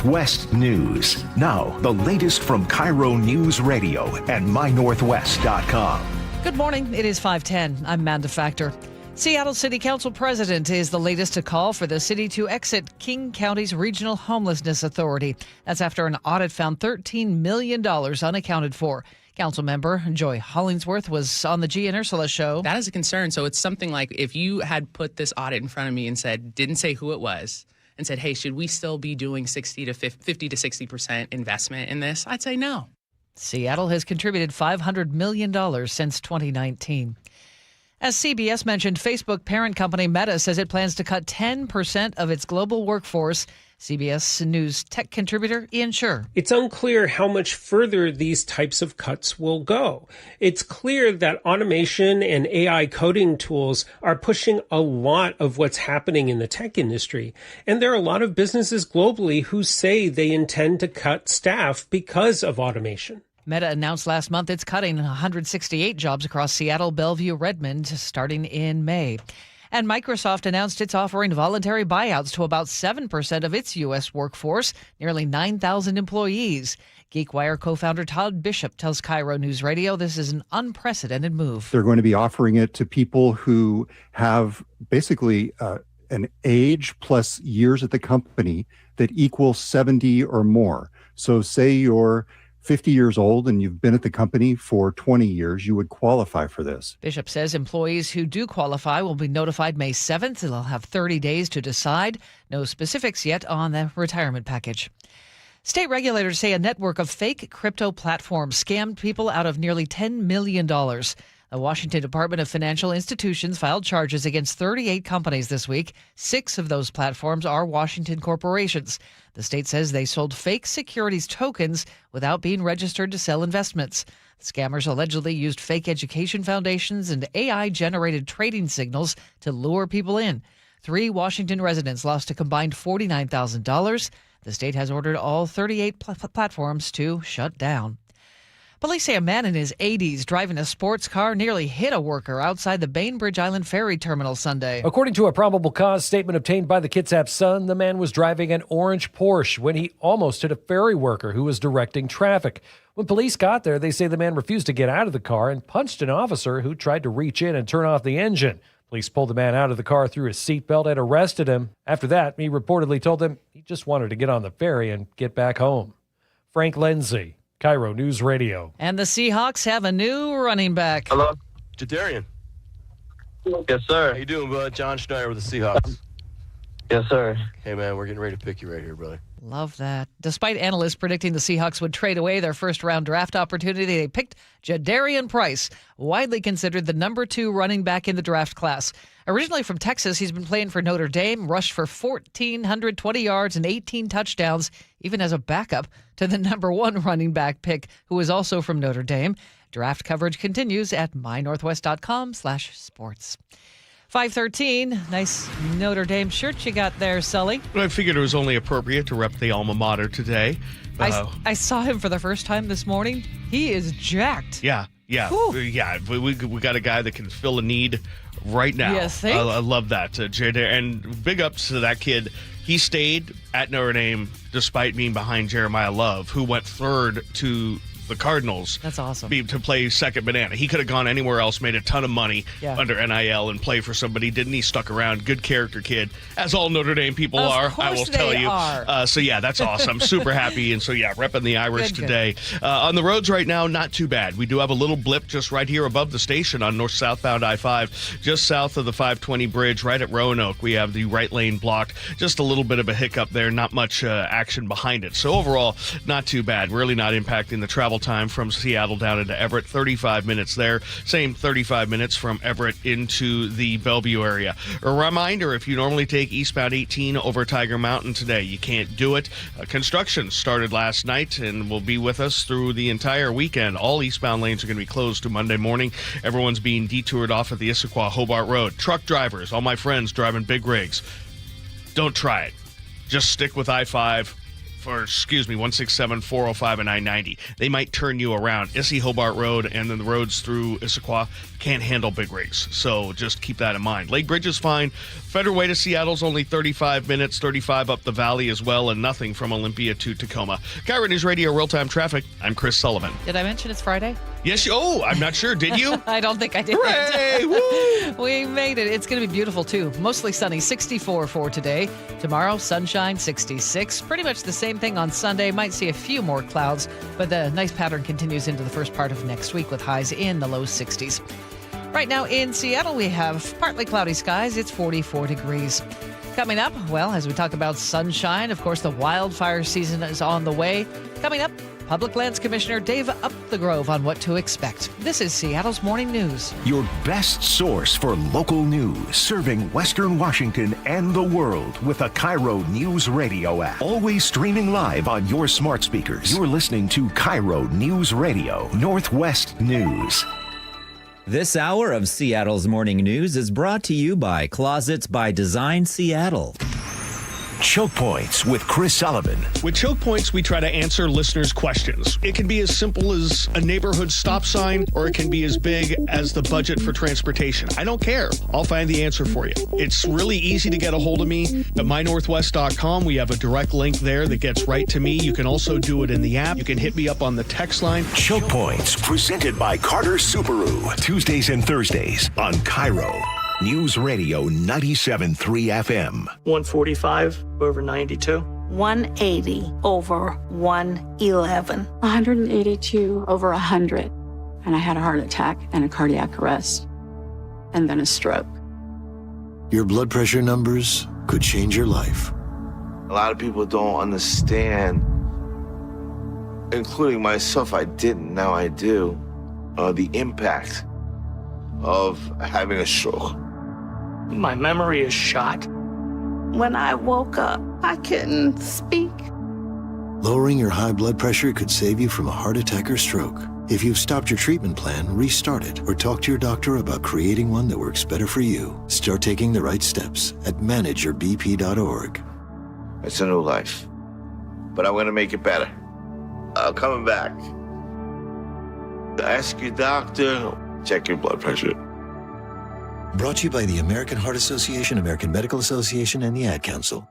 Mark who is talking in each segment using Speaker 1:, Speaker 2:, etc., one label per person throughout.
Speaker 1: Northwest News. Now, the latest from KIRO Newsradio and mynorthwest.com.
Speaker 2: Good morning. It is 5:10. I'm Manda Factor. Seattle City Council President is the latest to call for the city to exit King County's Regional Homelessness Authority. That's after an audit found $13 million unaccounted for. Council member Joy Hollingsworth was on the G and Ursula show.
Speaker 3: That is a concern. So it's something like if you had put this audit in front of me and didn't say who it was, and said, hey, should we still be doing 50 to 60% investment in this? I'd say no.
Speaker 2: Seattle has contributed $500 million since 2019. As CBS mentioned, Facebook parent company Meta says it plans to cut 10% of its global workforce. CBS News tech contributor Ian Scher.
Speaker 4: It's unclear how much further these types of cuts will go. It's clear that automation and AI coding tools are pushing a lot of what's happening in the tech industry. And there are a lot of businesses globally who say they intend to cut staff because of automation.
Speaker 2: Meta announced last month it's cutting 168 jobs across Seattle, Bellevue, Redmond, starting in May. And Microsoft announced it's offering voluntary buyouts to about 7% of its U.S. workforce, nearly 9,000 employees. GeekWire co-founder Todd Bishop tells KIRO Newsradio this is an unprecedented move.
Speaker 5: They're going to be offering it to people who have basically an age plus years at the company that equals 70 or more. So say you're 50 years old and you've been at the company for 20 years, you would qualify for this.
Speaker 2: Bishop says employees who do qualify will be notified May 7th. They'll have 30 days to decide. No specifics yet on the retirement package. State regulators say a network of fake crypto platforms scammed people out of nearly $10 million. The Washington Department of Financial Institutions filed charges against 38 companies this week. 6 of those platforms are Washington corporations. The state says they sold fake securities tokens without being registered to sell investments. The scammers allegedly used fake education foundations and AI-generated trading signals to lure people in. 3 Washington residents lost a combined $49,000. The state has ordered all 38 platforms to shut down. Police say a man in his 80s driving a sports car nearly hit a worker outside the Bainbridge Island Ferry Terminal Sunday.
Speaker 6: According to a probable cause statement obtained by the Kitsap Sun, the man was driving an orange Porsche when he almost hit a ferry worker who was directing traffic. When police got there, they say the man refused to get out of the car and punched an officer who tried to reach in and turn off the engine. Police pulled the man out of the car through his seatbelt and arrested him. After that, he reportedly told them he just wanted to get on the ferry and get back home. Frank Lindsay, KIRO News Radio.
Speaker 2: And the Seahawks have a new running back.
Speaker 7: Hello? Jadarian. Yes, sir. How you doing, bud? John Schneider with the Seahawks. Yes, sir. Hey, man, we're getting ready to pick you right here, brother.
Speaker 2: Love that. Despite analysts predicting the Seahawks would trade away their first-round draft opportunity, they picked Jadarian Price, widely considered the number 2 running back in the draft class. Originally from Texas, he's been playing for Notre Dame, rushed for 1,420 yards and 18 touchdowns, even as a backup to the number 1 running back pick, who is also from Notre Dame. Draft coverage continues at mynorthwest.com/sports. 5:13. Nice Notre Dame shirt you got there, Sully.
Speaker 8: I figured it was only appropriate to rep the alma mater today.
Speaker 2: I saw him for the first time this morning. He is jacked.
Speaker 8: Yeah.
Speaker 2: Whew.
Speaker 8: Yeah. We got a guy that can fill a need right now.
Speaker 2: Yes,
Speaker 8: I love that. And big ups to that kid. He stayed at Notre Dame despite being behind Jeremiah Love, who went third to the Cardinals.
Speaker 2: That's awesome.
Speaker 8: To play second banana. He could have gone anywhere else, made a ton of money under NIL and play for somebody. Didn't he? Stuck around. Good character kid, as all Notre Dame people are. I will tell you. So yeah, that's awesome. Super happy. And so yeah, repping the Irish today. On the roads right now, not too bad. We do have a little blip just right here above the station on north-southbound I-5, just south of the 520 bridge, right at Roanoke. We have the right lane blocked. Just a little bit of a hiccup there. Not much action behind it. So overall, not too bad. Really not impacting the travel time from Seattle down into Everett. 35 minutes there. Same 35 minutes from Everett into the Bellevue area. A reminder, if you normally take eastbound 18 over Tiger Mountain today, you can't do it. Construction started last night and will be with us through the entire weekend. All eastbound lanes are going to be closed to Monday morning. Everyone's being detoured off at the Issaquah Hobart Road. Truck drivers, all my friends driving big rigs, don't try it. Just stick with I-5. 405 and I-90. They might turn you around. Issy Hobart Road and then the roads through Issaquah can't handle big rigs. So just keep that in mind. Lake Bridge is fine. Federal Way to Seattle's only 35 minutes, 35 up the valley as well, and nothing from Olympia to Tacoma. KIRO News Radio Real-Time Traffic. I'm Chris Sullivan.
Speaker 2: Did I mention it's Friday?
Speaker 8: Yes. Oh, I'm not sure. Did you?
Speaker 2: I don't think I did.
Speaker 8: Hooray! Woo!
Speaker 2: We made it. It's going to be beautiful, too. Mostly sunny, 64 for today. Tomorrow, sunshine, 66. Pretty much the same thing on Sunday. Might see a few more clouds, but the nice pattern continues into the first part of next week with highs in the low 60s. Right now in Seattle, we have partly cloudy skies. It's 44 degrees. Coming up, well, as we talk about sunshine, of course, the wildfire season is on the way. Coming up, Public Lands Commissioner Dave Upthegrove on what to expect. This is Seattle's Morning News.
Speaker 1: Your best source for local news, serving Western Washington and the world with the KIRO Newsradio App. Always streaming live on your smart speakers. You're listening to KIRO Newsradio Northwest News.
Speaker 9: This hour of Seattle's Morning News is brought to you by Closets by Design Seattle.
Speaker 1: Choke Points with Chris Sullivan.
Speaker 8: With Choke Points, we try to answer listeners' questions. It can be as simple as a neighborhood stop sign, or it can be as big as the budget for transportation. I don't care. I'll find the answer for you. It's really easy to get a hold of me at mynorthwest.com. We have a direct link there that gets right to me. You can also do it in the app. You can hit me up on the text line.
Speaker 1: Choke Points, presented by Carter Subaru. Tuesdays and Thursdays on KIRO News Radio 97.3 FM.
Speaker 10: 145 over 92.
Speaker 11: 180 over 111.
Speaker 12: 182 over 100. And I had a heart attack and a cardiac arrest. And then a stroke.
Speaker 13: Your blood pressure numbers could change your life.
Speaker 14: A lot of people don't understand, including myself, I didn't, now I do, the impact of having a stroke.
Speaker 10: My memory is shot.
Speaker 11: When I woke up, I couldn't speak.
Speaker 13: Lowering your high blood pressure could save you from a heart attack or stroke. If you've stopped your treatment plan, restart it or talk to your doctor about creating one that works better for you. Start taking the right steps at manageyourbp.org.
Speaker 14: It's a new life, but I'm going to make it better. I'm coming back. Ask your doctor, check your blood pressure.
Speaker 13: Brought to you by the American Heart Association, American Medical Association, and the Ad Council.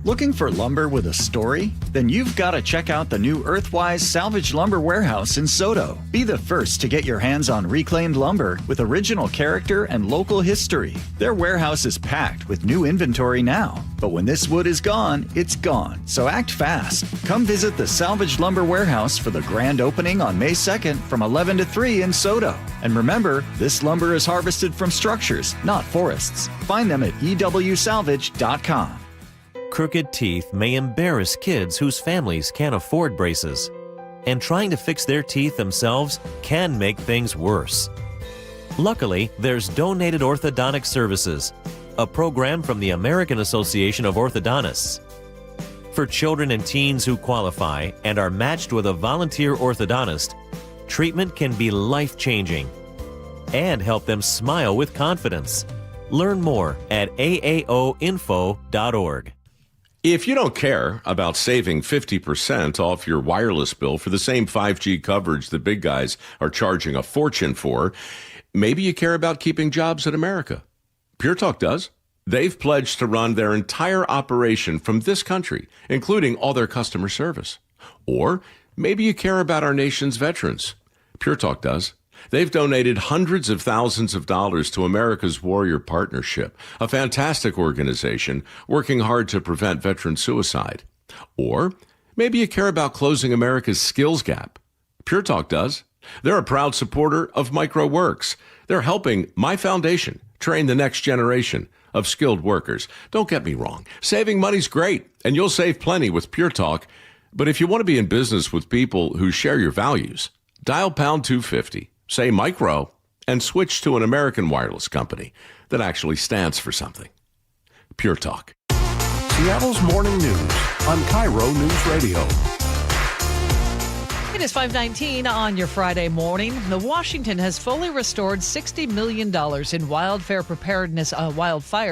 Speaker 15: Looking for lumber with a story? Then you've got to check out the new Earthwise Salvage Lumber Warehouse in Soto. Be the first to get your hands on reclaimed lumber with original character and local history. Their warehouse is packed with new inventory now. But when this wood is gone, it's gone. So act fast. Come visit the Salvage Lumber Warehouse for the grand opening on May 2nd from 11 to 3 in Soto. And remember, this lumber is harvested from structures, not forests. Find them at ewsalvage.com.
Speaker 16: Crooked teeth may embarrass kids whose families can't afford braces, and trying to fix their teeth themselves can make things worse. Luckily, there's Donated Orthodontic Services, a program from the American Association of Orthodontists. For children and teens who qualify and are matched with a volunteer orthodontist, treatment can be life-changing and help them smile with confidence. Learn more at aaoinfo.org.
Speaker 17: If you don't care about saving 50% off your wireless bill for the same 5G coverage the big guys are charging a fortune for, maybe you care about keeping jobs in America. Pure Talk does. They've pledged to run their entire operation from this country, including all their customer service. Or maybe you care about our nation's veterans. Pure Talk does. They've donated hundreds of thousands of dollars to America's Warrior Partnership, a fantastic organization working hard to prevent veteran suicide. Or maybe you care about closing America's skills gap. Pure Talk does. They're a proud supporter of MicroWorks. They're helping my foundation train the next generation of skilled workers. Don't get me wrong. Saving money's great, and you'll save plenty with Pure Talk. But if you want to be in business with people who share your values, dial pound 250. Say micro, and switch to an American wireless company that actually stands for something. Pure Talk.
Speaker 1: Seattle's Morning News on KIRO News Radio.
Speaker 2: It is 5:19 on your Friday morning. The Washington has fully restored $60 million in wildfire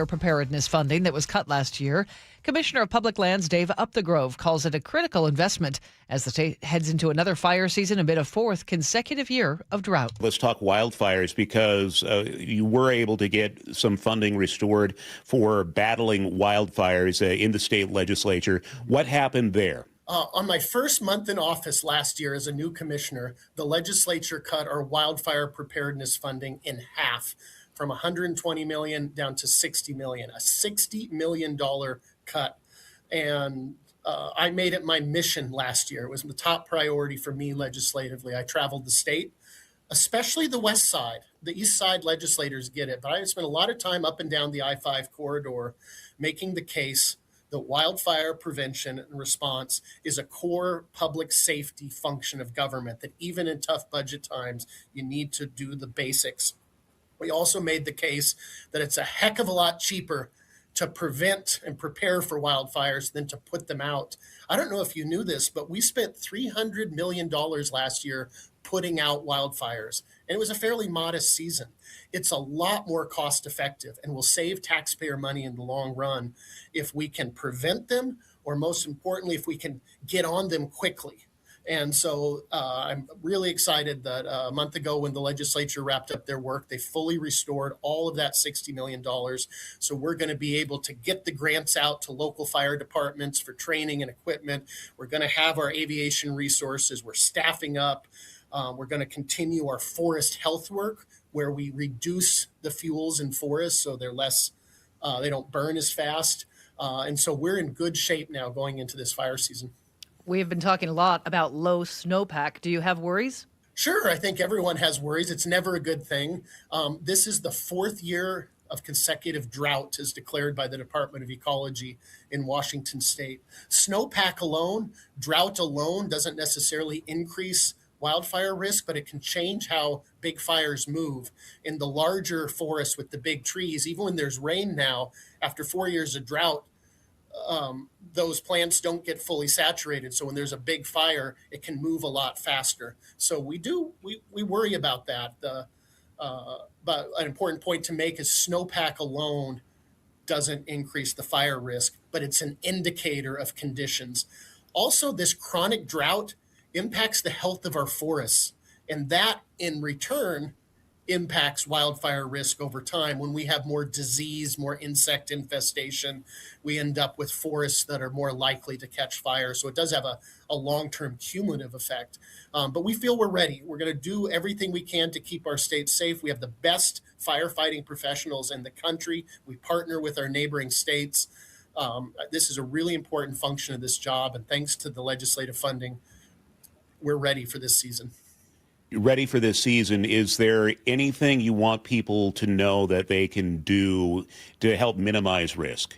Speaker 2: preparedness funding that was cut last year. Commissioner of Public Lands Dave Upthegrove calls it a critical investment as the state heads into another fire season amid a fourth consecutive year of drought.
Speaker 18: Let's talk wildfires because you were able to get some funding restored for battling wildfires in the state legislature. What happened there?
Speaker 19: On my first month in office last year as a new commissioner, the legislature cut our wildfire preparedness funding in half, from $120 million down to $60 million, a $60 million cut. And I made it my mission last year. It was the top priority for me legislatively. I traveled the state, especially the west side. The east side legislators get it, but I spent a lot of time up and down the I-5 corridor making the case that wildfire prevention and response is a core public safety function of government, that even in tough budget times, you need to do the basics. We also made the case that it's a heck of a lot cheaper to prevent and prepare for wildfires than to put them out. I don't know if you knew this, but we spent $300 million last year putting out wildfires, and it was a fairly modest season. It's a lot more cost effective and will save taxpayer money in the long run if we can prevent them, or most importantly, if we can get on them quickly. And so I'm really excited that a month ago when the legislature wrapped up their work, they fully restored all of that $60 million. So we're going to be able to get the grants out to local fire departments for training and equipment. We're going to have our aviation resources. We're staffing up. We're going to continue our forest health work, where we reduce the fuels in forests so they're less, they don't burn as fast. And so we're in good shape now going into this fire season.
Speaker 2: We have been talking a lot about low snowpack. Do you have worries?
Speaker 19: Sure. I think everyone has worries. It's never a good thing. This is the fourth year of consecutive drought as declared by the Department of Ecology in Washington state. Snowpack alone, drought alone, doesn't necessarily increase wildfire risk, but it can change how big fires move. In the larger forests with the big trees, even when there's rain now, after 4 years of drought, those plants don't get fully saturated. So when there's a big fire, it can move a lot faster. So we worry about that. But an important point to make is snowpack alone doesn't increase the fire risk, but it's an indicator of conditions. Also, this chronic drought impacts the health of our forests, and that in return impacts wildfire risk over time. When we have more disease, more insect infestation, we end up with forests that are more likely to catch fire. So it does have a long-term cumulative effect. But we feel we're ready. We're going to do everything we can to keep our state safe. We have the best firefighting professionals in the country. We partner with our neighboring states. This is a really important function of this job, and thanks to the legislative funding, we're ready for this season.
Speaker 18: Ready for this season. Is there anything you want people to know that they can do to help minimize risk?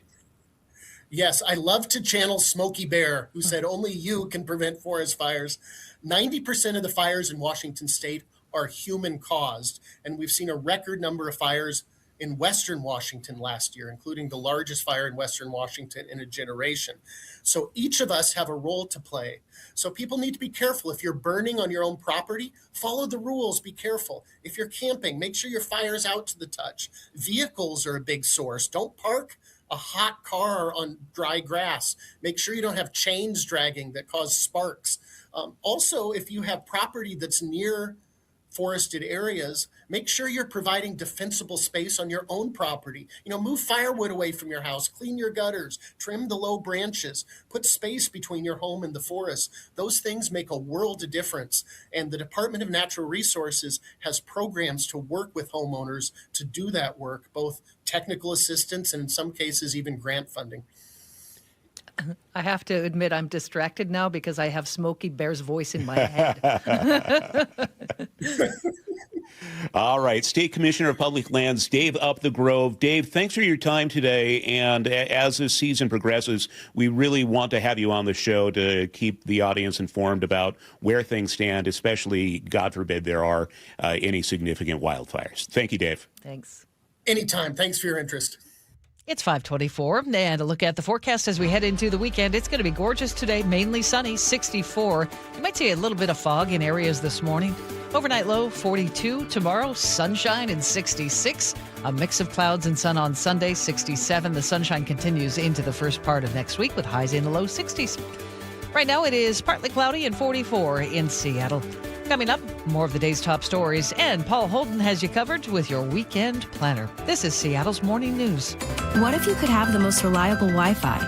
Speaker 19: Yes, I love to channel Smokey Bear, who said only you can prevent forest fires. 90% of the fires in Washington state are human caused, and we've seen a record number of fires in Western Washington last year, including the largest fire in Western Washington in a generation. So each of us have a role to play. So people need to be careful. If you're burning on your own property, follow the rules, be careful. If you're camping, make sure your fire's out to the touch. Vehicles are a big source. Don't park a hot car on dry grass. Make sure you don't have chains dragging that cause sparks. Also, if you have property that's near forested areas, make sure you're providing defensible space on your own property. Move firewood away from your house, clean your gutters, trim the low branches, put space between your home and the forest. Those things make a world of difference. And the Department of Natural Resources has programs to work with homeowners to do that work, both technical assistance and in some cases even grant funding.
Speaker 2: I have to admit I'm distracted now because I have Smokey Bear's voice in my head.
Speaker 18: All right. State Commissioner of Public Lands, Dave Upthegrove. Dave, thanks for your time today. And as this season progresses, we really want to have you on the show to keep the audience informed about where things stand, especially, God forbid, there are any significant wildfires. Thank you, Dave.
Speaker 2: Thanks.
Speaker 19: Anytime. Thanks for your interest.
Speaker 2: It's 5:24, and a look at the forecast as we head into the weekend. It's going to be gorgeous today, mainly sunny, 64. You might see a little bit of fog in areas this morning. Overnight low, 42. Tomorrow, sunshine and 66. A mix of clouds and sun on Sunday, 67. The sunshine continues into the first part of next week with highs in the low 60s. Right now, it is partly cloudy and 44 in Seattle. Coming up, more of the day's top stories, and Paul Holden has you covered with your weekend planner. This is Seattle's Morning News.
Speaker 20: What if you could have the most reliable Wi-Fi?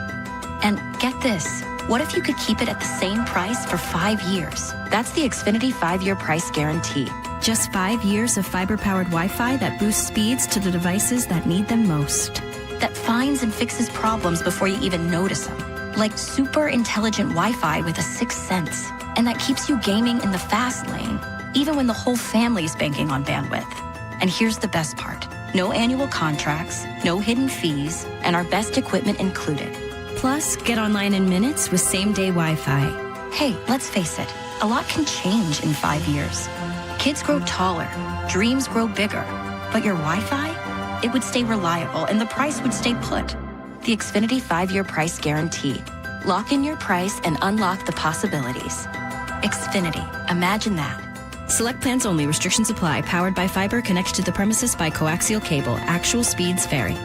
Speaker 20: And get this, what if you could keep it at the same price for 5 years? That's the Xfinity 5-year price guarantee.
Speaker 21: Just 5 years of fiber-powered Wi-Fi that boosts speeds to the devices that need them most.
Speaker 20: That finds and fixes problems before you even notice them. Like super intelligent Wi-Fi with a sixth sense. And that keeps you gaming in the fast lane, even when the whole family's banking on bandwidth. And here's the best part. No annual contracts, no hidden fees, and our best equipment included.
Speaker 21: Plus, get online in minutes with same-day Wi-Fi.
Speaker 20: Hey, let's face it, a lot can change in 5 years. Kids grow taller, dreams grow bigger, but your Wi-Fi, it would stay reliable and the price would stay put. The Xfinity 5-year price guarantee. Lock in your price and unlock the possibilities. Xfinity. Imagine that.
Speaker 21: Select plans only. Restrictions apply. Powered by fiber. Connected to the premises by coaxial cable. Actual speeds vary.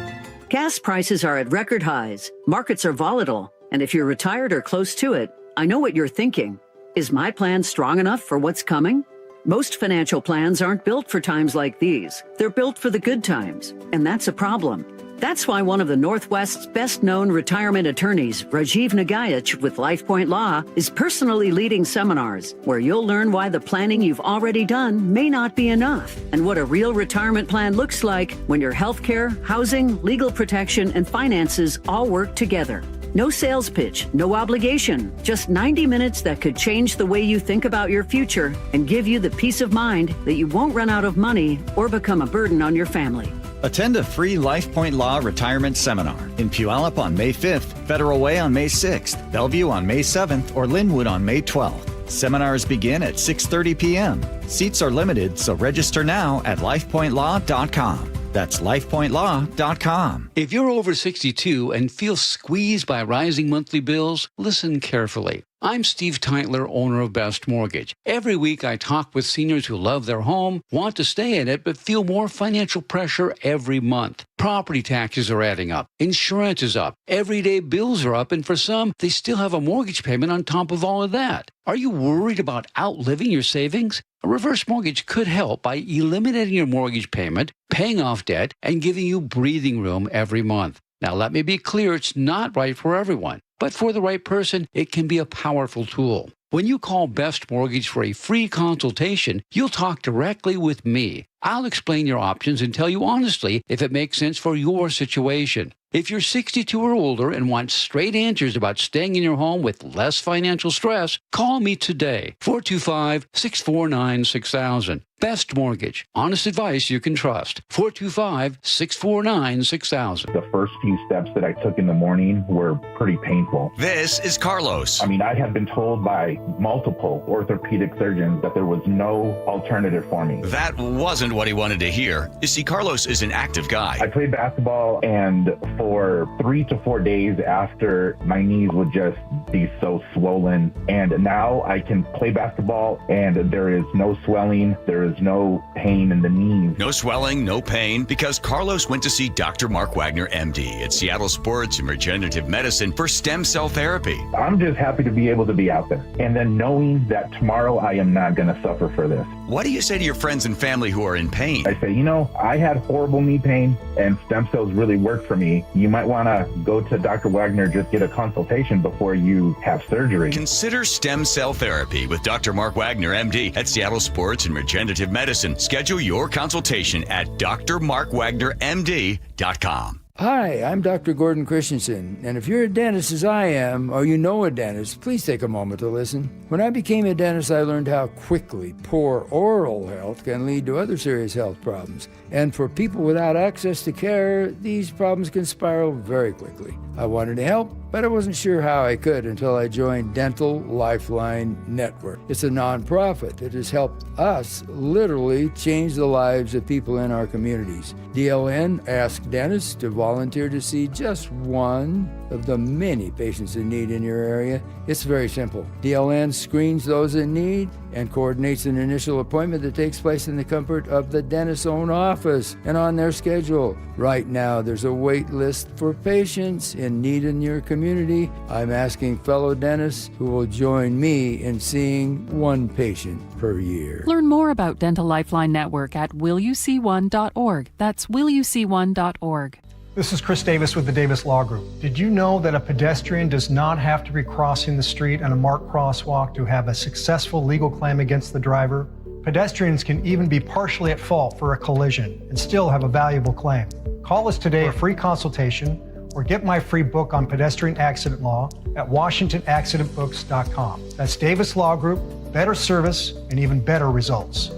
Speaker 22: Gas prices are at record highs. Markets are volatile. And if you're retired or close to it, I know what you're thinking. Is my plan strong enough for what's coming? Most financial plans aren't built for times like these. They're built for the good times. And that's a problem. That's why one of the Northwest's best-known retirement attorneys, Rajiv Nagayach with LifePoint Law, is personally leading seminars where you'll learn why the planning you've already done may not be enough and what a real retirement plan looks like when your healthcare, housing, legal protection, and finances all work together. No sales pitch, no obligation, just 90 minutes that could change the way you think about your future and give you the peace of mind that you won't run out of money or become a burden on your family.
Speaker 15: Attend a free LifePoint Law retirement seminar in Puyallup on May 5th, Federal Way on May 6th, Bellevue on May 7th, or Linwood on May 12th. Seminars begin at 6:30 p.m. Seats are limited, so register now at lifepointlaw.com. That's lifepointlaw.com.
Speaker 23: If you're over 62 and feel squeezed by rising monthly bills, listen carefully. I'm Steve Teitler, owner of Best Mortgage. Every week I talk with seniors who love their home, want to stay in it, but feel more financial pressure every month. Property taxes are adding up. Insurance is up. Everyday bills are up, and for some, they still have a mortgage payment on top of all of that. Are you worried about outliving your savings? A reverse mortgage could help by eliminating your mortgage payment, paying off debt, and giving you breathing room every month. Now, let me be clear, it's not right for everyone, but for the right person, it can be a powerful tool. When you call Best Mortgage for a free consultation, you'll talk directly with me. I'll explain your options and tell you honestly if it makes sense for your situation. If you're 62 or older and want straight answers about staying in your home with less financial stress, call me today, 425-649-6000. Best Mortgage. Honest advice you can trust. 425-649-6000.
Speaker 24: The first few steps that I took in the morning were pretty painful.
Speaker 25: This is Carlos.
Speaker 24: I mean, I had been told by multiple orthopedic surgeons that there was no alternative for me.
Speaker 25: That wasn't what he wanted to hear. You see, Carlos is an active guy.
Speaker 24: I played basketball, and for 3 to 4 days after, my knees would just be so swollen. And now I can play basketball, and there is no swelling. There is no pain in the knees.
Speaker 25: No swelling, no pain, because Carlos went to see Dr. Mark Wagner, MD, at Seattle Sports and Regenerative Medicine for stem cell therapy.
Speaker 24: I'm just happy to be able to be out there. And then knowing that tomorrow I am not going to suffer for this.
Speaker 25: What do you say to your friends and family who are in pain?
Speaker 24: I say, I had horrible knee pain and stem cells really worked for me. You might want to go to Dr. Wagner, just get a consultation before you have surgery.
Speaker 25: Consider stem cell therapy with Dr. Mark Wagner, MD, at Seattle Sports and Regenerative Medicine. Schedule your consultation at drmarkwagnermd.com.
Speaker 26: Hi, I'm Dr. Gordon Christensen, and if you're a dentist as I am, or you know a dentist, please take a moment to listen. When I became a dentist, I learned how quickly poor oral health can lead to other serious health problems. And for people without access to care, these problems can spiral very quickly. I wanted to help, but I wasn't sure how I could until I joined Dental Lifeline Network. It's a nonprofit that has helped us literally change the lives of people in our communities. DLN asked dentists to volunteer to see just one of the many patients in need in your area. It's very simple. DLN screens those in need and coordinates an initial appointment that takes place in the comfort of the dentist's own office and on their schedule. Right now, there's a wait list for patients in need in your community. I'm asking fellow dentists who will join me in seeing one patient per year.
Speaker 3: Learn more about Dental Lifeline Network at willyouseeone.org. That's willyouseeone.org.
Speaker 4: This is Chris Davis with the Davis Law Group. Did you know that a pedestrian does not have to be crossing the street on a marked crosswalk to have a successful legal claim against the driver? Pedestrians can even be partially at fault for a collision and still have a valuable claim. Call us today for a free consultation or get my free book on pedestrian accident law at WashingtonAccidentBooks.com. That's Davis Law Group, better service and even better results.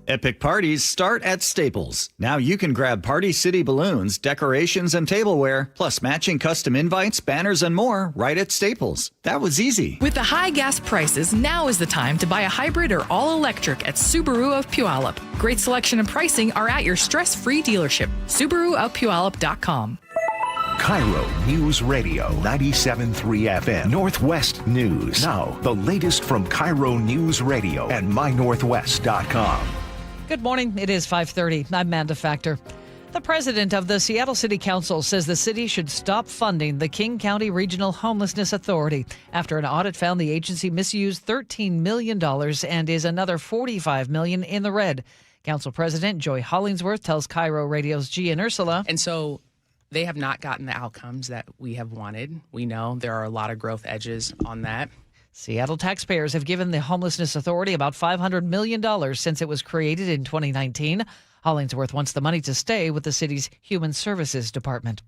Speaker 15: Epic parties start at Staples. Now you can grab Party City balloons, decorations, and tableware, plus matching custom invites, banners, and more right at Staples. That was easy.
Speaker 5: With the high gas prices, now is the time to buy a hybrid or all-electric at Subaru of Puyallup. Great selection and pricing are at your stress-free dealership, SubaruofPuyallup.com.
Speaker 1: KIRO News Radio 97.3 FM Northwest News. Now, the latest from KIRO News Radio and MyNorthwest.com.
Speaker 2: Good morning. It is 5:30. I'm Manda Factor. The president of the Seattle City Council says the city should stop funding the King County Regional Homelessness Authority after an audit found the agency misused $13 million and is another $45 million in the red. Council President Joy Hollingsworth tells KIRO Radio's G and Ursula.
Speaker 6: And so they have not gotten the outcomes that we have wanted. We know there are a lot of growth edges on that.
Speaker 2: Seattle taxpayers have given the Homelessness Authority about $500 million since it was created in 2019. Hollingsworth wants the money to stay with the city's Human Services Department.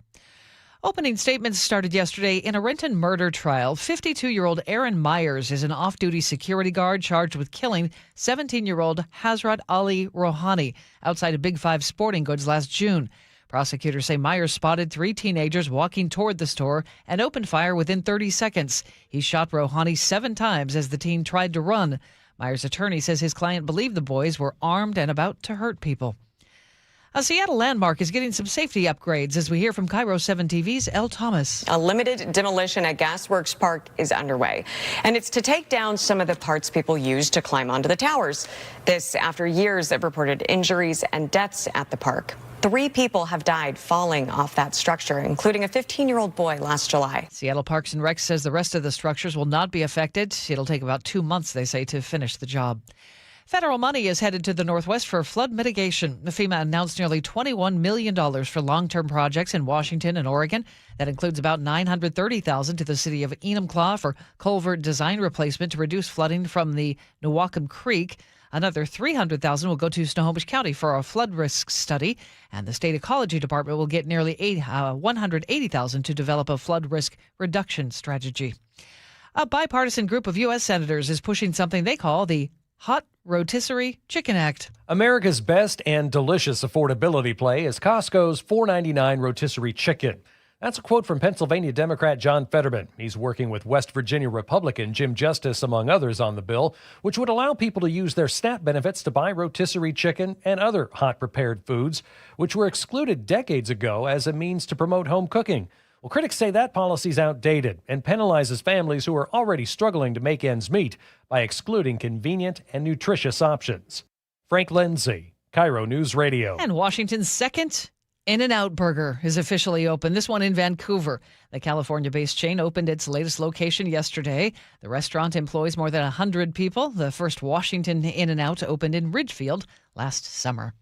Speaker 2: Opening statements started yesterday in a Renton murder trial. 52-year-old Aaron Myers is an off-duty security guard charged with killing 17-year-old Hazrat Ali Rohani outside a Big Five Sporting Goods last June. Prosecutors say Myers spotted 3 teenagers walking toward the store and opened fire within 30 seconds. He shot Rohani 7 times as the teen tried to run. Myers' attorney says his client believed the boys were armed and about to hurt people. A Seattle landmark is getting some safety upgrades as we hear from KIRO 7 TV's Elle Thomas.
Speaker 7: A limited demolition at Gasworks Park is underway, and it's to take down some of the parts people use to climb onto the towers. This after years of reported injuries and deaths at the park. 3 people have died falling off that structure, including a 15-year-old boy last July.
Speaker 2: Seattle Parks and Rec says the rest of the structures will not be affected. It'll take about 2 months, they say, to finish the job. Federal money is headed to the Northwest for flood mitigation. FEMA announced nearly $21 million for long-term projects in Washington and Oregon. That includes about $930,000 to the city of Enumclaw for culvert design replacement to reduce flooding from the Newaukum Creek. Another $300,000 will go to Snohomish County for a flood risk study, and the State Ecology Department will get nearly $180,000 to develop a flood risk reduction strategy. A bipartisan group of U.S. senators is pushing something they call the Hot Rotisserie Chicken Act.
Speaker 9: America's best and delicious affordability play is Costco's $4.99 rotisserie chicken. That's a quote from Pennsylvania Democrat John Fetterman. He's working with West Virginia Republican Jim Justice, among others, on the bill, which would allow people to use their SNAP benefits to buy rotisserie chicken and other hot-prepared foods, which were excluded decades ago as a means to promote home cooking. Well, critics say that policy's outdated and penalizes families who are already struggling to make ends meet by excluding convenient and nutritious options. Frank Lindsay, KIRO News Radio.
Speaker 2: And Washington's second In-N-Out Burger is officially open, this one in Vancouver. The California-based chain opened its latest location yesterday. The restaurant employs more than 100 people. The first Washington In-N-Out opened in Ridgefield last summer.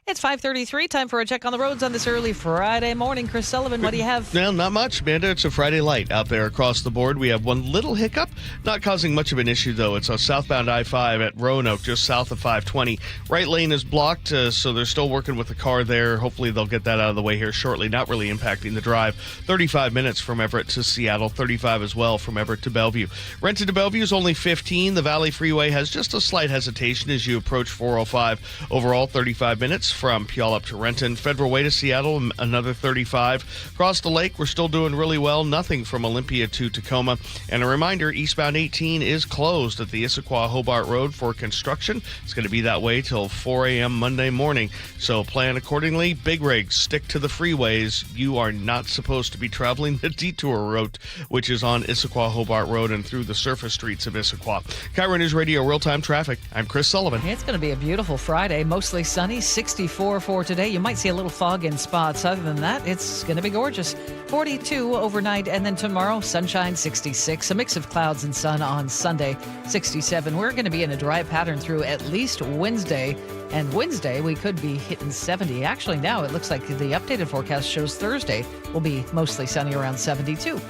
Speaker 2: It's 5:33. Time for a check on the roads on this early Friday morning. Chris Sullivan, what do you have?
Speaker 8: Well, not much, Amanda. It's a Friday light out there across the board. We have one little hiccup, not causing much of an issue, though. It's a southbound I-5 at Roanoke, just south of 520. Right lane is blocked, so they're still working with the car there. Hopefully they'll get that out of the way here shortly. Not really impacting the drive. 35 minutes from Everett to Seattle, 35 as well from Everett to Bellevue. Renton to Bellevue is only 15. The Valley Freeway has just a slight hesitation as you approach 405. Overall, 35 minutes. from Puyallup to Renton. Federal Way to Seattle, another 35. Across the lake, we're still doing really well. Nothing from Olympia to Tacoma. And a reminder, eastbound 18 is closed at the Issaquah-Hobart Road for construction. It's going to be that way till 4 a.m. Monday morning. So plan accordingly. Big rigs, stick to the freeways. You are not supposed to be traveling the detour route, which is on Issaquah-Hobart Road and through the surface streets of Issaquah. KIRO News Radio real-time traffic. I'm Chris Sullivan.
Speaker 2: It's going to be a beautiful Friday. Mostly sunny, 64 for today. You might see a little fog in spots. Other than that, it's going to be gorgeous. 42 overnight, and then tomorrow, sunshine, 66. A mix of clouds and sun on Sunday, 67. We're going to be in a dry pattern through at least Wednesday. And Wednesday, we could be hitting 70. Actually, now it looks like the updated forecast shows Thursday will be mostly sunny around 72.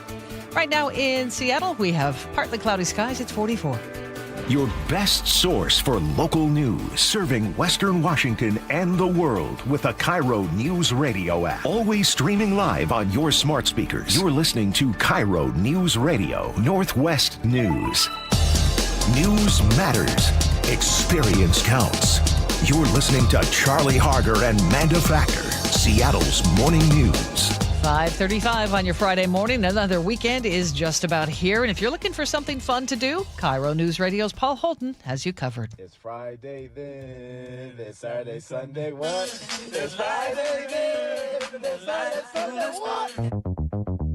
Speaker 2: Right now in Seattle, we have partly cloudy skies. It's 44.
Speaker 1: Your best source for local news, serving Western Washington and the world with the KIRO Newsradio App. Always streaming live on your smart speakers. You're listening to KIRO Newsradio Northwest News. News matters. Experience counts. You're listening to Charlie Harger and Manda Factor, Seattle's morning news.
Speaker 2: 5:35 on your Friday morning. Another weekend is just about here. And if you're looking for something fun to do, KIRO News Radio's Paul Holton has you covered.
Speaker 10: It's Friday then, it's Saturday, Sunday, what? It's Friday then, it's Saturday, Sunday, what?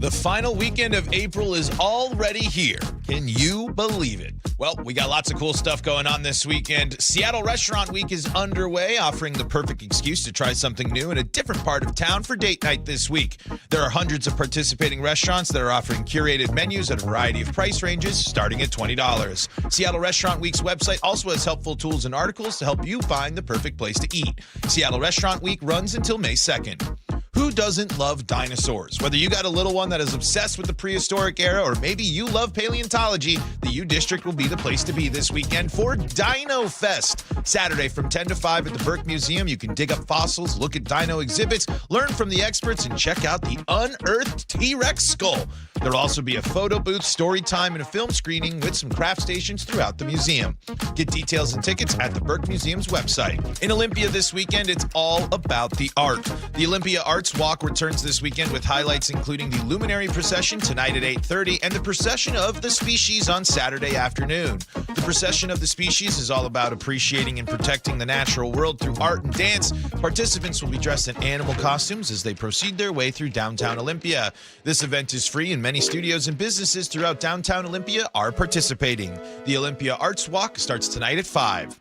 Speaker 11: The final weekend of April is already here. Can you believe it? Well, we got lots of cool stuff going on this weekend. Seattle Restaurant Week is underway, offering the perfect excuse to try something new in a different part of town for date night this week. There are hundreds of participating restaurants that are offering curated menus at a variety of price ranges, starting at $20. Seattle Restaurant Week's website also has helpful tools and articles to help you find the perfect place to eat. Seattle Restaurant Week runs until May 2nd. Who doesn't love dinosaurs? Whether you got a little one that is obsessed with the prehistoric era, or maybe you love paleontology, the U District will be the place to be this weekend for Dino Fest. Saturday from 10 to 5 at the Burke Museum, you can dig up fossils, look at dino exhibits, learn from the experts, and check out the unearthed T-Rex skull. There'll also be a photo booth, story time, and a film screening with some craft stations throughout the museum. Get details and tickets at the Burke Museum's website. In Olympia this weekend, it's all about the art. The Olympia Arts Walk returns this weekend with highlights including the Luminary Procession tonight at 8:30 and the Procession of the Species on Saturday afternoon. The Procession of the Species is all about appreciating and protecting the natural world through art and dance. Participants will be dressed in animal costumes as they proceed their way through downtown Olympia. This event is free and many studios and businesses throughout downtown Olympia are participating. The Olympia Arts Walk starts tonight at 5.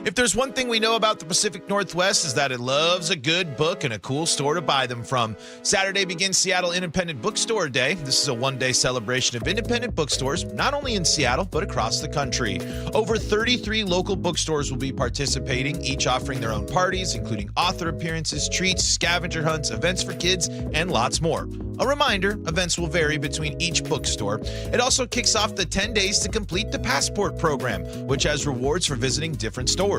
Speaker 11: If there's one thing we know about the Pacific Northwest is that it loves a good book and a cool store to buy them from. Saturday begins Seattle Independent Bookstore Day. This is a one-day celebration of independent bookstores, not only in Seattle, but across the country. Over 33 local bookstores will be participating, each offering their own parties, including author appearances, treats, scavenger hunts, events for kids, and lots more. A reminder, events will vary between each bookstore. It also kicks off the 10 days to complete the Passport program, which has rewards for visiting different stores.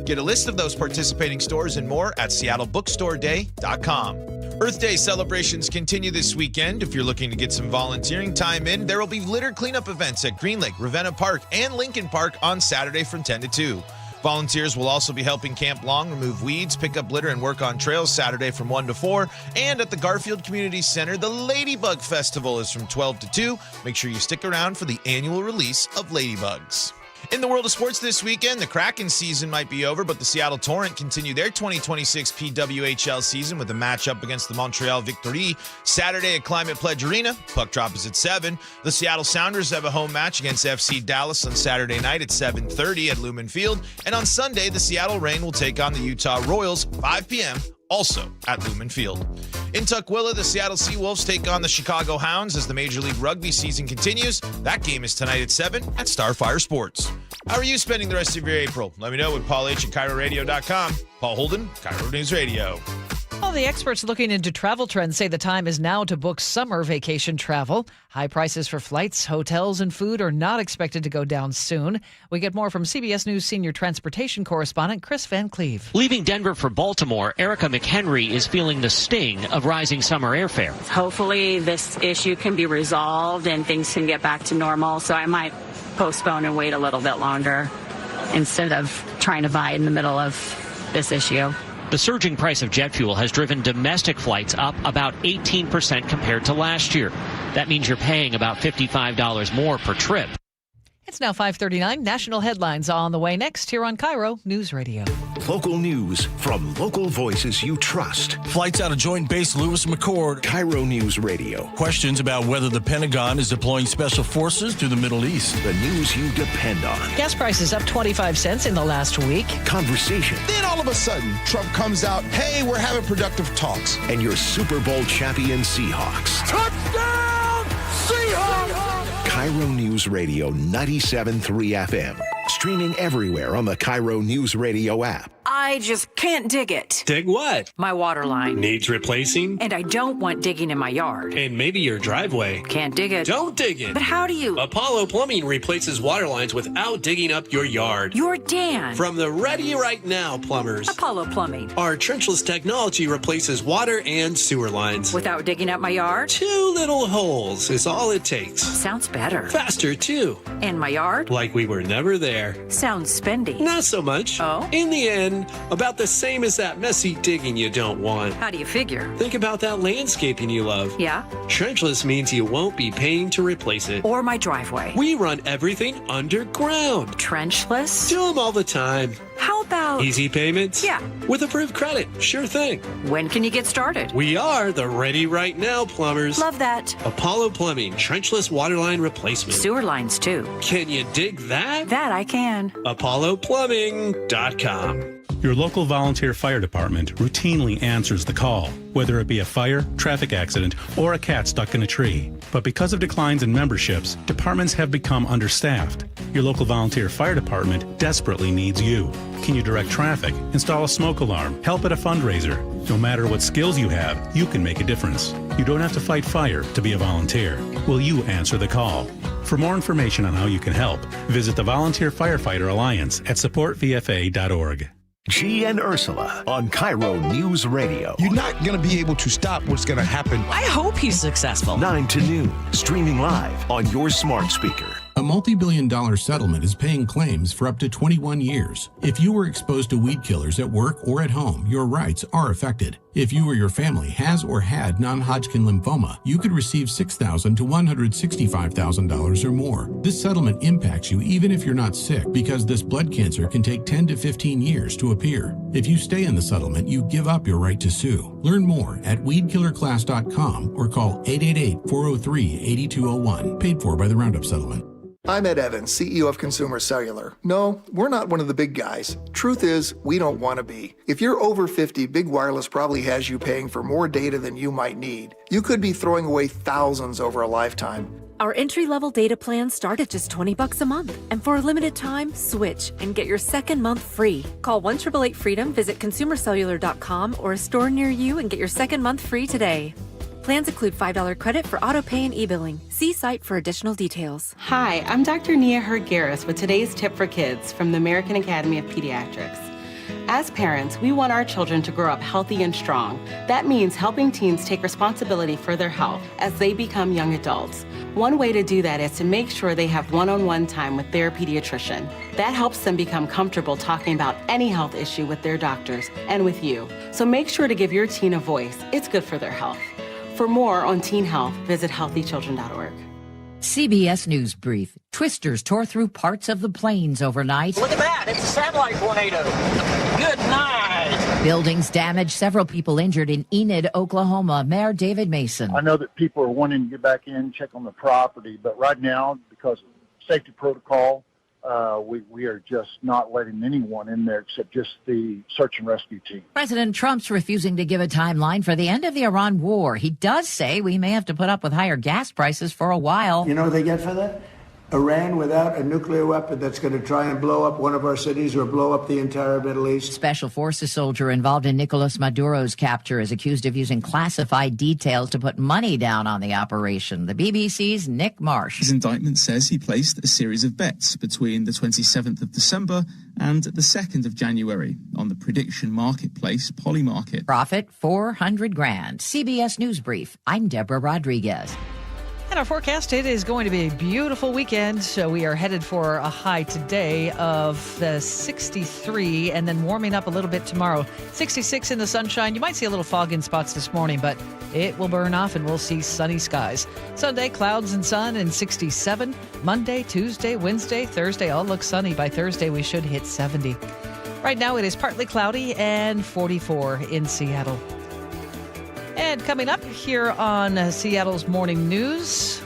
Speaker 11: Get a list of those participating stores and more at seattlebookstoreday.com. Earth Day celebrations continue this weekend. If you're looking to get some volunteering time in, there will be litter cleanup events at Green Lake, Ravenna Park, and Lincoln Park on Saturday from 10 to 2. Volunteers will also be helping Camp Long remove weeds, pick up litter, and work on trails Saturday from 1 to 4. And at the Garfield Community Center, the Ladybug Festival is from 12 to 2. Make sure you stick around for the annual release of Ladybugs. In the world of sports this weekend, the Kraken season might be over, but the Seattle Torrent continue their 2026 PWHL season with a matchup against the Montreal Victory Saturday at Climate Pledge Arena. Puck drop is at 7. The Seattle Sounders have a home match against FC Dallas on Saturday night at 7:30 at Lumen Field. And on Sunday, the Seattle Reign will take on the Utah Royals, 5 p.m., also at Lumen Field. In Tukwila, the Seattle Seawolves take on the Chicago Hounds as the Major League Rugby season continues. That game is tonight at 7 at Starfire Sports. How are you spending the rest of your April? Let me know with Paul H. at KIRORadio.com. Paul Holden, KIRO News Radio.
Speaker 2: Well, the experts looking into travel trends say the time is now to book summer vacation travel. High prices for flights, hotels, and food are not expected to go down soon. We get more from CBS News senior transportation correspondent Chris Van Cleve.
Speaker 12: Leaving Denver for Baltimore, Erica McHenry is feeling the sting of rising summer airfare.
Speaker 13: Hopefully this issue can be resolved and things can get back to normal, so I might postpone and wait a little bit longer instead of trying to buy in the middle of this issue.
Speaker 12: The surging price of jet fuel has driven domestic flights up about 18% compared to last year. That means you're paying about $55 more per trip.
Speaker 2: It's now 5:39. National headlines on the way next here on KIRO News Radio.
Speaker 1: Local news from local voices you trust.
Speaker 14: Flights out of Joint Base Lewis McChord.
Speaker 1: KIRO News Radio.
Speaker 14: Questions about whether the Pentagon is deploying special forces to the Middle East.
Speaker 1: The news you depend on.
Speaker 2: Gas prices up 25 cents in the last week.
Speaker 1: Conversation.
Speaker 16: Then all of a sudden, Trump comes out, hey, we're having productive talks.
Speaker 1: And your Super Bowl champion Seahawks.
Speaker 16: Touchdown, Seahawks!
Speaker 1: KIRO News Radio 97.3 FM. Streaming everywhere on the KIRO News Radio app.
Speaker 17: I just can't dig it.
Speaker 18: Dig what?
Speaker 17: My water line.
Speaker 18: Needs replacing?
Speaker 17: And I don't want digging in my yard.
Speaker 18: And maybe your driveway.
Speaker 17: Can't dig it.
Speaker 18: Don't dig it.
Speaker 17: But how do you?
Speaker 18: Apollo Plumbing replaces water lines without digging up your yard.
Speaker 17: You're Dan.
Speaker 18: From the Ready Right Now plumbers.
Speaker 17: Apollo Plumbing.
Speaker 18: Our trenchless technology replaces water and sewer lines.
Speaker 17: Without digging up my yard?
Speaker 18: 2 little holes is all it takes.
Speaker 17: Sounds better.
Speaker 18: Faster, too.
Speaker 17: And my yard?
Speaker 18: Like we were never there.
Speaker 17: Sounds spendy.
Speaker 18: Not so much.
Speaker 17: Oh?
Speaker 18: In the end, about the same as that messy digging you don't want.
Speaker 17: How do you figure?
Speaker 18: Think about that landscaping you love.
Speaker 17: Yeah?
Speaker 18: Trenchless means you won't be paying to replace it.
Speaker 17: Or my driveway.
Speaker 18: We run everything underground.
Speaker 17: Trenchless?
Speaker 18: Do them all the time.
Speaker 17: How about...
Speaker 18: Easy payments?
Speaker 17: Yeah.
Speaker 18: With approved credit. Sure thing.
Speaker 17: When can you get started?
Speaker 18: We are the Ready Right Now plumbers.
Speaker 17: Love that.
Speaker 18: Apollo Plumbing, trenchless waterline replacement.
Speaker 17: Sewer lines, too.
Speaker 18: Can you dig that?
Speaker 17: That I can.
Speaker 18: ApolloPlumbing.com.
Speaker 19: Your local volunteer fire department routinely answers the call, whether it be a fire, traffic accident, or a cat stuck in a tree. But because of declines in memberships, departments have become understaffed. Your local volunteer fire department desperately needs you. Can you direct traffic, install a smoke alarm, help at a fundraiser? No matter what skills you have, you can make a difference. You don't have to fight fire to be a volunteer. Will you answer the call? For more information on how you can help, visit the Volunteer Firefighter Alliance at supportvfa.org.
Speaker 1: G and Ursula on KIRO News Radio.
Speaker 16: You're not going to be able to stop what's going to happen.
Speaker 2: I hope he's successful.
Speaker 1: 9 to noon, streaming live on your smart speaker.
Speaker 20: A multi-billion-dollar settlement is paying claims for up to 21 years. If you were exposed to weed killers at work or at home, your rights are affected. If you or your family has or had non-Hodgkin lymphoma, you could receive $6,000 to $165,000 or more. This settlement impacts you even if you're not sick, because this blood cancer can take 10 to 15 years to appear. If you stay in the settlement, you give up your right to sue. Learn more at weedkillerclass.com or call 888-403-8201. Paid for by the Roundup Settlement.
Speaker 27: I'm Ed Evans, CEO of Consumer Cellular. No, we're not one of the big guys. Truth is, we don't want to be. If you're over 50, Big Wireless probably has you paying for more data than you might need. You could be throwing away thousands over a lifetime.
Speaker 28: Our entry-level data plans start at just $20 a month. And for a limited time, switch and get your second month free. Call 1-888-FREEDOM, visit consumercellular.com or a store near you and get your second month free today. Plans include $5 credit for auto pay and e-billing. See site for additional details.
Speaker 29: Hi, I'm Dr. Nia Hergeris with today's tip for kids from the American Academy of Pediatrics. As parents, we want our children to grow up healthy and strong. That means helping teens take responsibility for their health as they become young adults. One way to do that is to make sure they have one-on-one time with their pediatrician. That helps them become comfortable talking about any health issue with their doctors and with you. So make sure to give your teen a voice. It's good for their health. For more on teen health, visit healthychildren.org.
Speaker 30: CBS News Brief. Twisters tore through parts of the plains overnight.
Speaker 31: Look at that. It's a satellite tornado. Good night.
Speaker 30: Buildings damaged, several people injured in Enid, Oklahoma. Mayor David Mason.
Speaker 32: I know that people are wanting to get back in, check on the property, but right now, because of safety protocol, we are just not letting anyone in there except just the search and rescue team.
Speaker 30: President Trump's refusing to give a timeline for the end of the Iran war. He does say we may have to put up with higher gas prices for a while.
Speaker 33: You know what they get for that? Iran without a nuclear weapon that's going to try and blow up one of our cities or blow up the entire Middle East.
Speaker 30: Special forces soldier involved in Nicolas Maduro's capture is accused of using classified details to put money down on the operation. The BBC's Nick Marsh.
Speaker 34: His indictment says he placed a series of bets between the 27th of December and the 2nd of January on the prediction marketplace Polymarket.
Speaker 30: Profit $400,000. CBS News Brief. I'm Deborah Rodriguez.
Speaker 2: And our forecast, it is going to be a beautiful weekend. So we are headed for a high today of 63 and then warming up a little bit tomorrow. 66 in the sunshine. You might see a little fog in spots this morning, but it will burn off and we'll see sunny skies. Sunday, clouds and sun and 67. Monday, Tuesday, Wednesday, Thursday, all look sunny. By Thursday, we should hit 70. Right now, it is partly cloudy and 44 in Seattle. And coming up here on Seattle's Morning News,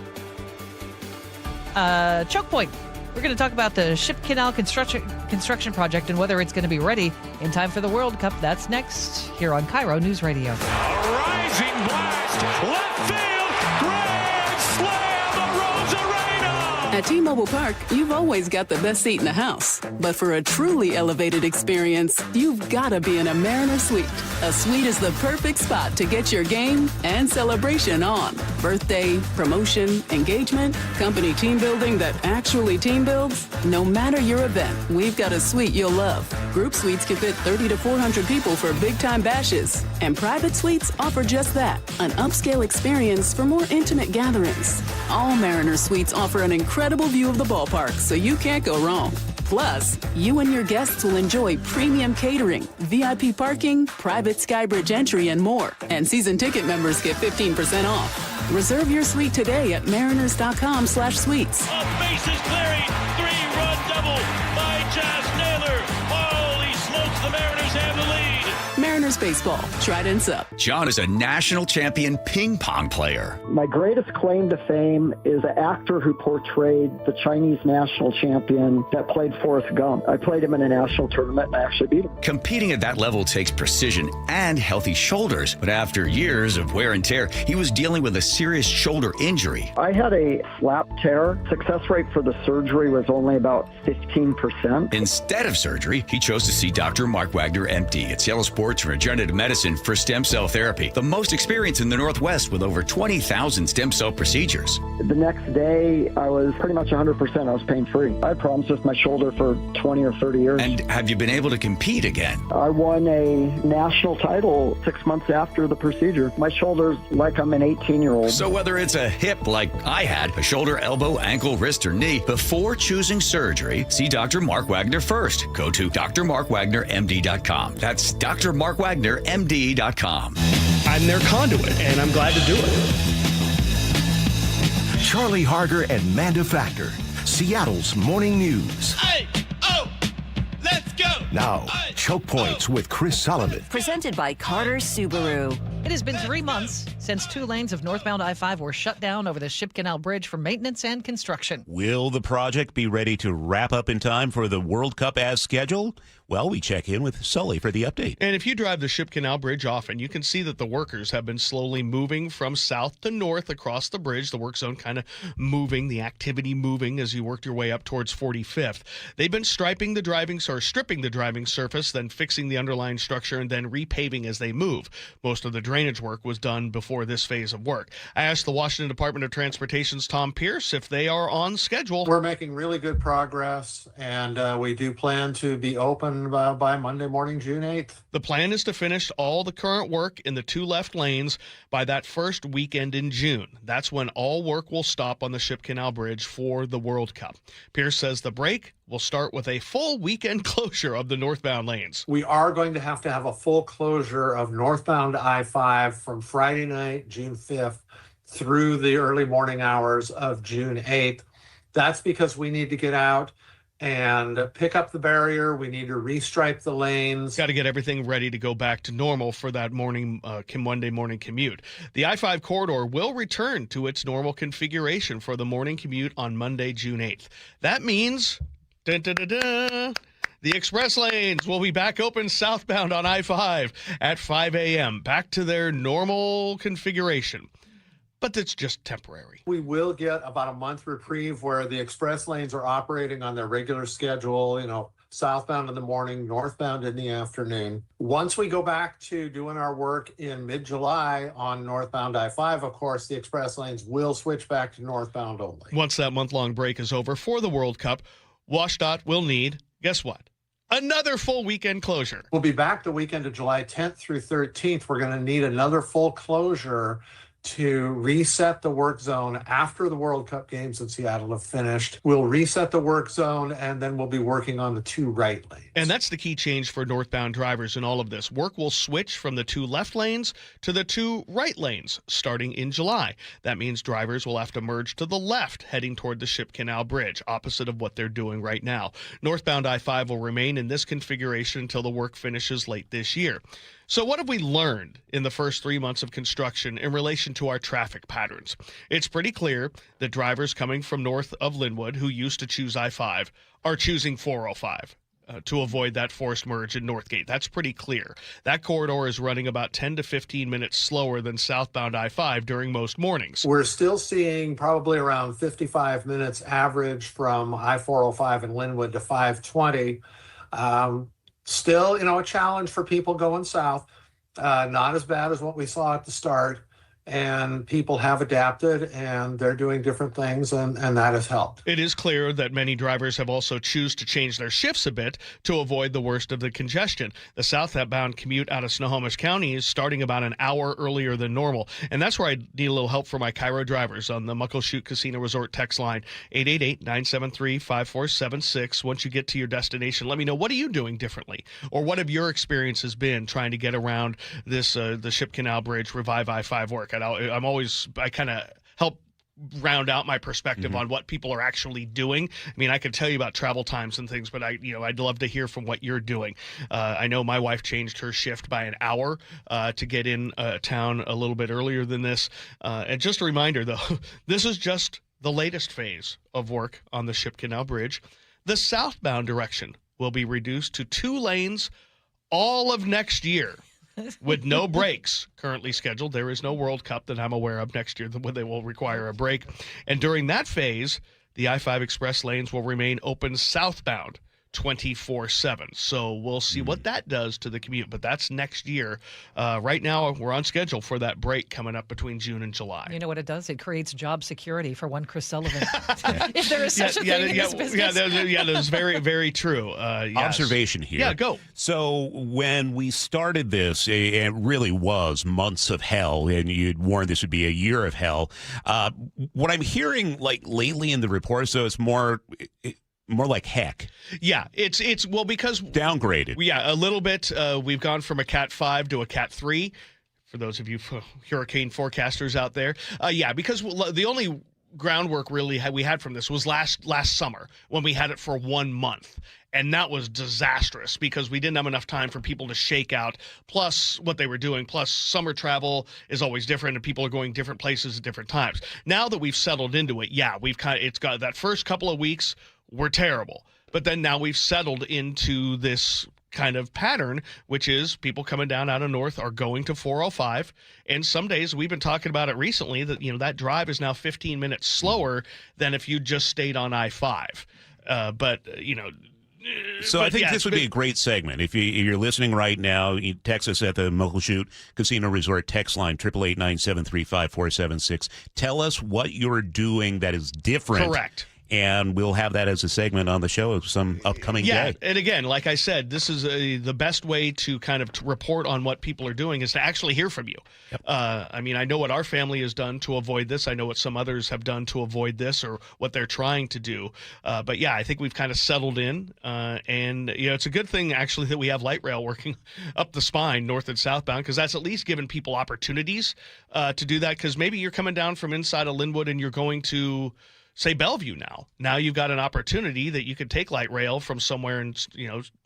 Speaker 2: choke point. We're going to talk about the Ship Canal construction project and whether it's going to be ready in time for the World Cup. That's next here on KIRO News Radio.
Speaker 3: A rising blast, left field, grand slam, Rosarena!
Speaker 4: At T-Mobile Park, you've always got the best seat in the house. But for a truly elevated experience, you've got to be in a Mariner Suite. A suite is the perfect spot to get your game and celebration on. Birthday, promotion, engagement, company team building that actually team builds. No matter your event, we've got a suite you'll love. Group suites can fit 30 to 400 people for big-time bashes. And private suites offer just that, an upscale experience for more intimate gatherings. All Mariner Suites offer an incredible view of the ballpark, so you can't go wrong. Plus, you and your guests will enjoy premium catering, VIP parking, private Skybridge entry, and more. And season ticket members get 15% off. Reserve your suite today at mariners.com/suites.
Speaker 3: A bases clearing, 3-run double by Jazz Naylor. Holy smokes, the Mariners have the lead.
Speaker 4: Mariners baseball, Trident's up.
Speaker 5: John is a national champion ping pong player.
Speaker 6: My greatest claim to fame is an actor who portrayed the Chinese national champion that played Forrest Gump. I played him in a national tournament and I actually beat him.
Speaker 5: Competing at that level takes precision and healthy shoulders. But after years of wear and tear, he was dealing with a serious shoulder injury.
Speaker 6: I had a flap tear. Success rate for the surgery was only about 15%.
Speaker 5: Instead of surgery, he chose to see Dr. Mark Wagner, MD, at Seattle Sports Regenerative Medicine for stem cell therapy, the most experience in the Northwest with over 20,000 stem cell procedures.
Speaker 6: The next day, I was pretty much 100%. I was pain-free. I had problems with my shoulder for 20 or 30 years.
Speaker 5: And have you been able to compete again?
Speaker 6: I won a national title 6 months after the procedure. My shoulder's like I'm an 18-year-old.
Speaker 5: So whether it's a hip like I had, a shoulder, elbow, ankle, wrist, or knee, before choosing surgery, see Dr. Mark Wagner first. Go to drmarkwagnermd.com. That's drmarkwagnermd.com.
Speaker 7: I'm their conduit, and I'm glad to do it.
Speaker 1: Charlie Harger and Manda Factor, Seattle's Morning News.
Speaker 3: Hey, oh, let's go.
Speaker 1: Now, Choke Points with Chris Sullivan.
Speaker 17: Presented by Carter Subaru.
Speaker 2: It has been 3 months since 2 lanes of northbound I-5 were shut down over the Ship Canal Bridge for maintenance and construction.
Speaker 8: Will the project be ready to wrap up in time for the World Cup as scheduled? Well, we check in with Sully for the update.
Speaker 9: And if you drive the Ship Canal Bridge often, you can see that the workers have been slowly moving from south to north across the bridge, the work zone kind of moving, the activity moving as you worked your way up towards 45th. They've been stripping the driving surface, then fixing the underlying structure, and then repaving as they move. Most of the drainage work was done before this phase of work. I asked the Washington Department of Transportation's Tom Pierce if they are on schedule.
Speaker 15: We're making really good progress, and we do plan to be open by Monday morning, June 8th.
Speaker 9: The plan is to finish all the current work in the 2 left lanes by that first weekend in June. That's when all work will stop on the Ship Canal Bridge for the World Cup. Pierce says the break will start with a full weekend closure of the northbound lanes.
Speaker 15: We are going to have a full closure of northbound I-5 from Friday night, June 5th, through the early morning hours of June 8th. That's because we need to get out and pick up the barrier. We need to restripe the lanes.
Speaker 9: Got to get everything ready to go back to normal for that morning, Monday morning commute. The I-5 corridor will return to its normal configuration for the morning commute on Monday, June 8th. That means the express lanes will be back open southbound on I-5 at 5 a.m., back to their normal configuration. But it's just temporary.
Speaker 15: We will get about a month reprieve where the express lanes are operating on their regular schedule, southbound in the morning, northbound in the afternoon. Once we go back to doing our work in mid-July on northbound I-5, of course, the express lanes will switch back to northbound only.
Speaker 9: Once that month-long break is over for the World Cup, WashDOT will need, guess what? Another full weekend closure.
Speaker 15: We'll be back the weekend of July 10th through 13th. We're going to need another full closure to reset the work zone after the World Cup games in Seattle have finished. We'll reset the work zone, and then we'll be working on the 2 right lanes.
Speaker 9: And that's the key change for northbound drivers in all of this. Work will switch from the 2 left lanes to the 2 right lanes starting in July. That means drivers will have to merge to the left heading toward the Ship Canal Bridge, opposite of what they're doing right now. Northbound I-5 will remain in this configuration until the work finishes late this year. So what have we learned in the first 3 months of construction in relation to our traffic patterns? It's pretty clear that drivers coming from north of Linwood who used to choose I-5 are choosing 405 to avoid that forced merge in Northgate. That's pretty clear. That corridor is running about 10 to 15 minutes slower than southbound I-5 during most mornings.
Speaker 15: We're still seeing probably around 55 minutes average from I-405 in Linwood to 520. Still, a challenge for people going south. Not as bad as what we saw at the start. And people have adapted, and they're doing different things, and that has helped.
Speaker 9: It is clear that many drivers have also choose to change their shifts a bit to avoid the worst of the congestion. The southbound commute out of Snohomish County is starting about an hour earlier than normal, and that's where I need a little help from my KIRO drivers on the Muckleshoot Casino Resort text line, 888-973-5476. Once you get to your destination, let me know, what are you doing differently? Or what have your experiences been trying to get around this the Ship Canal Bridge Revive I-5 work? I kind of help round out my perspective on what people are actually doing. I mean, I could tell you about travel times and things, but I'd love to hear from what you're doing. I know my wife changed her shift by an hour to get in town a little bit earlier than this. And just a reminder, though, this is just the latest phase of work on the Ship Canal Bridge. The southbound direction will be reduced to 2 lanes all of next year, with no breaks currently scheduled. There is no World Cup that I'm aware of next year when they will require a break. And during that phase, the I-5 express lanes will remain open southbound 24/7. So we'll see what that does to the commute, but that's next year. Right now, we're on schedule for that break coming up between June and July.
Speaker 2: You know what it does? It creates job security for one Chris Sullivan. If there is such a thing in this business.
Speaker 9: That's very, very true. Yes.
Speaker 8: Observation here.
Speaker 9: Yeah, go.
Speaker 8: So when we started this, it really was months of hell, and you'd warned this would be a year of hell. What I'm hearing lately in the reports, though, is more like heck.
Speaker 9: Yeah, it's because
Speaker 8: downgraded.
Speaker 9: Yeah, a little bit. We've gone from a Cat 5 to a Cat 3. For those of you hurricane forecasters out there, because the only groundwork really we had from this was last summer when we had it for 1 month. And that was disastrous because we didn't have enough time for people to shake out, plus what they were doing. Plus, summer travel is always different, and people are going different places at different times. Now that we've settled into it, it's got that first couple of weeks were terrible. But then now we've settled into this kind of pattern, which is people coming down out of north are going to 405. And some days, we've been talking about it recently, that that drive is now 15 minutes slower than if you just stayed on I-5.
Speaker 8: So I think this would be a great segment. If you're listening right now, you text us at the Muckleshoot Casino Resort text line, 888-973-5476. Tell us what you're doing that is different.
Speaker 9: Correct.
Speaker 8: And we'll have that as a segment on the show some upcoming day.
Speaker 9: And again, like I said, this is the best way to kind of report on what people are doing is to actually hear from you. Yep. I know what our family has done to avoid this. I know what some others have done to avoid this or what they're trying to do. But I think we've kind of settled in. And it's a good thing, actually, that we have light rail working up the spine, north and southbound, because that's at least given people opportunities to do that. Because maybe you're coming down from inside of Linwood and you're going to, say, Bellevue now. Now you've got an opportunity that you could take light rail from somewhere in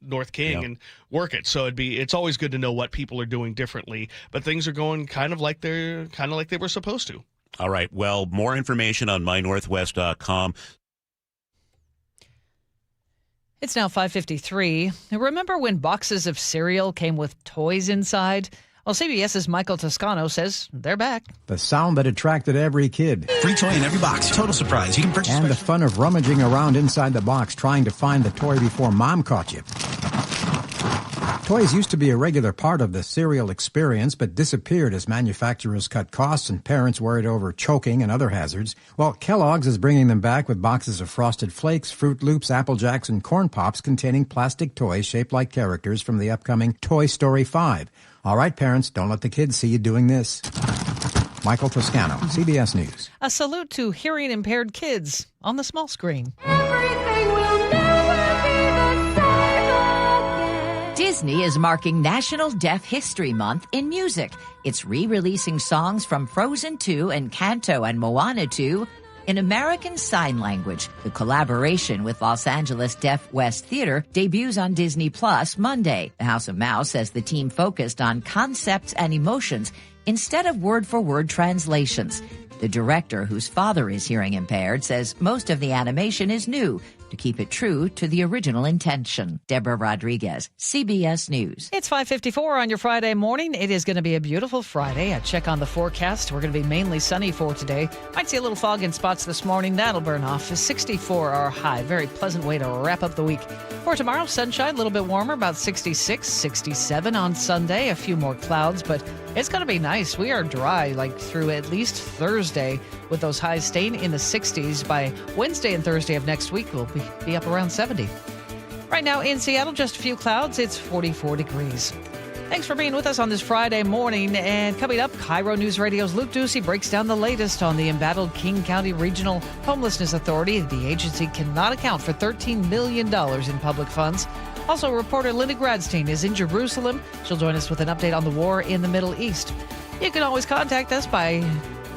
Speaker 9: North King and work it. So it's always good to know what people are doing differently. But things are going kind of like they were supposed to.
Speaker 8: All right. Well, more information on mynorthwest.com.
Speaker 2: It's now 5:53. Remember when boxes of cereal came with toys inside? Well, CBS's Michael Toscano says they're back.
Speaker 10: The sound that attracted every kid.
Speaker 11: Free toy in every box. Total surprise. You can purchase.
Speaker 10: And the fun of rummaging around inside the box trying to find the toy before Mom caught you. Toys used to be a regular part of the cereal experience, but disappeared as manufacturers cut costs and parents worried over choking and other hazards. Well, Kellogg's is bringing them back with boxes of Frosted Flakes, Fruit Loops, Apple Jacks, and Corn Pops containing plastic toys shaped like characters from the upcoming Toy Story 5. All right, parents, don't let the kids see you doing this. Michael Toscano, CBS News.
Speaker 2: A salute to hearing impaired kids on the small screen.
Speaker 30: Disney is marking National Deaf History Month in music. It's re-releasing songs from Frozen 2 and Canto and Moana 2 in American Sign Language. The collaboration with Los Angeles Deaf West Theater debuts on Disney Plus Monday. The House of Mouse says the team focused on concepts and emotions instead of word-for-word translations. The director, whose father is hearing impaired, says most of the animation is new to keep it true to the original intention. Deborah Rodriguez, CBS News.
Speaker 2: It's 5:54 on your Friday morning. It is going to be a beautiful Friday. I check on the forecast. We're going to be mainly sunny for today. Might see a little fog in spots this morning. That'll burn off. 64 our high. Very pleasant way to wrap up the week. For tomorrow, sunshine, a little bit warmer, about 66, 67 on Sunday. A few more clouds, but it's going to be nice. We are dry like through at least Thursday with those highs staying in the 60s. By Wednesday and Thursday of next week, we'll be up around 70. Right now in Seattle, just a few clouds. It's 44 degrees. Thanks for being with us on this Friday morning. And coming up, KIRO Newsradio's Luke Ducey breaks down the latest on the embattled King County Regional Homelessness Authority. The agency cannot account for $13 million in public funds. Also, reporter Linda Gradstein is in Jerusalem. She'll join us with an update on the war in the Middle East. You can always contact us by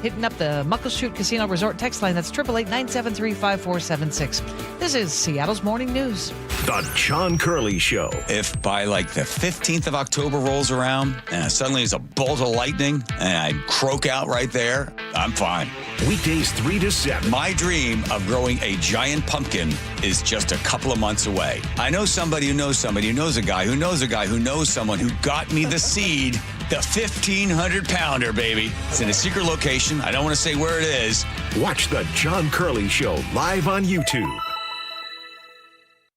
Speaker 2: hitting up the Muckleshoot Casino Resort text line. That's 888-973-5476. This is Seattle's Morning News.
Speaker 1: The John Curley Show.
Speaker 5: If by like the 15th of October rolls around and suddenly it's a bolt of lightning and I croak out right there, I'm fine.
Speaker 1: Weekdays 3 to 7.
Speaker 5: My dream of growing a giant pumpkin is just a couple of months away. I know somebody who knows somebody who knows a guy who knows a guy who knows someone who got me the seed, the 1,500-pounder, baby. It's in a secret location. I don't want to say where it is.
Speaker 1: Watch The John Curley Show live on YouTube.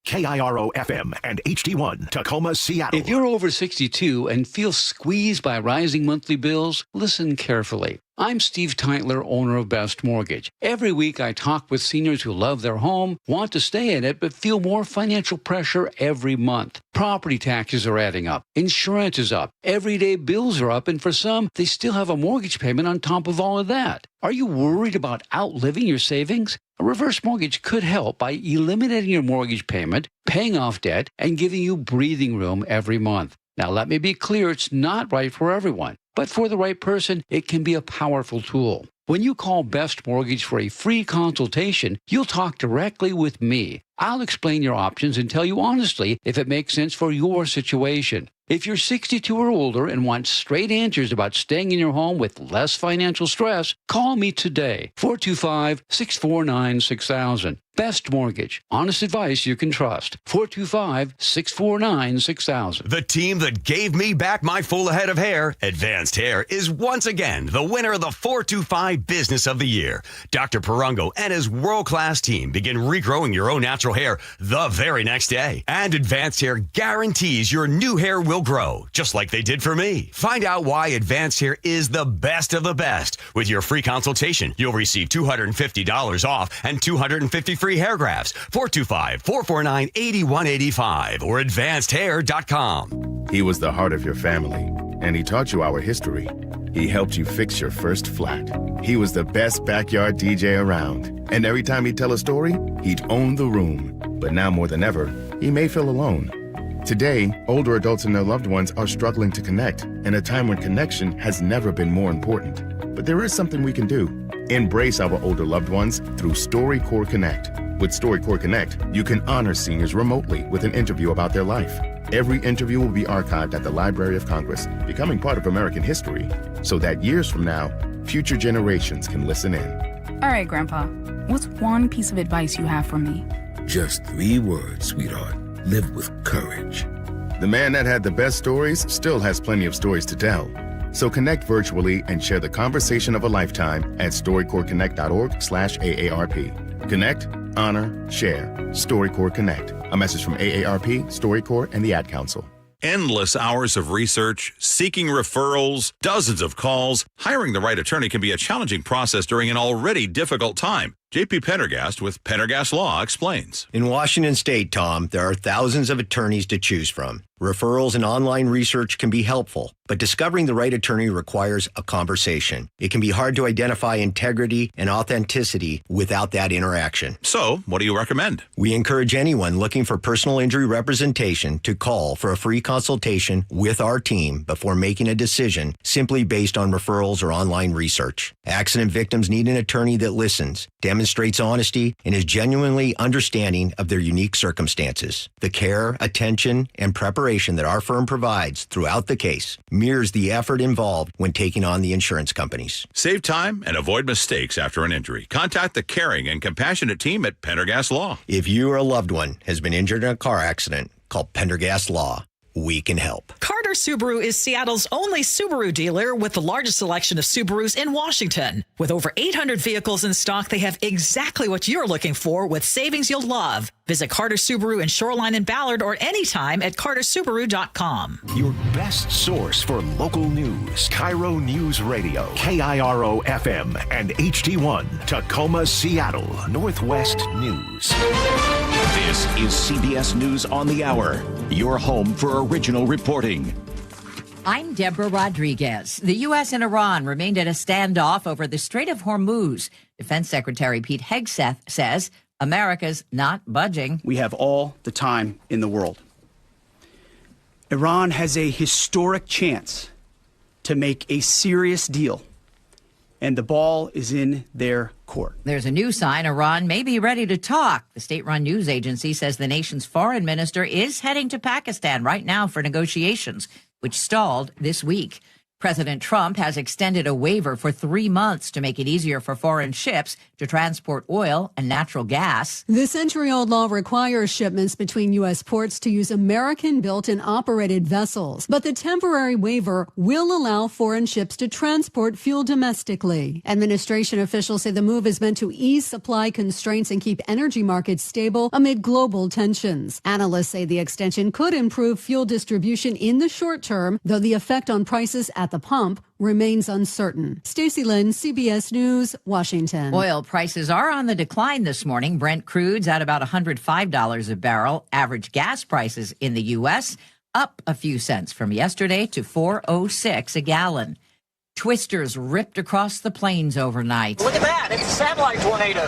Speaker 1: KIRO FM and HD1, Tacoma, Seattle.
Speaker 12: If you're over 62 and feel squeezed by rising monthly bills, listen carefully. I'm Steve Teitler, owner of Best Mortgage. Every week I talk with seniors who love their home, want to stay in it, but feel more financial pressure every month. Property taxes are adding up. Insurance is up. Everyday bills are up, and for some, they still have a mortgage payment on top of all of that. Are you worried about outliving your savings? A reverse mortgage could help by eliminating your mortgage payment, paying off debt, and giving you breathing room every month. Now, let me be clear, it's not right for everyone. But for the right person, it can be a powerful tool. When you call Best Mortgage for a free consultation, you'll talk directly with me. I'll explain your options and tell you honestly if it makes sense for your situation. If you're 62 or older and want straight answers about staying in your home with less financial stress, call me today, 425-649-6000. Best Mortgage. Honest advice you can trust. 425-649-6000.
Speaker 13: The team that gave me back my full head of hair, Advanced Hair, is once again the winner of the 425 Business of the Year. Dr. Perungo and his world-class team begin regrowing your own natural hair the very next day. And Advanced Hair guarantees your new hair will grow, just like they did for me. Find out why Advanced Hair is the best of the best. With your free consultation, you'll receive $250 off and 250 free hair grafts. 425-449-8185 or advancedhair.com.
Speaker 14: He was the heart of your family, and he taught you our history. He helped you fix your first flat. He was the best backyard DJ around. And every time he'd tell a story, he'd own the room. But now more than ever, he may feel alone. Today, older adults and their loved ones are struggling to connect, in a time when connection has never been more important. But there is something we can do. Embrace our older loved ones through StoryCorps Connect. With StoryCorps Connect, you can honor seniors remotely with an interview about their life. Every interview will be archived at the Library of Congress, becoming part of American history, so that years from now, future generations can listen in.
Speaker 16: All right, Grandpa, what's one piece of advice you have for me?
Speaker 18: Just 3 words, sweetheart. Live with courage.
Speaker 14: The man that had the best stories still has plenty of stories to tell. So connect virtually and share the conversation of a lifetime at StoryCorpsConnect.org/AARP. Connect, honor, share. StoryCorps Connect. A message from AARP, StoryCorps, and the Ad Council.
Speaker 19: Endless hours of research, seeking referrals, dozens of calls. Hiring the right attorney can be a challenging process during an already difficult time. J.P. Pendergast with Pendergast Law explains.
Speaker 20: In Washington State, Tom, there are thousands of attorneys to choose from. Referrals and online research can be helpful, but discovering the right attorney requires a conversation. It can be hard to identify integrity and authenticity without that interaction.
Speaker 19: So, what do you recommend?
Speaker 20: We encourage anyone looking for personal injury representation to call for a free consultation with our team before making a decision simply based on referrals or online research. Accident victims need an attorney that listens, demonstrates honesty, and is genuinely understanding of their unique circumstances. The care, attention, and preparation that our firm provides throughout the case mirrors the effort involved when taking on the insurance companies.
Speaker 19: Save time and avoid mistakes after an injury. Contact the caring and compassionate team at Pendergast Law.
Speaker 20: If you or a loved one has been injured in a car accident, call Pendergast Law. We can help.
Speaker 21: Harger Subaru is Seattle's only Subaru dealer with the largest selection of Subarus in Washington. With over 800 vehicles in stock, they have exactly what you're looking for with savings you'll love. Visit Carter Subaru in Shoreline and Ballard or anytime at cartersubaru.com.
Speaker 1: Your best source for local news. KIRO Newsradio, KIRO FM and HD1, Tacoma, Seattle, Northwest News.
Speaker 22: This is CBS News on the Hour, your home for original reporting.
Speaker 30: I'm Deborah Rodriguez. The U.S. and Iran remained at a standoff over the Strait of Hormuz. Defense Secretary Pete Hegseth says America's not budging.
Speaker 23: We have all the time in the world. Iran has a historic chance to make a serious deal, and the ball is in their court.
Speaker 30: There's a new sign Iran may be ready to talk. The state-run news agency says the nation's foreign minister is heading to Pakistan right now for negotiations, which stalled this week. President Trump has extended a waiver for 3 months to make it easier for foreign ships to transport oil and natural gas.
Speaker 24: The century-old law requires shipments between U.S. ports to use American-built and operated vessels. But the temporary waiver will allow foreign ships to transport fuel domestically. Administration officials say the move is meant to ease supply constraints and keep energy markets stable amid global tensions. Analysts say the extension could improve fuel distribution in the short term, though the effect on prices at the pump remains uncertain. Stacey Lynn, CBS News, Washington.
Speaker 30: Oil prices are on the decline this morning. Brent crude's at about $105 a barrel. Average gas prices in the U.S. up a few cents from yesterday to $4.06 a gallon. Twisters ripped across the plains overnight.
Speaker 25: Look at that. It's a satellite tornado.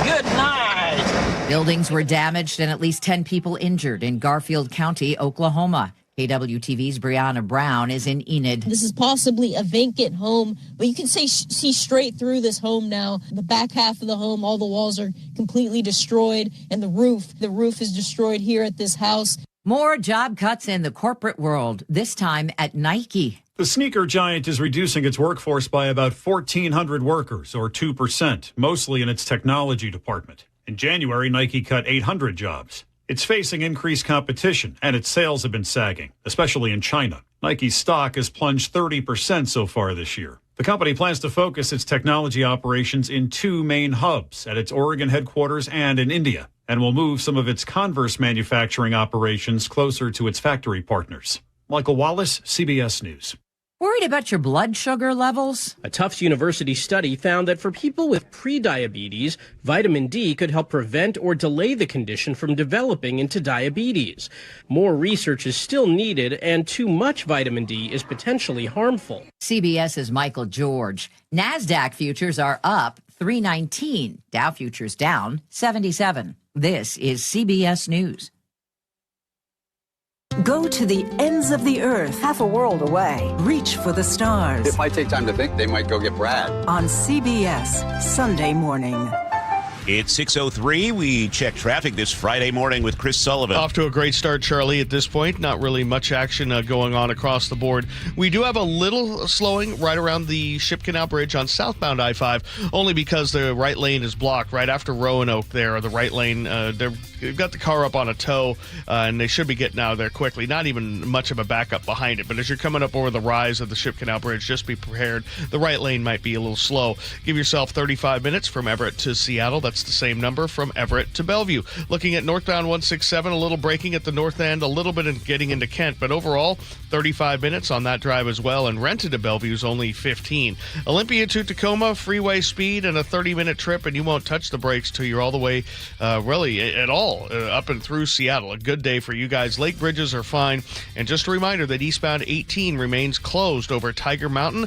Speaker 25: Good night.
Speaker 30: Buildings were damaged and at least 10 people injured in Garfield County, Oklahoma. KWTV's Brianna Brown is in Enid.
Speaker 26: This is possibly a vacant home, but you can see straight through this home now. The back half of the home, all the walls are completely destroyed, and the roof is destroyed here at this house.
Speaker 30: More job cuts in the corporate world, this time at Nike.
Speaker 27: The sneaker giant is reducing its workforce by about 1,400 workers, or 2%, mostly in its technology department. In January, Nike cut 800 jobs. It's facing increased competition, and its sales have been sagging, especially in China. Nike's stock has plunged 30% so far this year. The company plans to focus its technology operations in 2 main hubs, at its Oregon headquarters and in India, and will move some of its Converse manufacturing operations closer to its factory partners. Michael Wallace, CBS News.
Speaker 30: Worried about your blood sugar levels?
Speaker 7: A Tufts University study found that for people with prediabetes, vitamin D could help prevent or delay the condition from developing into diabetes. More research is still needed, and too much vitamin D is potentially harmful.
Speaker 30: CBS's Michael George. NASDAQ futures are up 319. Dow futures down 77. This is CBS News.
Speaker 17: Go to the ends of the earth, half a world away. Reach for the stars.
Speaker 28: If I take time to think, they might go get Brad.
Speaker 17: On CBS, Sunday morning.
Speaker 8: It's 6:03. We check traffic this Friday morning with Chris Sullivan.
Speaker 9: Off to a great start, Charlie, at this point. Not really much action going on across the board. We do have a little slowing right around the Ship Canal Bridge on southbound I-5, only because the right lane is blocked right after Roanoke there. The right lane, they've got the car up on a tow, and they should be getting out of there quickly. Not even much of a backup behind it, but as you're coming up over the rise of the Ship Canal Bridge, just be prepared. The right lane might be a little slow. Give yourself 35 minutes from Everett to Seattle. That's the same number from Everett to Bellevue. Looking at northbound 167, a little braking at the north end, a little bit in getting into Kent, but overall 35 minutes on that drive as well, and Renton to Bellevue is only 15. Olympia to Tacoma, freeway speed and a 30-minute trip, and you won't touch the brakes till you're all the way really at all up and through Seattle. A good day for you guys. Lake bridges are fine, and just a reminder that eastbound 18 remains closed over Tiger Mountain.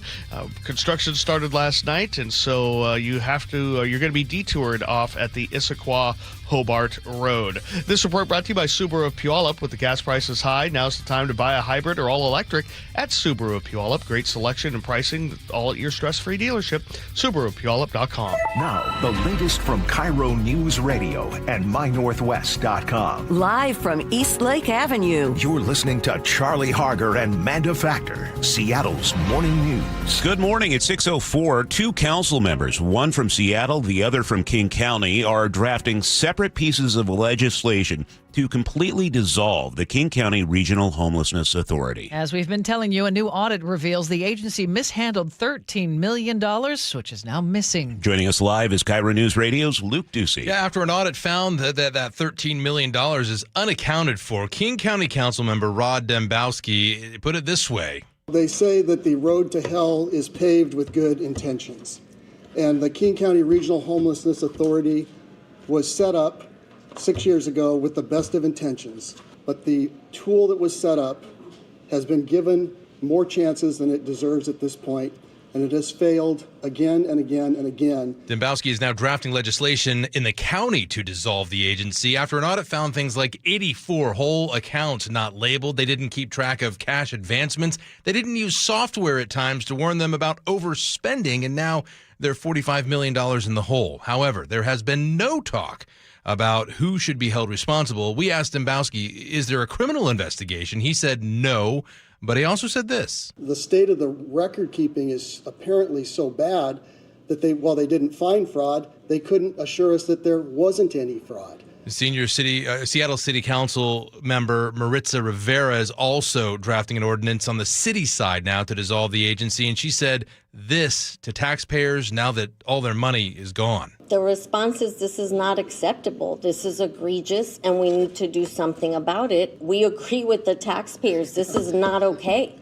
Speaker 9: Construction started last night, and so you're going to be detoured off at the Issaquah Hobart Road. This report brought to you by Subaru of Puyallup. With the gas prices high, now's the time to buy a hybrid or all-electric at Subaru of Puyallup. Great selection and pricing, all at your stress-free dealership, SubaruPuyallup.com.
Speaker 1: Now, the latest from KIRO News Radio and MyNorthwest.com.
Speaker 17: Live from East Lake Avenue.
Speaker 1: You're listening to Charlie Harger and Manda Factor, Seattle's morning news.
Speaker 8: Good morning. It's 6:04. Two council members, one from Seattle, the other from King County, are drafting separate pieces of legislation to completely dissolve the King County Regional Homelessness Authority.
Speaker 2: As we've been telling you, a new audit reveals the agency mishandled $13 million, which is now missing.
Speaker 8: Joining us live is KIRO News Radio's Luke Ducey.
Speaker 3: Yeah, after an audit found that $13 million is unaccounted for, King County Council member Rod Dembowski put it this way.
Speaker 4: They say that the road to hell is paved with good intentions. And the King County Regional Homelessness Authority was set up 6 years ago with the best of intentions. But the tool that was set up has been given more chances than it deserves at this point, and it has failed again and again and again.
Speaker 3: Dembowski is now drafting legislation in the county to dissolve the agency after an audit found things like 84 whole accounts not labeled. They didn't keep track of cash advancements. They didn't use software at times to warn them about overspending, and now they're $45 million in the hole. However, there has been no talk about who should be held responsible. We asked Dembowski, is there a criminal investigation? He said no, but he also said this.
Speaker 4: The state of the record keeping is apparently so bad that while they didn't find fraud, they couldn't assure us that there wasn't any fraud.
Speaker 3: Senior Seattle City Council member Maritza Rivera is also drafting an ordinance on the city side now to dissolve the agency, and she said this to taxpayers now that all their money is gone.
Speaker 5: The response is this is not acceptable. This is egregious, and we need to do something about it. We agree with the taxpayers. This is not okay.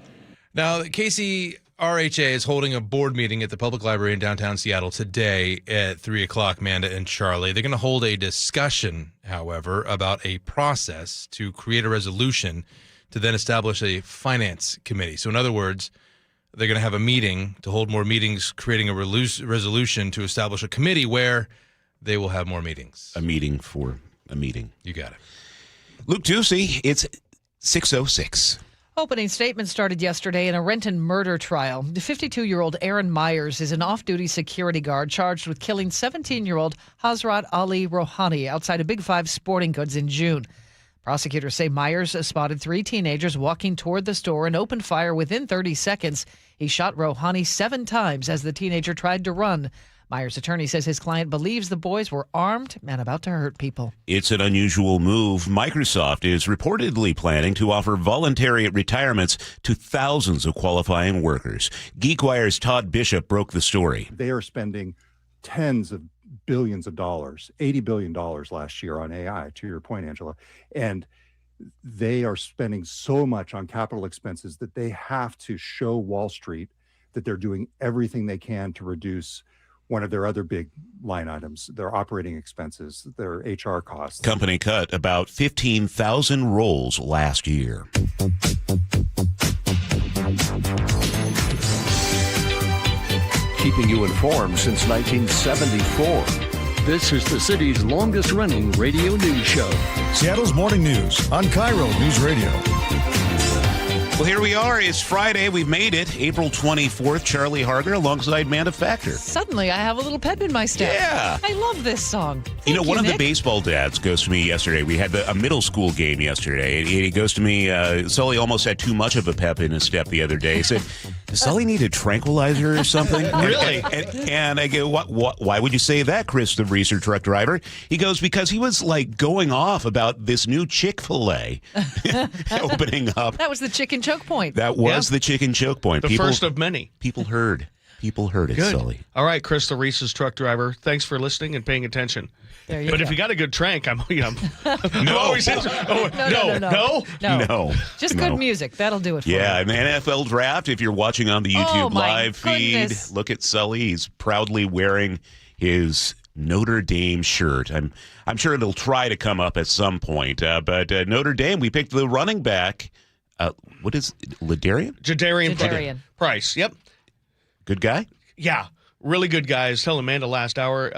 Speaker 3: Now, KCRHA is holding a board meeting at the Public Library in downtown Seattle today at 3 o'clock, Manda and Charlie. They're going to hold a discussion, however, about a process to create a resolution to then establish a finance committee. So in other words, they're going to have a meeting to hold more meetings, creating a resolution to establish a committee where they will have more meetings.
Speaker 8: A meeting for a meeting.
Speaker 3: You got it.
Speaker 8: Luke Ducey, it's 6:06.
Speaker 2: Opening statements started yesterday in a Renton murder trial. The 52-year-old Aaron Myers is an off-duty security guard charged with killing 17-year-old Hazrat Ali Rohani outside a Big Five sporting goods in June. Prosecutors say Myers spotted 3 teenagers walking toward the store and opened fire within 30 seconds. He shot Rohani 7 times as the teenager tried to run. Myers' attorney says his client believes the boys were armed and about to hurt people.
Speaker 8: It's an unusual move. Microsoft is reportedly planning to offer voluntary retirements to thousands of qualifying workers. GeekWire's Todd Bishop broke the story.
Speaker 6: They are spending tens of billions of dollars, $80 billion last year on AI, to your point, Angela. And they are spending so much on capital expenses that they have to show Wall Street that they're doing everything they can to reduce one of their other big line items, their operating expenses, their HR costs.
Speaker 8: Company cut about 15,000 roles last year.
Speaker 10: Keeping you informed since 1974. This is the city's longest-running radio news show.
Speaker 11: Seattle's Morning News on KIRO News Radio.
Speaker 8: Well, here we are. It's Friday. We've made it. April 24th. Charlie Harger alongside Manda Factor.
Speaker 2: Suddenly, I have a little pep in my step.
Speaker 8: Yeah.
Speaker 2: I love this song.
Speaker 8: You know, one of
Speaker 2: Nick.
Speaker 8: the baseball dads goes to me yesterday. We had a middle school game yesterday. And he goes to me, Sully almost had too much of a pep in his step the other day. He said, does Sully need a tranquilizer or something?
Speaker 9: Really?
Speaker 8: And I go, why would you say that, Chris, the research truck driver? He goes, because he was like going off about this new Chick-fil-A opening up.
Speaker 2: That was the chicken choke point.
Speaker 8: That was the chicken choke point.
Speaker 9: The first of many.
Speaker 8: People heard. People heard it,
Speaker 9: Good.
Speaker 8: Sully.
Speaker 9: All right, Chris, the Reese's truck driver. Thanks for listening and paying attention.
Speaker 2: There you
Speaker 9: But
Speaker 2: go.
Speaker 9: if you got a good trank, I'm
Speaker 8: No.
Speaker 9: always
Speaker 2: No. Just good music. That'll do it for
Speaker 8: Yeah,
Speaker 2: you.
Speaker 8: an NFL draft. If you're watching on the
Speaker 2: Oh,
Speaker 8: YouTube
Speaker 2: my
Speaker 8: live feed,
Speaker 2: goodness.
Speaker 8: look at Sully. He's proudly wearing his Notre Dame shirt. I'm sure it'll try to come up at some point. But Notre Dame, we picked the running back. What is Ladarian?
Speaker 9: Jadarian Price. Yep.
Speaker 8: Good guy?
Speaker 9: Yeah, really good guy. I was telling Amanda last hour,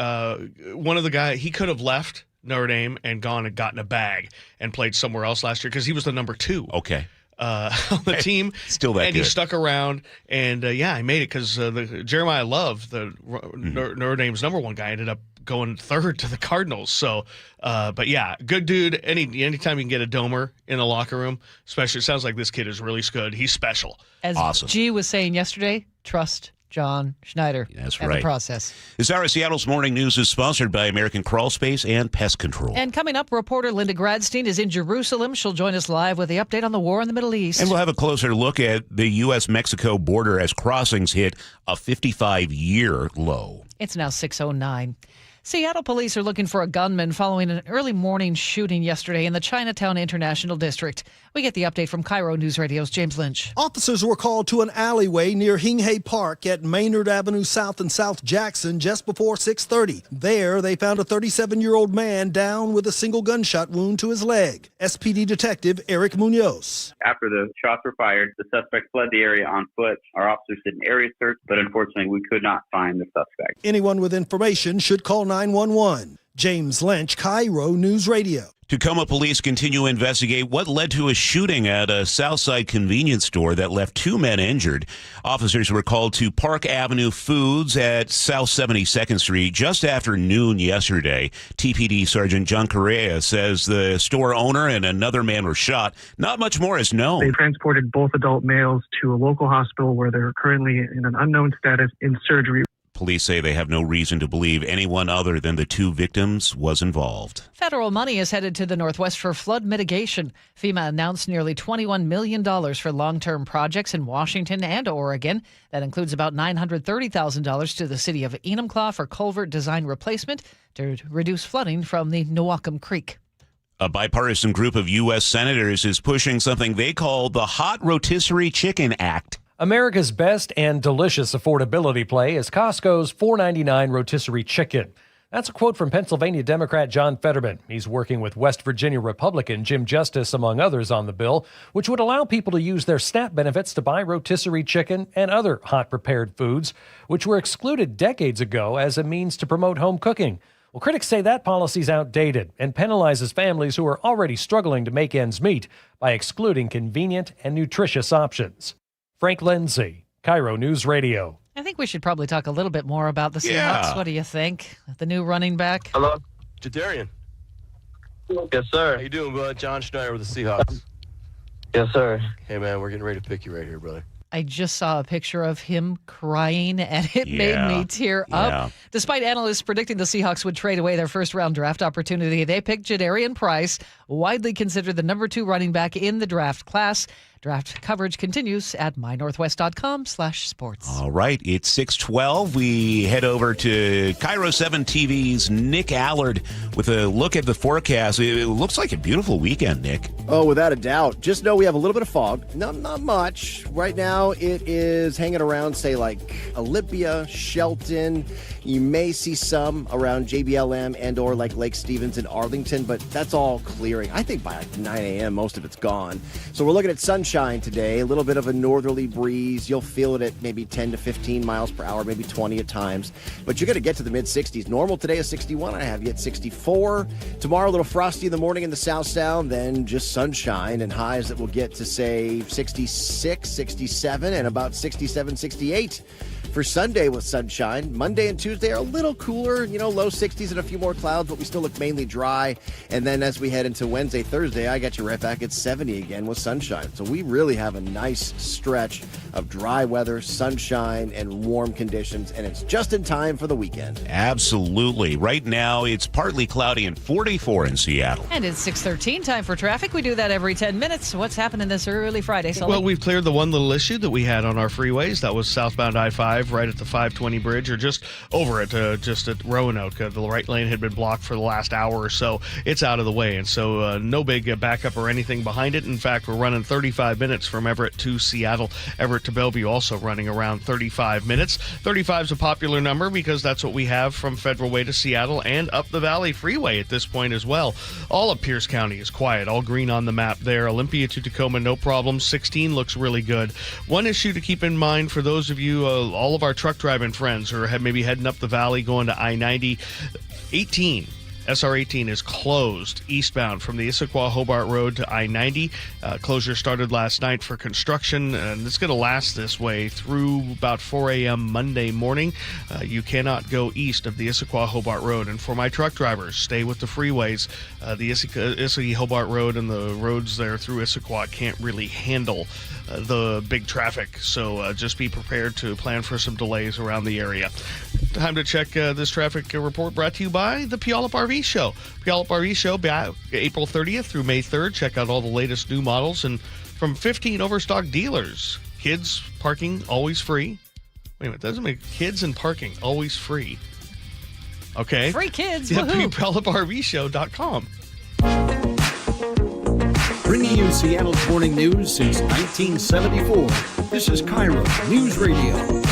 Speaker 9: one of the guys, he could have left Notre Dame and gone and gotten a bag and played somewhere else last year because he was the number 2.
Speaker 8: Okay.
Speaker 9: On the team.
Speaker 8: Still that
Speaker 9: and
Speaker 8: good.
Speaker 9: He stuck around, and he made it because Jeremiah Love, Notre Dame's number 1 guy, ended up going 3rd to the Cardinals. So, but yeah, good dude. Anytime you can get a domer in the locker room, especially, it sounds like this kid is really good. He's special.
Speaker 2: As
Speaker 8: Awesome.
Speaker 2: G was saying yesterday, trust John Schneider.
Speaker 8: That's
Speaker 2: and
Speaker 8: right.
Speaker 2: the process.
Speaker 8: This hour of Seattle's Morning News is sponsored by American Crawl Space and Pest Control.
Speaker 2: And coming up, reporter Linda Gradstein is in Jerusalem. She'll join us live with the update on the war in the Middle East.
Speaker 8: And we'll have a closer look at the U.S.-Mexico border as crossings hit a 55-year low.
Speaker 2: It's now 6:09. Seattle police are looking for a gunman following an early morning shooting yesterday in the Chinatown International District. We get the update from KIRO Newsradio's James Lynch.
Speaker 12: Officers were called to an alleyway near Hinghay Park at Maynard Avenue South and South Jackson just before 6:30. There, they found a 37-year-old man down with a single gunshot wound to his leg. SPD Detective Eric Munoz.
Speaker 13: After the shots were fired, the suspect fled the area on foot. Our officers did an area search, but unfortunately, we could not find the suspect.
Speaker 12: Anyone with information should call 911. James Lynch, KIRO News Radio.
Speaker 8: Tacoma police continue to investigate what led to a shooting at a Southside convenience store that left 2 men injured. Officers were called to Park Avenue Foods at South 72nd Street just after noon yesterday. TPD Sergeant John Correa says the store owner and another man were shot. Not much more is known.
Speaker 14: They transported both adult males to a local hospital where they're currently in an unknown status in surgery.
Speaker 8: Police say they have no reason to believe anyone other than the 2 victims was involved.
Speaker 2: Federal money is headed to the Northwest for flood mitigation. FEMA announced nearly $21 million for long-term projects in Washington and Oregon. That includes about $930,000 to the city of Enumclaw for culvert design replacement to reduce flooding from the Newaukum Creek.
Speaker 8: A bipartisan group of U.S. senators is pushing something they call the Hot Rotisserie Chicken Act.
Speaker 15: America's best and delicious affordability play is Costco's $4.99 rotisserie chicken. That's a quote from Pennsylvania Democrat John Fetterman. He's working with West Virginia Republican Jim Justice, among others, on the bill, which would allow people to use their SNAP benefits to buy rotisserie chicken and other hot-prepared foods, which were excluded decades ago as a means to promote home cooking. Well, critics say that policy's outdated and penalizes families who are already struggling to make ends meet by excluding convenient and nutritious options. Frank Lindsay, KIRO News Radio.
Speaker 2: I think we should probably talk a little bit more about the Seahawks.
Speaker 8: Yeah.
Speaker 2: What do you think? The new running back?
Speaker 16: Hello? Jadarian. Yes, sir. How you doing, bud? John Schneider with the Seahawks. Yes, sir. Hey, man, we're getting ready to pick you right here, brother.
Speaker 2: I just saw a picture of him crying, and it made me tear up. Despite analysts predicting the Seahawks would trade away their first-round draft opportunity, they picked Jadarian Price, widely considered the number 2 running back in the draft class. Draft coverage continues at mynorthwest.com/sports.
Speaker 8: All right, it's 6:12. We head over to KIRO 7 TV's Nick Allard with a look at the forecast. It looks like a beautiful weekend, Nick.
Speaker 18: Oh, without a doubt. Just know we have a little bit of fog. Not much. Right now, it is hanging around, say, like Olympia, Shelton. You may see some around JBLM and or like Lake Stevens and Arlington, but that's all clearing. I think by like 9 a.m., most of it's gone. So we're looking at sunshine today, a little bit of a northerly breeze. You'll feel it at maybe 10 to 15 miles per hour, maybe 20 at times. But you're going to get to the mid-60s. Normal today is 61. I have you at 64. Tomorrow, a little frosty in the morning in the South Sound, then just sunshine and highs that will get to, say, 66, 67, and about 67, 68. For Sunday with sunshine. Monday and Tuesday are a little cooler, low 60s and a few more clouds, but we still look mainly dry. And then as we head into Wednesday, Thursday, I got you right back at 70 again with sunshine. So we really have a nice stretch of dry weather, sunshine, and warm conditions, and it's just in time for the weekend.
Speaker 8: Absolutely. Right now, it's partly cloudy and 44 in Seattle.
Speaker 2: And it's 6:13, time for traffic. We do that every 10 minutes. What's happening this early Friday, Sully?
Speaker 9: Well, we've cleared the one little issue that we had on our freeways. That was southbound I-5 5 right at the 520 bridge, or just over it, just at Roanoke. The right lane had been blocked for the last hour or so. It's out of the way, and so no big backup or anything behind it. In fact, we're running 35 minutes from Everett to Seattle. Everett to Bellevue also running around 35 minutes. 35 is a popular number because that's what we have from Federal Way to Seattle and up the Valley Freeway at this point as well. All of Pierce County is quiet, all green on the map there. Olympia to Tacoma, no problem. 16 looks really good. One issue to keep in mind for those of you, all of our truck driving friends who are maybe heading up the valley going to I-90, SR-18 is closed eastbound from the Issaquah-Hobart Road to I-90. Closure started last night for construction, and it's going to last this way through about 4 a.m. Monday morning. You cannot go east of the Issaquah-Hobart Road. And for my truck drivers, stay with the freeways. The Issaquah-Hobart Road and the roads there through Issaquah can't really handle the big traffic, so just be prepared to plan for some delays around the area. Time to check this traffic report brought to you by the Puyallup RV Show. Puyallup RV Show, April 30th through May 3rd. Check out all the latest new models and from 15 overstock dealers. Kids parking always free. Wait a minute, doesn't make kids and parking always free. Okay.
Speaker 2: Free kids.
Speaker 9: Yeah, PuyallupRVShow.com.
Speaker 10: Bringing you Seattle's morning news since 1974. This is KIRO Newsradio.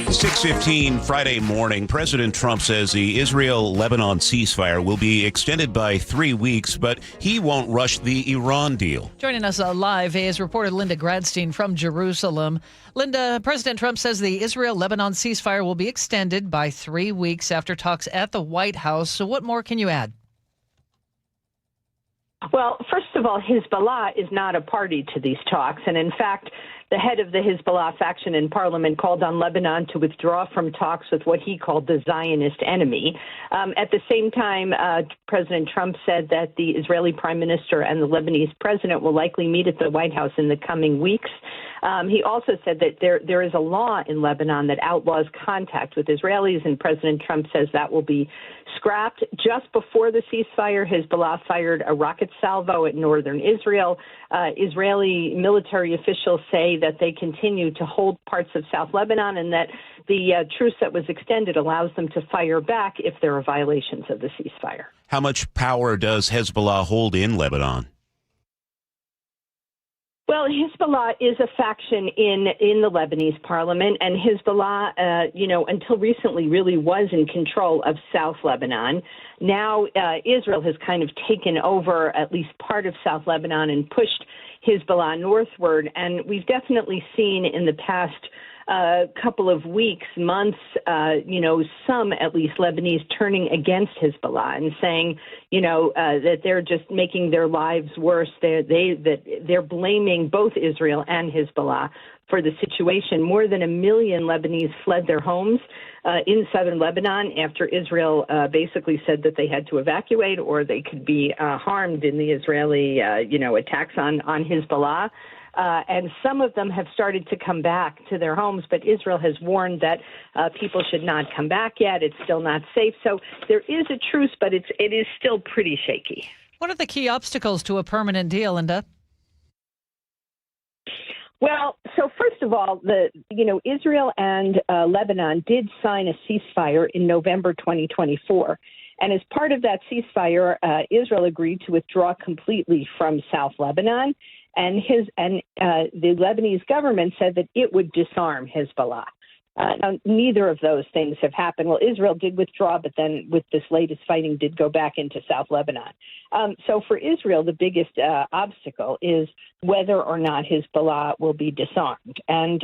Speaker 8: 6:15 Friday morning. President Trump says the Israel-Lebanon ceasefire will be extended by 3 weeks, but he won't rush the Iran deal.
Speaker 2: Joining us live is reporter Linda Gradstein from Jerusalem. Linda, President Trump says the Israel-Lebanon ceasefire will be extended by 3 weeks after talks at the White House. So what more can you add?
Speaker 19: Well, first of all, Hezbollah is not a party to these talks. And in fact, the head of the Hezbollah faction in parliament called on Lebanon to withdraw from talks with what he called the Zionist enemy. At the same time, President Trump said that the Israeli prime minister and the Lebanese president will likely meet at the White House in the coming weeks. He also said that there is a law in Lebanon that outlaws contact with Israelis, and President Trump says that will be scrapped. Just before the ceasefire, Hezbollah fired a rocket salvo at northern Israel. Israeli military officials say that they continue to hold parts of South Lebanon and that the truce that was extended allows them to fire back if there are violations of the ceasefire.
Speaker 8: How much power does Hezbollah hold in Lebanon?
Speaker 19: Well, Hezbollah is a faction in the Lebanese parliament, and Hezbollah, until recently really was in control of South Lebanon. Now Israel has kind of taken over at least part of South Lebanon and pushed Hezbollah northward, and we've definitely seen in the past couple of weeks, months, some at least Lebanese turning against Hezbollah and saying, that they're just making their lives worse. They're blaming both Israel and Hezbollah for the situation. More than 1 million Lebanese fled their homes in southern Lebanon after Israel basically said that they had to evacuate or they could be harmed in the Israeli, attacks on Hezbollah. And some of them have started to come back to their homes, but Israel has warned that people should not come back yet. It's still not safe. So there is a truce, but it is still pretty shaky.
Speaker 2: What are the key obstacles to a permanent deal, Linda?
Speaker 19: Well, so first of all, Israel and Lebanon did sign a ceasefire in November 2024. And as part of that ceasefire, Israel agreed to withdraw completely from South Lebanon. And the Lebanese government said that it would disarm Hezbollah. Now, neither of those things have happened. Well, Israel did withdraw, but then with this latest fighting did go back into South Lebanon. So for Israel, the biggest obstacle is whether or not Hezbollah will be disarmed. And,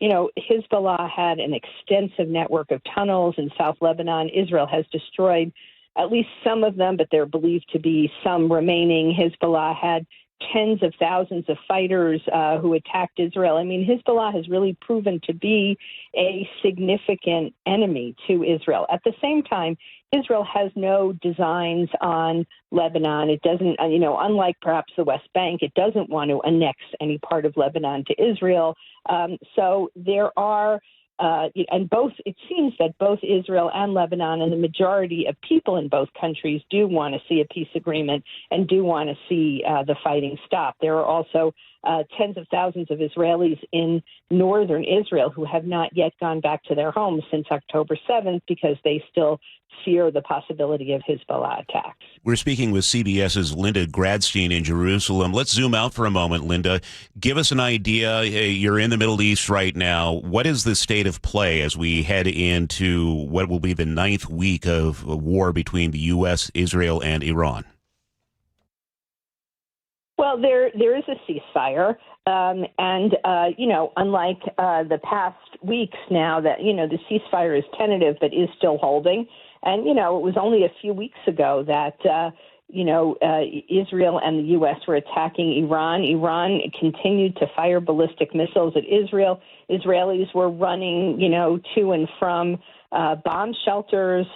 Speaker 19: Hezbollah had an extensive network of tunnels in South Lebanon. Israel has destroyed at least some of them, but they're believed to be some remaining. Hezbollah had tens of thousands of fighters who attacked Israel. I mean, Hezbollah has really proven to be a significant enemy to Israel. At the same time, Israel has no designs on Lebanon. It doesn't, unlike perhaps the West Bank, it doesn't want to annex any part of Lebanon to Israel. So there are and it seems that both Israel and Lebanon and the majority of people in both countries do want to see a peace agreement and do want to see the fighting stop. There are also tens of thousands of Israelis in northern Israel who have not yet gone back to their homes since October 7th because they still fear the possibility of Hezbollah attacks.
Speaker 8: We're speaking with CBS's Linda Gradstein in Jerusalem. Let's zoom out for a moment, Linda. Give us an idea. You're in the Middle East right now. What is the state of play as we head into what will be the 9th week of a war between the U.S., Israel, and Iran?
Speaker 19: Well, there is a ceasefire, unlike the past weeks now that, the ceasefire is tentative but is still holding. And, it was only a few weeks ago that, Israel and the U.S. were attacking Iran. Iran continued to fire ballistic missiles at Israel. Israelis were running, to and from bomb shelters.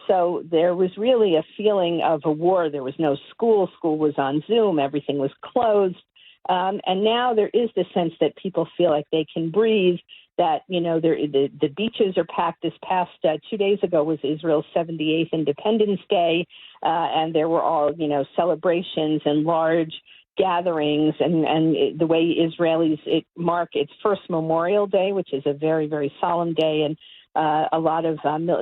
Speaker 19: So there was really a feeling of a war. There was no school. School was on Zoom. Everything was closed. And now there is the sense that people feel like they can breathe, that, the beaches are packed. This past 2 days ago was Israel's 78th Independence Day, and there were all, celebrations and large gatherings, and the way Israelis mark its first Memorial Day, which is a very, very solemn day, and a lot of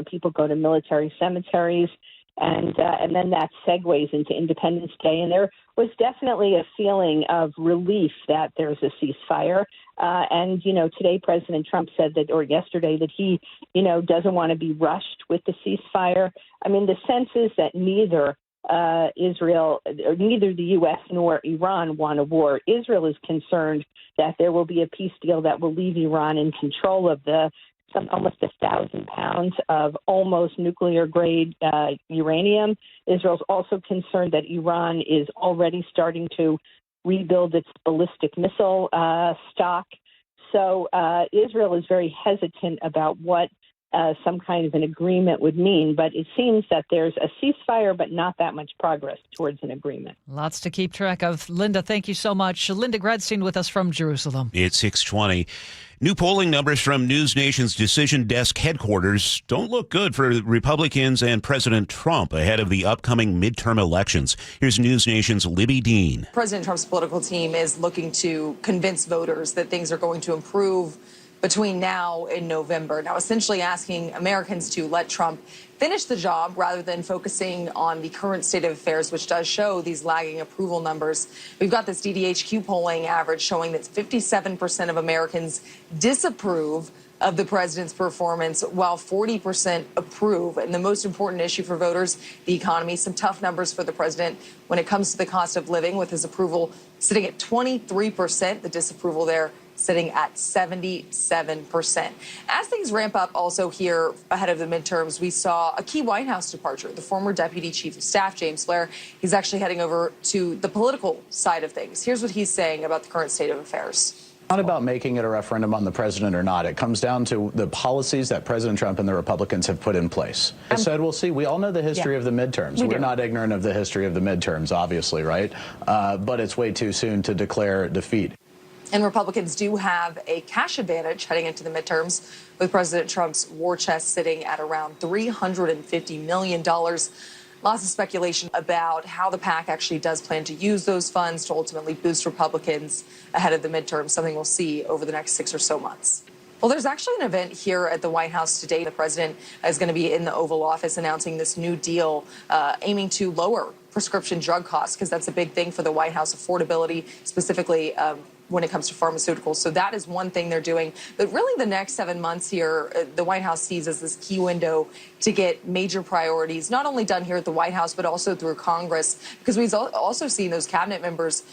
Speaker 19: people go to military cemeteries, and then that segues into Independence Day. And there was definitely a feeling of relief that there's a ceasefire. And today President Trump said that, or yesterday, that he, doesn't want to be rushed with the ceasefire. I mean, the sense is that neither the U.S. nor Iran want a war. Israel is concerned that there will be a peace deal that will leave Iran in control of almost 1,000 pounds of almost nuclear-grade uranium. Israel's also concerned that Iran is already starting to rebuild its ballistic missile stock. So Israel is very hesitant about what some kind of an agreement would mean. But it seems that there's a ceasefire, but not that much progress towards an agreement.
Speaker 2: Lots to keep track of. Linda, thank you so much. Linda Gradstein with us from Jerusalem.
Speaker 8: It's 6:20. New polling numbers from News Nation's Decision Desk headquarters don't look good for Republicans and President Trump ahead of the upcoming midterm elections. Here's News Nation's Libby Dean.
Speaker 7: President Trump's political team is looking to convince voters that things are going to improve between now and November. Now, essentially asking Americans to let Trump finish the job rather than focusing on the current state of affairs, which does show these lagging approval numbers. We've got this DDHQ polling average showing that 57% of Americans disapprove of the president's performance, while 40% approve. And the most important issue for voters, the economy, some tough numbers for the president when it comes to the cost of living, with his approval sitting at 23%, the disapproval there sitting at 77%. As things ramp up also here ahead of the midterms, we saw a key White House departure. The former Deputy Chief of Staff, James Blair, he's actually heading over to the political side of things. Here's what he's saying about the current state of affairs.
Speaker 20: Not about making it a referendum on the president or not. It comes down to the policies that President Trump and the Republicans have put in place. I said, we'll see. We all know the history of the midterms. We're not ignorant of the history of the midterms, obviously, right? But it's way too soon to declare defeat.
Speaker 7: And Republicans do have a cash advantage heading into the midterms, with President Trump's war chest sitting at around $350 million. Lots of speculation about how the PAC actually does plan to use those funds to ultimately boost Republicans ahead of the midterms, something we'll see over the next 6 or so months. Well, there's actually an event here at the White House today. The president is going to be in the Oval Office announcing this new deal aiming to lower prescription drug costs, because that's a big thing for the White House, affordability, specifically when it comes to pharmaceuticals. So that is one thing they're doing. But really the next 7 months here, the White House sees as this key window to get major priorities, not only done here at the White House, but also through Congress, because we've also seen those cabinet members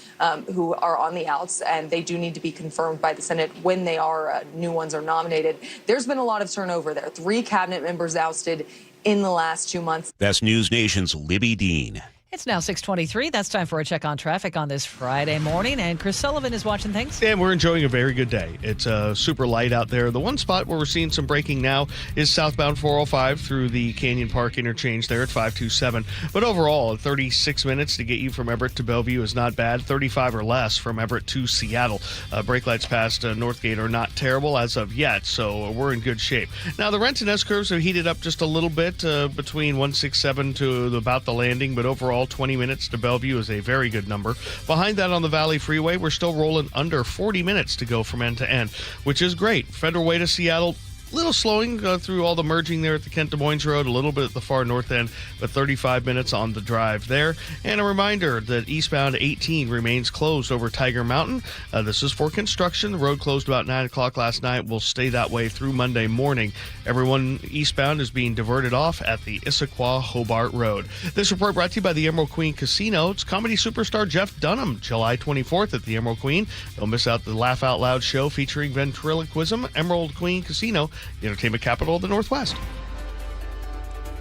Speaker 7: who are on the outs, and they do need to be confirmed by the Senate when they are, new ones are nominated. There's been a lot of turnover there. 3 cabinet members ousted in the last 2 months.
Speaker 8: That's News Nation's Libby Dean.
Speaker 2: It's now 6:23. That's time for a check on traffic on this Friday morning. And Chris Sullivan is watching things.
Speaker 9: And we're enjoying a very good day. It's super light out there. The one spot where we're seeing some braking now is southbound 405 through the Canyon Park interchange there at 527. But overall, 36 minutes to get you from Everett to Bellevue is not bad. 35 or less from Everett to Seattle. Brake lights past Northgate are not terrible as of yet, so we're in good shape. Now, the Renton S-curves have heated up just a little bit between 167 to about the landing, but overall, 20 minutes to Bellevue is a very good number. Behind that on the Valley Freeway, we're still rolling under 40 minutes to go from end to end, which is great. Federal Way to Seattle, little slowing through all the merging there at the Kent Des Moines Road, a little bit at the far north end, but 35 minutes on the drive there. And a reminder that eastbound 18 remains closed over Tiger Mountain. This is for construction. The road closed about 9 o'clock last night. Will stay that way through Monday morning. Everyone eastbound is being diverted off at the Issaquah Hobart Road. This report brought to you by the Emerald Queen Casino. It's comedy superstar Jeff Dunham, July 24th at the Emerald Queen. Don't miss out the Laugh Out Loud show featuring ventriloquism. Emerald Queen Casino, the entertainment capital of the Northwest.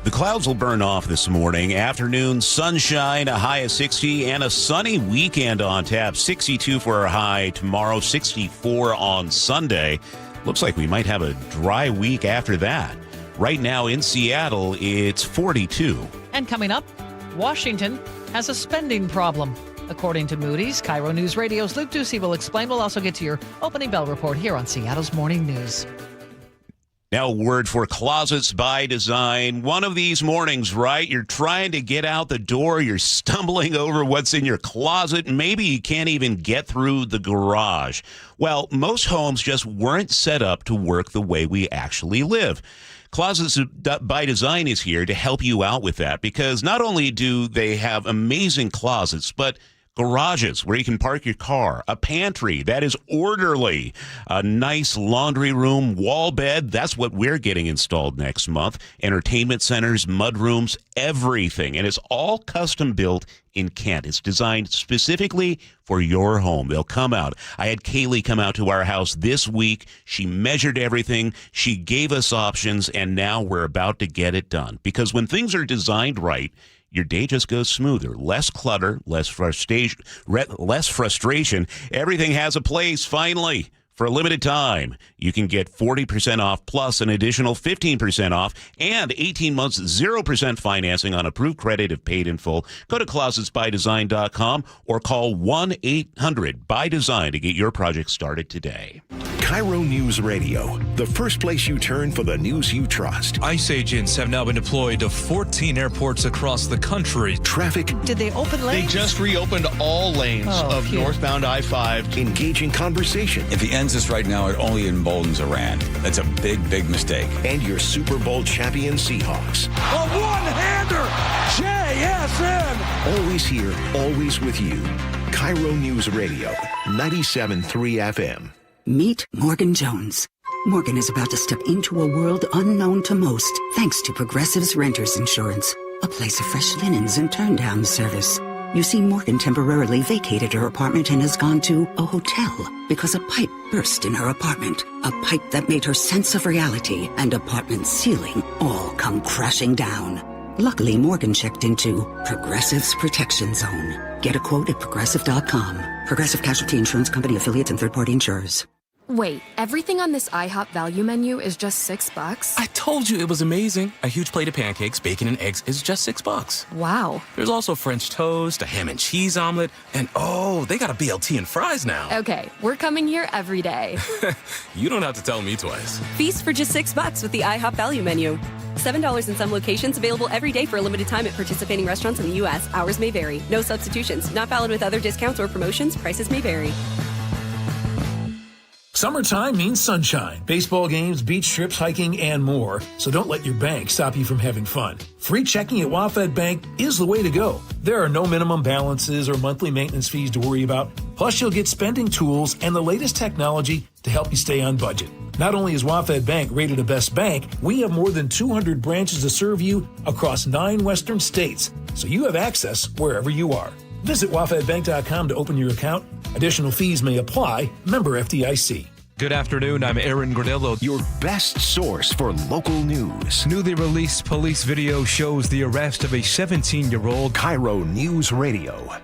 Speaker 8: The clouds will burn off this morning. Afternoon, sunshine, a high of 60, and a sunny weekend on tap. 62 for our high tomorrow, 64 on Sunday. Looks like we might have a dry week after that. Right now in Seattle, it's 42.
Speaker 2: And coming up, Washington has a spending problem. According to Moody's, KIRO Newsradio's Luke Ducey will explain. We'll also get to your opening bell report here on Seattle's Morning News.
Speaker 8: Now, a word for Closets by Design. One of these mornings, right? You're trying to get out the door. You're stumbling over what's in your closet. Maybe you can't even get through the garage. Well, most homes just weren't set up to work the way we actually live. Closets by Design is here to help you out with that, because not only do they have amazing closets, but garages where you can park your car, a pantry that is orderly, a nice laundry room, wall bed. That's what we're getting installed next month. Entertainment centers, mudrooms, everything. And it's all custom built in Kent. It's designed specifically for your home. They'll come out. I had Kaylee come out to our house this week. She measured everything. She gave us options, and now we're about to get it done. Because when things are designed right, your day just goes smoother. Less clutter, less frustration. Everything has a place, finally. For a limited time, you can get 40% off plus an additional 15% off and 18 months 0% financing on approved credit if paid in full. Go to closetsbydesign.com or call 1-800-BY-DESIGN to get your project started today.
Speaker 1: KIRO News Radio, the first place you turn for the news you trust.
Speaker 21: ICE agents have now been deployed to 14 airports across the country.
Speaker 1: Traffic.
Speaker 2: Did they open lanes?
Speaker 9: They just reopened all lanes of northbound I-5.
Speaker 1: Engaging conversation.
Speaker 22: If he ends this right now, it only emboldens Iran. That's a big, big mistake.
Speaker 1: And your Super Bowl champion Seahawks.
Speaker 23: A one-hander! JSN!
Speaker 1: Always here, always with you. KIRO News Radio, 97.3 FM.
Speaker 24: Meet Morgan Jones. Morgan is about to step into a world unknown to most, thanks to Progressive's Renters Insurance, a place of fresh linens and turn-down service. You see, Morgan temporarily vacated her apartment and has gone to a hotel because a pipe burst in her apartment. A pipe that made her sense of reality and apartment ceiling all come crashing down. Luckily, Morgan checked into Progressive's Protection Zone. Get a quote at Progressive.com. Progressive Casualty Insurance Company affiliates and third-party insurers.
Speaker 25: Wait, everything on this IHOP value menu is just $6?
Speaker 26: I told you it was amazing. A huge plate of pancakes, bacon, and eggs is just $6.
Speaker 25: Wow.
Speaker 26: There's also French toast, a ham and cheese omelet, and they got a BLT and fries now.
Speaker 25: Okay, we're coming here every day.
Speaker 26: You don't have to tell me twice.
Speaker 27: Feast for just $6 with the IHOP value menu. $7 in some locations, available every day for a limited time at participating restaurants in the U.S. Hours may vary. No substitutions. Not valid with other discounts or promotions. Prices may vary.
Speaker 11: Summertime means sunshine, baseball games, beach trips, hiking, and more. So don't let your bank stop you from having fun. Free checking at WaFd Bank is the way to go. There are no minimum balances or monthly maintenance fees to worry about. Plus, you'll get spending tools and the latest technology to help you stay on budget. Not only is WaFd Bank rated a best bank, we have more than 200 branches to serve you across 9 western states, so you have access wherever you are. Visit wafdbank.com to open your account. Additional fees may apply. Member FDIC.
Speaker 21: Good afternoon, I'm Aaron Granillo.
Speaker 1: Your best source for local news.
Speaker 21: Newly released police video shows the arrest of a 17-year-old.
Speaker 1: KIRO Newsradio.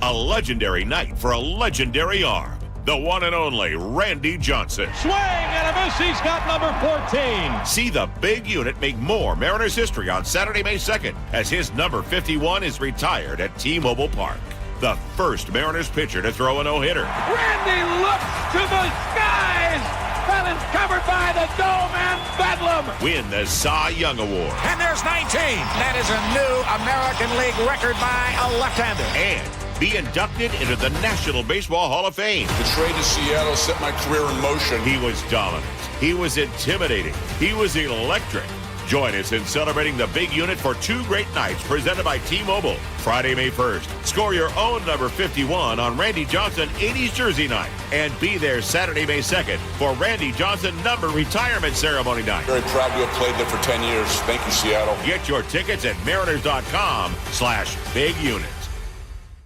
Speaker 3: A legendary night for a legendary arm. The one and only Randy Johnson.
Speaker 4: Swing and a miss. He's got number 14.
Speaker 3: See the big unit make more Mariners history on Saturday, May 2nd, as his number 51 is retired at T-Mobile Park. The first Mariners pitcher to throw a no-hitter.
Speaker 4: Randy looks to the skies. That is covered by the dome and bedlam.
Speaker 3: Win the Cy Young Award.
Speaker 5: And there's 19. That is a new American League record by a left-hander.
Speaker 3: And be inducted into the National Baseball Hall of Fame.
Speaker 6: The trade to Seattle set my career in motion.
Speaker 3: He was dominant. He was intimidating. He was electric. Join us in celebrating the big unit for 2 great nights presented by T-Mobile. Friday, May 1st. Score your own number 51 on Randy Johnson 80s Jersey Night. And be there Saturday, May 2nd for Randy Johnson number retirement ceremony night.
Speaker 6: Very proud to have played there for 10 years. Thank you, Seattle.
Speaker 3: Get your tickets at mariners.com/big unit.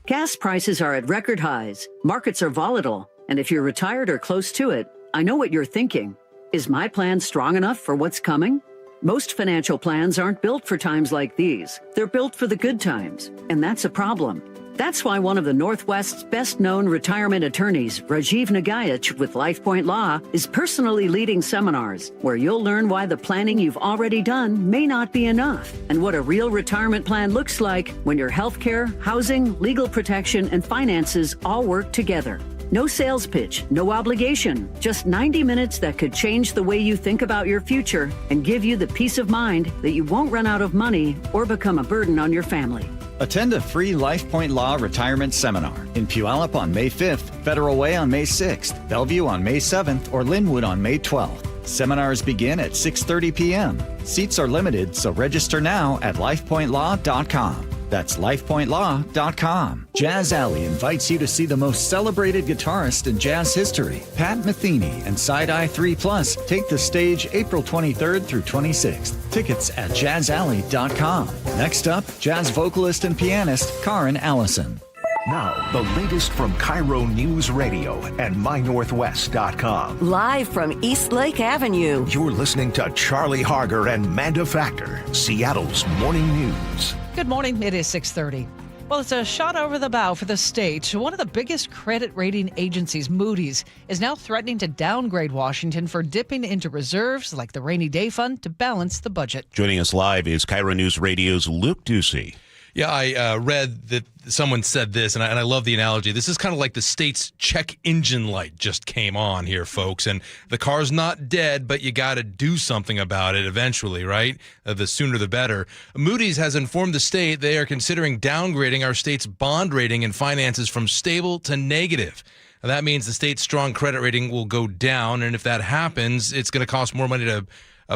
Speaker 12: Gas prices are at record highs. Markets are volatile. And if you're retired or close to it, I know what you're thinking. Is my plan strong enough for what's coming? Most financial plans aren't built for times like these. They're built for the good times, and that's a problem. That's why one of the Northwest's best-known retirement attorneys, Rajiv Nagayach with LifePoint Law, is personally leading seminars where you'll learn why the planning you've already done may not be enough and what a real retirement plan looks like when your healthcare, housing, legal protection, and finances all work together. No sales pitch, no obligation, just 90 minutes that could change the way you think about your future and give you the peace of mind that you won't run out of money or become a burden on your family.
Speaker 13: Attend a free LifePoint Law retirement seminar in Puyallup on May 5th, Federal Way on May 6th, Bellevue on May 7th, or Linwood on May 12th. Seminars begin at 6:30 p.m. Seats are limited, so register now at lifepointlaw.com. That's lifepointlaw.com. Jazz Alley invites you to see the most celebrated guitarist in jazz history, Pat Metheny and Side-Eye 3 Plus take the stage April 23rd through 26th. Tickets at jazzalley.com. Next up, jazz vocalist and pianist Karen Allison.
Speaker 1: Now, the latest from KIRO Newsradio and MyNorthwest.com.
Speaker 17: Live from East Lake Avenue.
Speaker 1: You're listening to Charlie Harger and Manda Factor, Seattle's morning news.
Speaker 2: Good morning. It is 6:30. Well, it's a shot over the bow for the state. One of the biggest credit rating agencies, Moody's, is now threatening to downgrade Washington for dipping into reserves like the rainy day fund to balance the budget.
Speaker 8: Joining us live is KIRO News Radio's Luke Ducey.
Speaker 28: Yeah, I read that someone said this, and I love the analogy. This is kind of like the state's check engine light just came on here, folks. And the car's not dead, but you got to do something about it eventually, right? The sooner the better. Moody's has informed the state they are considering downgrading our state's bond rating and finances from stable to negative. Now, that means the state's strong credit rating will go down, and if that happens, it's going to cost more money to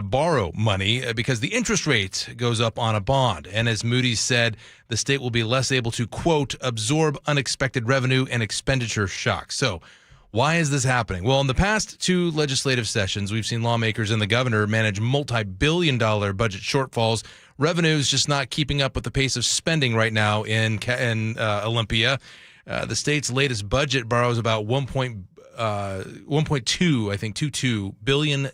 Speaker 28: borrow money because the interest rate goes up on a bond. And as Moody's said, the state will be less able to, quote, absorb unexpected revenue and expenditure shocks. So why is this happening? Well, in the past 2 legislative sessions, we've seen lawmakers and the governor manage multi-billion-dollar budget shortfalls. Revenues just not keeping up with the pace of spending right now in Olympia. The state's latest budget borrows about $1.22 billion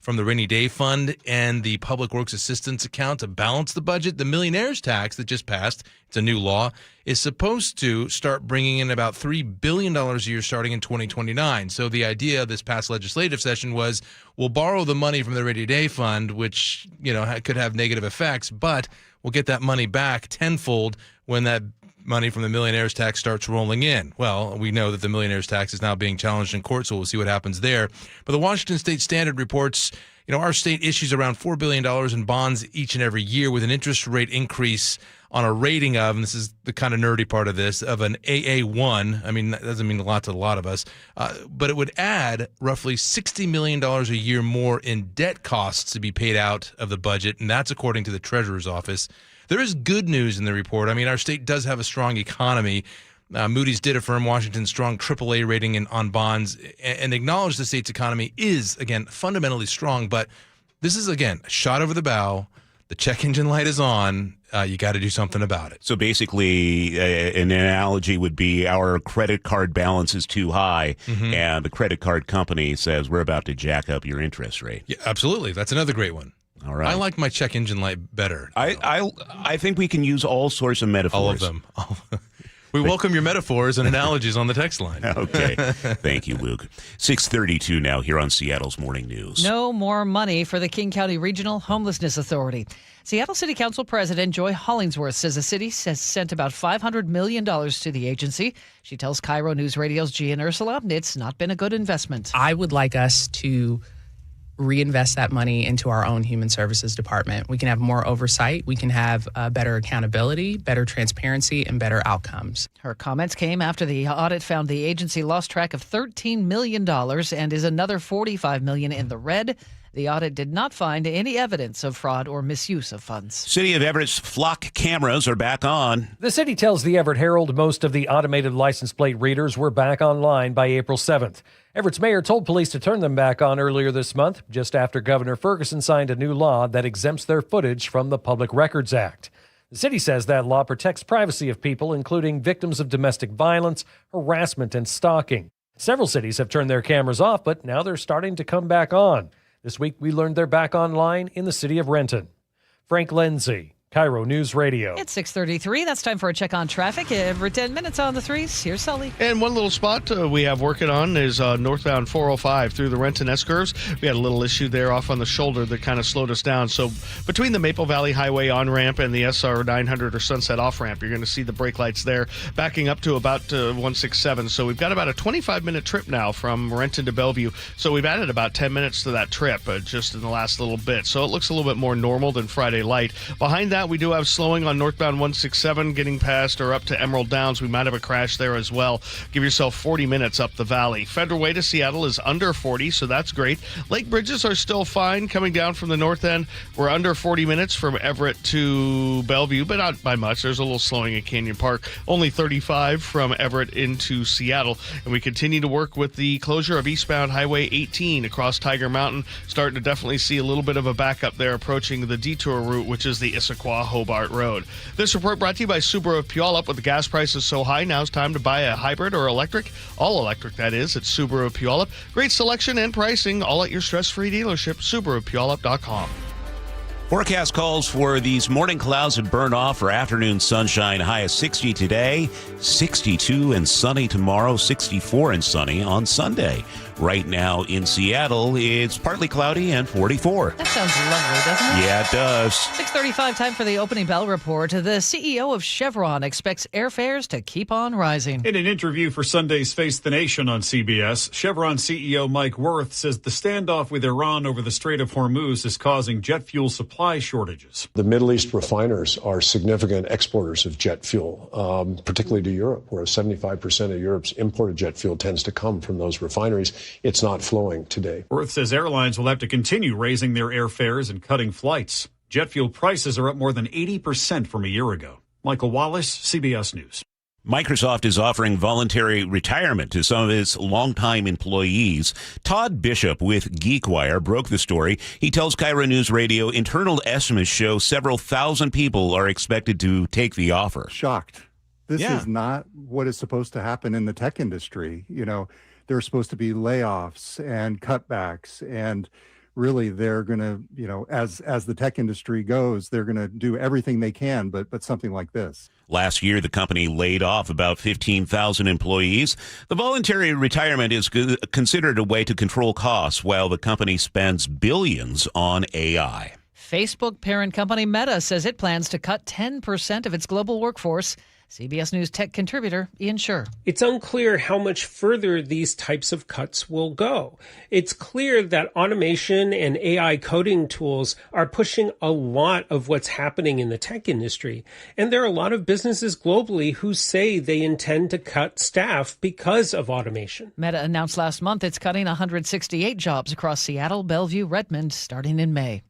Speaker 28: from the rainy day fund and the public works assistance account to balance the budget. The millionaires tax that just passed, it's a new law, is supposed to start bringing in about $3 billion a year starting in 2029. So the idea of this past legislative session was we'll borrow the money from the rainy day fund, which could have negative effects, but we'll get that money back tenfold when that money from the millionaires tax starts rolling in. Well, we know that the millionaires tax is now being challenged in court, so we'll see what happens there. But the Washington State Standard reports, our state issues around $4 billion in bonds each and every year with an interest rate increase on a rating of, and this is the kind of nerdy part of this, of an AA1. I mean, that doesn't mean a lot to a lot of us, but it would add roughly $60 million a year more in debt costs to be paid out of the budget, and that's according to the Treasurer's Office. There is good news in the report. I mean, our state does have a strong economy. Moody's did affirm Washington's strong AAA rating on bonds and acknowledge the state's economy is, again, fundamentally strong. But this is, again, a shot over the bow. The check engine light is on. you got to do something about it.
Speaker 8: So basically, an analogy would be our credit card balance is too high, and the credit card company says we're about to jack up your interest rate.
Speaker 28: Yeah, absolutely. That's another great one.
Speaker 8: All right.
Speaker 28: I like my check engine light better.
Speaker 8: I think we can use all sorts of metaphors.
Speaker 28: All of them. We welcome your metaphors and analogies on the text line.
Speaker 8: Okay. Thank you, Luke. 6:32 now here on Seattle's Morning News.
Speaker 2: No more money for the King County Regional Homelessness Authority. Seattle City Council President Joy Hollingsworth says the city has sent about $500 million to the agency. She tells KIRO Newsradio's Gian Ursula it's not been a good investment.
Speaker 7: I would like us to reinvest that money into our own human services department. We can have more oversight. We can have better accountability, better transparency, and better outcomes.
Speaker 2: Her comments came after the audit found the agency lost track of $13 million and is another $45 million in the red. The audit did not find any evidence of fraud or misuse of funds.
Speaker 8: City of Everett's flock cameras are back on.
Speaker 10: The city tells the Everett Herald most of the automated license plate readers were back online by April 7th. Everett's mayor told police to turn them back on earlier this month, just after Governor Ferguson signed a new law that exempts their footage from the Public Records Act. The city says that law protects privacy of people, including victims of domestic violence, harassment, and stalking. Several cities have turned their cameras off, but now they're starting to come back on. This week, we learned they're back online in the city of Renton. Frank Lindsay, KIRO News Radio.
Speaker 2: It's 6:33. That's time for a check on traffic. Every 10 minutes on the threes. Here's Sully.
Speaker 9: And one little spot we have working on is northbound 405 through the Renton S-curves. We had a little issue there off on the shoulder that kind of slowed us down. So between the Maple Valley Highway on-ramp and the SR 900 or Sunset off-ramp, you're going to see the brake lights there backing up to about 167. So we've got about a 25-minute trip now from Renton to Bellevue. So we've added about 10 minutes to that trip just in the last little bit. So it looks a little bit more normal than Friday light. Behind that, we do have slowing on northbound 167 getting past or up to Emerald Downs. We might have a crash there as well. Give yourself 40 minutes up the valley. Federal Way to Seattle is under 40, so that's great. Lake bridges are still fine coming down from the north end. We're under 40 minutes from Everett to Bellevue, but not by much. There's a little slowing at Canyon Park. Only 35 from Everett into Seattle. And we continue to work with the closure of eastbound Highway 18 across Tiger Mountain. Starting to definitely see a little bit of a backup there approaching the detour route, which is the Issaquah-Hobart Road. This report brought to you by Subaru of Puyallup. With the gas prices so high, now it's time to buy a hybrid or electric. All electric, that is, at Subaru of Puyallup. Great selection and pricing, all at your stress-free dealership, SubaruPuyallup.com.
Speaker 8: Forecast calls for these morning clouds to burn off for afternoon sunshine. High of 60 today, 62 and sunny tomorrow, 64 and sunny on Sunday. Right now in Seattle, it's partly cloudy and 44.
Speaker 2: That sounds lovely, doesn't it?
Speaker 8: Yeah, it does.
Speaker 2: 6:35, time for the opening bell report. The CEO of Chevron expects airfares to keep on rising.
Speaker 14: In an interview for Sunday's Face the Nation on CBS, Chevron CEO Mike Wirth says the standoff with Iran over the Strait of Hormuz is causing jet fuel supply shortages.
Speaker 15: The Middle East refiners are significant exporters of jet fuel, particularly to Europe, where 75% of Europe's imported jet fuel tends to come from those refineries. It's not flowing today.
Speaker 14: Wirth says airlines will have to continue raising their airfares and cutting flights. Jet fuel prices are up more than 80% from a year ago. Michael Wallace, CBS News.
Speaker 8: Microsoft is offering voluntary retirement to some of its longtime employees. Todd Bishop with GeekWire broke the story. He tells KIRO News Radio internal estimates show several thousand people are expected to take the offer.
Speaker 16: Shocked. This is not what is supposed to happen in the tech industry. You know, there are supposed to be layoffs and cutbacks, and really they're going to, you know, as the tech industry goes, they're going to do everything they can, but something like this.
Speaker 8: Last year, the company laid off about 15,000 employees. The voluntary retirement is considered a way to control costs while the company spends billions on AI.
Speaker 2: Facebook parent company Meta says it plans to cut 10% of its global workforce. CBS News tech contributor Ian Scher.
Speaker 18: It's unclear how much further these types of cuts will go. It's clear that automation and AI coding tools are pushing a lot of what's happening in the tech industry. And there are a lot of businesses globally who say they intend to cut staff because of automation.
Speaker 2: Meta announced last month it's cutting 168 jobs across Seattle, Bellevue, Redmond, starting in May.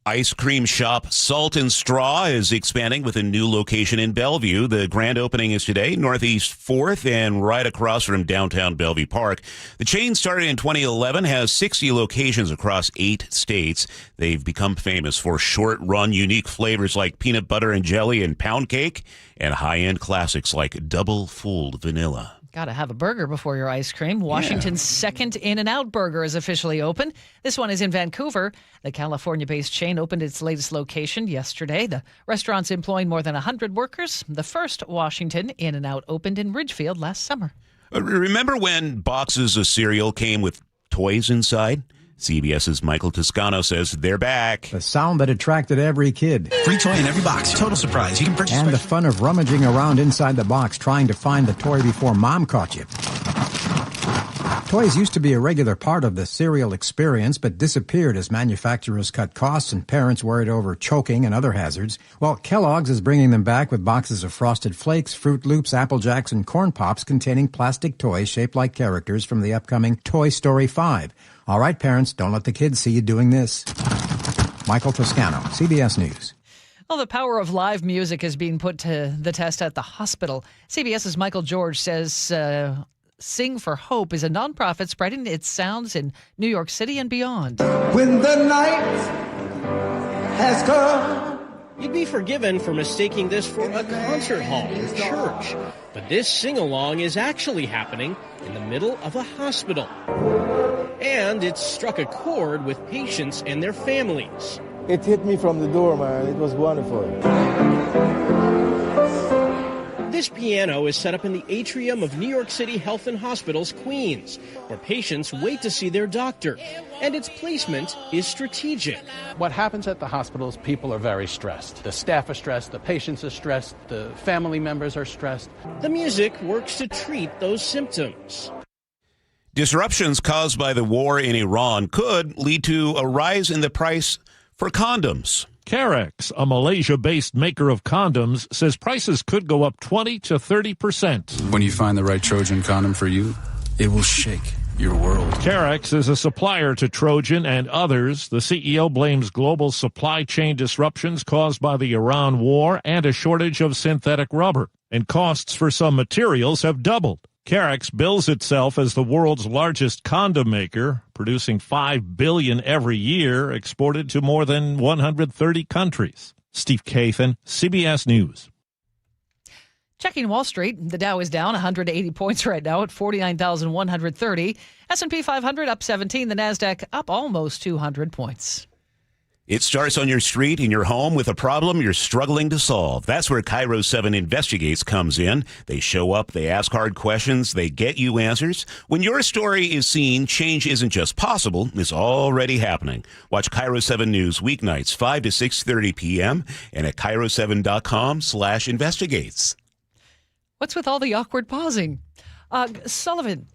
Speaker 8: Ice cream shop Salt and Straw is expanding with a new location in Bellevue. The grand opening is today, Northeast 4th and right across from downtown Bellevue Park. The chain started in 2011, has 60 locations across 8 states. They've become famous for short-run, unique flavors like peanut butter and jelly and pound cake, and high-end classics like double-fooled vanilla.
Speaker 2: Got to have a burger before your ice cream. Washington's second In-N-Out burger is officially open. This one is in Vancouver. The California-based chain opened its latest location yesterday. The restaurant's employing more than 100 workers. The first Washington In-N-Out opened in Ridgefield last summer.
Speaker 8: Remember when boxes of cereal came with toys inside? CBS's Michael Toscano says they're back.
Speaker 19: The sound that attracted every kid.
Speaker 20: Free toy in every box. Total surprise. You can purchase.
Speaker 19: And the fun of rummaging around inside the box trying to find the toy before mom caught you. Toys used to be a regular part of the cereal experience, but disappeared as manufacturers cut costs and parents worried over choking and other hazards. Well, Kellogg's is bringing them back with boxes of Frosted Flakes, Fruit Loops, Apple Jacks, and Corn Pops containing plastic toys shaped like characters from the upcoming Toy Story 5. All right, parents, don't let the kids see you doing this. Michael Toscano, CBS News.
Speaker 2: Well, the power of live music is being put to the test at the hospital. CBS's Michael George says Sing for Hope is a nonprofit spreading its sounds in New York City and beyond.
Speaker 22: When the night has come.
Speaker 23: You'd be forgiven for mistaking this for a concert hall or church. But this sing-along is actually happening in the middle of a hospital. And it's struck a chord with patients and their families.
Speaker 22: It hit me from the door, man. It was wonderful.
Speaker 23: This piano is set up in the atrium of New York City Health and Hospitals, Queens, where patients wait to see their doctor. And its placement is strategic.
Speaker 24: What happens at the hospitals, people are very stressed. The staff are stressed, the patients are stressed, the family members are stressed.
Speaker 23: The music works to treat those symptoms.
Speaker 8: Disruptions caused by the war in Iran could lead to a rise in the price for condoms.
Speaker 25: Carex, a Malaysia-based maker of condoms, says prices could go up 20 to 30%.
Speaker 26: When you find the right Trojan condom for you, it will shake your world.
Speaker 25: Carex is a supplier to Trojan and others. The CEO blames global supply chain disruptions caused by the Iran war and a shortage of synthetic rubber. And costs for some materials have doubled. Carex bills itself as the world's largest condom maker, producing 5 billion every year, exported to more than 130 countries. Steve Kathan, CBS News.
Speaker 2: Checking Wall Street, the Dow is down 180 points right now at 49,130. S&P 500 up 17, the Nasdaq up almost 200 points.
Speaker 8: It starts on your street, in your home, with a problem you're struggling to solve. That's where KIRO 7 Investigates comes in. They show up, they ask hard questions, they get you answers. When your story is seen, change isn't just possible, it's already happening. Watch KIRO 7 News weeknights 5 to 6:30 p.m. and at KIRO7.com/investigates.
Speaker 2: What's with all the awkward pausing? Sullivan,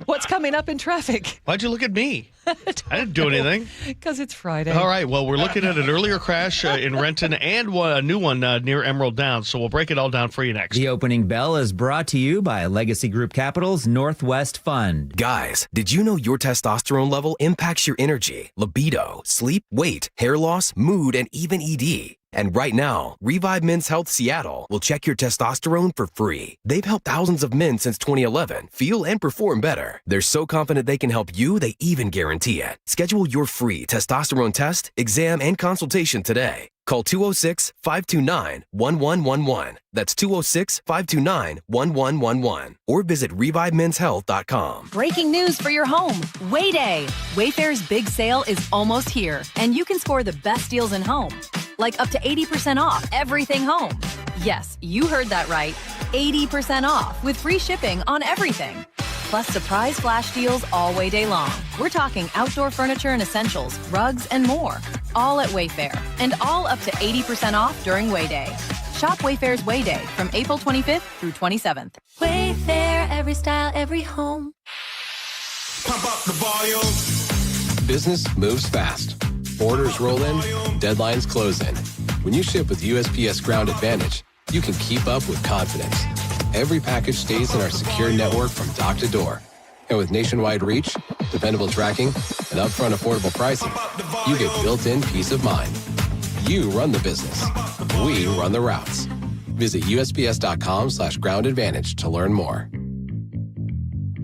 Speaker 2: what's coming up in traffic?
Speaker 9: Why'd you look at me? I didn't do anything.
Speaker 2: Because it's Friday.
Speaker 9: All right. Well, we're looking at an earlier crash in Renton and a new one near Emerald Downs. So we'll break it all down for you next.
Speaker 27: The opening bell is brought to you by Legacy Group Capital's Northwest Fund.
Speaker 29: Guys, did you know your testosterone level impacts your energy, libido, sleep, weight, hair loss, mood, and even ED? And right now, Revive Men's Health Seattle will check your testosterone for free. They've helped thousands of men since 2011 feel and perform better. They're so confident they can help you, they even guarantee it. Schedule your free testosterone test, exam, and consultation today. Call 206-529-1111. That's 206-529-1111. Or visit ReviveMen'sHealth.com.
Speaker 17: Breaking news for your home. Way Day. Wayfair's big sale is almost here, and you can score the best deals in home. Like up to 80% off everything home. Yes, you heard that right. 80% off with free shipping on everything. Plus surprise flash deals all Way Day long. We're talking outdoor furniture and essentials, rugs, and more. All at Wayfair. And all up to 80% off during Way Day. Shop Wayfair's Way Day from April 25th through 27th.
Speaker 30: Wayfair, every style, every home.
Speaker 31: Pump up the volume.
Speaker 32: Business moves fast. Orders roll in, deadlines close in. When you ship with USPS Ground Advantage, you can keep up with confidence. Every package stays in our secure network from dock to door. And with nationwide reach, dependable tracking, and upfront affordable pricing, you get built-in peace of mind. You run the business. We run the routes. Visit USPS.com/groundadvantage to learn more.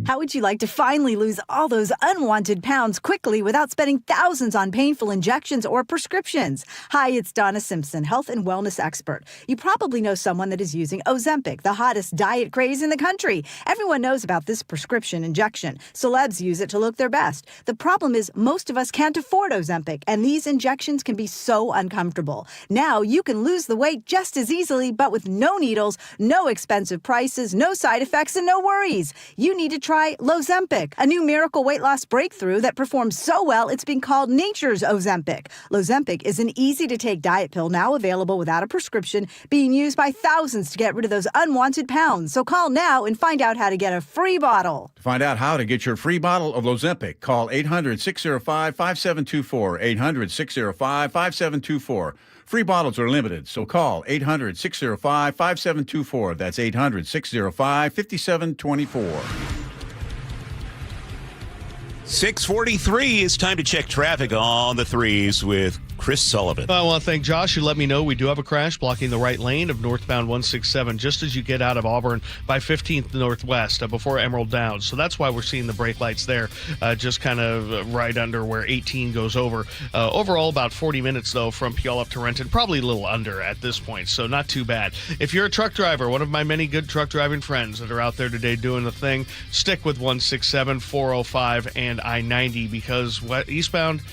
Speaker 1: How would you like to finally lose all those unwanted pounds quickly without spending thousands on painful injections or prescriptions? Hi, it's Donna Simpson, health and wellness expert. You probably know someone that is using Ozempic, the hottest diet craze in the country. Everyone knows about this prescription injection. Celebs use it to look their best. The problem is most of us can't afford Ozempic, and these injections can be so uncomfortable. Now you can lose the weight just as easily, but with no needles, no expensive prices, no side effects, and no worries. You need to try Lozempic, a new miracle weight loss breakthrough that performs so well it's been called nature's Ozempic. Lozempic is an easy-to-take diet pill now available without a prescription, being used by thousands to get rid of those unwanted pounds. So call now and find out how to get a free bottle.
Speaker 3: To find out how to get your free bottle of Lozempic, call 800-605-5724, 800-605-5724. Free bottles are limited, so call 800-605-5724. That's 800-605-5724.
Speaker 8: 6:43, it's time to check traffic on the threes with Chris Sullivan.
Speaker 9: I want to thank Josh, who let me know we do have a crash blocking the right lane of northbound 167 just as you get out of Auburn by 15th Northwest before Emerald Downs. So that's why we're seeing the brake lights there, just kind of right under where 18 goes over. Overall, about 40 minutes, though, from Puyallup to Renton, probably a little under at this point, so not too bad. If you're a truck driver, one of my many good truck driving friends that are out there today doing the thing, stick with 167, 405, and I-90 because eastbound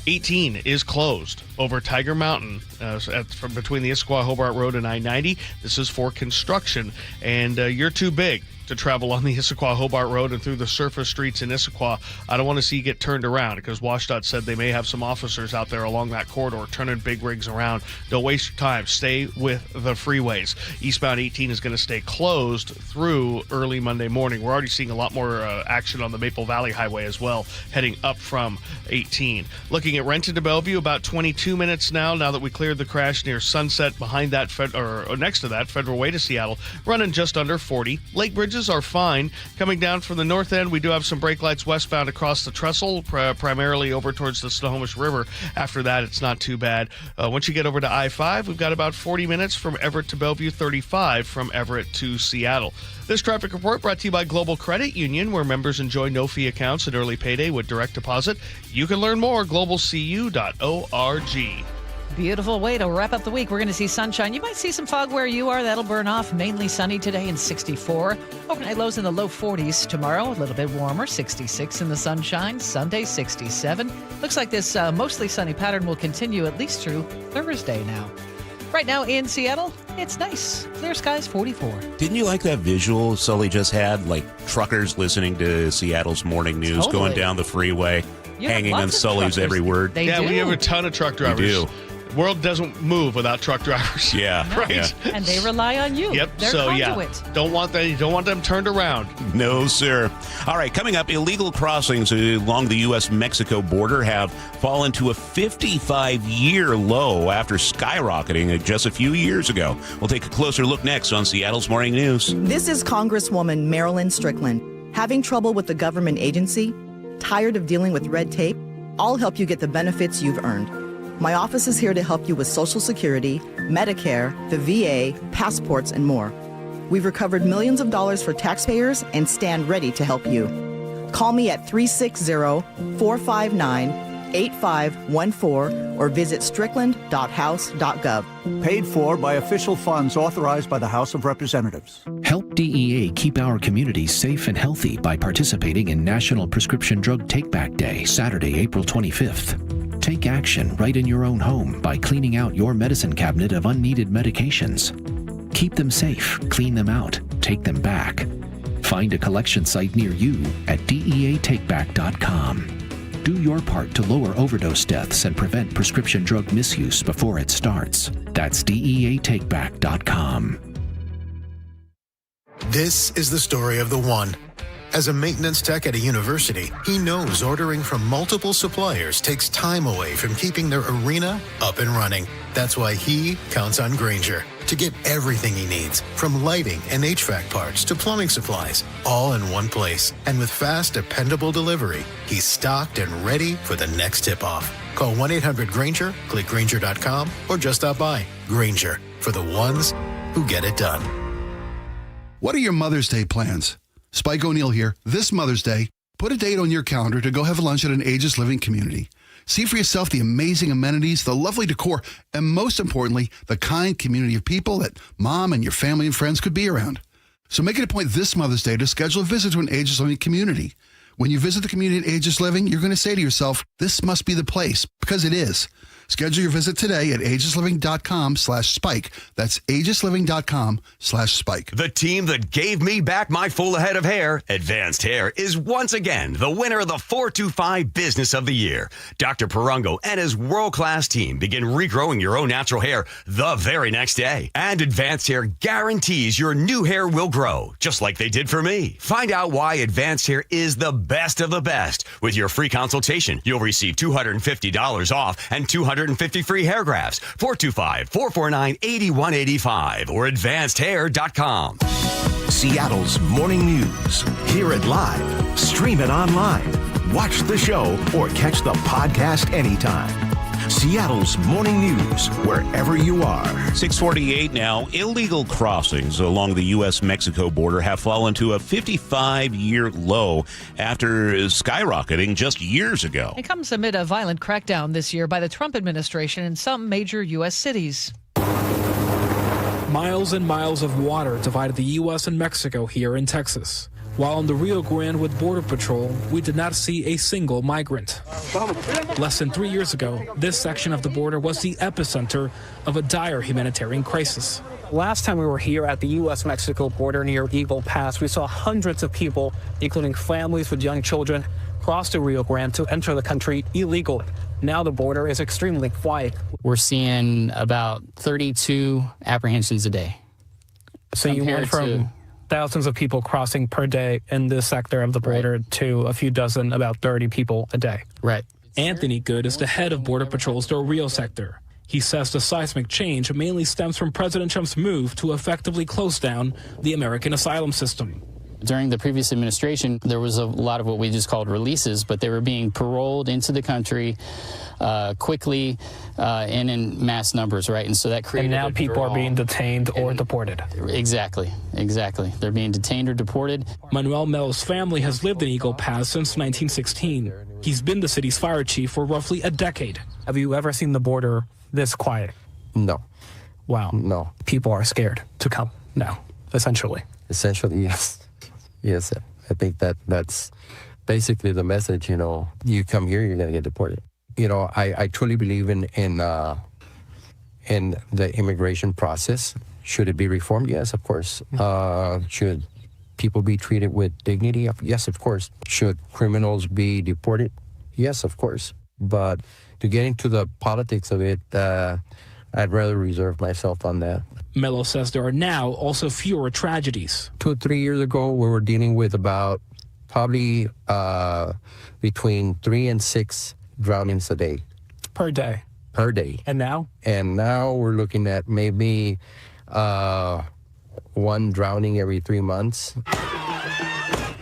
Speaker 9: 18 is closed over Tiger Mountain from between the Issaquah-Hobart Road and I-90. This is for construction, and you're too big to travel on the Issaquah-Hobart Road and through the surface streets in Issaquah. I don't want to see you get turned around because WashDOT said they may have some officers out there along that corridor turning big rigs around. Don't waste your time. Stay with the freeways. Eastbound 18 is going to stay closed through early Monday morning. We're already seeing a lot more action on the Maple Valley Highway as well, heading up from 18. Looking at Renton to Bellevue, about 22 minutes now that we cleared the crash near Sunset behind that, or next to that, Federal Way to Seattle, running just under 40. Lake Bridges are fine. Coming down from the north end, we do have some brake lights westbound across the trestle, primarily over towards the Snohomish River. After that, it's not too bad. Once you get over to I-5, we've got about 40 minutes from Everett to Bellevue, 35 from Everett to Seattle. This traffic report brought to you by Global Credit Union, where members enjoy no-fee accounts and early payday with direct deposit. You can learn more, globalcu.org.
Speaker 2: Beautiful way to wrap up the week. We're going to see sunshine. You might see some fog where you are. That'll burn off. Mainly sunny today and 64. Overnight lows in the low 40s tomorrow. A little bit warmer, 66 in the sunshine. Sunday, 67. Looks like this mostly sunny pattern will continue at least through Thursday now. Right now in Seattle, it's nice. Clear skies, 44.
Speaker 8: Didn't you like that visual Sully just had? Like truckers listening to Seattle's morning news, going down the freeway, hanging on Sully's every word.
Speaker 9: We have a ton of truck drivers.
Speaker 8: We do.
Speaker 9: The world doesn't move without truck drivers.
Speaker 8: Yeah,
Speaker 9: right.
Speaker 8: Yeah.
Speaker 2: And they rely on you.
Speaker 9: Yep.
Speaker 2: They're
Speaker 9: so
Speaker 2: conduit.
Speaker 9: Don't want them turned around.
Speaker 8: No, sir. All right, coming up, illegal crossings along the U.S.-Mexico border have fallen to a 55-year low after skyrocketing just a few years ago. We'll take a closer look next on Seattle's Morning News.
Speaker 4: This is Congresswoman Marilyn Strickland. Having trouble with the government agency? Tired of dealing with red tape? I'll help you get the benefits you've earned. My office is here to help you with Social Security, Medicare, the VA, passports, and more. We've recovered millions of dollars for taxpayers and stand ready to help you. Call me at 360-459-8514 or visit strickland.house.gov.
Speaker 5: Paid for by official funds authorized by the House of Representatives.
Speaker 6: Help DEA keep our communities safe and healthy by participating in National Prescription Drug Take-Back Day, Saturday, April 25th. Take action right in your own home by cleaning out your medicine cabinet of unneeded medications. Keep them safe, clean them out, take them back. Find a collection site near you at DEATakeback.com. Do your part to lower overdose deaths and prevent prescription drug misuse before it starts. That's DEATakeback.com.
Speaker 7: This is the story of the one. As a maintenance tech at a university, he knows ordering from multiple suppliers takes time away from keeping their arena up and running. That's why he counts on Grainger, to get everything he needs, from lighting and HVAC parts to plumbing supplies, all in one place. And with fast, dependable delivery, he's stocked and ready for the next tip-off. Call 1-800-GRANGER, click Grainger.com, or just stop by. Grainger, for the ones who get it done.
Speaker 10: What are your Mother's Day plans? Spike O'Neill here. This Mother's Day, put a date on your calendar to go have lunch at an Aegis Living community. See for yourself the amazing amenities, the lovely decor, and most importantly, the kind community of people that Mom and your family and friends could be around. So make it a point this Mother's Day to schedule a visit to an Aegis Living community. When you visit the community at Aegis Living, you're going to say to yourself, this must be the place, because it is. Schedule your visit today at aegisliving.com/spike. That's aegisliving.com/spike.
Speaker 11: The team that gave me back my full head of hair, Advanced Hair, is once again the winner of the 425 Business of the Year. Dr. Perungo and his world-class team begin regrowing your own natural hair the very next day. And Advanced Hair guarantees your new hair will grow, just like they did for me. Find out why Advanced Hair is the best of the best. With your free consultation, you'll receive $250 off and 250 free hair grafts. 425-449-8185 or advancedhair.com.
Speaker 12: Seattle's morning news. Hear it live, stream it online, watch the show, or catch the podcast anytime. Seattle's morning news, wherever you are.
Speaker 8: 6:48 now. Illegal crossings along the U.S.-Mexico border have fallen to a 55-year low after skyrocketing just years ago.
Speaker 2: It comes amid a violent crackdown this year by the Trump administration in some major U.S. cities.
Speaker 13: Miles and miles of water divided the U.S. and Mexico here in Texas. While on the Rio Grande with Border Patrol, we did not see a single migrant. Less than 3 years ago, this section of the border was the epicenter of a dire humanitarian crisis.
Speaker 14: Last time we were here at the U.S.-Mexico border near Eagle Pass, we saw hundreds of people, including families with young children, cross the Rio Grande to enter the country illegally. Now the border is extremely quiet.
Speaker 15: We're seeing about 32 apprehensions a day.
Speaker 14: So you went from thousands of people crossing per day in this sector of the border to a few dozen, about 30 people a day.
Speaker 15: Right.
Speaker 13: Anthony Good is the head of Border Patrol's Del Rio sector. He says the seismic change mainly stems from President Trump's move to effectively close down the American asylum system.
Speaker 15: During the previous administration, there was a lot of what we just called releases, but they were being paroled into the country quickly and in mass numbers, right? And so that created.
Speaker 14: And now people are being detained or deported.
Speaker 15: Exactly. They're being detained or deported.
Speaker 13: Manuel Melo's family has lived in Eagle Pass since 1916. He's been the city's fire chief for roughly a decade. Have you ever seen the border this quiet?
Speaker 16: No.
Speaker 14: Wow.
Speaker 16: No.
Speaker 14: People are scared to come now, essentially.
Speaker 16: Essentially, yes. Yes, I think that's basically the message. You come here, you're going to get deported. I truly believe in the immigration process. Should it be reformed? Yes, of course. Should people be treated with dignity? Yes, of course. Should criminals be deported? Yes, of course. But to get into the politics of it, I'd rather reserve myself on that.
Speaker 13: Melo says there are now also fewer tragedies.
Speaker 16: 2 or 3 years ago, we were dealing with about probably between 3 and 6 drownings a day.
Speaker 14: Per day?
Speaker 16: Per day.
Speaker 14: And now?
Speaker 16: And now we're looking at maybe 1 drowning every 3 months.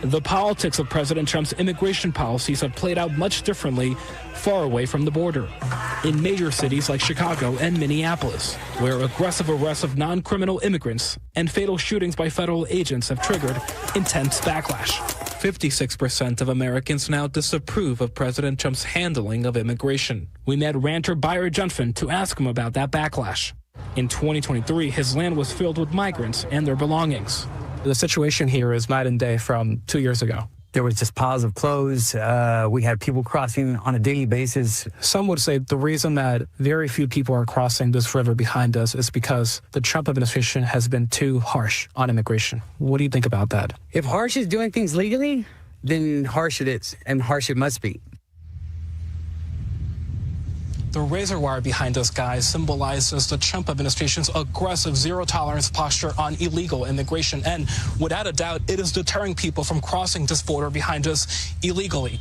Speaker 13: The politics of President Trump's immigration policies have played out much differently far away from the border. In major cities like Chicago and Minneapolis, where aggressive arrests of non-criminal immigrants and fatal shootings by federal agents have triggered intense backlash. 56% of Americans now disapprove of President Trump's handling of immigration. We met ranter Byron Junfin to ask him about that backlash. In 2023, his land was filled with migrants and their belongings.
Speaker 14: The situation here is night and day from 2 years ago.
Speaker 18: There was just piles of clothes. We had people crossing on a daily basis.
Speaker 14: Some would say the reason that very few people are crossing this river behind us is because the Trump administration has been too harsh on immigration. What do you think about that?
Speaker 18: If harsh is doing things legally, then harsh it is, and harsh it must be.
Speaker 13: The razor wire behind us, guys, symbolizes the Trump administration's aggressive zero-tolerance posture on illegal immigration. And without a doubt, it is deterring people from crossing this border behind us illegally.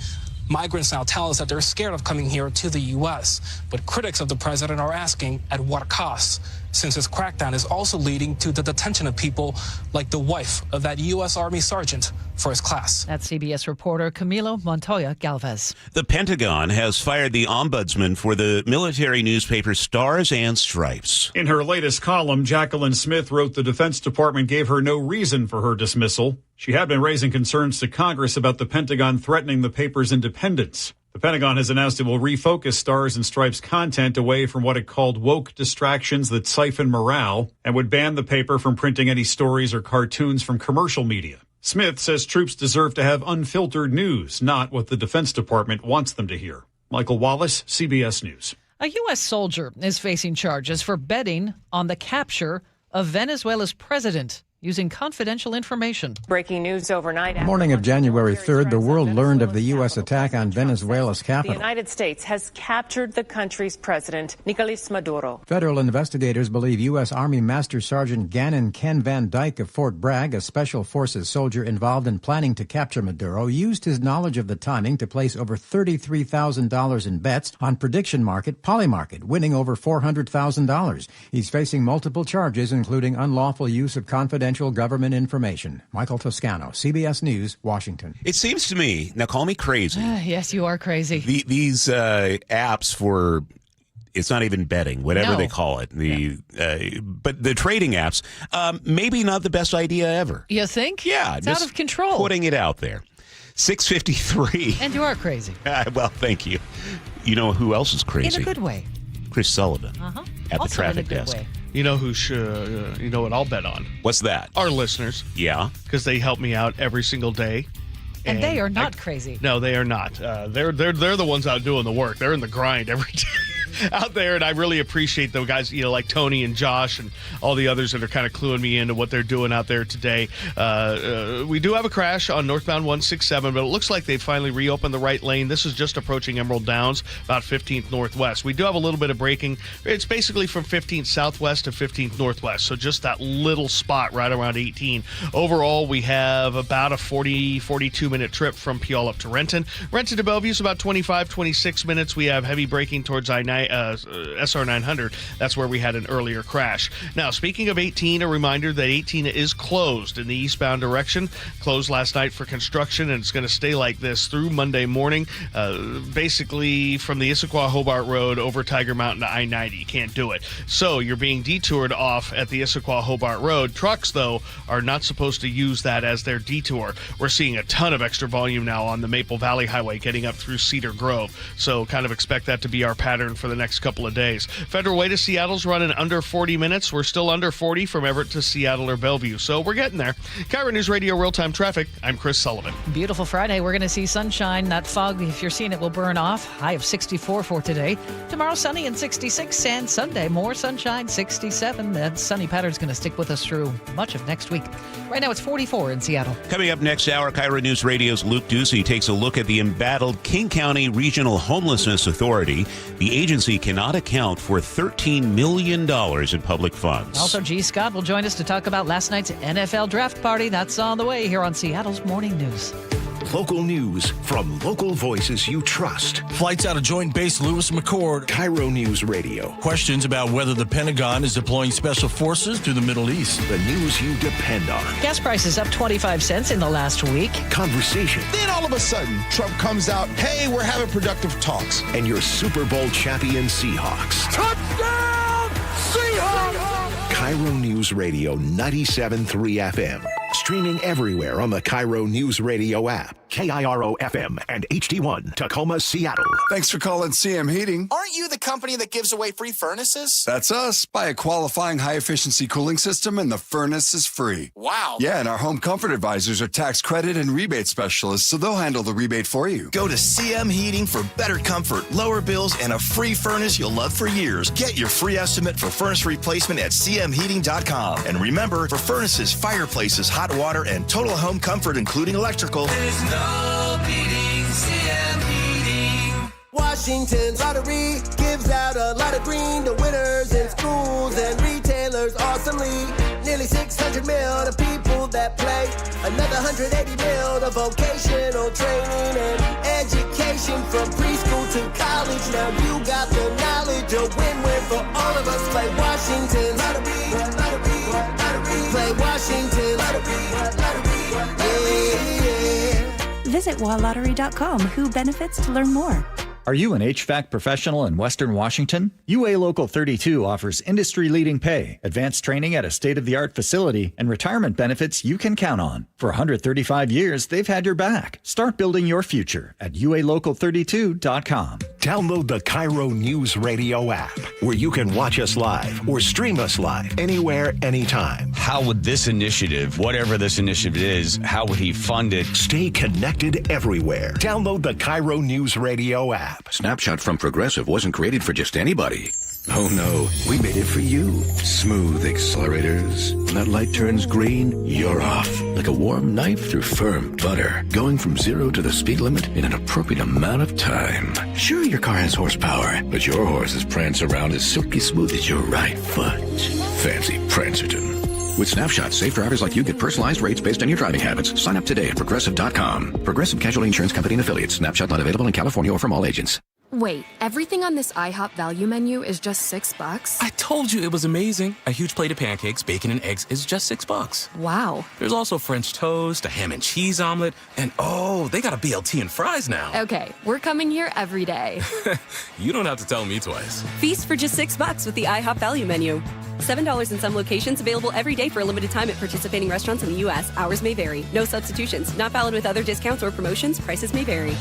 Speaker 13: Migrants now tell us that they're scared of coming here to the U.S., but critics of the president are asking at what cost. since this crackdown is also leading to the detention of people like the wife of that U.S. Army sergeant, first class.
Speaker 2: That's CBS reporter Camilo Montoya Galvez.
Speaker 8: The Pentagon has fired the ombudsman for the military newspaper Stars and Stripes.
Speaker 17: In her latest column, Jacqueline Smith wrote the Defense Department gave her no reason for her dismissal. She had been raising concerns to Congress about the Pentagon threatening the paper's independence. The Pentagon has announced it will refocus Stars and Stripes content away from what it called woke distractions that siphon morale and would ban the paper from printing any stories or cartoons from commercial media. Smith says troops deserve to have unfiltered news, not what the Defense Department wants them to hear. Michael Wallace, CBS News.
Speaker 2: A U.S. soldier is facing charges for betting on the capture of Venezuela's president using confidential information.
Speaker 19: Breaking news overnight.
Speaker 20: Morning of January 3rd, the world learned of the U.S. attack on Venezuela's
Speaker 19: The
Speaker 20: capital.
Speaker 19: United States has captured the country's president, Nicolas Maduro.
Speaker 20: Federal investigators believe U.S. Army Master Sergeant Gannon Ken Van Dyke of Fort Bragg, a Special Forces soldier involved in planning to capture Maduro, used his knowledge of the timing to place over $33,000 in bets on prediction market Polymarket, winning over $400,000. He's facing multiple charges, including unlawful use of confidential government information. Michael Toscano, CBS News, Washington.
Speaker 8: It seems to me, now call me crazy.
Speaker 2: Yes, you are crazy.
Speaker 8: These apps for, it's not even betting, whatever they call it. But the trading apps, maybe not the best idea ever.
Speaker 2: You think?
Speaker 8: Yeah.
Speaker 2: It's out of control.
Speaker 8: Putting it out there. 6:53.
Speaker 2: And you are crazy.
Speaker 8: Well, thank you. You know who else is crazy?
Speaker 2: In a good way.
Speaker 8: Chris Sullivan at
Speaker 2: Also
Speaker 8: the traffic
Speaker 2: in a good
Speaker 8: desk.
Speaker 2: way.
Speaker 9: You know who should? You know what I'll bet on?
Speaker 8: What's that?
Speaker 9: Our listeners.
Speaker 8: Yeah.
Speaker 9: Because they help me out every single day.
Speaker 2: And they are not crazy.
Speaker 9: No, they are not. They're the ones out doing the work. They're in the grind every day out there, and I really appreciate the guys, like Tony and Josh and all the others that are kind of cluing me into what they're doing out there today. We do have a crash on northbound 167, but it looks like they finally reopened the right lane. This is just approaching Emerald Downs, about 15th Northwest. We do have a little bit of braking. It's basically from 15th Southwest to 15th Northwest, so just that little spot right around 18. Overall, we have about a 42-minute trip from Puyallup to Renton. Renton to Bellevue is about 26 minutes. We have heavy braking towards SR 900. That's where we had an earlier crash. Now, speaking of 18, a reminder that 18 is closed in the eastbound direction. Closed last night for construction, and it's going to stay like this through Monday morning. Basically, from the Issaquah-Hobart Road over Tiger Mountain to I-90. You can't do it. So you're being detoured off at the Issaquah-Hobart Road. Trucks, though, are not supposed to use that as their detour. We're seeing a ton of extra volume now on the Maple Valley Highway getting up through Cedar Grove. So kind of expect that to be our pattern for the next couple of days. Federal Way to Seattle's running under 40 minutes. We're still under 40 from Everett to Seattle or Bellevue. So we're getting there. KIRO Newsradio Real-Time Traffic. I'm Chris Sullivan.
Speaker 2: Beautiful Friday. We're going to see sunshine. That fog, if you're seeing it, will burn off. High of 64 for today. Tomorrow, sunny and 66. And Sunday, more sunshine, 67. That sunny pattern's going to stick with us through much of next week. Right now, it's 44 in Seattle.
Speaker 8: Coming up next hour, KIRO News Radio's Luke Ducey takes a look at the embattled King County Regional Homelessness Authority. The agency cannot account for $13 million in public funds.
Speaker 2: Also, G. Scott will join us to talk about last night's NFL draft party. That's on the way here on Seattle's Morning News.
Speaker 12: Local news from local voices you trust.
Speaker 21: Flights out of Joint Base Lewis McChord.
Speaker 12: KIRO News Radio.
Speaker 21: Questions about whether the Pentagon is deploying special forces to the Middle East.
Speaker 12: The news you depend on.
Speaker 2: Gas prices up 25 cents in the last week.
Speaker 12: Conversation.
Speaker 22: Then all of a sudden, Trump comes out, hey, we're having productive talks.
Speaker 12: And your Super Bowl champion Seahawks.
Speaker 22: Touchdown, Seahawks!
Speaker 12: KIRO News Radio 97.3 FM. Streaming everywhere on the KIRO News Radio app. KIRO FM and HD1 Tacoma, Seattle.
Speaker 23: Thanks for calling CM Heating.
Speaker 24: Aren't you the company that gives away free furnaces?
Speaker 23: That's us. Buy a qualifying high-efficiency cooling system and the furnace is free.
Speaker 24: Wow.
Speaker 23: Yeah, and our home comfort advisors are tax credit and rebate specialists, so they'll handle the rebate for you.
Speaker 25: Go to CM Heating for better comfort, lower bills, and a free furnace you'll love for years. Get your free estimate for furnace replacement at cmheating.com. And remember, for furnaces, fireplaces, hot water, and total home comfort, including electrical,
Speaker 26: there's no beating CM Heating.
Speaker 27: Washington's lottery gives out a lot of green to winners in schools and retailers awesomely. Nearly 600 million people people that play. Another 180 mil to vocational training and education from preschool to college. Now you got the knowledge, a win-win for all of us. Play Washington Lottery, lottery, lottery. Play Washington Lottery, lottery, yeah.
Speaker 1: Visit WaLottery.com. Who benefits to learn more.
Speaker 3: Are you an HVAC professional in Western Washington? UA Local 32 offers industry-leading pay, advanced training at a state-of-the-art facility, and retirement benefits you can count on. For 135 years, they've had your back. Start building your future at UALocal32.com.
Speaker 12: Download the KIRO Newsradio app, where you can watch us live or stream us live anywhere, anytime.
Speaker 4: How would this initiative, whatever this initiative is, how would he fund it?
Speaker 12: Stay connected everywhere. Download the KIRO Newsradio app.
Speaker 5: Snapshot from Progressive wasn't created for just anybody. Oh no, we made it for you. Smooth accelerators. When that light turns green, you're off. Like a warm knife through firm butter. Going from 0 to the speed limit in an appropriate amount of time. Sure, your car has horsepower, but your horses prance around as silky smooth as your right foot. Fancy Prancerton. With Snapshot, safe drivers like you get personalized rates based on your driving habits. Sign up today at Progressive.com. Progressive Casualty Insurance Company and Affiliates. Snapshot not available in California or from all agents.
Speaker 6: Wait, everything on this IHOP value menu is just $6?
Speaker 7: I told you it was amazing. A huge plate of pancakes, bacon, and eggs is just $6.
Speaker 6: Wow.
Speaker 7: There's also French toast, a ham and cheese omelet, and oh, they got a BLT and fries now.
Speaker 6: Okay, we're coming here every day.
Speaker 7: You don't have to tell me twice.
Speaker 10: Feast for just $6 with the IHOP value menu. $7 in some locations, available every day for a limited time at participating restaurants in the U.S. Hours may vary. No substitutions. Not valid with other discounts or promotions. Prices may vary.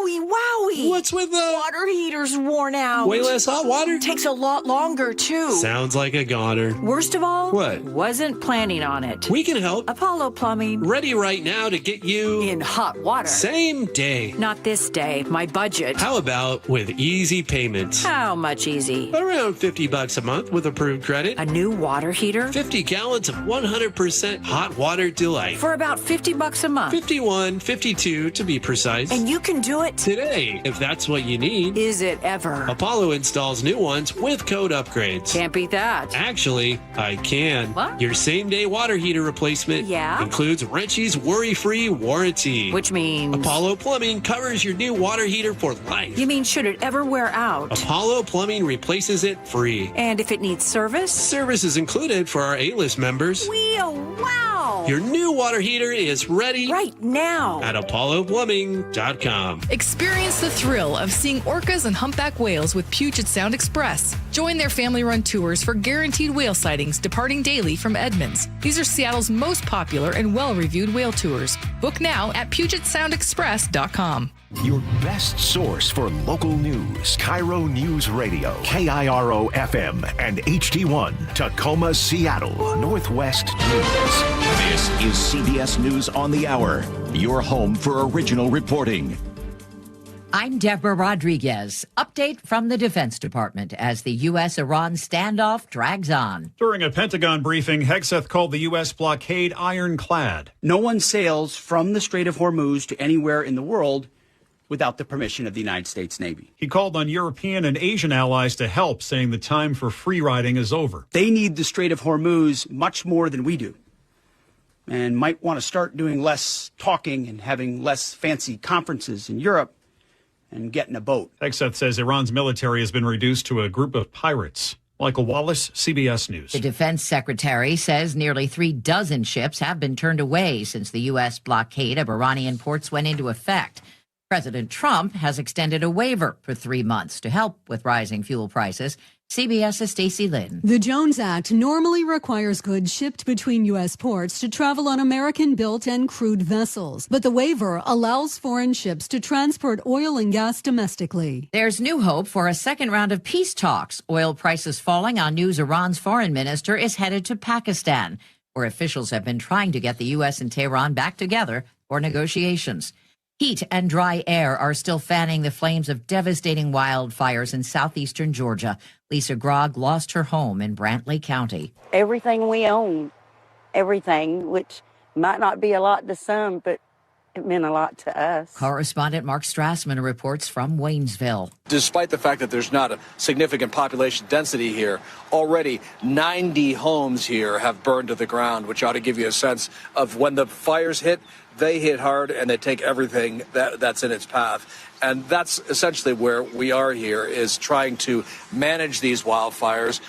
Speaker 28: Owie, wowie!
Speaker 29: What's with the
Speaker 28: water heater's worn out?
Speaker 29: Way less hot water?
Speaker 28: Takes a lot longer, too.
Speaker 29: Sounds like a goner.
Speaker 28: Worst of all,
Speaker 29: what?
Speaker 28: Wasn't planning on it.
Speaker 29: We can help.
Speaker 28: Apollo Plumbing.
Speaker 29: Ready right now to get you
Speaker 28: in hot water.
Speaker 29: Same day.
Speaker 28: Not this day. My budget.
Speaker 29: How about with easy payments?
Speaker 28: How much easy?
Speaker 29: Around $50 a month with approved credit.
Speaker 28: A new water heater?
Speaker 29: 50 gallons of 100% hot water delight.
Speaker 28: For about $50 a month.
Speaker 29: 51, 52 to be precise.
Speaker 28: And you can do it
Speaker 29: today, if that's what you need.
Speaker 28: Is it ever?
Speaker 29: Apollo installs new ones with code upgrades.
Speaker 28: Can't beat that.
Speaker 29: Actually, I can.
Speaker 28: What?
Speaker 29: Your same-day water heater replacement includes Wrenchie's worry-free warranty.
Speaker 28: Which means?
Speaker 29: Apollo Plumbing covers your new water heater for life.
Speaker 28: You mean should it ever wear out?
Speaker 29: Apollo Plumbing replaces it free.
Speaker 28: And if it needs service?
Speaker 29: Service is included for our A-list members.
Speaker 28: Wow!
Speaker 29: Your new water heater is ready
Speaker 28: right now
Speaker 29: at ApolloPlumbing.com.
Speaker 30: Experience the thrill of seeing orcas and humpback whales with Puget Sound Express. Join their family-run tours for guaranteed whale sightings departing daily from Edmonds. These are Seattle's most popular and well-reviewed whale tours. Book now at PugetSoundExpress.com.
Speaker 12: Your best source for local news. KIRO News Radio, KIRO FM, and HD1, Tacoma, Seattle, Northwest News.
Speaker 31: This is CBS News on the Hour, your home for original reporting.
Speaker 32: I'm Deborah Rodriguez. Update from the Defense Department as the U.S.-Iran standoff drags on.
Speaker 17: During a Pentagon briefing, Hegseth called the U.S. blockade ironclad.
Speaker 33: No one sails from the Strait of Hormuz to anywhere in the world without the permission of the United States Navy.
Speaker 17: He called on European and Asian allies to help, saying the time for free riding is over.
Speaker 33: They need the Strait of Hormuz much more than we do, and might want to start doing less talking and having less fancy conferences in Europe and get in a boat.
Speaker 17: Hegseth says Iran's military has been reduced to a group of pirates. Michael Wallace, CBS News.
Speaker 32: The defense secretary says nearly 36 ships have been turned away since the U.S. blockade of Iranian ports went into effect. President Trump has extended a waiver for 3 months to help with rising fuel prices. CBS's Stacey Lynn.
Speaker 34: The Jones Act normally requires goods shipped between U.S. ports to travel on American-built and crewed vessels. But the waiver allows foreign ships to transport oil and gas domestically.
Speaker 32: There's new hope for a second round of peace talks. Oil prices falling on news Iran's foreign minister is headed to Pakistan, where officials have been trying to get the U.S. and Tehran back together for negotiations. Heat and dry air are still fanning the flames of devastating wildfires in southeastern Georgia. Lisa Grogg lost her home in Brantley County.
Speaker 35: Everything we own, everything, which might not be a lot to some, but
Speaker 28: It meant a lot to us.
Speaker 32: Correspondent Mark Strassman reports from Waynesville.
Speaker 2: Despite the fact that there's not a significant population density here, already 90 homes here have burned to the ground, which ought to give you a sense of when the fires hit, they hit hard and they take everything that's in its path. And that's essentially where we are here, is trying to manage these wildfires,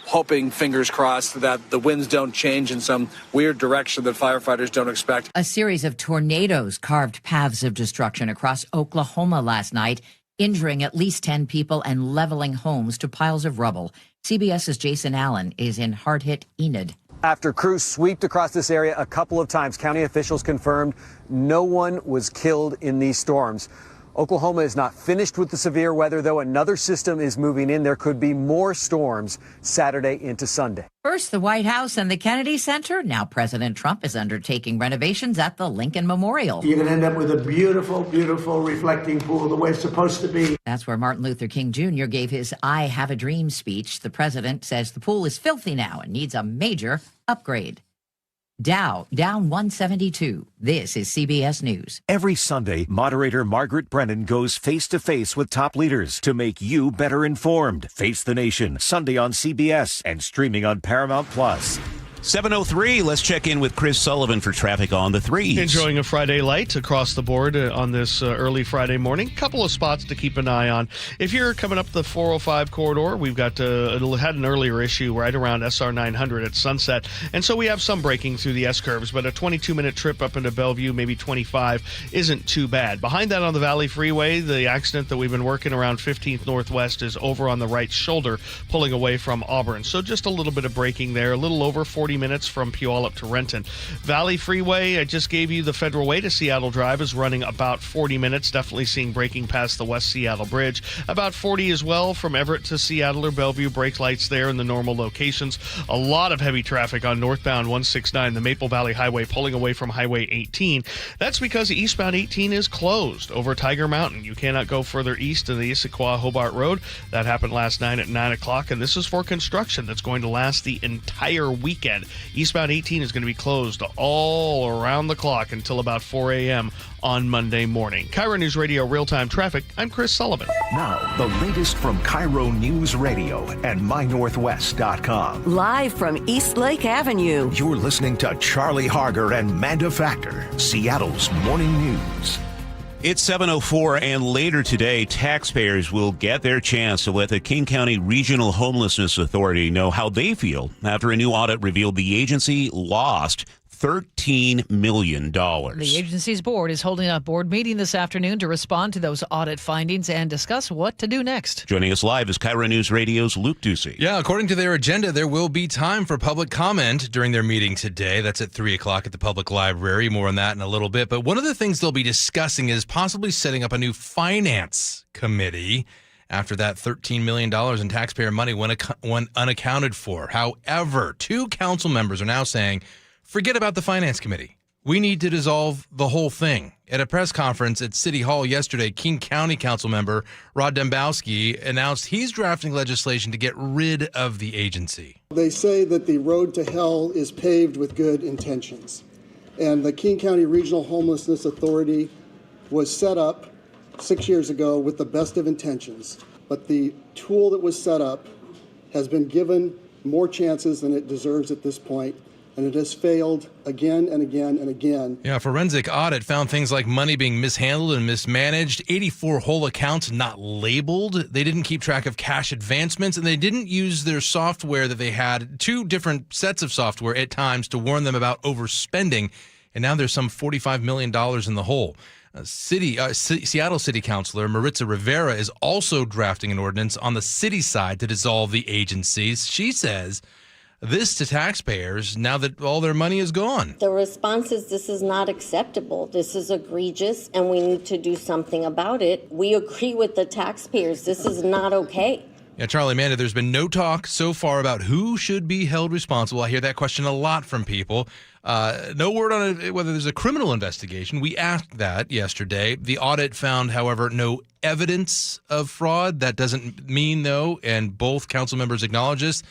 Speaker 2: hoping, fingers crossed, that the winds don't change in some weird direction that firefighters don't expect.
Speaker 32: A series of tornadoes carved paths of destruction across Oklahoma last night, injuring at least 10 people and leveling homes to piles of rubble. CBS's Jason Allen is in hard-hit Enid.
Speaker 8: After crews swept across this area a couple of times, county officials confirmed no one was killed in these storms. Oklahoma is not finished with the severe weather, though. Another system is moving in. There could be more storms Saturday into Sunday.
Speaker 32: First, the White House and the Kennedy Center. Now President Trump is undertaking renovations at the Lincoln Memorial.
Speaker 9: You're going to end up with a beautiful, beautiful reflecting pool the way it's supposed to be.
Speaker 32: That's where Martin Luther King Jr. gave his I Have a Dream speech. The president says the pool is filthy now and needs a major upgrade. Dow, down 172. This is CBS News.
Speaker 31: Every Sunday, moderator Margaret Brennan goes face-to-face with top leaders to make you better informed. Face the Nation, Sunday on CBS and streaming on Paramount+.
Speaker 4: 7:03, let's check in with Chris Sullivan for traffic on the 3s.
Speaker 11: Enjoying a Friday light across the board on this early Friday morning. Couple of spots to keep an eye on. If you're coming up the 405 corridor, we've got it had an earlier issue right around SR 900 at Sunset. And so we have some braking through the S-curves, but a 22-minute trip up into Bellevue, maybe 25, isn't too bad. Behind that on the Valley Freeway, the accident that we've been working around 15th Northwest is over on the right shoulder, pulling away from Auburn. So just a little bit of braking there, a little over 40 minutes from Puyallup to Renton. Valley Freeway, I just gave you the Federal Way to Seattle Drive, is running about 40 minutes. Definitely seeing braking past the West Seattle Bridge. About 40 as well from Everett to Seattle or Bellevue. Brake lights there in the normal locations. A lot of heavy traffic on northbound 169, the Maple Valley Highway, pulling away from Highway 18. That's because eastbound 18 is closed over Tiger Mountain. You cannot go further east to the Issaquah-Hobart Road. That happened last night at 9 o'clock, and this is for construction that's going to last the entire weekend. Eastbound 18 is going to be closed all around the clock until about 4 a.m. on Monday morning. KIRO Newsradio Real-Time Traffic, I'm Chris Sullivan.
Speaker 12: Now, the latest from KIRO Newsradio and MyNorthwest.com.
Speaker 28: Live from East Lake Avenue.
Speaker 12: You're listening to Charlie Harger and Manda Factor, Seattle's morning news.
Speaker 4: It's 7:04, and later today, taxpayers will get their chance to let the King County Regional Homelessness Authority know how they feel after a new audit revealed the agency lost $13 million.
Speaker 13: The agency's board is holding a board meeting this afternoon to respond to those audit findings and discuss what to do next.
Speaker 4: Joining us live is KIRO News Radio's Luke Ducey.
Speaker 14: Yeah, according to their agenda, there will be time for public comment during their meeting today. That's at 3 o'clock at the public library. More on that in a little bit. But one of the things they'll be discussing is possibly setting up a new finance committee after that $13 million in taxpayer money went unaccounted for. However, two council members are now saying, forget about the Finance Committee. We need to dissolve the whole thing. At a press conference at City Hall yesterday, King County Council member Rod Dembowski announced he's drafting legislation to get rid of the agency.
Speaker 15: They say that the road to hell is paved with good intentions. And the King County Regional Homelessness Authority was set up 6 years ago with the best of intentions. But the tool that was set up has been given more chances than it deserves at this point. And it has failed again and again and again.
Speaker 14: Yeah, forensic audit found things like money being mishandled and mismanaged, 84 whole accounts not labeled. They didn't keep track of cash advancements, and they didn't use their software that they had, two different sets of software at times, to warn them about overspending. And now there's some $45 million in the hole. Seattle City Councilor Maritza Rivera is also drafting an ordinance on the city side to dissolve the agencies. She says this to taxpayers now that all their money is gone.
Speaker 16: The response is this is not acceptable. This is egregious, and we need to do something about it. We agree with the taxpayers. This is not okay.
Speaker 14: Yeah, Charlie, Amanda, there's been no talk so far about who should be held responsible. I hear that question a lot from people. No word on whether there's a criminal investigation. We asked that yesterday. The audit found, however, no evidence of fraud. That doesn't mean, though, and both council members acknowledge this,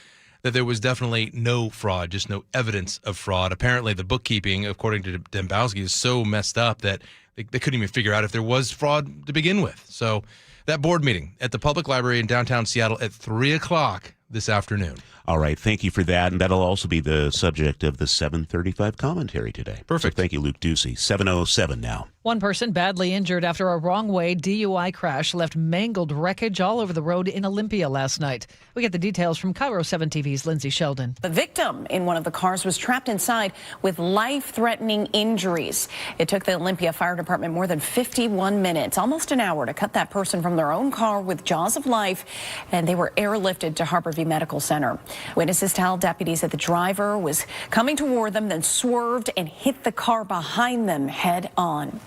Speaker 14: that there was definitely no fraud, just no evidence of fraud. Apparently, the bookkeeping, according to Dembowski, is so messed up that They couldn't even figure out if there was fraud to begin with. So that board meeting at the Public Library in downtown Seattle at 3 o'clock this afternoon.
Speaker 4: All right, thank you for that. And that'll also be the subject of the 7:35 commentary today.
Speaker 14: Perfect.
Speaker 4: So thank you, Luke Ducey. 7:07 now.
Speaker 13: One person badly injured after a wrong-way DUI crash left mangled wreckage all over the road in Olympia last night. We get the details from KIRO 7 TV's Lindsay Sheldon.
Speaker 1: The victim in one of the cars was trapped inside with life-threatening injuries. It took the Olympia Fire Department more than 51 minutes, almost an hour, to cut that person from their own car with jaws of life, and they were airlifted to Harborview Medical Center. Witnesses tell deputies that the driver was coming toward them, then swerved and hit the car behind them head on.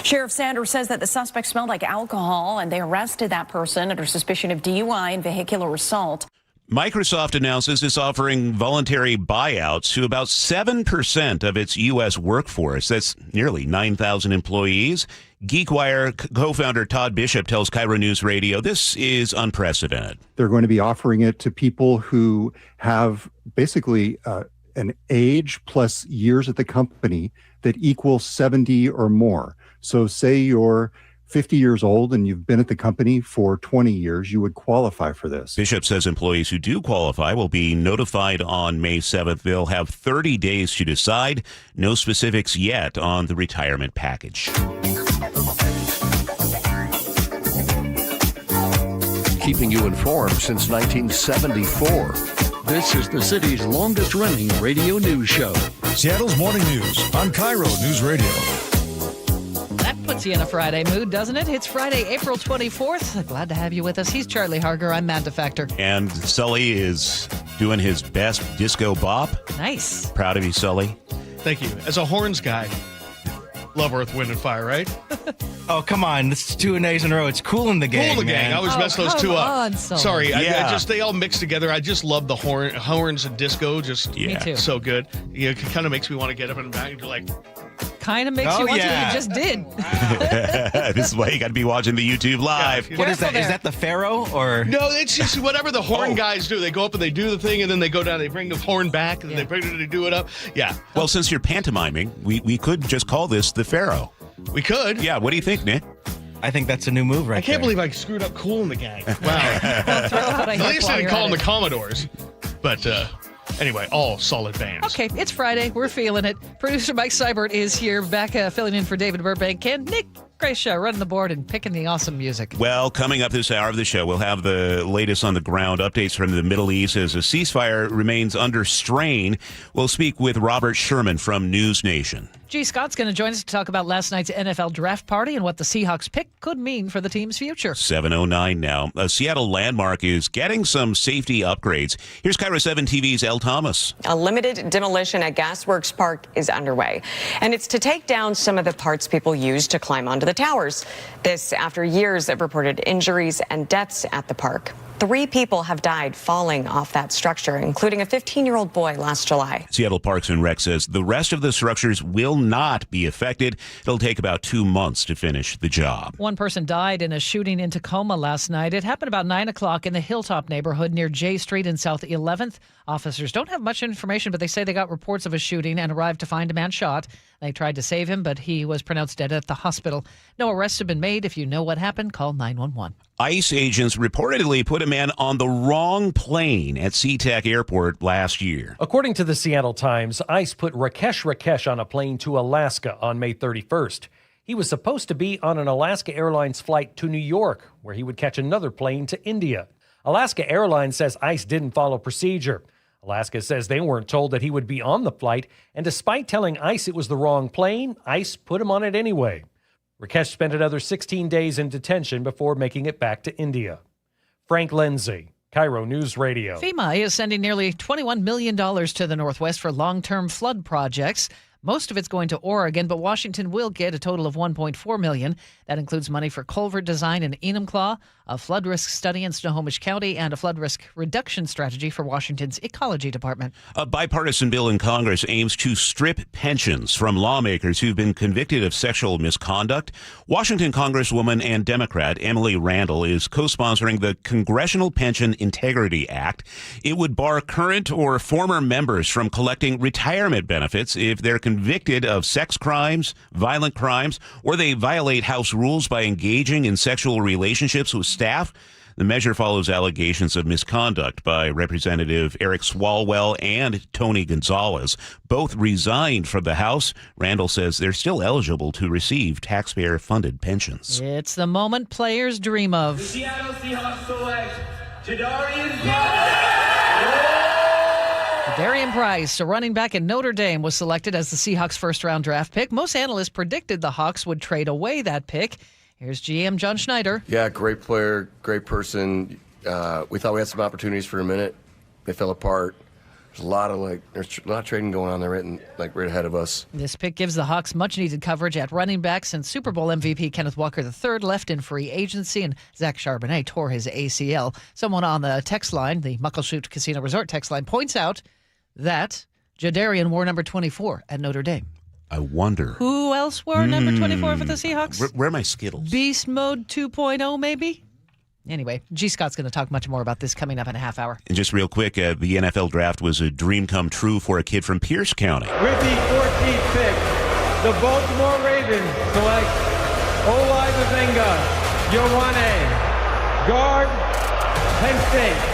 Speaker 1: Sheriff Sanders says that the suspect smelled like alcohol, and they arrested that person under suspicion of DUI and vehicular assault.
Speaker 4: Microsoft announces it's offering voluntary buyouts to about 7% of its U.S. workforce. That's nearly 9,000 employees. GeekWire co-founder Todd Bishop tells KIRO Newsradio this is unprecedented.
Speaker 3: They're going to be offering it to people who have basically an age plus years at the company that equals 70 or more. So say you're 50 years old and you've been at the company for 20 years, you would qualify for this.
Speaker 4: Bishop says employees who do qualify will be notified on May 7th. They'll have 30 days to decide. No specifics yet on the retirement package.
Speaker 5: Keeping you informed since 1974. This is the city's longest-running radio news show.
Speaker 6: Seattle's Morning News on KIRO Newsradio.
Speaker 13: That puts you in a Friday mood, doesn't it? It's Friday, April 24th. Glad to have you with us. He's Charlie Harger. I'm Manda Factor.
Speaker 4: And Sully is doing his best disco bop.
Speaker 13: Nice.
Speaker 4: Proud of you, Sully.
Speaker 11: Thank you. As a horns guy, love Earth, Wind, and Fire, right?
Speaker 18: Oh, come on. This is 2 days in a row. It's Cool in the Gang.
Speaker 11: Cool in the Gang. I always mess those two up. Sorry.
Speaker 4: Yeah.
Speaker 11: I just, they all mix together. I just love the horns and disco. Just
Speaker 13: Me too.
Speaker 11: So good. Yeah, it kind of makes me want to get up and back and do like...
Speaker 13: Kind of makes you want to. You just did.
Speaker 4: This is why you got to be watching the YouTube live.
Speaker 18: What is that? Is that the Pharaoh or?
Speaker 11: No, it's just whatever the horn guys do. They go up and they do the thing, and then they go down. They bring the horn back, and then they do it up. Yeah.
Speaker 4: Well, since you're pantomiming, we could just call this the Pharaoh.
Speaker 11: We could.
Speaker 4: Yeah. What do you think, Nick?
Speaker 18: I think that's a new move right
Speaker 11: I can't believe I screwed up Cool in the Gang. Wow. At least I didn't call them the Commodores. But anyway, all solid bands.
Speaker 13: Okay, it's Friday. We're feeling it. Producer Mike Seibert is here, back filling in for David Burbank. And Nick Gracia running the board and picking the awesome music.
Speaker 4: Well, coming up this hour of the show, we'll have the latest on the ground updates from the Middle East as a ceasefire remains under strain. We'll speak with Robert Sherman from News Nation.
Speaker 13: G. Scott's going to join us to talk about last night's NFL draft party and what the Seahawks pick could mean for the team's future.
Speaker 4: 7:09 now. A Seattle landmark is getting some safety upgrades. Here's KIRO 7 TV's Elle Thomas.
Speaker 19: A limited demolition at Gasworks Park is underway, and it's to take down some of the parts people use to climb onto the towers. This after years of reported injuries and deaths at the park. 3 people have died falling off that structure, including a 15-year-old boy last July.
Speaker 4: Seattle Parks and Rec says the rest of the structures will not be affected. It'll take about 2 months to finish the job.
Speaker 13: One person died in a shooting in Tacoma last night. It happened about 9 o'clock in the Hilltop neighborhood near J Street and South 11th. Officers don't have much information, but they say they got reports of a shooting and arrived to find a man shot. They tried to save him, but he was pronounced dead at the hospital. No arrests have been made. If you know what happened, call 911.
Speaker 4: ICE agents reportedly put a man on the wrong plane at SeaTac Airport last year.
Speaker 20: According to the Seattle Times, ICE put Rakesh on a plane to Alaska on May 31st. He was supposed to be on an Alaska Airlines flight to New York, where he would catch another plane to India. Alaska Airlines says ICE didn't follow procedure. Alaska says they weren't told that he would be on the flight, and despite telling ICE it was the wrong plane, ICE put him on it anyway. Rakesh spent another 16 days in detention before making it back to India. Frank Lindsay, KIRO News Radio.
Speaker 13: FEMA is sending nearly $21 million to the Northwest for long-term flood projects. Most of it's going to Oregon, but Washington will get a total of $1.4 million. That includes money for culvert design in Enumclaw, a flood risk study in Snohomish County, and a flood risk reduction strategy for Washington's Ecology Department.
Speaker 4: A bipartisan bill in Congress aims to strip pensions from lawmakers who've been convicted of sexual misconduct. Washington Congresswoman and Democrat Emily Randall is co-sponsoring the Congressional Pension Integrity Act. It would bar current or former members from collecting retirement benefits if they're convicted convicted of sex crimes, violent crimes, or they violate house rules by engaging in sexual relationships with staff. The measure follows allegations of misconduct by Representative Eric Swalwell and Tony Gonzalez. Both resigned from the House. Randall says they're still eligible to receive taxpayer-funded pensions.
Speaker 13: It's the moment players dream of.
Speaker 7: The Seattle Seahawks select Jadarian
Speaker 13: Darian Price, a running back in Notre Dame, was selected as the Seahawks' first-round draft pick. Most analysts predicted the Hawks would trade away that pick. Here's GM John Schneider.
Speaker 10: Yeah, great player, great person. We thought we had some opportunities for a minute. They fell apart. There's a lot of trading going on there right ahead of us.
Speaker 13: This pick gives the Hawks much-needed coverage at running back since Super Bowl MVP Kenneth Walker III left in free agency and Zach Charbonnet tore his ACL. Someone on the text line, the Muckleshoot Casino Resort text line, points out that Jadarian wore number 24 at Notre Dame.
Speaker 4: I wonder.
Speaker 13: Who else wore number 24 for the Seahawks?
Speaker 4: Where are my Skittles?
Speaker 13: Beast Mode 2.0, maybe? Anyway, G. Scott's going to talk much more about this coming up in a half hour.
Speaker 4: And just real quick, the NFL draft was a dream come true for a kid from Pierce County.
Speaker 17: With the 14th pick, the Baltimore Ravens select Olai Bazinga, Yowane, guard, Penn State.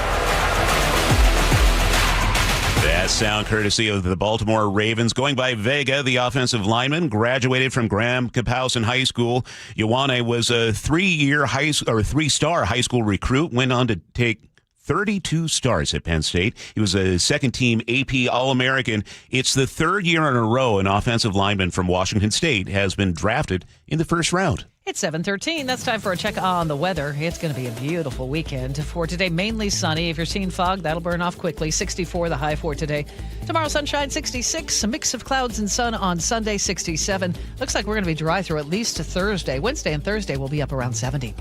Speaker 4: That sound courtesy of the Baltimore Ravens. Going by Vega, the offensive lineman, graduated from Graham Kapowsin High School. Ioane was a three-star high school recruit, went on to take 32 stars at Penn State. He was a second-team AP All-American. It's the third year in a row an offensive lineman from Washington State has been drafted in the first round.
Speaker 13: It's 7:13. That's time for a check on the weather. It's going to be a beautiful weekend. For today, mainly sunny. If you're seeing fog, that'll burn off quickly. 64 the high for today. Tomorrow, sunshine, 66. A mix of clouds and sun on Sunday, 67. Looks like we're going to be dry through at least Thursday. Wednesday and Thursday will be up around 70.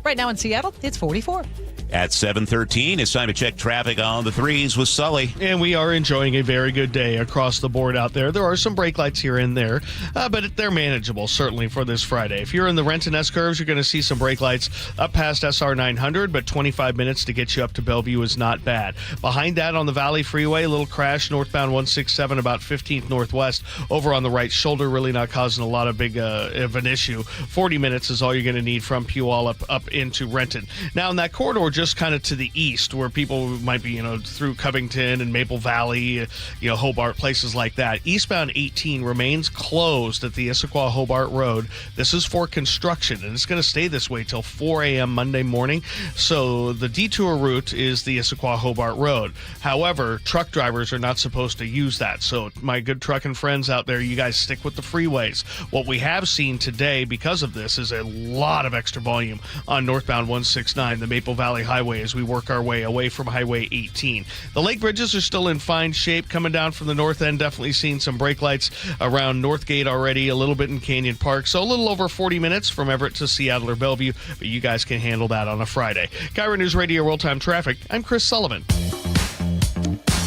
Speaker 13: Right now in Seattle, it's 44.
Speaker 4: At 7:13, it's time to check traffic on the threes with Sully.
Speaker 11: And we are enjoying a very good day across the board out there. There are some brake lights here and there, but they're manageable, certainly, for this Friday. If you're in the Renton S-curves, you're going to see some brake lights up past SR 900, but 25 minutes to get you up to Bellevue is not bad. Behind that on the Valley Freeway, a little crash northbound 167 about 15th Northwest over on the right shoulder, really not causing a lot of big of an issue. 40 minutes is all you're going to need from Puyallup up into Renton. Now, in that corridor, just kind of to the east, where people might be, through Covington and Maple Valley, Hobart, places like that. Eastbound 18 remains closed at the Issaquah-Hobart Road. This is for construction, and it's going to stay this way till 4 a.m. Monday morning. So the detour route is the Issaquah-Hobart Road. However, truck drivers are not supposed to use that. So my good trucking friends out there, you guys stick with the freeways. What we have seen today because of this is a lot of extra volume on northbound 169, the Maple Valley Highway, as we work our way away from Highway 18. The lake bridges are still in fine shape. Coming down from the north end, definitely seeing some brake lights around Northgate already, a little bit in Canyon Park. So a little over 40 minutes from Everett to Seattle or Bellevue, but you guys can handle that on a Friday. KIRO Newsradio Real-Time Traffic, I'm Chris Sullivan.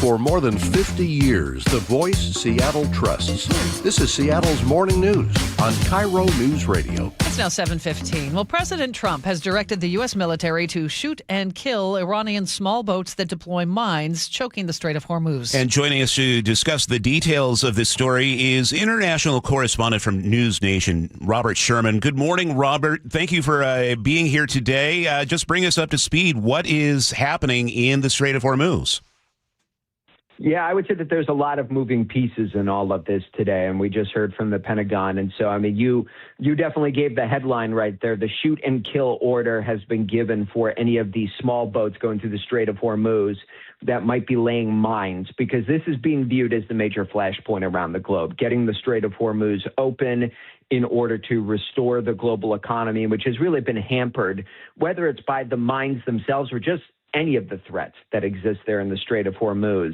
Speaker 5: For more than 50 years, the voice Seattle trusts. This is Seattle's Morning News on KIRO Newsradio.
Speaker 13: It's now 7:15. Well, President Trump has directed the U.S. military to shoot and kill Iranian small boats that deploy mines, choking the Strait of Hormuz.
Speaker 4: And joining us to discuss the details of this story is international correspondent from News Nation, Robert Sherman. Good morning, Robert. Thank you for being here today. Just bring us up to speed. What is happening in the Strait of Hormuz?
Speaker 21: Yeah, I would say that there's a lot of moving pieces in all of this today, and we just heard from the Pentagon. And so, I mean, you definitely gave the headline right there. The shoot and kill order has been given for any of these small boats going through the Strait of Hormuz that might be laying mines, because this is being viewed as the major flashpoint around the globe, getting the Strait of Hormuz open in order to restore the global economy, which has really been hampered, whether it's by the mines themselves or just any of the threats that exist there in the Strait of Hormuz.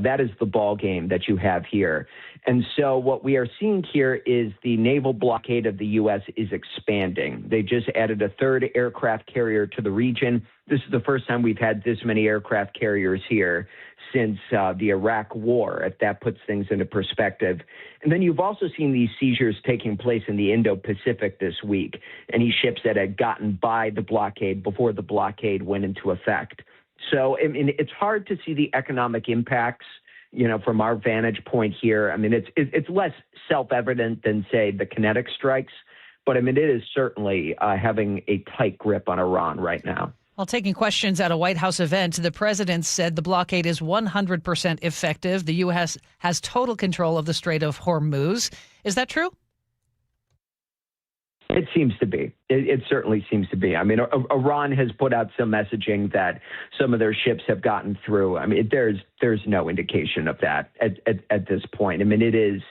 Speaker 21: That is the ball game that you have here. And so what we are seeing here is the naval blockade of the U.S. is expanding. They just added a third aircraft carrier to the region. This is the first time we've had this many aircraft carriers here since the Iraq War, if that puts things into perspective. And then you've also seen these seizures taking place in the Indo-Pacific this week, any ships that had gotten by the blockade before the blockade went into effect. So, I mean, it's hard to see the economic impacts from our vantage point here, I mean, it's less self-evident than, say, the kinetic strikes, but I mean, it is certainly having a tight grip on Iran right now.
Speaker 13: While taking questions at a White House event, the president said the blockade is 100% effective. The U.S. has total control of the Strait of Hormuz. Is that true?
Speaker 21: It seems to be. It certainly seems to be. I mean, Iran has put out some messaging that some of their ships have gotten through. I mean, there's no indication of that at this point. I mean, it is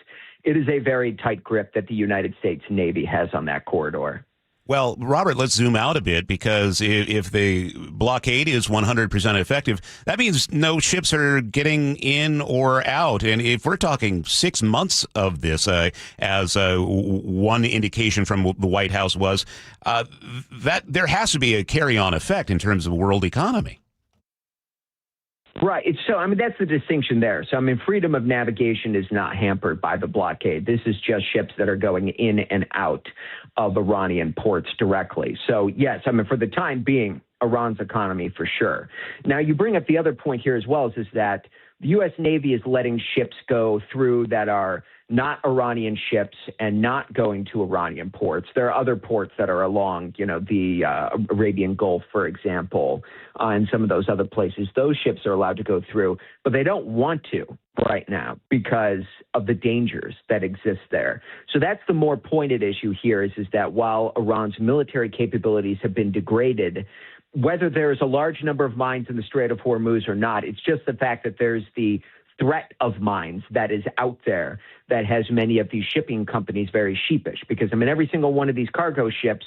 Speaker 21: a very tight grip that the United States Navy has on that corridor.
Speaker 4: Well, Robert, let's zoom out a bit, because if the blockade is 100% effective, that means no ships are getting in or out. And if we're talking 6 months of this, as one indication from the White House was, that there has to be a carry-on effect in terms of the world economy.
Speaker 21: Right. So, I mean, that's the distinction there. So, I mean, freedom of navigation is not hampered by the blockade. This is just ships that are going in and out of Iranian ports directly. So, yes, I mean, for the time being, Iran's economy for sure. Now, you bring up the other point here as well, is that the U.S. Navy is letting ships go through that are not Iranian ships and not going to Iranian ports. There are other ports that are along, the Arabian Gulf, for example, and some of those other places. Those ships are allowed to go through, but they don't want to right now because of the dangers that exist there. So that's the more pointed issue here is that while Iran's military capabilities have been degraded, whether there's a large number of mines in the Strait of Hormuz or not, it's just the fact that there's the threat of mines that is out there that has many of these shipping companies very sheepish. Because, I mean, every single one of these cargo ships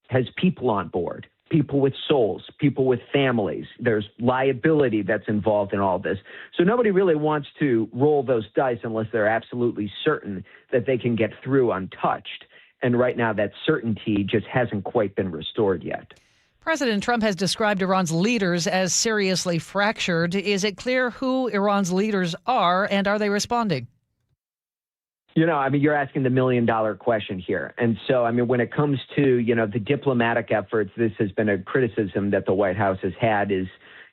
Speaker 21: has people on board, people with souls, people with families. There's liability that's involved in all this. So nobody really wants to roll those dice unless they're absolutely certain that they can get through untouched. And right now, that certainty just hasn't quite been restored yet.
Speaker 13: President Trump has described Iran's leaders as seriously fractured. Is it clear who Iran's leaders are, and are they responding?
Speaker 21: I mean, you're asking the million-dollar question here. And so, I mean, when it comes to, the diplomatic efforts, this has been a criticism that the White House has had is,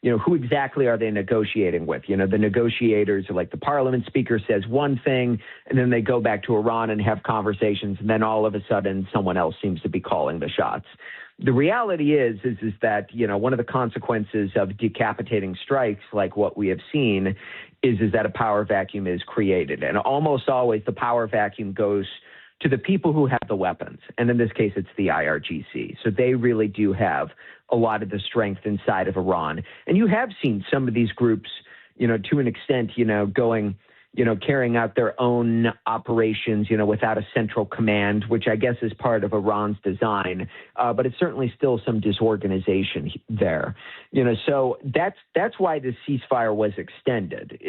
Speaker 21: who exactly are they negotiating with? The negotiators are like the parliament speaker says one thing, and then they go back to Iran and have conversations, and then all of a sudden someone else seems to be calling the shots. The reality is that, one of the consequences of decapitating strikes like what we have seen is that a power vacuum is created. And almost always the power vacuum goes to the people who have the weapons. And in this case, it's the IRGC. So they really do have a lot of the strength inside of Iran. And you have seen some of these groups, to an extent, going carrying out their own operations, without a central command, which I guess is part of Iran's design. But it's certainly still some disorganization there. So that's why the ceasefire was extended,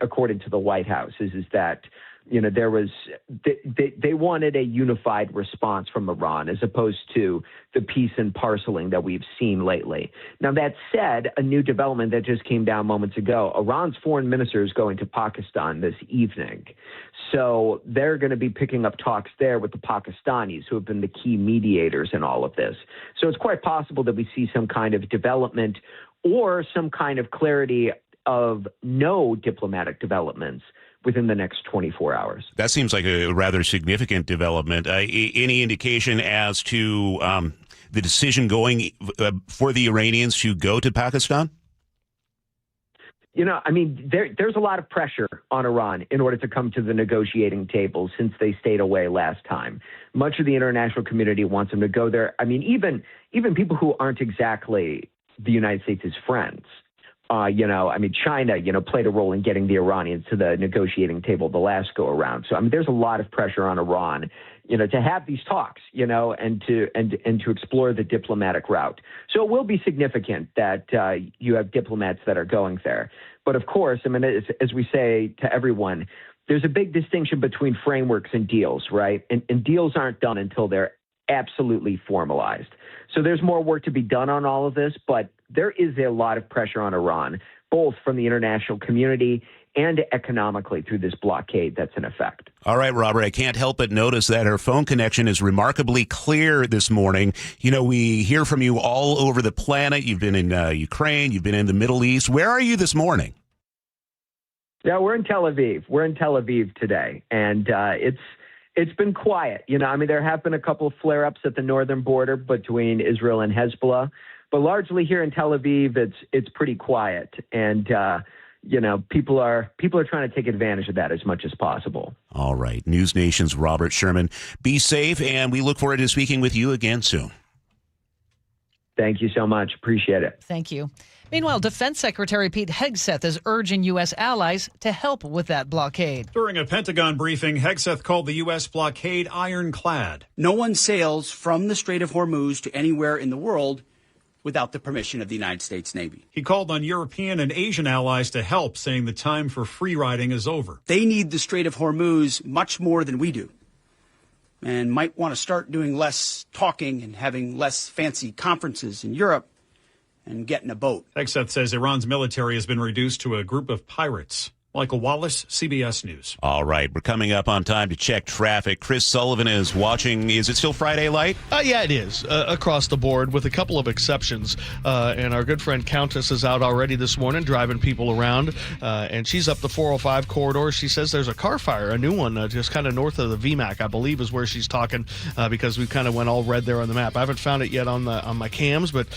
Speaker 21: according to the White House, is that there was they wanted a unified response from Iran as opposed to the piece and parceling that we've seen lately. Now, that said, a new development that just came down moments ago, Iran's foreign minister is going to Pakistan this evening. So they're going to be picking up talks there with the Pakistanis, who have been the key mediators in all of this. So it's quite possible that we see some kind of development or some kind of clarity of no diplomatic developments within the next 24 hours.
Speaker 4: That seems like a rather significant development. Any indication as to the decision going for the Iranians to go to Pakistan?
Speaker 21: I mean, there's a lot of pressure on Iran in order to come to the negotiating table since they stayed away last time. Much of the international community wants them to go there. I mean, even people who aren't exactly the United States' friends. China, played a role in getting the Iranians to the negotiating table the last go around. So, I mean, there's a lot of pressure on Iran, to have these talks, and to explore the diplomatic route. So it will be significant that you have diplomats that are going there. But of course, I mean, as we say to everyone, there's a big distinction between frameworks and deals, right? And deals aren't done until they're absolutely formalized. So there's more work to be done on all of this, but there is a lot of pressure on Iran, both from the international community and economically through this blockade that's in effect.
Speaker 4: All right, Robert, I can't help but notice that our phone connection is remarkably clear this morning. We hear from you all over the planet. You've been in Ukraine, you've been in the Middle East. Where are you this morning?
Speaker 21: Yeah, we're in Tel Aviv. We're in Tel Aviv today, and it's been quiet. There have been a couple of flare-ups at the northern border between Israel and Hezbollah, but largely here in Tel Aviv, it's pretty quiet, and people are trying to take advantage of that as much as possible.
Speaker 4: All right, News Nation's Robert Sherman. Be safe, and we look forward to speaking with you again soon.
Speaker 21: Thank you so much. Appreciate it.
Speaker 13: Thank you. Meanwhile, Defense Secretary Pete Hegseth is urging U.S. allies to help with that blockade.
Speaker 2: During a Pentagon briefing, Hegseth called the U.S. blockade ironclad.
Speaker 8: No one sails from the Strait of Hormuz to anywhere in the world without the permission of the United States Navy.
Speaker 2: He called on European and Asian allies to help, saying the time for free riding is over.
Speaker 8: They need the Strait of Hormuz much more than we do, and might want to start doing less talking and having less fancy conferences in Europe and get in a boat.
Speaker 2: Hegseth says Iran's military has been reduced to a group of pirates. Michael Wallace, CBS News.
Speaker 4: All right, we're coming up on time to check traffic. Chris Sullivan is watching. Is it still Friday light?
Speaker 11: Yeah, it is, across the board, with a couple of exceptions. And our good friend Countess is out already this morning driving people around, and she's up the 405 corridor. She says there's a car fire, a new one, just kind of north of the VMAC, I believe is where she's talking, because we kind of went all red there on the map. I haven't found it yet on my cams, but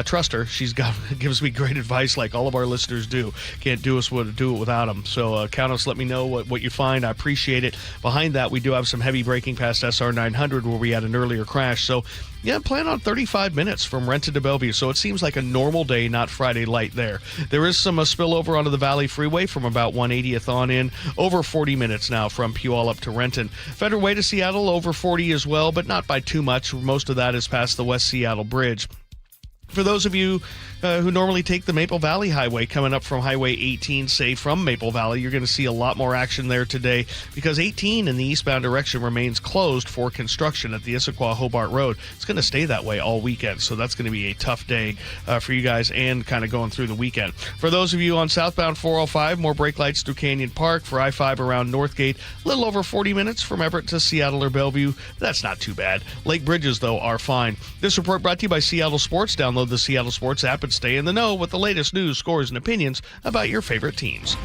Speaker 11: trust her. She's gives me great advice, like all of our listeners do. Can't do it without them. So Countess, let me know what you find. I appreciate it. Behind that, we do have some heavy braking past SR 900 where we had an earlier crash. So, yeah, plan on 35 minutes from Renton to Bellevue. So it seems like a normal day, not Friday light there. There is some spillover onto the Valley Freeway from about 180th on in. Over 40 minutes now from Puyallup to Renton. Federal Way to Seattle, over 40 as well, but not by too much. Most of that is past the West Seattle Bridge. For those of you who normally take the Maple Valley Highway coming up from Highway 18, say from Maple Valley, you're going to see a lot more action there today because 18 in the eastbound direction remains closed for construction at the Issaquah-Hobart Road. It's going to stay that way all weekend, so that's going to be a tough day for you guys and kind of going through the weekend. For those of you on southbound 405, more brake lights through Canyon Park. For I-5 around Northgate, a little over 40 minutes from Everett to Seattle or Bellevue. That's not too bad. Lake bridges, though, are fine. This report brought to you by Seattle Sports. Download the Seattle Sports app and stay in the know with the latest news, scores, and opinions about your favorite teams.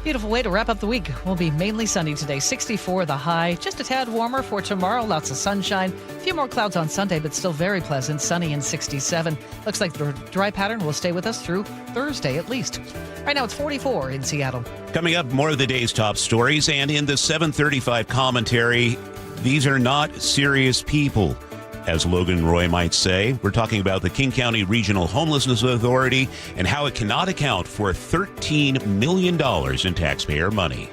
Speaker 13: Beautiful way to wrap up the week. We'll be mainly sunny today, 64 the high. Just a tad warmer for tomorrow, lots of sunshine. A few more clouds on Sunday, but still very pleasant, sunny and 67. Looks like the dry pattern will stay with us through Thursday at least. Right now it's 44 in Seattle.
Speaker 4: Coming up, more of the day's top stories, and in the 7:35 commentary, these are not serious people, as Logan Roy might say. We're talking about the King County Regional Homelessness Authority and how it cannot account for $13 million in taxpayer money.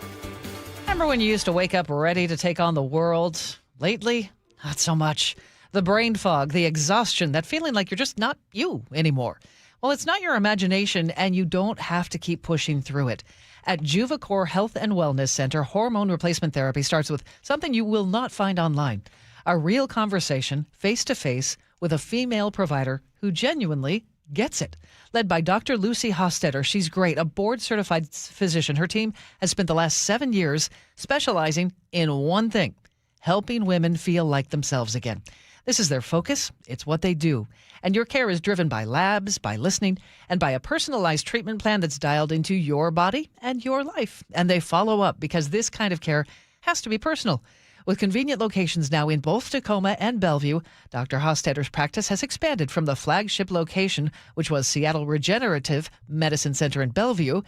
Speaker 13: Remember when you used to wake up ready to take on the world? Lately, not so much. The brain fog, the exhaustion, that feeling like you're just not you anymore. Well, it's not your imagination, and you don't have to keep pushing through it. At Juvacor Health and Wellness Center, hormone replacement therapy starts with something you will not find online. A real conversation, face-to-face, with a female provider who genuinely gets it. Led by Dr. Lucy Hostetter, she's great, a board-certified physician. Her team has spent the last 7 years specializing in one thing, helping women feel like themselves again. This is their focus. It's what they do. And your care is driven by labs, by listening, and by a personalized treatment plan that's dialed into your body and your life. And they follow up because this kind of care has to be personal. With convenient locations now in both Tacoma and Bellevue, Dr. Hostetter's practice has expanded from the flagship location, which was Seattle Regenerative Medicine Center in Bellevue,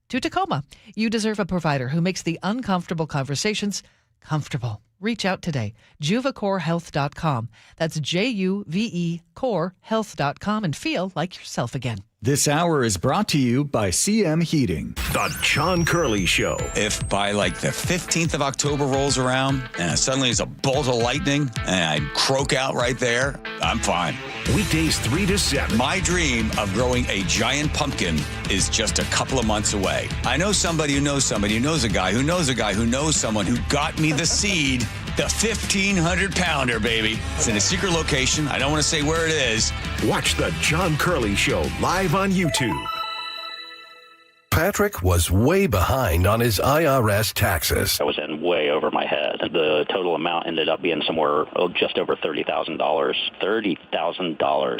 Speaker 13: to Tacoma. You deserve a provider who makes the uncomfortable conversations comfortable. Reach out today. JuvaCoreHealth.com. That's JUVE CoreHealth.com and feel like yourself again.
Speaker 9: This hour is brought to you by CM Heating.
Speaker 12: The John Curley Show.
Speaker 22: If by like the 15th of October rolls around and suddenly it's a bolt of lightning and I croak out right there, I'm fine.
Speaker 12: Weekdays 3 to 7.
Speaker 22: My dream of growing a giant pumpkin is just a couple of months away. I know somebody who knows somebody who knows a guy who knows a guy who knows someone who got me the seed, the 1,500-pounder, baby. It's in a secret location. I don't want to say where it is.
Speaker 12: Watch the John Curley Show live on YouTube.
Speaker 5: Patrick was way behind on his IRS taxes.
Speaker 15: I was in way over my head. The total amount ended up being somewhere just over $30,000. $30,000.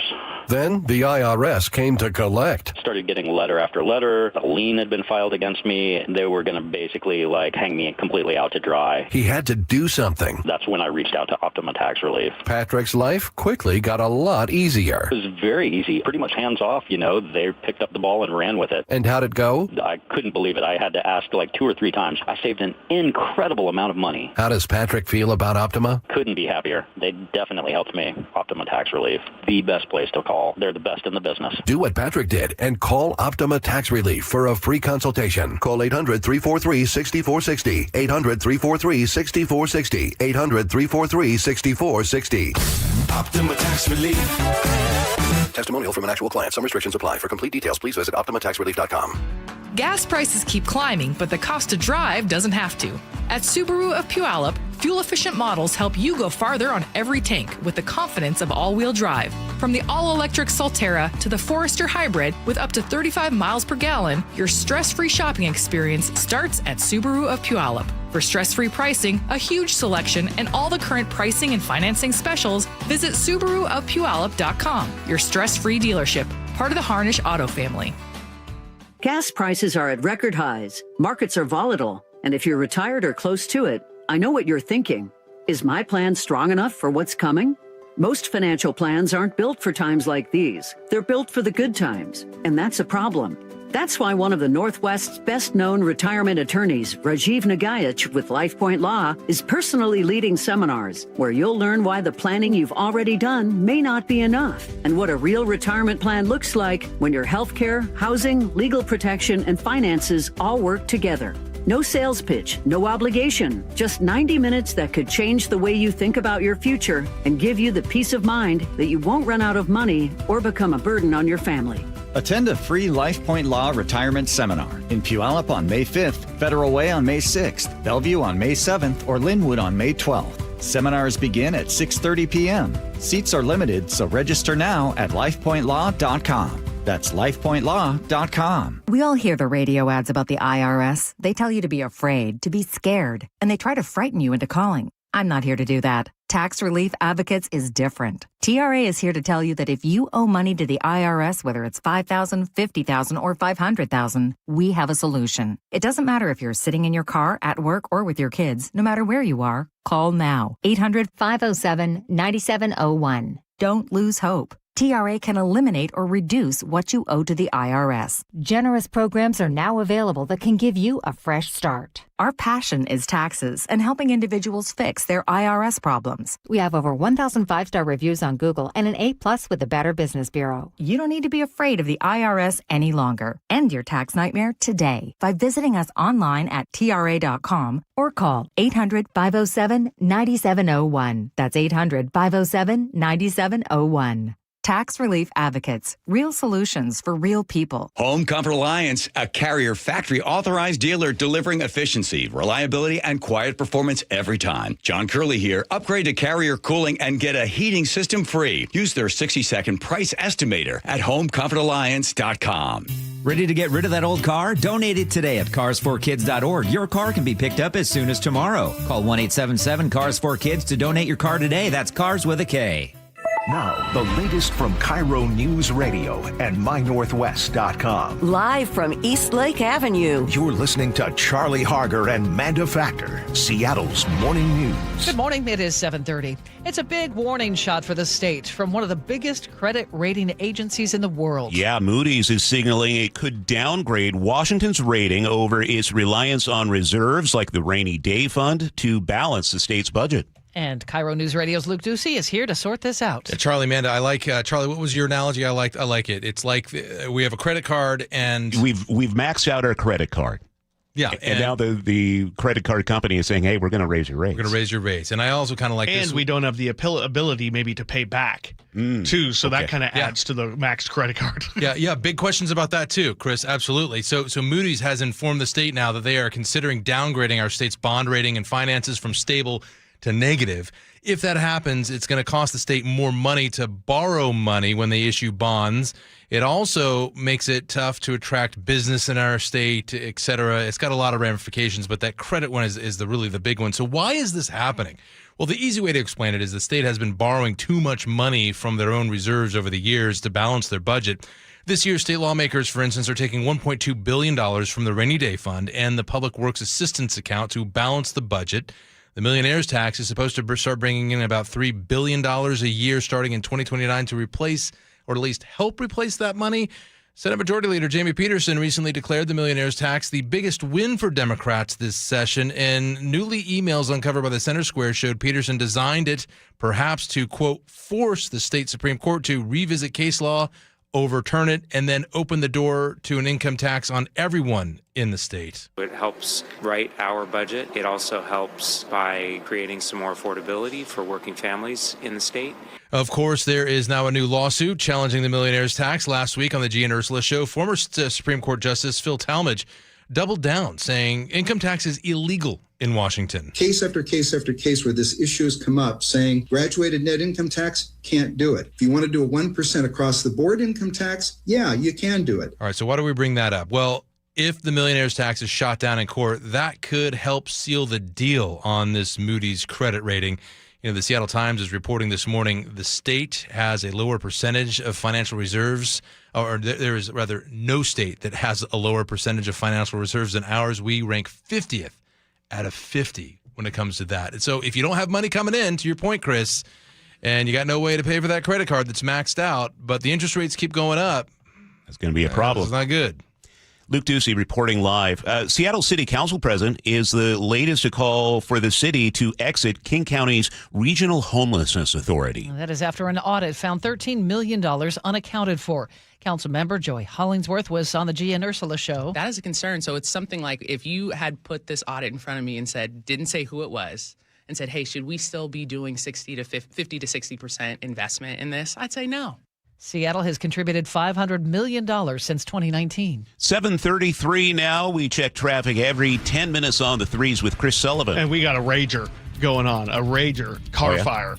Speaker 5: Then the IRS came to collect.
Speaker 15: Started getting letter after letter. A lien had been filed against me. They were going to basically hang me completely out to dry.
Speaker 5: He had to do something.
Speaker 15: That's when I reached out to Optima Tax Relief.
Speaker 5: Patrick's life quickly got a lot easier.
Speaker 15: It was very easy, pretty much hands off. They picked up the ball and ran with it.
Speaker 5: And how'd it go?
Speaker 15: I couldn't believe it. I had to ask 2 or 3 times. I saved an incredible amount of money.
Speaker 5: How does Patrick feel about Optima?
Speaker 15: Couldn't be happier. They definitely helped me. Optima Tax Relief, the best place to call. They're the best in the business.
Speaker 5: Do what Patrick did and call Optima Tax Relief for a free consultation. Call 800-343-6460. 800-343-6460. 800-343-6460.
Speaker 12: Optima Tax Relief.
Speaker 5: Testimonial from an actual client. Some restrictions apply. For complete details, please visit OptimaTaxRelief.com.
Speaker 16: Gas prices keep climbing, but the cost to drive doesn't have to. At Subaru of Puyallup, fuel-efficient models help you go farther on every tank with the confidence of all-wheel drive. From the all-electric Solterra to the Forester Hybrid with up to 35 miles per gallon, your stress-free shopping experience starts at Subaru of Puyallup. For stress-free pricing, a huge selection, and all the current pricing and financing specials, visit SubaruofPuyallup.com, your stress-free dealership, part of the Harnish Auto family.
Speaker 23: Gas prices are at record highs. Markets are volatile. And if you're retired or close to it, I know what you're thinking. Is my plan strong enough for what's coming? Most financial plans aren't built for times like these. They're built for the good times. And that's a problem. That's why one of the Northwest's best-known retirement attorneys, Rajiv Nagayach with LifePoint Law, is personally leading seminars where you'll learn why the planning you've already done may not be enough and what a real retirement plan looks like when your healthcare, housing, legal protection, and finances all work together. No sales pitch, no obligation, just 90 minutes that could change the way you think about your future and give you the peace of mind that you won't run out of money or become a burden on your family.
Speaker 9: Attend a free LifePoint Law retirement seminar in Puyallup on May 5th, Federal Way on May 6th, Bellevue on May 7th, or Linwood on May 12th. Seminars begin at 6:30 p.m. Seats are limited, so register now at lifepointlaw.com. That's lifepointlaw.com.
Speaker 24: We all hear the radio ads about the IRS. They tell you to be afraid, to be scared, and they try to frighten you into calling. I'm not here to do that. Tax Relief Advocates is different. TRA is here to tell you that if you owe money to the IRS, whether it's $5,000, $50,000, or $500,000, we have a solution. It doesn't matter if you're sitting in your car, at work, or with your kids. No matter where you are, call now. 800-507-9701. Don't lose hope. TRA can eliminate or reduce what you owe to the IRS. Generous programs are now available that can give you a fresh start. Our passion is taxes and helping individuals fix their IRS problems. We have over 1,000 5-star reviews on Google and an A+ with the Better Business Bureau. You don't need to be afraid of the IRS any longer. End your tax nightmare today by visiting us online at TRA.com or call 800-507-9701. That's 800-507-9701. Tax Relief Advocates. Real solutions for real people.
Speaker 22: Home Comfort Alliance, a Carrier factory authorized dealer delivering efficiency, reliability, and quiet performance every time. John Curley here. Upgrade to Carrier cooling and get a heating system free. Use their 60-second price estimator at homecomfortalliance.com.
Speaker 25: Ready to get rid of that old car? Donate it today at carsforkids.org. Your car can be picked up as soon as tomorrow. Call 1-877-CARS4KIDS to donate your car today. That's Cars with a K.
Speaker 12: Now, the latest from KIRO Newsradio and MyNorthwest.com.
Speaker 26: Live from Eastlake Avenue.
Speaker 12: You're listening to Charlie Harger and Manda Factor, Seattle's morning news.
Speaker 13: Good morning. It is 7:30. It's a big warning shot for the state from one of the biggest credit rating agencies in the world.
Speaker 4: Yeah, Moody's is signaling it could downgrade Washington's rating over its reliance on reserves like the Rainy Day Fund to balance the state's budget.
Speaker 13: And KIRO News Radio's Luke Ducey is here to sort this out.
Speaker 14: Charlie, Manda, I like Charlie. What was your analogy? I like it. It's like we have a credit card and
Speaker 4: we've maxed out our credit card.
Speaker 14: Yeah,
Speaker 4: and now the credit card company is saying, "Hey, we're going to raise your rates.
Speaker 14: We're going to raise your rates." And I also kind of like this.
Speaker 11: And we don't have the ability maybe to pay back too, so that kind of adds to the maxed credit card.
Speaker 14: Yeah, big questions about that too, Chris. Absolutely. So Moody's has informed the state now that they are considering downgrading our state's bond rating and finances from stable to negative. If that happens, it's going to cost the state more money to borrow money when they issue bonds. It also makes it tough to attract business in our state, et cetera. It's got a lot of ramifications, but that credit one is really the big one. So why is this happening? Well, the easy way to explain it is the state has been borrowing too much money from their own reserves over the years to balance their budget. This year, state lawmakers, for instance, are taking $1.2 billion from the Rainy Day Fund and the Public Works Assistance Account to balance the budget. The millionaire's tax is supposed to start bringing in about $3 billion a year starting in 2029 to replace, or at least help replace that money. Senate Majority Leader Jamie Peterson recently declared the millionaire's tax the biggest win for Democrats this session, and newly emails uncovered by the Center Square showed Peterson designed it perhaps to, quote, force the state Supreme Court to revisit case law, overturn it, and then open the door to an income tax on everyone in the state.
Speaker 1: It helps write our budget. It also helps by creating some more affordability for working families in the state.
Speaker 14: Of course, there is now a new lawsuit challenging the millionaire's tax. Last week on the G and Ursula show, former Supreme Court Justice Phil Talmadge doubled down, saying income tax is illegal in Washington.
Speaker 3: Case after case after case where this issue has come up, saying graduated net income tax, can't do it. If you want to do a 1% across the board income tax, yeah, you can do it.
Speaker 14: All right, so why do we bring that up? Well, if the millionaire's tax is shot down in court, that could help seal the deal on this Moody's credit rating. You know, the Seattle Times is reporting this morning the state has a lower percentage of financial reserves, or there is rather no state that has a lower percentage of financial reserves than ours. We rank 50th out of 50 when it comes to that. And so if you don't have money coming in, to your point, Chris, and you got no way to pay for that credit card that's maxed out, but the interest rates keep going up,
Speaker 4: that's going to be a problem.
Speaker 14: It's not good.
Speaker 4: Luke Ducey reporting live. Seattle City Council President is the latest to call for the city to exit King County's Regional Homelessness Authority.
Speaker 13: That is after an audit found $13 million unaccounted for. Council member Joy Hollingsworth was on the G and Ursula show.
Speaker 6: That is a concern. So it's something like if you had put this audit in front of me and said, didn't say who it was, and said, hey, should we still be doing 50 to 60% investment in this? I'd say no.
Speaker 13: Seattle has contributed $500 million since 2019.
Speaker 4: 7:33 now. We check traffic every 10 minutes on the threes with Chris Sullivan.
Speaker 11: And we got a rager going on, a rager car fire.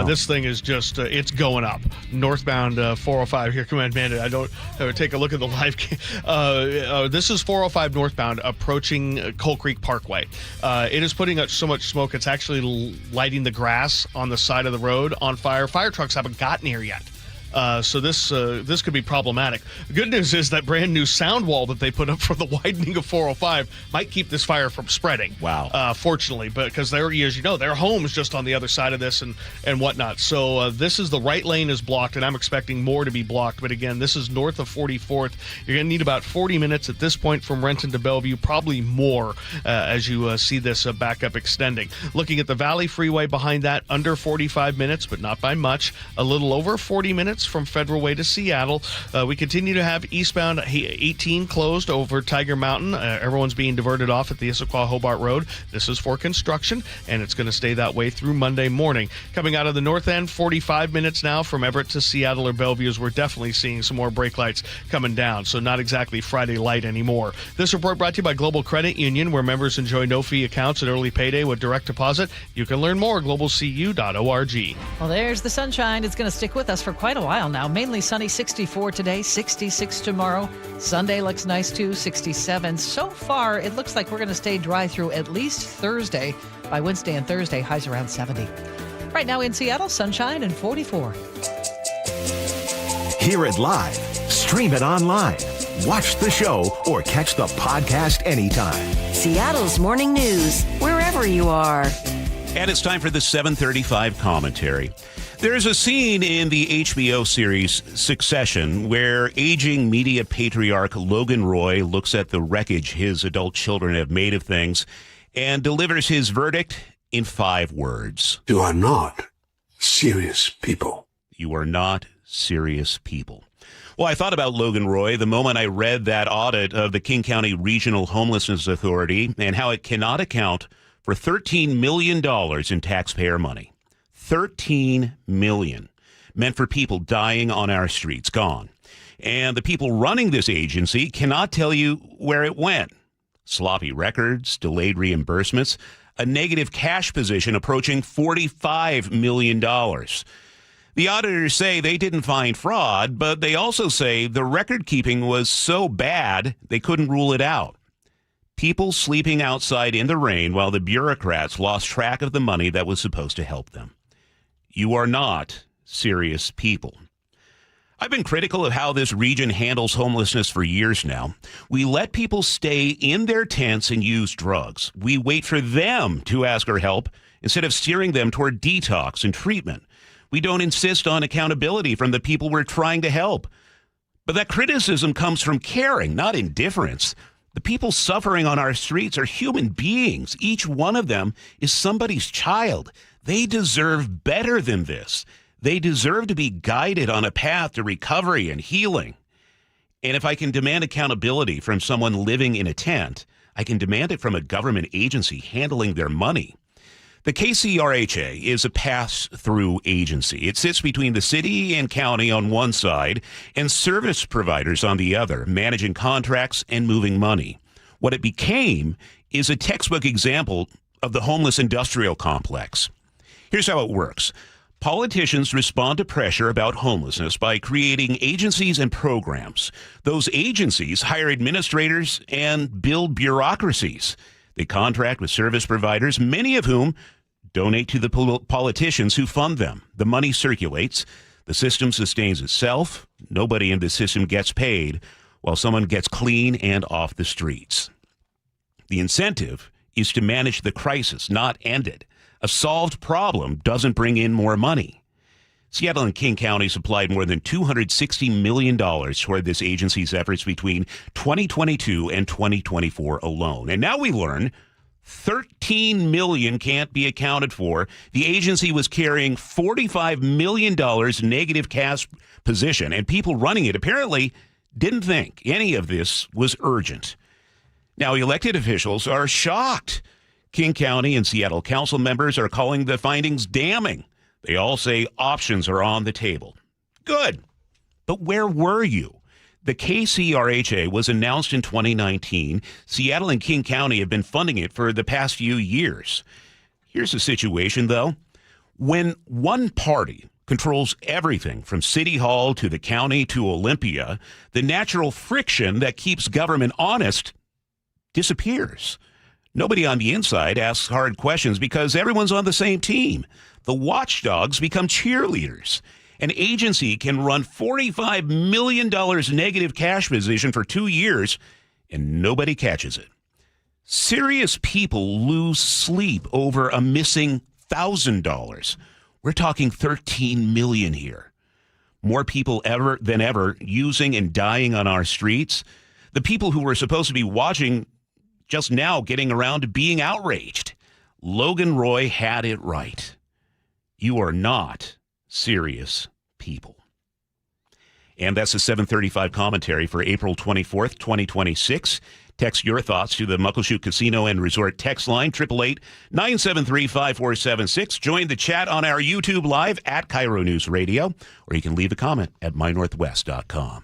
Speaker 11: This thing is just, it's going up. Northbound 405 here. Come on, Amanda. I don't take a look at the live. This is 405 northbound approaching Coal Creek Parkway. It is putting out so much smoke, it's actually lighting the grass on the side of the road on fire. Fire trucks haven't gotten here yet. So this could be problematic. The good news is that brand new sound wall that they put up for the widening of 405 might keep this fire from spreading.
Speaker 4: Wow.
Speaker 11: Fortunately, because as you know, their home's just on the other side of this and whatnot. So this is the right lane is blocked, and I'm expecting more to be blocked. But again, this is north of 44th. You're going to need about 40 minutes at this point from Renton to Bellevue, probably more as you see this backup extending. Looking at the Valley Freeway behind that, under 45 minutes, but not by much. A little over 40 minutes from Federal Way to Seattle. We continue to have eastbound 18 closed over Tiger Mountain. Everyone's being diverted off at the Issaquah-Hobart Road. This is for construction, and it's going to stay that way through Monday morning. Coming out of the north end, 45 minutes now from Everett to Seattle or Bellevue, as we're definitely seeing some more brake lights coming down, so not exactly Friday light anymore. This report brought to you by Global Credit Union, where members enjoy no-fee accounts and early payday with direct deposit. You can learn more at globalcu.org.
Speaker 13: Well, there's the sunshine. It's going to stick with us for quite a while now. Mainly sunny, 64 today, 66 tomorrow. Sunday looks nice too, 67. So far, it looks like we're going to stay dry through at least Thursday. By Wednesday and Thursday, highs around 70. Right now in Seattle, sunshine and 44.
Speaker 12: Hear it live, stream it online, watch the show, or catch the podcast anytime.
Speaker 26: Seattle's Morning News, wherever you are.
Speaker 4: And it's time for the 7:35 commentary. There's a scene in the HBO series Succession where aging media patriarch Logan Roy looks at the wreckage his adult children have made of things and delivers his verdict in 5 words.
Speaker 18: You are not serious people.
Speaker 4: You are not serious people. Well, I thought about Logan Roy the moment I read that audit of the King County Regional Homelessness Authority and how it cannot account for $13 million in taxpayer money. $13 million meant for people dying on our streets, gone. And the people running this agency cannot tell you where it went. Sloppy records, delayed reimbursements. a negative cash position approaching $45 million. The auditors say they didn't find fraud, but they also say the record keeping was so bad they couldn't rule it out. People sleeping outside in the rain while the bureaucrats lost track of the money that was supposed to help them. You are not serious people. I've been critical of how this region handles homelessness for years now. We let people stay in their tents and use drugs. We wait for them to ask for help instead of steering them toward detox and treatment. We don't insist on accountability from the people we're trying to help. But that criticism comes from caring, not indifference. The people suffering on our streets are human beings. Each one of them is somebody's child. They deserve better than this. They deserve to be guided on a path to recovery and healing. And if I can demand accountability from someone living in a tent, I can demand it from a government agency handling their money. The KCRHA is a pass-through agency. It sits between the city and county on one side and service providers on the other, managing contracts and moving money. What it became is a textbook example of the homeless industrial complex. Here's how it works. Politicians respond to pressure about homelessness by creating agencies and programs. Those agencies hire administrators and build bureaucracies. They contract with service providers, many of whom donate to the politicians who fund them. The money circulates. The system sustains itself. Nobody in the system gets paid while someone gets clean and off the streets. The incentive is to manage the crisis, not end it. A solved problem doesn't bring in more money. Seattle and King County supplied more than $260 million toward this agency's efforts between 2022 and 2024 alone. And now we learn $13 million can't be accounted for. The agency was carrying $45 million negative cash position, and people running it apparently didn't think any of this was urgent. Now, elected officials are shocked. King County and Seattle Council members are calling the findings damning. They all say options are on the table. Good. But where were you? The KCRHA was announced in 2019. Seattle and King County have been funding it for the past few years. Here's the situation, though. When one party controls everything from City Hall to the county to Olympia, the natural friction that keeps government honest disappears. Nobody on the inside asks hard questions because everyone's on the same team. The watchdogs become cheerleaders. An agency can run $45 million negative cash position for 2 years, and nobody catches it. Serious people lose sleep over a missing $1,000. We're talking $13 million here. More people than ever using and dying on our streets. The people who were supposed to be watching just now getting around to being outraged. Logan Roy had it right. You are not serious people. And that's the 735 commentary for April 24th, 2026. Text your thoughts to the Muckleshoot Casino and Resort text line, 888-973-5476. Join the chat on our YouTube Live at KIRO News Radio, or you can leave a comment at mynorthwest.com.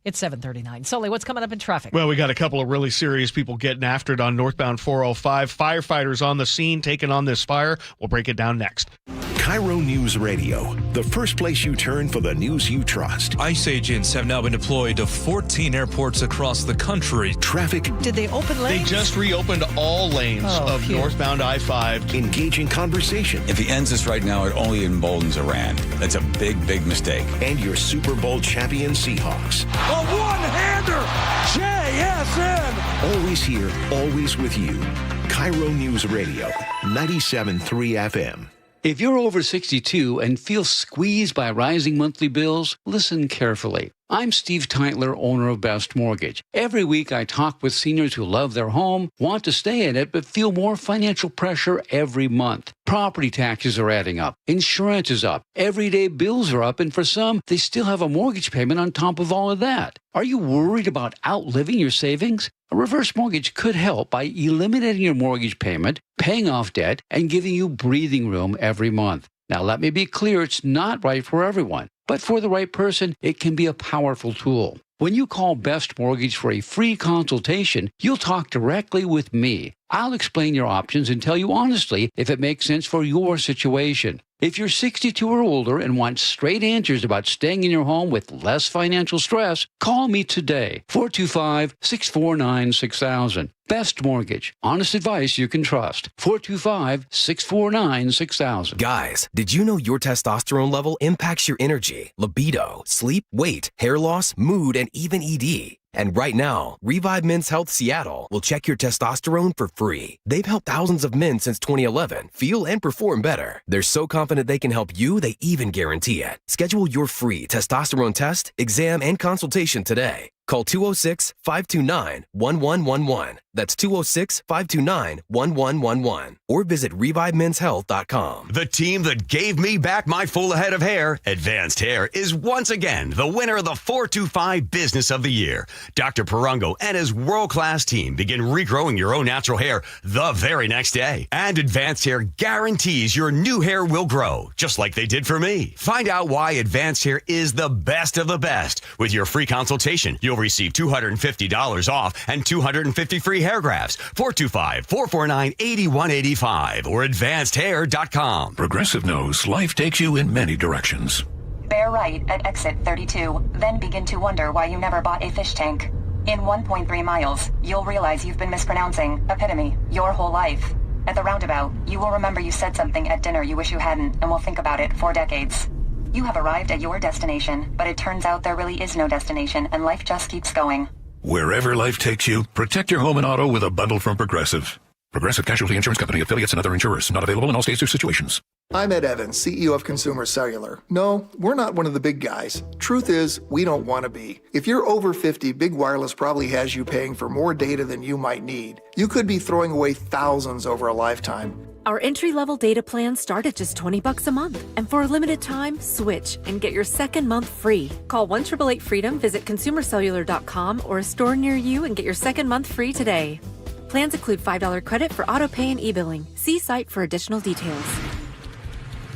Speaker 13: It's 7:39. Sully, what's coming up in traffic?
Speaker 11: Well, we got a couple of really serious people getting after it on northbound 405. Firefighters on the scene taking on this fire. We'll break it down next.
Speaker 12: KIRO News Radio, the first place you turn for the news you trust.
Speaker 7: ICE agents have now been deployed to 14 airports across the country.
Speaker 12: Traffic.
Speaker 13: Did they open lanes?
Speaker 11: They just reopened all lanes of northbound I-5.
Speaker 12: Engaging conversation.
Speaker 22: If he ends this right now, it only emboldens Iran. That's a big, big mistake.
Speaker 12: And your Super Bowl champion Seahawks.
Speaker 10: A one-hander! JSN!
Speaker 12: Always here, always with you. KIRO News Radio, 97.3 FM.
Speaker 17: If you're over 62 and feel squeezed by rising monthly bills, listen carefully. I'm Steve Teitler, owner of Best Mortgage. Every week I talk with seniors who love their home, want to stay in it, but feel more financial pressure every month. Property taxes are adding up. Insurance is up. Everyday bills are up, and for some, they still have a mortgage payment on top of all of that. Are you worried about outliving your savings? A reverse mortgage could help by eliminating your mortgage payment, paying off debt, and giving you breathing room every month. Now, let me be clear, it's not right for everyone. But for the right person, it can be a powerful tool. When you call Best Mortgage for a free consultation, you'll talk directly with me. I'll explain your options and tell you honestly if it makes sense for your situation. If you're 62 or older and want straight answers about staying in your home with less financial stress, call me today, 425-649-6000. Best Mortgage. Honest advice you can trust. 425-649-6000.
Speaker 2: Guys, did you know your testosterone level impacts your energy, libido, sleep, weight, hair loss, mood, and even ED? And right now, Revive Men's Health Seattle will check your testosterone for free. They've helped thousands of men since 2011 feel and perform better. They're so confident they can help you, they even guarantee it. Schedule your free testosterone test, exam, and consultation today. Call 206-529-1111. That's 206-529-1111. Or visit ReviveMen'sHealth.com.
Speaker 8: The team that gave me back my full head of hair, Advanced Hair, is once again the winner of the 425 Business of the Year. Dr. Perungo and his world-class team begin regrowing your own natural hair the very next day. And Advanced Hair guarantees your new hair will grow, just like they did for me. Find out why Advanced Hair is the best of the best. With your free consultation, you'll receive $250 off and 250 free hair grafts. 425-449-8185 or advancedhair.com.
Speaker 18: Progressive knows life takes you in many directions.
Speaker 15: Bear right at exit 32, then begin to wonder why you never bought a fish tank. In 1.3 miles, you'll realize you've been mispronouncing epitome your whole life. At the roundabout, you will remember you said something at dinner you wish you hadn't and will think about it for decades. You have arrived at your destination, but it turns out there really is no destination and life just keeps going.
Speaker 18: Wherever life takes you, protect your home and auto with a bundle from Progressive. Progressive Casualty Insurance Company, affiliates, and other insurers. Not available in all states or situations.
Speaker 19: I'm Ed Evans, CEO of Consumer Cellular. No, we're not one of the big guys. Truth is, we don't want to be. If you're over 50, Big Wireless probably has you paying for more data than you might need. You could be throwing away thousands over a lifetime.
Speaker 20: Our entry-level data plans start at just $20 a month. And for a limited time, switch and get your second month free. Call 1-888-FREEDOM, visit consumercellular.com or a store near you and get your second month free today. Plans include $5 credit for auto pay and e-billing. See site for additional details.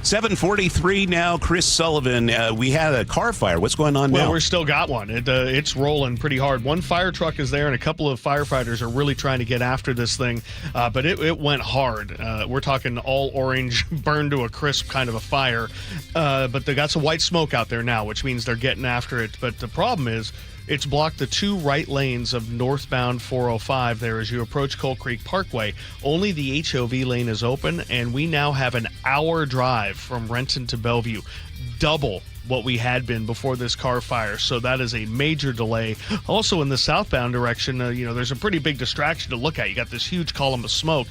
Speaker 4: 7:43 now. Chris Sullivan, we had a car fire. What's going on now?
Speaker 11: Well, we've still got one. It's rolling pretty hard. One fire truck is there, and a couple of firefighters are really trying to get after this thing. But it went hard. We're talking all orange, burned to a crisp kind of a fire. But they got some white smoke out there now, which means they're getting after it. But the problem is, it's blocked the two right lanes of northbound 405 there as you approach Coal Creek Parkway. Only the HOV lane is open, and we now have an hour drive from Renton to Bellevue. Double what we had been before this car fire, so that is a major delay. Also in the southbound direction, there's a pretty big distraction to look at. You got this huge column of smoke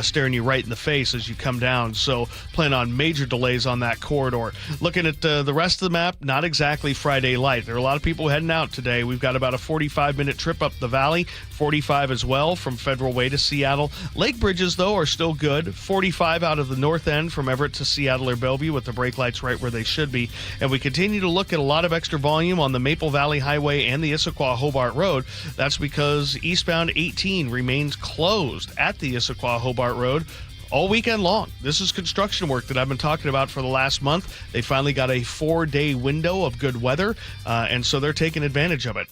Speaker 11: staring you right in the face as you come down, so plan on major delays on that corridor. Looking at the rest of the map, not exactly Friday light. There are a lot of people heading out today. We've got about a 45-minute trip up the valley, 45 as well from Federal Way to Seattle. Lake bridges, though, are still good. 45 out of the north end from Everett to Seattle or Bellevue with the brake lights right where they should be. And we continue to look at a lot of extra volume on the Maple Valley Highway and the Issaquah-Hobart Road. That's because eastbound 18 remains closed at the Issaquah-Hobart Road all weekend long. This is construction work that I've been talking about for the last month. They finally got a 4-day window of good weather, and so they're taking advantage of it.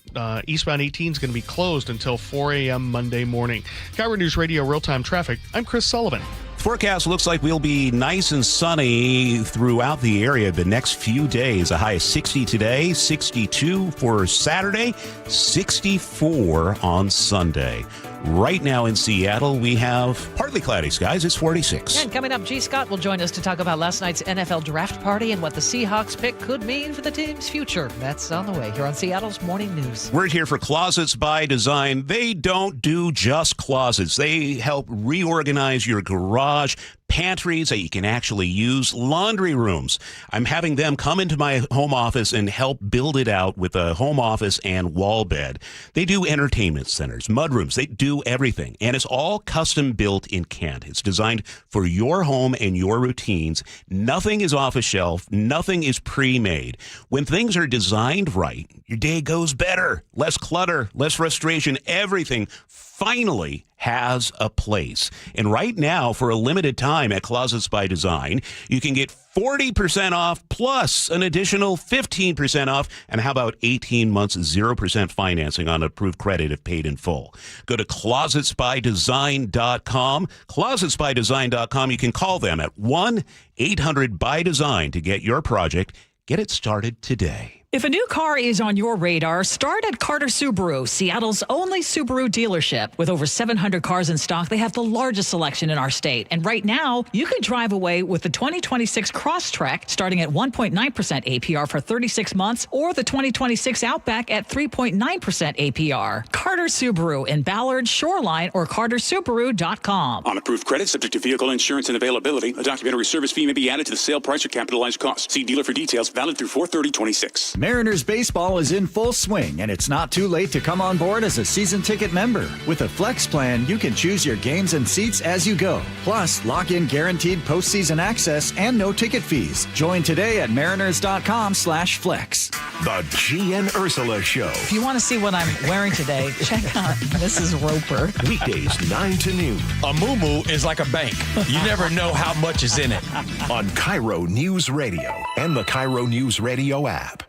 Speaker 11: Eastbound 18 is going to be closed until 4 a.m. Monday morning. KIRO Newsradio Real-Time Traffic. I'm Chris Sullivan.
Speaker 4: Forecast looks like we'll be nice and sunny throughout the area the next few days. A high of 60 today, 62 for Saturday, 64 on Sunday. Right now in Seattle, we have partly cloudy skies. It's 46.
Speaker 13: And coming up, G. Scott will join us to talk about last night's NFL draft party and what the Seahawks pick could mean for the team's future. That's on the way here on Seattle's Morning News.
Speaker 4: We're here for Closets by Design. They don't do just closets. They help reorganize your garage, pantries that you can actually use, laundry rooms. I'm having them come into my home office and help build it out with a home office and wall bed. They do entertainment centers, mudrooms. They do everything. And it's all custom built in Kent. It's designed for your home and your routines. Nothing is off a shelf. Nothing is pre-made. When things are designed right, your day goes better. Less clutter, less frustration. Everything finally has a place. And right now, for a limited time at Closets by Design, you can get 40% off plus an additional 15% off. And how about 18 months, 0% financing on approved credit if paid in full? Go to closetsbydesign.com. Closetsbydesign.com. You can call them at 1-800-BY-DESIGN to get your project. Get it started today.
Speaker 5: If a new car is on your radar, start at Carter Subaru, Seattle's only Subaru dealership. With over 700 cars in stock, they have the largest selection in our state. And right now, you can drive away with the 2026 Crosstrek starting at 1.9% APR for 36 months, or the 2026 Outback at 3.9% APR. Carter Subaru in Ballard, Shoreline, or cartersubaru.com.
Speaker 9: On approved credit, subject to vehicle insurance and availability, a documentary service fee may be added to the sale price or capitalized costs. See dealer for details. Valid through 4/30/26.
Speaker 16: Mariners baseball is in full swing, and it's not too late to come on board as a season ticket member. With a Flex plan, you can choose your games and seats as you go. Plus, lock in guaranteed postseason access and no ticket fees. Join today at mariners.com/flex.
Speaker 12: The G and Ursula Show.
Speaker 13: If you want to see what I'm wearing today, check out Mrs. Roper.
Speaker 12: Weekdays 9 to noon.
Speaker 10: A moo-moo is like a bank. You never know how much is in it.
Speaker 12: On KIRO News Radio and the KIRO Newsradio app.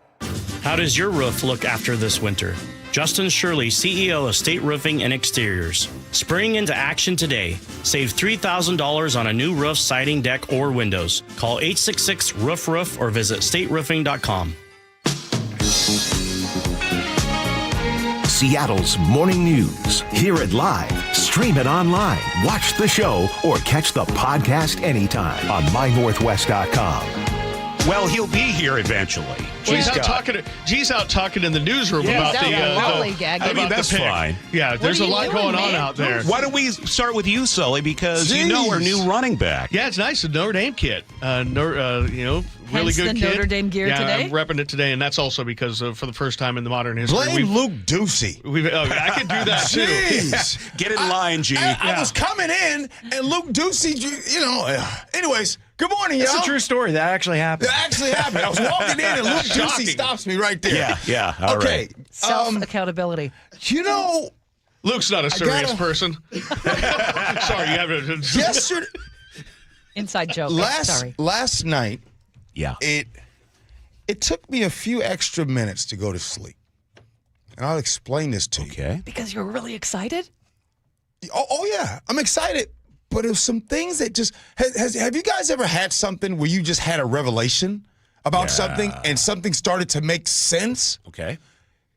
Speaker 21: How does your roof look after this winter? Justin Shirley, CEO of State Roofing and Exteriors. Spring into action today. Save $3,000 on a new roof, siding, deck, or windows. Call 866-ROOF-ROOF or visit stateroofing.com.
Speaker 12: Seattle's morning news. Hear it live, stream it online, watch the show, or catch the podcast anytime on mynorthwest.com.
Speaker 4: Well, he'll be here eventually.
Speaker 11: Well, G's out talking in the newsroom about the
Speaker 4: that's
Speaker 11: pick.
Speaker 4: fine.
Speaker 11: Yeah, there's a lot going on out there.
Speaker 4: Why don't we start with you, Sully? Because you know our new running back.
Speaker 11: Yeah, it's nice. The Notre Dame kid. Really
Speaker 13: Hence
Speaker 11: good
Speaker 13: the
Speaker 11: kid.
Speaker 13: Notre Dame gear today?
Speaker 11: I'm repping it today, and that's also because for the first time in the modern history.
Speaker 10: Blame Luke Ducey.
Speaker 11: I could do that too.
Speaker 10: Jeez.
Speaker 4: Get in line, G.
Speaker 10: I was coming in, and Luke Ducey, anyways, good morning, y'all.
Speaker 23: It's a true story. That actually happened.
Speaker 10: That actually happened. I was walking in, and Luke Ducey stops me right there.
Speaker 4: Yeah. All right.
Speaker 13: Self-accountability.
Speaker 11: Luke's not a serious person. Sorry, you have to.
Speaker 10: Yesterday.
Speaker 13: Inside joke.
Speaker 10: Last night.
Speaker 4: Yeah.
Speaker 10: It took me a few extra minutes to go to sleep. And I'll explain this to you.
Speaker 4: Okay.
Speaker 13: Because you're really excited?
Speaker 10: Oh yeah. I'm excited. But there's some things that just have you guys ever had something where you just had a revelation about something and something started to make sense?
Speaker 4: Okay.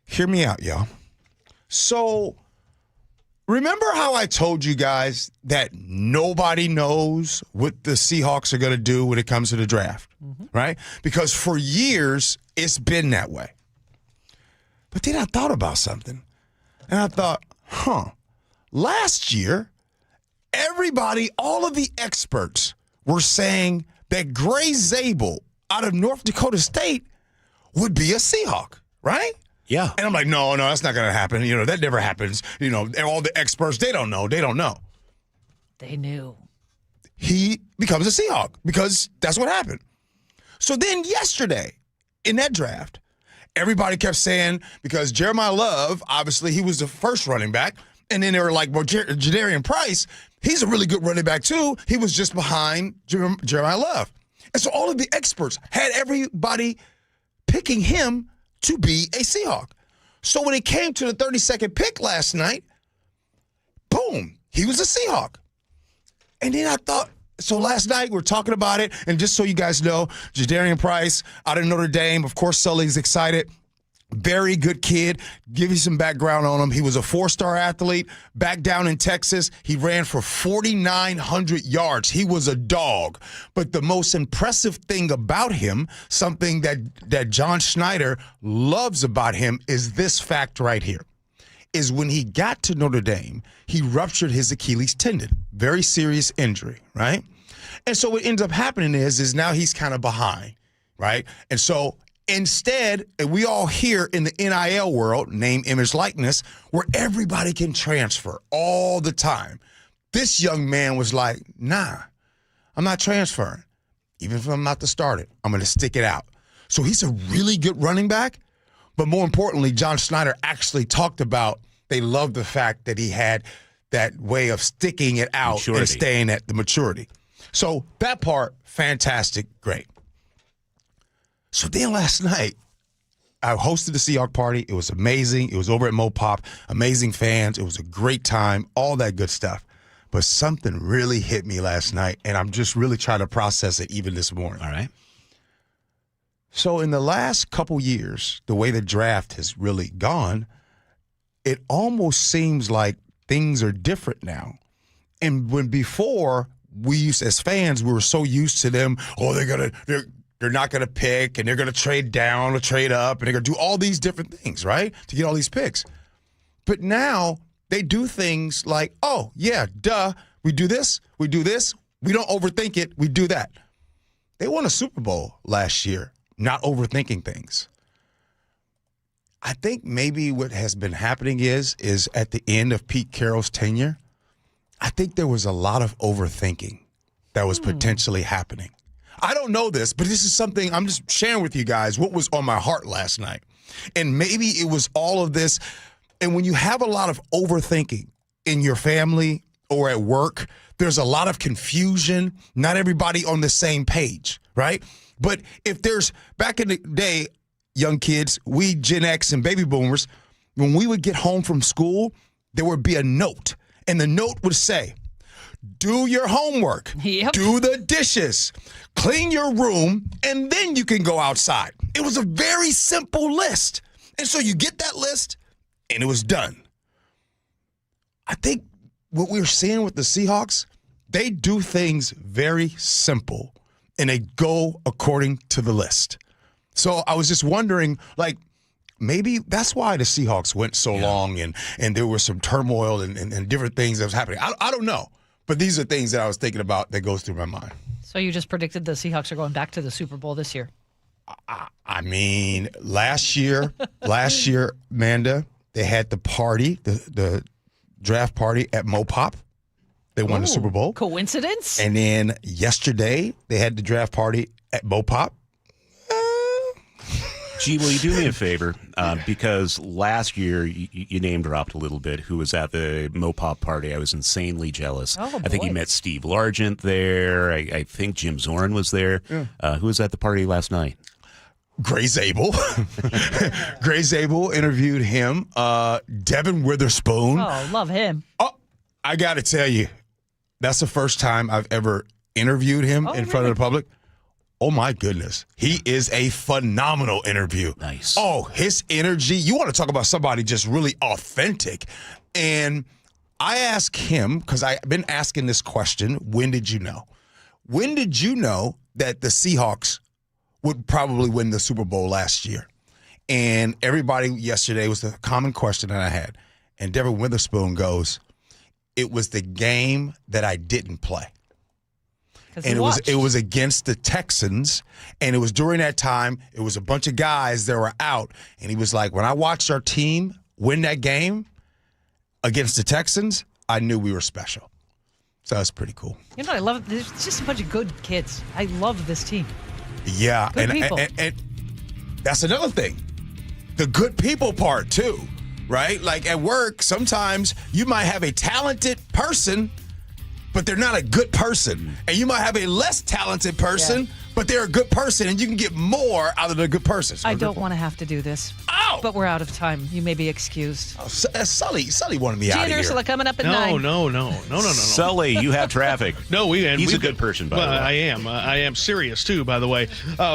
Speaker 10: Hear me out, y'all. So remember how I told you guys that nobody knows what the Seahawks are going to do when it comes to the draft, right? Because for years, it's been that way. But then I thought about something, and I thought, last year, everybody, all of the experts were saying that Gray Zabel out of North Dakota State would be a Seahawk, right?
Speaker 4: Yeah.
Speaker 10: And I'm like, no, that's not going to happen. That never happens. All the experts, they don't know.
Speaker 13: They knew.
Speaker 10: He becomes a Seahawk because that's what happened. So then yesterday in that draft, everybody kept saying, because Jeremiah Love, obviously he was the first running back, and then they were like, well, Jadarian Price, he's a really good running back too. He was just behind Jeremiah Love. And so all of the experts had everybody picking him to be a Seahawk. So when it came to the 32nd pick last night, boom, he was a Seahawk. And then I thought, so last night we're talking about it, and just so you guys know, Jadarian Price out of Notre Dame, of course Sully's excited. Very good kid. Give you some background on him. He was a 4-star athlete back down in Texas. He ran for 4,900 yards. He was a dog. But the most impressive thing about him, something that John Schneider loves about him, is this fact right here. Is when he got to Notre Dame, he ruptured his Achilles tendon. Very serious injury, right? And so what ends up happening is now he's kind of behind, right? And so instead, and we all hear in the NIL world, name, image, likeness, where everybody can transfer all the time. This young man was like, nah, I'm not transferring. Even if I'm not the starter, I'm going to stick it out. So he's a really good running back. But more importantly, John Schneider actually talked about they loved the fact that he had that way of sticking it out
Speaker 4: Maturity.
Speaker 10: and staying at the maturity. So that part, fantastic, great. So then last night, I hosted the Seahawk party. It was amazing. It was over at Mopop. Amazing fans. It was a great time, all that good stuff. But something really hit me last night, and I'm just really trying to process it even this morning.
Speaker 4: All right.
Speaker 10: So in the last couple years, the way the draft has really gone, it almost seems like things are different now. And when before, as fans, we were so used to them, they're not going to pick, and they're going to trade down or trade up, and they're going to do all these different things, right, to get all these picks. But now they do things like, oh, yeah, duh, we do this, we don't overthink it, we do that. They won a Super Bowl last year, not overthinking things. I think maybe what has been happening is at the end of Pete Carroll's tenure, I think there was a lot of overthinking that was potentially happening. I don't know this, but this is something I'm just sharing with you guys what was on my heart last night. And maybe it was all of this. And when you have a lot of overthinking in your family or at work, there's a lot of confusion, not everybody on the same page, right? But if there's, back in the day, young kids, we Gen X and baby boomers, when we would get home from school, there would be a note. And the note would say, do your homework, do the dishes, clean your room, and then you can go outside. It was a very simple list. And so you get that list, and it was done. I think what we're seeing with the Seahawks, they do things very simple, and they go according to the list. So I was just wondering, like, maybe that's why the Seahawks went so long, and there was some turmoil and different things that was happening. I don't know. But these are things that I was thinking about that goes through my mind.
Speaker 13: So you just predicted the Seahawks are going back to the Super Bowl this year?
Speaker 10: I mean, last year, Manda, they had the party, the draft party at Mopop. They won the Super Bowl.
Speaker 13: Coincidence?
Speaker 10: And then yesterday, they had the draft party at Mopop.
Speaker 4: Gee, will you do me a favor? Because last year you name dropped a little bit who was at the Mopop party. I was insanely jealous.
Speaker 13: Oh,
Speaker 4: I think you met Steve Largent there. I think Jim Zorn was there.
Speaker 10: Yeah.
Speaker 4: Who was at the party last night?
Speaker 10: Gray Zabel. Gray Zabel interviewed him. Devin Witherspoon.
Speaker 13: Oh, love him.
Speaker 10: Oh, I got to tell you, that's the first time I've ever interviewed him in front of the public. Oh, my goodness. He is a phenomenal interview.
Speaker 4: Nice.
Speaker 10: Oh, his energy. You want to talk about somebody just really authentic. And I asked him, because I've been asking this question, when did you know? When did you know that the Seahawks would probably win the Super Bowl last year? And everybody yesterday was the common question that I had. And Devin Witherspoon goes, it was the game that I didn't play. And it was against the Texans, and it was during that time, it was a bunch of guys that were out, and he was like, when I watched our team win that game against the Texans, I knew we were special. So that's pretty cool.
Speaker 13: You know, I love it. There's just a bunch of good kids. I love this team.
Speaker 10: Yeah,
Speaker 13: Good people.
Speaker 10: And that's another thing. The good people part, too, right? Like at work, sometimes you might have a talented person, but they're not a good person. And you might have a less talented person, but they're a good person, and you can get more out of the good person.
Speaker 13: I don't want to have to do this.
Speaker 10: Oh!
Speaker 13: But we're out of time. You may be excused.
Speaker 10: Oh, Sully wanted me out of here.
Speaker 13: Ursula coming up at 9.
Speaker 11: No.
Speaker 4: Sully, you have traffic. He's a good person, by the way.
Speaker 11: I am serious, too, by the way.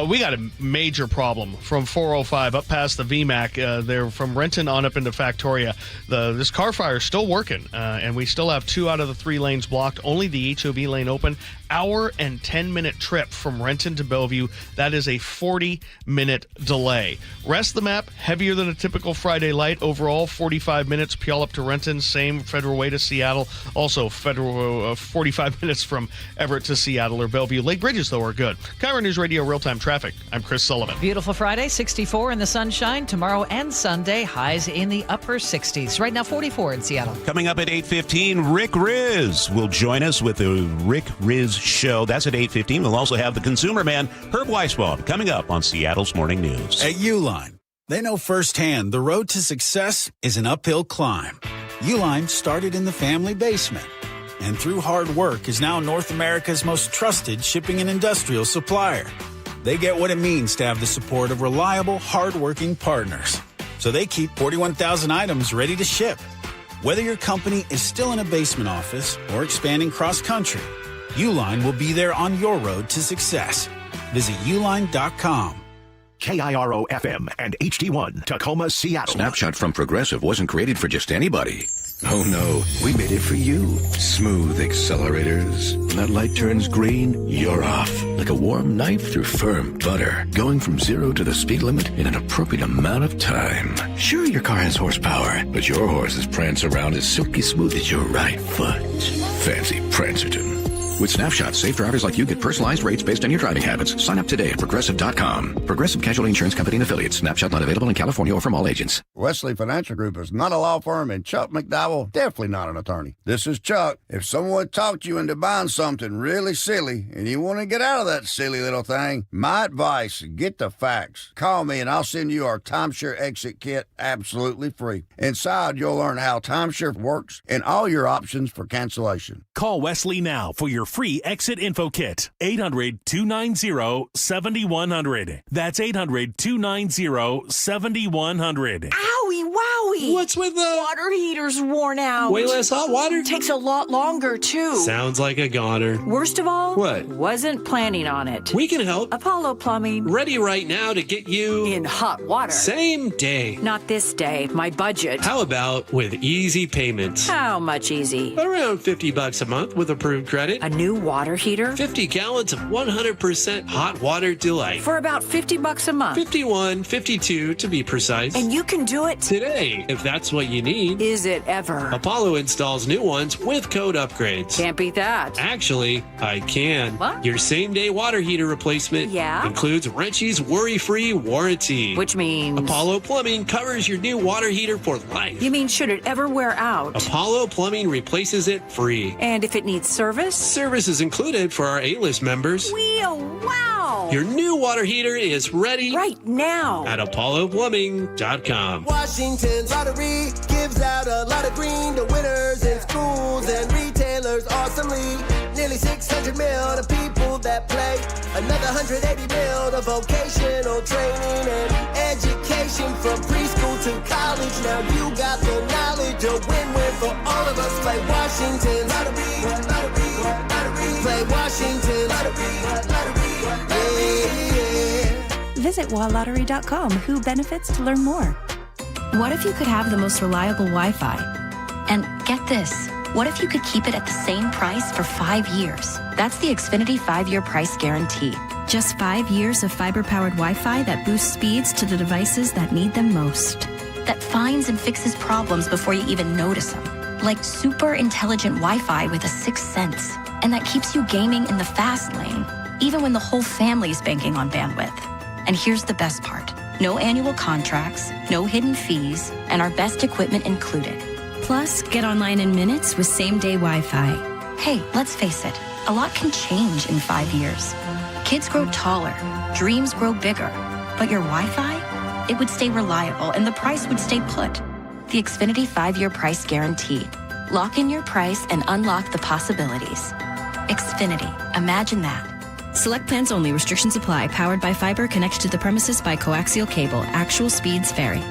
Speaker 11: We got a major problem from 405 up past the VMAC. They're from Renton on up into Factoria. This car fire is still working, and we still have 2 out of the 3 lanes blocked. Only the HOV lane open. Hour and 10-minute trip from Renton to Bellevue. That is a 40-minute delay. Rest of the map, heavier than a typical Friday light. Overall, 45 minutes, Puyallup to Renton. Same Federal Way to Seattle. Also, Federal 45 minutes from Everett to Seattle or Bellevue. Lake Bridges, though, are good. KIRO Newsradio Real-Time Traffic. I'm Chris Sullivan.
Speaker 13: Beautiful Friday, 64 in the sunshine. Tomorrow and Sunday, highs in the upper 60s. Right now, 44 in Seattle.
Speaker 4: Coming up at 8:15, Rick Riz will join us with the Rick Riz Show. That's at 8:15. We'll also have the consumer man, Herb Weisbaum, coming up on Seattle's Morning News.
Speaker 1: At Uline, they know firsthand the road to success is an uphill climb. Uline started in the family basement, and through hard work is now North America's most trusted shipping and industrial supplier. They get what it means to have the support of reliable, hard-working partners. So they keep 41,000 items ready to ship. Whether your company is still in a basement office or expanding cross-country, Uline will be there on your road to success. Visit uline.com.
Speaker 12: KIRO FM and HD1, Tacoma, Seattle.
Speaker 3: Snapshot from Progressive wasn't created for just anybody. Oh no, we made it for you. Smooth accelerators. When that light turns green, you're off. Like a warm knife through firm butter. Going from 0 to the speed limit in an appropriate amount of time. Sure, your car has horsepower, but your horses prance around as silky smooth as your right foot. Fancy Prancerton. With Snapshot, safe drivers like you get personalized rates based on your driving habits. Sign up today at Progressive.com. Progressive Casualty Insurance Company and Affiliates. Snapshot not available in California or from all agents.
Speaker 6: Wesley Financial Group is not a law firm, and Chuck McDowell definitely not an attorney. This is Chuck. If someone talked you into buying something really silly and you want to get out of that silly little thing, my advice, get the facts. Call me and I'll send you our timeshare exit kit absolutely free. Inside, you'll learn how timeshare works and all your options for cancellation.
Speaker 14: Call Wesley now for your free exit info kit. 800-290-7100. That's 800-290-7100.
Speaker 24: Owie, wowie.
Speaker 25: What's with the
Speaker 24: water heater's worn out?
Speaker 25: Way less hot water?
Speaker 24: Takes a lot longer, too.
Speaker 25: Sounds like a goner.
Speaker 24: Worst of all,
Speaker 25: what?
Speaker 24: Wasn't planning on it.
Speaker 25: We can help.
Speaker 24: Apollo Plumbing.
Speaker 25: Ready right now to get you
Speaker 24: in hot water.
Speaker 25: Same day.
Speaker 24: Not this day. My budget.
Speaker 25: How about with easy payments?
Speaker 24: How much easy?
Speaker 25: Around $50 a month with approved credit.
Speaker 24: A new water heater?
Speaker 25: 50 gallons of 100% hot water delight.
Speaker 24: For about $50 a month.
Speaker 25: 51, 52 to be precise.
Speaker 24: And you can do it
Speaker 25: today if that's what you need.
Speaker 24: Is it ever?
Speaker 25: Apollo installs new ones with code upgrades.
Speaker 24: Can't beat that.
Speaker 25: Actually, I can.
Speaker 24: What?
Speaker 25: Your same-day water heater replacement includes Wrenchy's worry-free warranty.
Speaker 24: Which means?
Speaker 25: Apollo Plumbing covers your new water heater for life.
Speaker 24: You mean should it ever wear out?
Speaker 25: Apollo Plumbing replaces it free.
Speaker 24: And if it needs service?
Speaker 25: Service is included for our A-list members.
Speaker 24: Wow!
Speaker 25: Your new water heater is ready
Speaker 24: right now
Speaker 25: at ApolloPlumbing.com.
Speaker 26: Washington's lottery gives out a lot of green to winners in schools and retailers awesomely. Nearly 600 mil to people that play. Another 180 mil to vocational training and education from preschool to college. Now you got the knowledge, a win-win for all of us. Play Washington lottery, lottery, lottery. Play Washington lottery, lottery, yeah.
Speaker 27: Visit WaLottery.com. Who benefits to learn more?
Speaker 28: What if you could have the most reliable Wi-Fi? And get this, what if you could keep it at the same price for 5 years? That's the Xfinity 5-year price guarantee.
Speaker 27: Just 5 years of fiber-powered Wi-Fi that boosts speeds to the devices that need them most.
Speaker 28: That finds and fixes problems before you even notice them. Like super intelligent Wi-Fi with a sixth sense. And that keeps you gaming in the fast lane, even when the whole family is banking on bandwidth. And here's the best part. No annual contracts, no hidden fees, and our best equipment included.
Speaker 27: Plus, get online in minutes with same-day Wi-Fi.
Speaker 28: Hey, let's face it, a lot can change in 5 years. Kids grow taller, dreams grow bigger, but your Wi-Fi, it would stay reliable and the price would stay put. The Xfinity 5-year price guarantee. Lock in your price and unlock the possibilities. Xfinity, imagine that.
Speaker 27: Select plans only. Restrictions apply. Powered by fiber. Connected to the premises by coaxial cable. Actual speeds vary.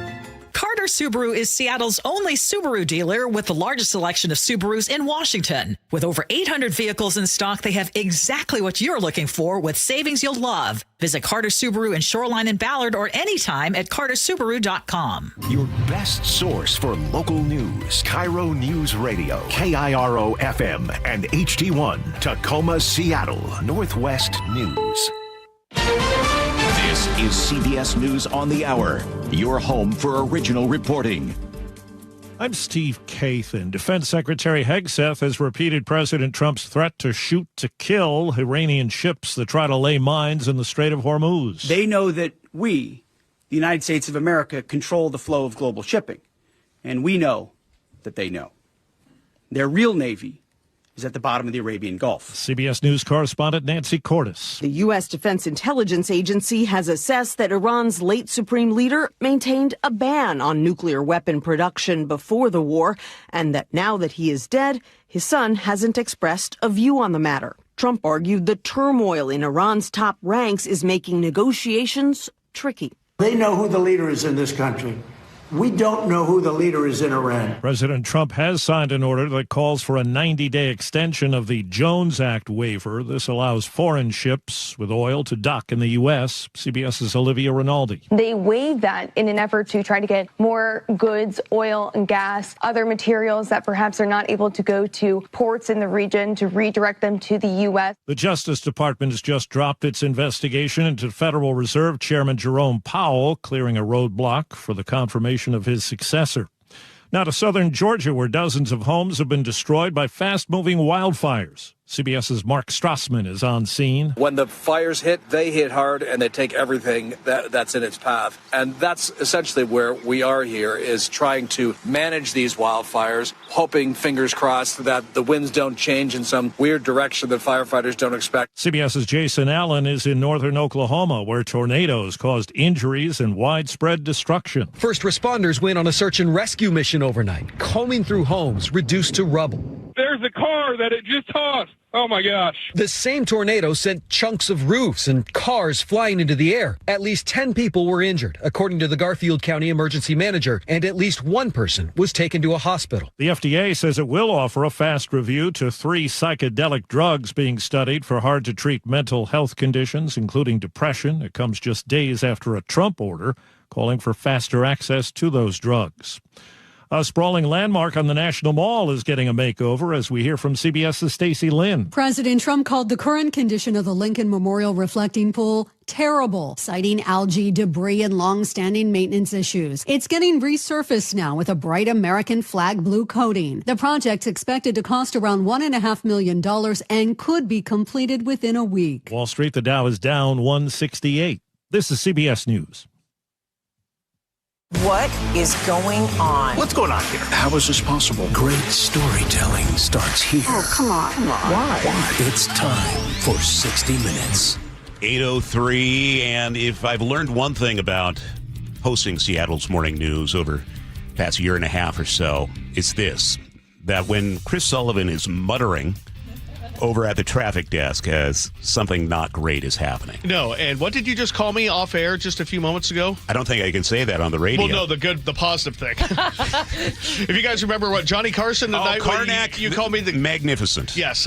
Speaker 5: Carter Subaru is Seattle's only Subaru dealer with the largest selection of Subarus in Washington. With over 800 vehicles in stock, they have exactly what you're looking for with savings you'll love. Visit Carter Subaru in Shoreline and Ballard or anytime at cartersubaru.com.
Speaker 12: Your best source for local news. KIRO Newsradio, KIRO FM and HD1, Tacoma, Seattle, Northwest News. This is CBS News on the Hour, your home for original reporting.
Speaker 29: I'm Steve Kathan. Defense Secretary Hegseth has repeated President Trump's threat to shoot to kill Iranian ships that try to lay mines in the Strait of Hormuz.
Speaker 30: They know that we, the United States of America, control the flow of global shipping. And we know that they know. Their real Navy is at the bottom of the Arabian Gulf.
Speaker 29: CBS News correspondent Nancy Cordes.
Speaker 2: The U.S. Defense Intelligence Agency has assessed that Iran's late supreme leader maintained a ban on nuclear weapon production before the war, and that now that he is dead, his son hasn't expressed a view on the matter. Trump argued the turmoil in Iran's top ranks is making negotiations tricky.
Speaker 7: They know who the leader is in this country. We don't know who the leader is in Iran.
Speaker 29: President Trump has signed an order that calls for a 90-day extension of the Jones Act waiver. This allows foreign ships with oil to dock in the U.S. CBS's Olivia Rinaldi.
Speaker 8: They waived that in an effort to try to get more goods, oil and gas, other materials that perhaps are not able to go to ports in the region to redirect them to the U.S.
Speaker 29: The Justice Department has just dropped its investigation into Federal Reserve Chairman Jerome Powell, clearing a roadblock for the confirmation of his successor. Now to southern Georgia, where dozens of homes have been destroyed by fast-moving wildfires. CBS's Mark Strassman is on scene.
Speaker 9: When the fires hit, they hit hard and they take everything that's in its path. And that's essentially where we are here, is trying to manage these wildfires, hoping, fingers crossed, that the winds don't change in some weird direction that firefighters don't expect.
Speaker 29: CBS's Jason Allen is in northern Oklahoma, where tornadoes caused injuries and widespread destruction.
Speaker 15: First responders went on a search and rescue mission overnight, combing through homes reduced to rubble.
Speaker 17: There's a car that it just tossed. Oh, my gosh.
Speaker 15: The same tornado sent chunks of roofs and cars flying into the air. At least 10 people were injured, according to the Garfield County emergency manager, and at least one person was taken to a hospital.
Speaker 29: The FDA says it will offer a fast review to 3 psychedelic drugs being studied for hard-to-treat mental health conditions, including depression. It comes just days after a Trump order calling for faster access to those drugs. A sprawling landmark on the National Mall is getting a makeover, as we hear from CBS's Stacey Lynn.
Speaker 18: President Trump called the current condition of the Lincoln Memorial reflecting pool terrible, citing algae, debris, and long-standing maintenance issues. It's getting resurfaced now with a bright American flag blue coating. The project's expected to cost around $1.5 million and could be completed within a week.
Speaker 29: Wall Street, the Dow is down 168. This is CBS News.
Speaker 19: What is going on?
Speaker 3: What's going on here? How is this possible? Great storytelling starts here.
Speaker 19: Oh, come on.
Speaker 3: Why? It's time for 60 Minutes.
Speaker 4: 8:03, and if I've learned one thing about hosting Seattle's morning news over the past year and a half or so, it's this, that when Chris Sullivan is muttering over at the traffic desk as something not great is happening.
Speaker 11: No, and what did you just call me off air just a few moments ago?
Speaker 4: I don't think I can say that on the radio.
Speaker 11: Well, no, the positive thing. If you guys remember what Johnny Carson tonight,
Speaker 4: Karnak,
Speaker 11: you called me the
Speaker 4: magnificent.
Speaker 11: Yes.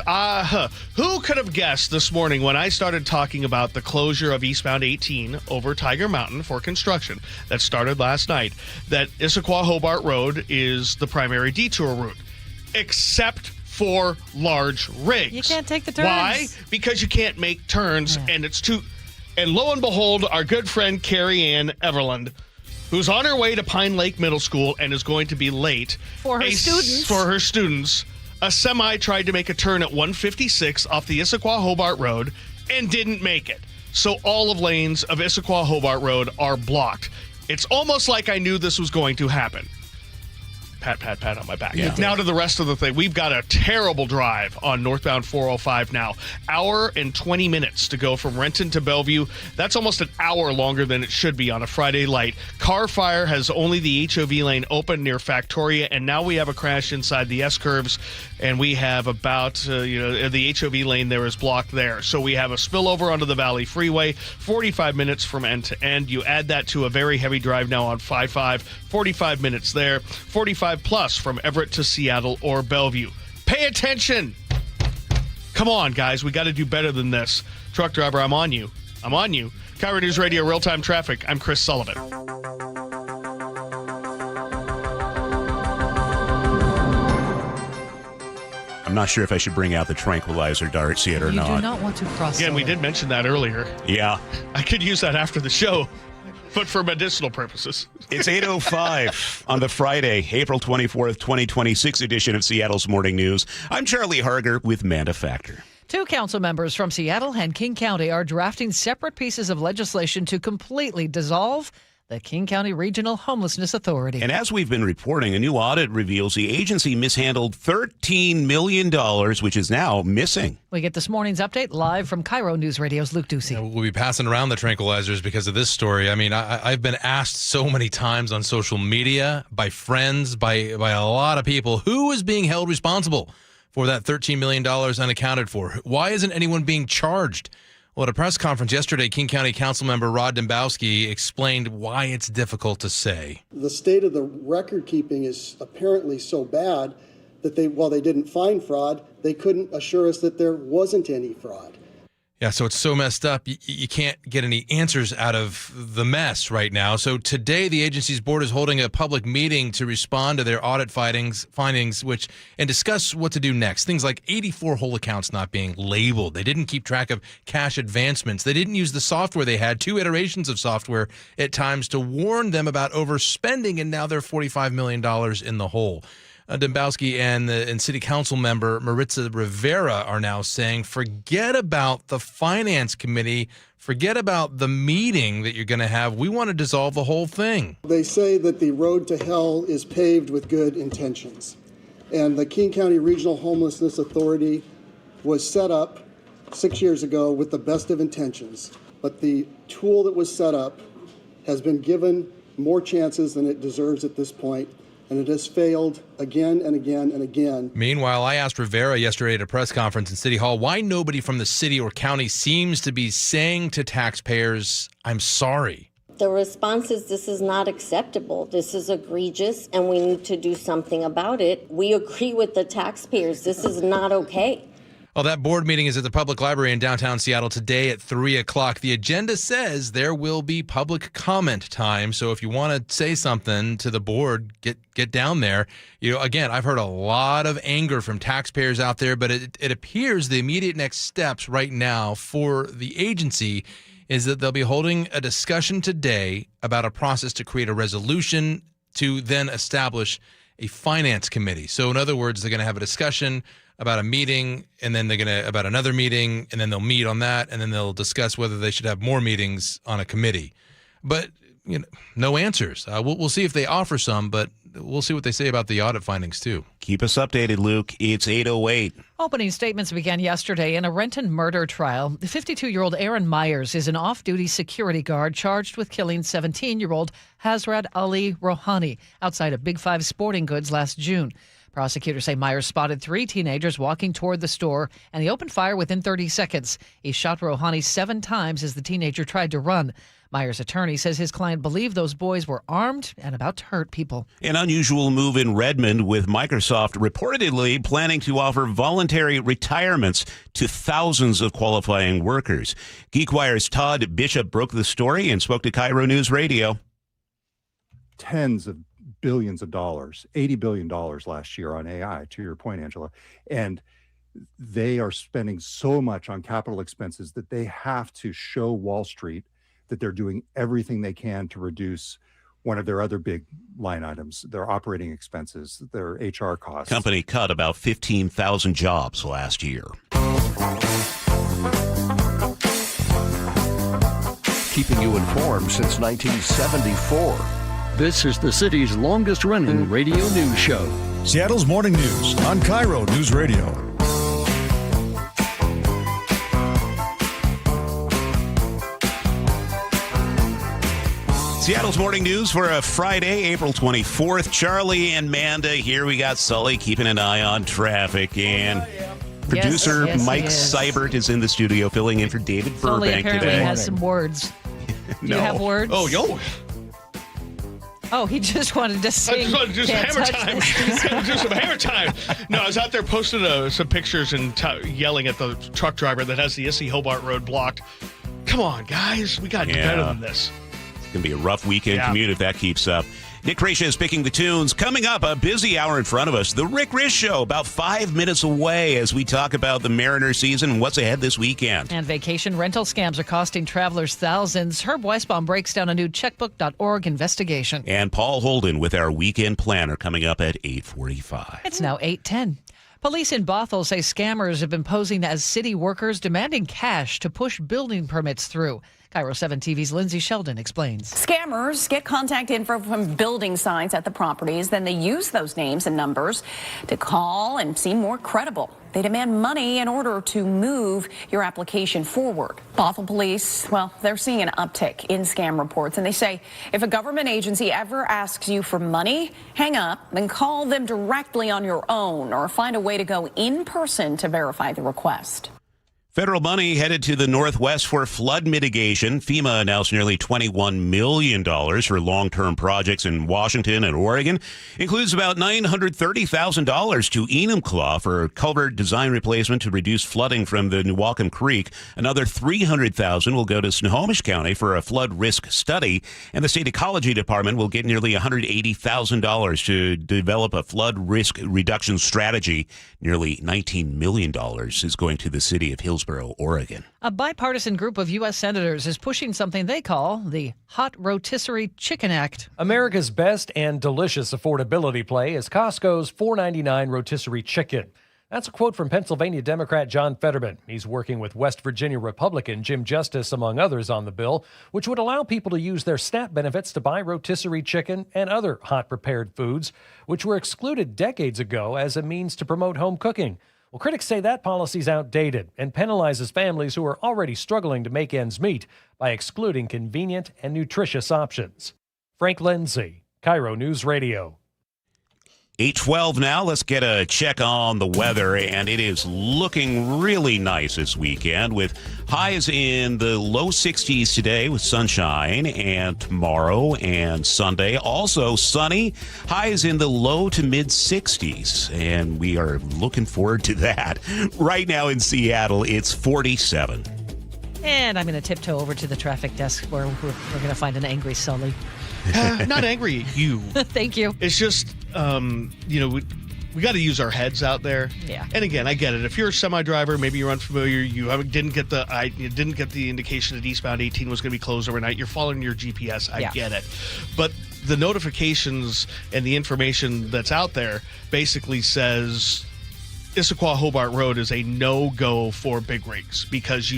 Speaker 11: Who could have guessed this morning when I started talking about the closure of eastbound 18 over Tiger Mountain for construction that started last night, that Issaquah-Hobart Road is the primary detour route, except for large rigs.
Speaker 13: You can't take the turns.
Speaker 11: Why? Because you can't make turns, and it's too... And lo and behold, our good friend Carrie Ann Everland, who's on her way to Pine Lake Middle School and is going to be late.
Speaker 13: For her students.
Speaker 11: A semi tried to make a turn at 156 off the Issaquah-Hobart Road and didn't make it. So all of lanes of Issaquah-Hobart Road are blocked. It's almost like I knew this was going to happen. Pat on my back.
Speaker 4: Yeah.
Speaker 11: Now to the rest of the thing. We've got a terrible drive on northbound 405 now. Hour and 20 minutes to go from Renton to Bellevue. That's almost an hour longer than it should be on a Friday light. Car fire has only the HOV lane open near Factoria, and now we have a crash inside the S-curves, and we have about, the HOV lane there is blocked there. So we have a spillover onto the Valley Freeway, 45 minutes from end to end. You add that to a very heavy drive now on 5-5, 45 minutes there, 45 plus from Everett to Seattle or Bellevue. Pay attention. Come on, guys. We got to do better than this. Truck driver, I'm on you. KIRO Newsradio real-time traffic. I'm Chris Sullivan.
Speaker 4: I'm not sure if I should bring out the tranquilizer darts yet or
Speaker 13: You
Speaker 4: not.
Speaker 13: do not want to cross.
Speaker 11: Again, we did mention that earlier.
Speaker 4: Yeah.
Speaker 11: I could use that after the show, but for medicinal purposes.
Speaker 4: It's 8:05 on the Friday, April 24th, 2026 edition of Seattle's Morning News. I'm Charlie Harger with Manda Factor.
Speaker 13: 2 council members from Seattle and King County are drafting separate pieces of legislation to completely dissolve the King County Regional Homelessness Authority.
Speaker 4: And as we've been reporting, a new audit reveals the agency mishandled $13 million, which is now missing.
Speaker 13: We get this morning's update live from KIRO Newsradio's Luke Ducey.
Speaker 1: We'll be passing around the tranquilizers because of this story. I mean, I've been asked so many times on social media, by friends, by a lot of people, who is being held responsible for that $13 million unaccounted for? Why isn't anyone being charged? Well, at a press conference yesterday, King County Council member Rod Dembowski explained why it's difficult to say.
Speaker 6: The state of the record keeping is apparently so bad that while they didn't find fraud, they couldn't assure us that there wasn't any fraud.
Speaker 1: Yeah, so it's so messed up, you can't get any answers out of the mess right now. So today, the agency's board is holding a public meeting to respond to their audit findings, and discuss what to do next. Things like 84 whole accounts not being labeled. They didn't keep track of cash advancements. They didn't use the software they had, 2 iterations of software at times, to warn them about overspending, and now they're $45 million in the hole. Dembowski and City Council member Maritza Rivera are now saying, forget about the Finance Committee, forget about the meeting that you're going to have. We want to dissolve the whole thing.
Speaker 6: They say that the road to hell is paved with good intentions. And the King County Regional Homelessness Authority was set up 6 years ago with the best of intentions. But the tool that was set up has been given more chances than it deserves at this point. And it has failed again and again and again.
Speaker 1: Meanwhile, I asked Rivera yesterday at a press conference in City Hall why nobody from the city or county seems to be saying to taxpayers, I'm sorry.
Speaker 10: The response is, this is not acceptable. This is egregious, and we need to do something about it. We agree with the taxpayers. This is not okay.
Speaker 1: Well, that board meeting is at the Public Library in downtown Seattle today at 3 o'clock. The agenda says there will be public comment time. So if you want to say something to the board, get down there. Again, I've heard a lot of anger from taxpayers out there, but it appears the immediate next steps right now for the agency is that they'll be holding a discussion today about a process to create a resolution to then establish a finance committee. So in other words, they're going to have a discussion about a meeting, and then they're going to about another meeting, and then they'll meet on that, and then they'll discuss whether they should have more meetings on a committee. But no answers. We'll see if they offer some, but we'll see what they say about the audit findings too.
Speaker 4: Keep us updated, Luke. It's 8:08.
Speaker 13: Opening statements began yesterday in a Renton murder trial. The 52-year-old Aaron Myers is an off-duty security guard charged with killing 17-year-old Hazrat Ali Rohani outside of Big Five Sporting Goods last June. Prosecutors say Myers spotted 3 teenagers walking toward the store, and he opened fire within 30 seconds. He shot Rohani 7 times as the teenager tried to run. Myers' attorney says his client believed those boys were armed and about to hurt people.
Speaker 4: An unusual move in Redmond, with Microsoft reportedly planning to offer voluntary retirements to thousands of qualifying workers. GeekWire's Todd Bishop broke the story and spoke to KIRO News Radio.
Speaker 14: Tens of billions of dollars, $80 billion last year on AI, to your point, Angela. And they are spending so much on capital expenses that they have to show Wall Street that they're doing everything they can to reduce one of their other big line items, their operating expenses, their HR costs.
Speaker 4: Company cut about 15,000 jobs last year.
Speaker 12: Keeping you informed since 1974.
Speaker 16: This is the city's longest-running radio news show.
Speaker 20: Seattle's Morning News on KIRO News Radio.
Speaker 4: Seattle's Morning News for a Friday, April 24th. Charlie and Manda here. We got Sully keeping an eye on traffic, and producer Mike Seibert is in the studio filling in for David
Speaker 13: Sully
Speaker 4: Burbank
Speaker 13: apparently
Speaker 4: today.
Speaker 13: has some words. Do you have words?
Speaker 11: Oh, yo.
Speaker 13: Oh, he just wanted to sing.
Speaker 11: I just hammer time. Just some hammer time. No, I was out there posting some pictures and yelling at the truck driver that has the Issy Hobart Road blocked. Come on, guys. We got to do better than this.
Speaker 4: It's going to be a rough weekend commute if that keeps up. Nick Cretia is picking the tunes. Coming up, a busy hour in front of us. The Rick Rish Show, about 5 minutes away as we talk about the Mariner season and what's ahead this weekend.
Speaker 13: And vacation rental scams are costing travelers thousands. Herb Weisbaum breaks down a new checkbook.org investigation.
Speaker 4: And Paul Holden with our weekend planner coming up at 8:45.
Speaker 13: It's now 8:10. Police in Bothell say scammers have been posing as city workers demanding cash to push building permits through. KIRO 7 TV's Lindsay Sheldon explains.
Speaker 5: Scammers get contact info from building sites at the properties. Then they use those names and numbers to call and seem more credible. They demand money in order to move your application forward. Bothell police, well, they're seeing an uptick in scam reports. And they say if a government agency ever asks you for money, hang up and call them directly on your own or find a way to go in person to verify the request.
Speaker 4: Federal money headed to the Northwest for flood mitigation. FEMA announced nearly $21 million for long-term projects in Washington and Oregon. Includes about $930,000 to Enumclaw for culvert design replacement to reduce flooding from the Newaukum Creek. Another $300,000 will go to Snohomish County for a flood risk study. And the State Ecology Department will get nearly $180,000 to develop a flood risk reduction strategy. Nearly $19 million is going to the city of Hillsboro, Oregon.
Speaker 13: A bipartisan group of U.S. senators is pushing something they call the Hot Rotisserie Chicken Act.
Speaker 21: America's best and delicious affordability play is Costco's $4.99 rotisserie chicken. That's a quote from Pennsylvania Democrat John Fetterman. He's working with West Virginia Republican Jim Justice, among others, on the bill, which would allow people to use their SNAP benefits to buy rotisserie chicken and other hot-prepared foods, which were excluded decades ago as a means to promote home cooking. Well, critics say that policy's outdated and penalizes families who are already struggling to make ends meet by excluding convenient and nutritious options. Frank Lindsay, KIRO News Radio.
Speaker 4: 8:12 now. Let's get a check on the weather, and it is looking really nice this weekend with highs in the low 60s today with sunshine, and tomorrow and Sunday also sunny, highs in the low to mid 60s, and we are looking forward to that. Right now in Seattle, it's 47.
Speaker 13: And I'm going to tiptoe over to the traffic desk where we're going to find an angry Sully.
Speaker 11: Not angry at you.
Speaker 13: Thank you.
Speaker 11: It's just, we got to use our heads out there.
Speaker 13: Yeah.
Speaker 11: And again, I get it. If you're a semi-driver, maybe you're unfamiliar, you didn't get the indication that eastbound 18 was going to be closed overnight. You're following your GPS. I get it. But the notifications and the information that's out there basically says Issaquah Hobart Road is a no-go for big rigs because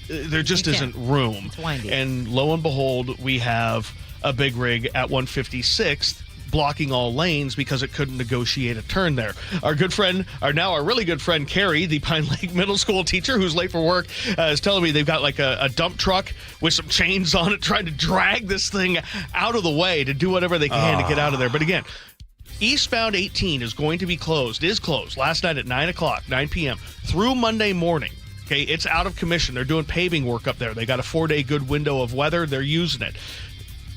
Speaker 11: there just isn't room.
Speaker 13: It's windy.
Speaker 11: And lo and behold, we have a big rig at 156th blocking all lanes because it couldn't negotiate a turn there. Our really good friend Carrie, the Pine Lake Middle School teacher who's late for work, is telling me they've got like a dump truck with some chains on it trying to drag this thing out of the way to do whatever they can to get out of there. But again, eastbound 18 is closed last night at 9 p.m. through Monday morning. Okay, it's out of commission. They're doing paving work up there. They got a 4-day good window of weather. They're using it.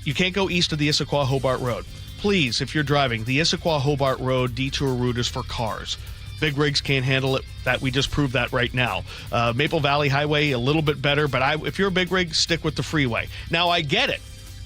Speaker 11: You can't go east of the Issaquah Hobart Road. Please, if you're driving, the Issaquah Hobart Road detour route is for cars. Big rigs can't handle it. We just proved that right now. Maple Valley Highway, a little bit better, but if you're a big rig, stick with the freeway. Now, I get it.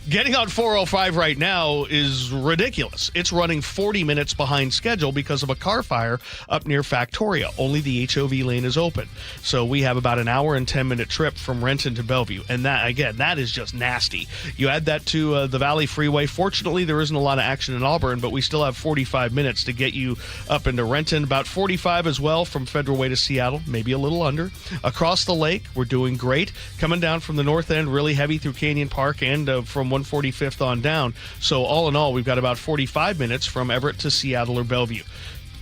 Speaker 11: Getting on 405 right now is ridiculous. It's running 40 minutes behind schedule because of a car fire up near Factoria. Only the HOV lane is open. So we have about an hour and 10-minute trip from Renton to Bellevue. And that is just nasty. You add that to the Valley Freeway. Fortunately, there isn't a lot of action in Auburn, but we still have 45 minutes to get you up into Renton. About 45 as well from Federal Way to Seattle, maybe a little under. Across the lake, we're doing great. Coming down from the north end, really heavy through Canyon Park and from 145th on down. So all in all, we've got about 45 minutes from Everett to Seattle or Bellevue.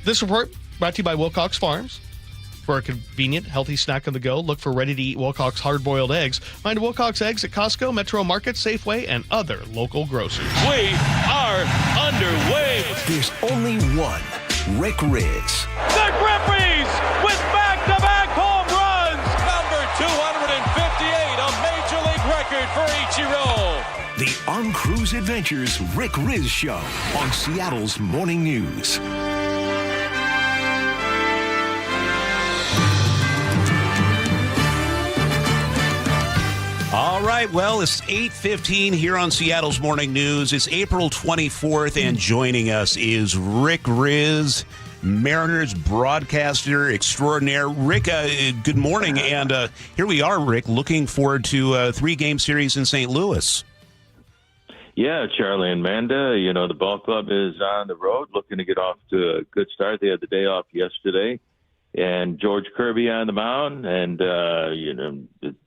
Speaker 11: This report brought to you by Wilcox Farms. For a convenient, healthy snack on the go, look for ready-to-eat Wilcox hard-boiled eggs. Find Wilcox eggs at Costco, Metro Market, Safeway, and other local grocers.
Speaker 22: We are underway.
Speaker 12: There's only one Rick Riz.
Speaker 22: The Grippies with back-to-back home runs. Number 258, a Major League record for Ichiro.
Speaker 12: The On Cruise Adventures Rick Riz Show on Seattle's Morning News.
Speaker 4: All right, well, it's 8:15 here on Seattle's Morning News. It's April 24th, and joining us is Rick Riz, Mariners broadcaster extraordinaire. Rick, good morning, and here we are, Rick, looking forward to a 3-game series in St. Louis.
Speaker 2: Yeah, Charlie and Manda, the ball club is on the road looking to get off to a good start. They had the day off yesterday. And George Kirby on the mound, and,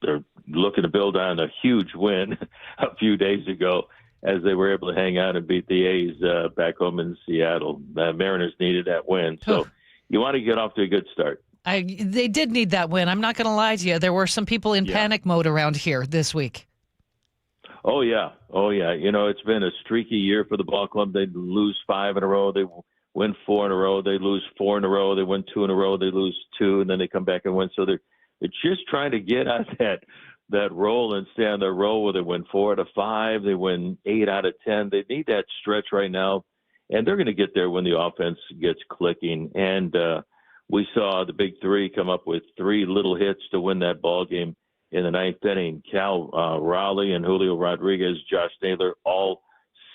Speaker 2: they're looking to build on a huge win a few days ago as they were able to hang out and beat the A's back home in Seattle. The Mariners needed that win. So you want to get off to a good start.
Speaker 13: They did need that win. I'm not going to lie to you. There were some people in panic mode around here this week.
Speaker 2: Oh, yeah. It's been a streaky year for the ball club. They lose 5 in a row. They win 4 in a row. They lose 4 in a row. They win 2 in a row. They lose 2, and then they come back and win. So they're just trying to get out that roll and stay on their roll where they win 4 out of 5. They win 8 out of 10. They need that stretch right now, and they're going to get there when the offense gets clicking. And we saw the big three come up with 3 little hits to win that ball game in the 9th inning. Cal Raleigh and Julio Rodriguez, Josh Naylor, all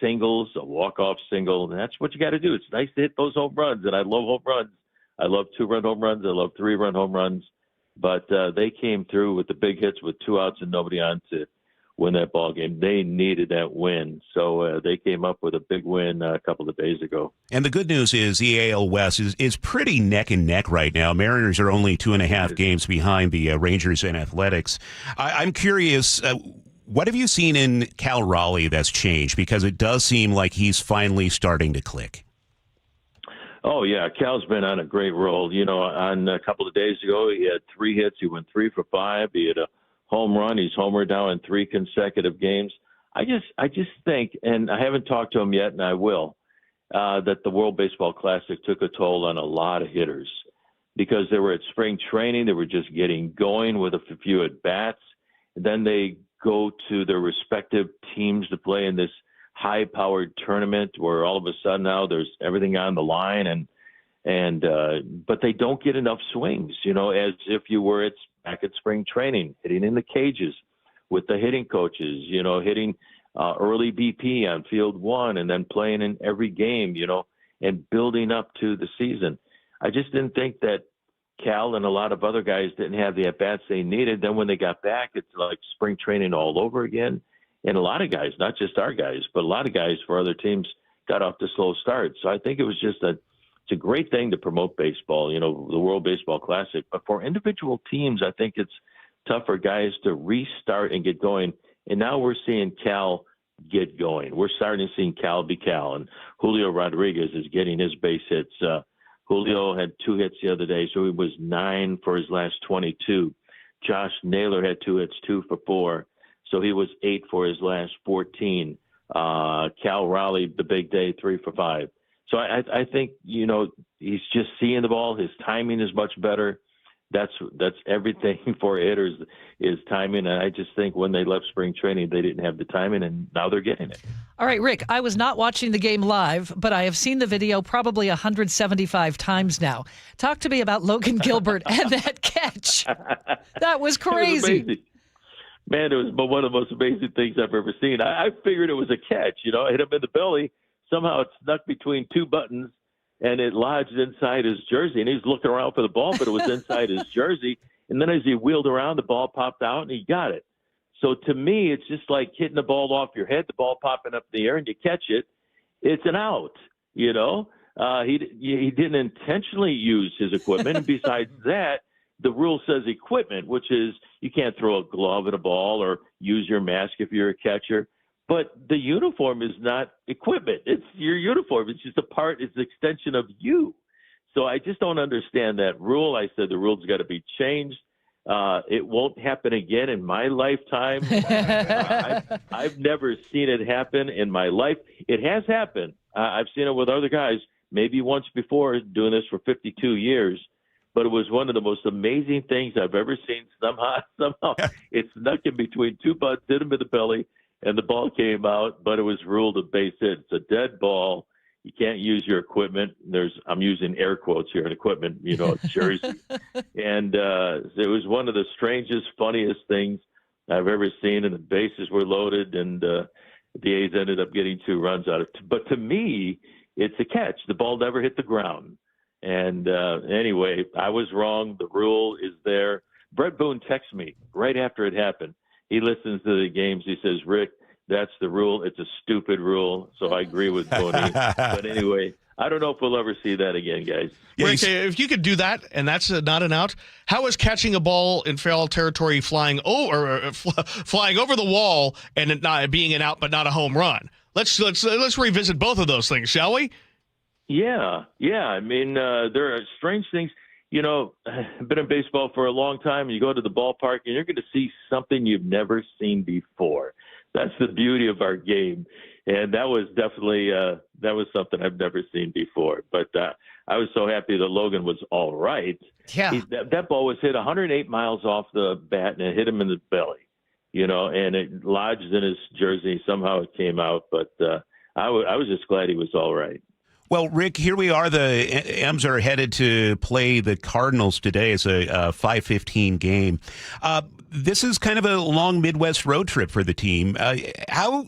Speaker 2: singles, a walk-off single, and that's what you got to do. It's nice to hit those home runs, and I love home runs. I love 2-run home runs. I love 3-run home runs. But they came through with the big hits with 2 outs and nobody on to win that ball game. They needed that win, so they came up with a big win a couple of days ago.
Speaker 4: And the good news is the AL West is pretty neck and neck right now. Mariners are only 2.5 games behind the Rangers and Athletics. I'm curious, what have you seen in Cal Raleigh that's changed? Because it does seem like he's finally starting to click.
Speaker 2: Oh, yeah. Cal's been on a great roll. On a couple of days ago, he had 3 hits. He went 3 for 5. He had a home run. He's homered now in 3 consecutive games. I just think, and I haven't talked to him yet, and I will, that the World Baseball Classic took a toll on a lot of hitters because they were at spring training. They were just getting going with a few at-bats. And then they go to their respective teams to play in this high-powered tournament where all of a sudden now there's everything on the line, but they don't get enough swings, as if you were back at spring training, hitting in the cages with the hitting coaches, hitting early BP on field 1 and then playing in every game, and building up to the season. I just didn't think that Cal and a lot of other guys didn't have the at-bats they needed. Then when they got back, it's like spring training all over again. And a lot of guys, not just our guys, but a lot of guys for other teams got off to slow starts. So I think it was just it's a great thing to promote baseball, the World Baseball Classic. But for individual teams, I think it's tough for guys to restart and get going. And now we're seeing Cal get going. We're starting to see Cal be Cal. And Julio Rodriguez is getting his base hits. Julio had 2 hits the other day, so he was 9 for his last 22. Josh Naylor had 2 hits, 2 for 4. So he was 8 for his last 14. Cal Raleigh, the big day, 3 for 5. So I think, he's just seeing the ball. His timing is much better. That's everything for hitters is timing. And I just think when they left spring training, they didn't have the timing, and now they're getting it.
Speaker 13: All right, Rick, I was not watching the game live, but I have seen the video probably 175 times now. Talk to me about Logan Gilbert and that catch. That was crazy.
Speaker 2: It was amazing. Man, it was one of the most amazing things I've ever seen. I figured it was a catch. I hit him in the belly. Somehow it snuck between 2 buttons, and it lodged inside his jersey. And he was looking around for the ball, but it was inside his jersey. And then as he wheeled around, the ball popped out, and he got it. So to me, it's just like hitting the ball off your head, the ball popping up in the air, and you catch it. It's an out, He didn't intentionally use his equipment. And besides that, the rule says equipment, which is you can't throw a glove at a ball or use your mask if you're a catcher. But the uniform is not equipment. It's your uniform. It's just it's an extension of you. So I just don't understand that rule. I said the rule's got to be changed. It won't happen again in my lifetime. I've never seen it happen in my life. It has happened. I've seen it with other guys, maybe once before, doing this for 52 years. But it was one of the most amazing things I've ever seen. Somehow it snuck in between 2 butts, hit him in the belly, and the ball came out. But it was ruled a base hit. It's a dead ball. You can't use your equipment. I'm using air quotes here, an equipment, jersey. And it was one of the strangest, funniest things I've ever seen. And the bases were loaded, and the A's ended up getting 2 runs out of it. But to me, it's a catch. The ball never hit the ground. And anyway, I was wrong. The rule is there. Brett Boone texted me right after it happened. He listens to the games. He says, Rick, That's the rule. It's a stupid rule. So I agree with Tony. But anyway, I don't know if we'll ever see that again, guys.
Speaker 11: Rick, if you could do that and that's not an out, how is catching a ball in foul territory flying over the wall and it not being an out but not a home run? Let's revisit both of those things, shall we?
Speaker 2: Yeah. I mean, there are strange things. You know, I've been in baseball for a long time. You go to the ballpark and you're going to see something you've never seen before. That's the beauty of our game. And that was definitely that was something I've never seen before. But I was so happy that Logan was all right.
Speaker 13: Yeah.
Speaker 2: That ball was hit 108 miles off the bat, and it hit him in the belly, you know, and it lodged in his jersey. Somehow it came out. But I was just glad he was all right.
Speaker 4: Well, Rick, here we are. The M's are headed to play the Cardinals today. It's a 5:15 game. This is kind of a long Midwest road trip for the team. How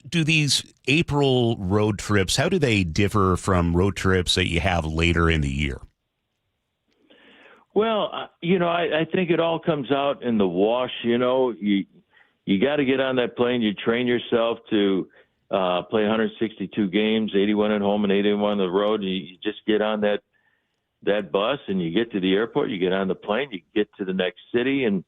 Speaker 4: do these April road trips, how do they differ from road trips that you have later in the year?
Speaker 2: Well, you know, I think it all comes out in the wash. You know, you got to get on that plane. You train yourself to play 162 games, 81 at home and 81 on the road. You just get on that bus and you get to the airport. You get on the plane. You get to the next city, and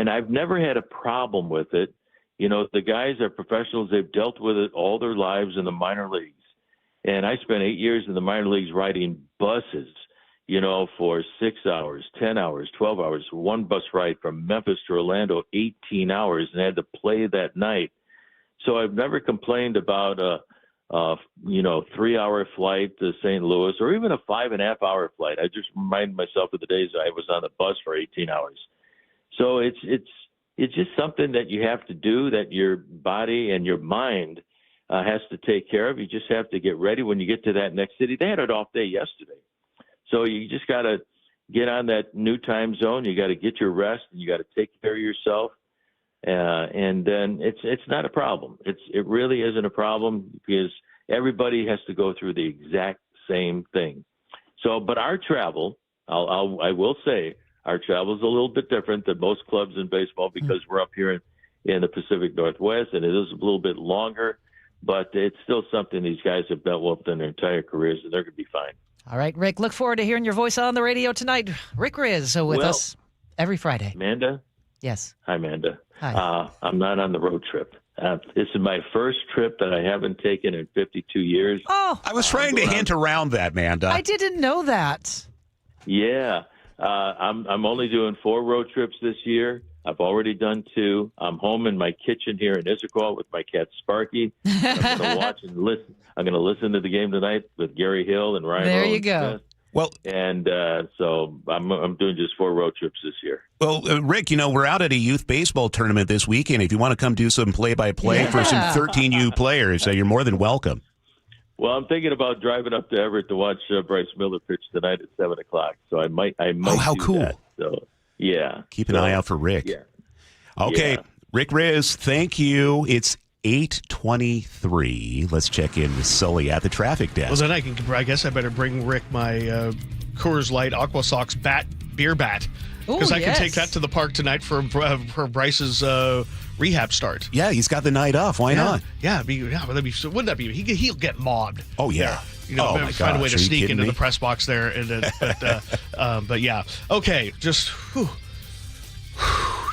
Speaker 2: I've never had a problem with it. You know, the guys are professionals. They've dealt with it all their lives in the minor leagues. And I spent 8 years in the minor leagues riding buses, you know, for 6 hours, 10 hours, 12 hours. One bus ride from Memphis to Orlando, 18 hours, and I had to play that night. So I've never complained about a 3-hour flight to St. Louis or even a 5.5-hour flight. I just remind myself of the days I was on the bus for 18 hours. So it's just something that you have to do, that your body and your mind has to take care of. You just have to get ready when you get to that next city. They had an off day yesterday. So you just got to get on that new time zone. You got to get your rest, and you got to take care of yourself. And then it's not a problem. It really isn't a problem because everybody has to go through the exact same thing. So, but our travel, I will say, our travel is a little bit different than most clubs in baseball because we're up here in the Pacific Northwest, and it is a little bit longer, but it's still something these guys have dealt with in their entire careers, and they're going to be fine.
Speaker 13: All right, Rick, look forward to hearing your voice on the radio tonight. Rick Riz with us every Friday.
Speaker 2: Amanda?
Speaker 13: Yes.
Speaker 2: Hi, Amanda.
Speaker 13: Hi.
Speaker 2: I'm not on the road trip. This is my first trip that I haven't taken in 52 years.
Speaker 13: Oh.
Speaker 4: I was trying to hint around that, Amanda.
Speaker 13: I didn't know that.
Speaker 2: Yeah. I'm only doing 4 road trips this year. I've already done 2. I'm home in my kitchen here in Issaquah with my cat Sparky. I'm going to watch and listen. I'm going to listen to the game tonight with Gary Hill and Ryan.
Speaker 13: There you go.
Speaker 2: Smith. Well, and so I'm doing just 4 road trips this year.
Speaker 4: Well, Rick, you know, we're out at a youth baseball tournament this weekend. If you want to come do some play-by-play for some 13U players, you're more than welcome.
Speaker 2: Well, I'm thinking about driving up to Everett to watch Bryce Miller pitch tonight at 7:00. So I might.
Speaker 4: Oh, how
Speaker 2: do
Speaker 4: cool!
Speaker 2: That. So yeah,
Speaker 4: keep an eye out for Rick.
Speaker 2: Yeah.
Speaker 4: Okay,
Speaker 2: yeah.
Speaker 4: Rick Riz, thank you. It's 8:23. Let's check in with Sully at the traffic desk.
Speaker 11: Well, then I guess I better bring Rick my Coors Light Aqua Sox beer bat. Because I can take that to the park tonight for Bryce's rehab start.
Speaker 4: Yeah, he's got the night off. Why not?
Speaker 11: Yeah, wouldn't that be? He'll get mobbed.
Speaker 4: Oh yeah.
Speaker 11: There. You know, find a way to sneak into the press box there, and but yeah. Okay, just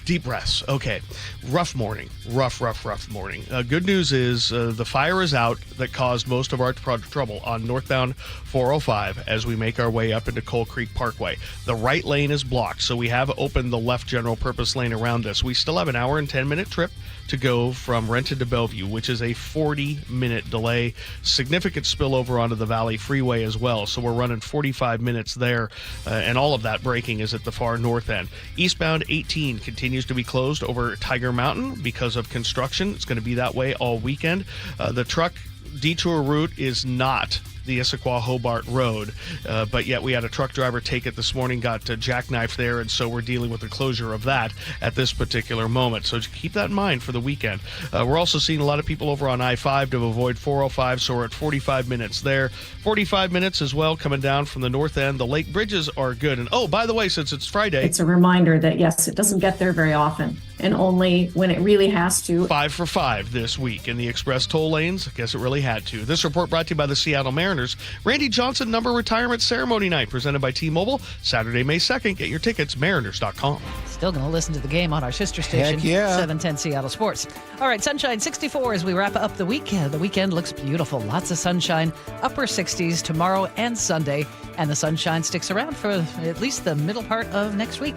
Speaker 11: deep breaths. Okay, rough morning. Rough morning. Good news is the fire is out that caused most of our trouble on northbound 405 as we make our way up into Coal Creek Parkway. The right lane is blocked, so we have opened the left general purpose lane around this. We still have an hour and 10-minute trip to go from Renton to Bellevue, which is a 40-minute delay. Significant spillover onto the Valley Freeway as well, so we're running 45 minutes there, and all of that braking is at the far north end. Eastbound 18 continues to be closed over Tiger Mountain because of construction. It's going to be that way all weekend. The truck detour route is not the Issaquah-Hobart Road, but yet we had a truck driver take it this morning, got jackknifed there, and so we're dealing with the closure of that at this particular moment. So just keep that in mind for the weekend. We're also seeing a lot of people over on I-5 to avoid 405, so we're at 45 minutes there. 45 minutes as well coming down from the north end. The lake bridges are good. And oh, by the way, since it's Friday...
Speaker 7: It's a reminder that, yes, it doesn't get there very often. and only when it really has to.
Speaker 11: 5 for 5 this week in the express toll lanes. I guess it really had to. This report brought to you by the Seattle Mariners. Randy Johnson number retirement ceremony night presented by T-Mobile. Saturday, May 2nd. Get your tickets, mariners.com.
Speaker 13: Still going to listen to the game on our sister station, 710 Seattle Sports. All right, sunshine 64 as we wrap up the week. The weekend looks beautiful. Lots of sunshine, upper 60s tomorrow and Sunday. And the sunshine sticks around for at least the middle part of next week.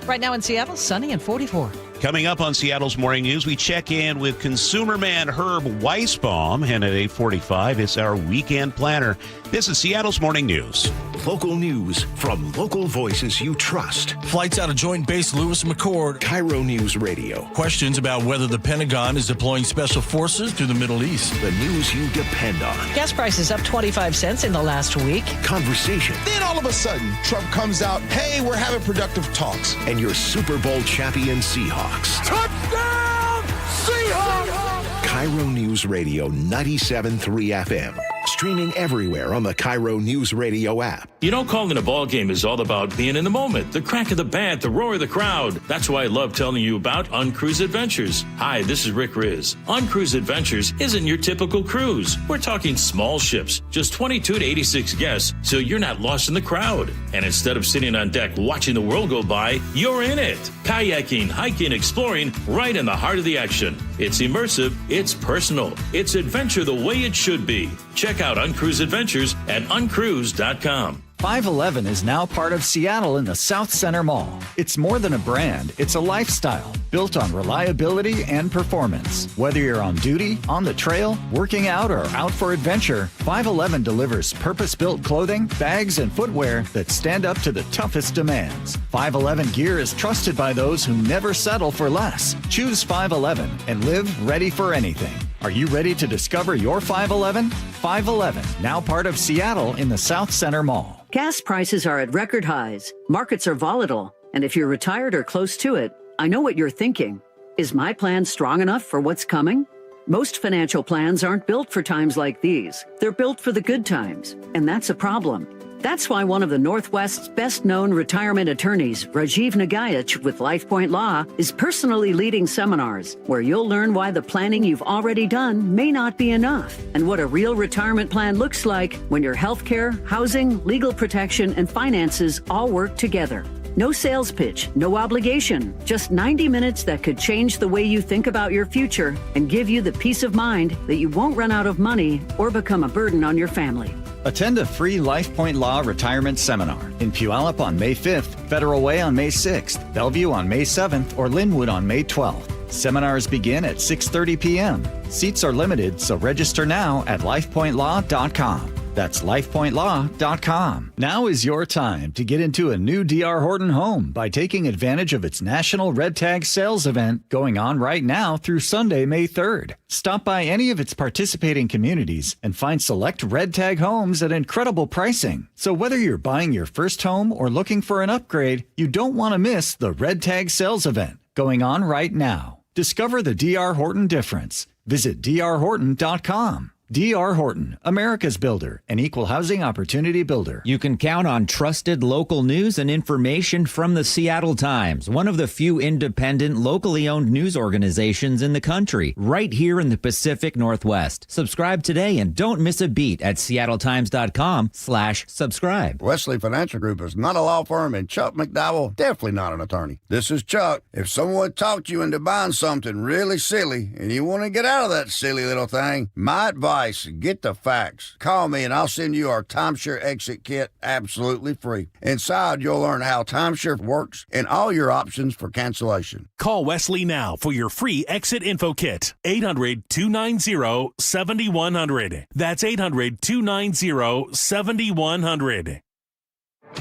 Speaker 13: Right now in Seattle, sunny and 44.
Speaker 4: Coming up on Seattle's Morning News, we check in with consumer man Herb Weisbaum. And at 8:45, it's our weekend planner. This is Seattle's Morning News.
Speaker 12: Local news from local voices you trust.
Speaker 20: Flights out of Joint Base Lewis McChord.
Speaker 12: KIRO Newsradio.
Speaker 20: Questions about whether the Pentagon is deploying special forces to the Middle East.
Speaker 12: The news you depend on.
Speaker 13: Gas prices up 25 cents in the last week.
Speaker 12: Conversation.
Speaker 8: Then all of a sudden, Trump comes out, hey, we're having productive talks.
Speaker 12: And your Super Bowl champion Seahawks.
Speaker 8: Touchdown, Seahawks!
Speaker 12: KIRO Newsradio 97.3 FM. Streaming everywhere on the KIRO Newsradio app.
Speaker 9: You know, calling a ball game is all about being in the moment, the crack of the bat, the roar of the crowd. That's why I love telling you about Uncruise Adventures. Hi, this is Rick Riz. Uncruise Adventures isn't your typical cruise. We're talking small ships, just 22 to 86 guests, so you're not lost in the crowd. And instead of sitting on deck watching the world go by, you're in it. Kayaking, hiking, exploring, right in the heart of the action. It's immersive, it's personal, it's adventure the way it should be. Check out Uncruise Adventures at uncruise.com.
Speaker 23: 511 is now part of Seattle in the South Center Mall. It's more than a brand, it's a lifestyle built on reliability and performance. Whether you're on duty, on the trail, working out, or out for adventure, 511 delivers purpose-built clothing, bags, and footwear that stand up to the toughest demands. 511 gear is trusted by those who never settle for less. Choose 511 and live ready for anything. Are you ready to discover your 511? 511, now part of Seattle in the South Center Mall.
Speaker 24: Gas prices are at record highs. Markets are volatile. And if you're retired or close to it, I know what you're thinking. Is my plan strong enough for what's coming? Most financial plans aren't built for times like these. They're built for the good times. And that's a problem. That's why one of the Northwest's best-known retirement attorneys, Rajiv Nagayach with LifePoint Law, is personally leading seminars where you'll learn why the planning you've already done may not be enough and what a real retirement plan looks like when your healthcare, housing, legal protection, and finances all work together. No sales pitch, no obligation, just 90 minutes that could change the way you think about your future and give you the peace of mind that you won't run out of money or become a burden on your family.
Speaker 23: Attend a free LifePoint Law retirement seminar in Puyallup on May 5th, Federal Way on May 6th, Bellevue on May 7th, or Linwood on May 12th. Seminars begin at 6:30 p.m. Seats are limited, so register now at lifepointlaw.com. That's lifepointlaw.com. Now is your time to get into a new D.R. Horton home by taking advantage of its National Red Tag Sales event going on right now through Sunday, May 3rd. Stop by any of its participating communities and find select Red Tag homes at incredible pricing. So whether you're buying your first home or looking for an upgrade, you don't want to miss the Red Tag Sales event going on right now. Discover the D.R. Horton difference. Visit drhorton.com. D.R. Horton, America's builder, an equal housing opportunity builder.
Speaker 25: You can count on trusted local news and information from the Seattle Times, one of the few independent, locally owned news organizations in the country, right here in the Pacific Northwest. Subscribe today and don't miss a beat at seattletime.com/subscribe.
Speaker 26: Wesley Financial Group is not a law firm, and Chuck McDowell, definitely not an attorney. This is Chuck. If someone talked you into buying something really silly and you want to get out of that silly little thing, my advice, get the facts. Call me and I'll send you our timeshare exit kit absolutely free. Inside, you'll learn how timeshare works and all your options for cancellation.
Speaker 27: Call Wesley now for your free exit info kit. 800-290-7100. That's 800-290-7100.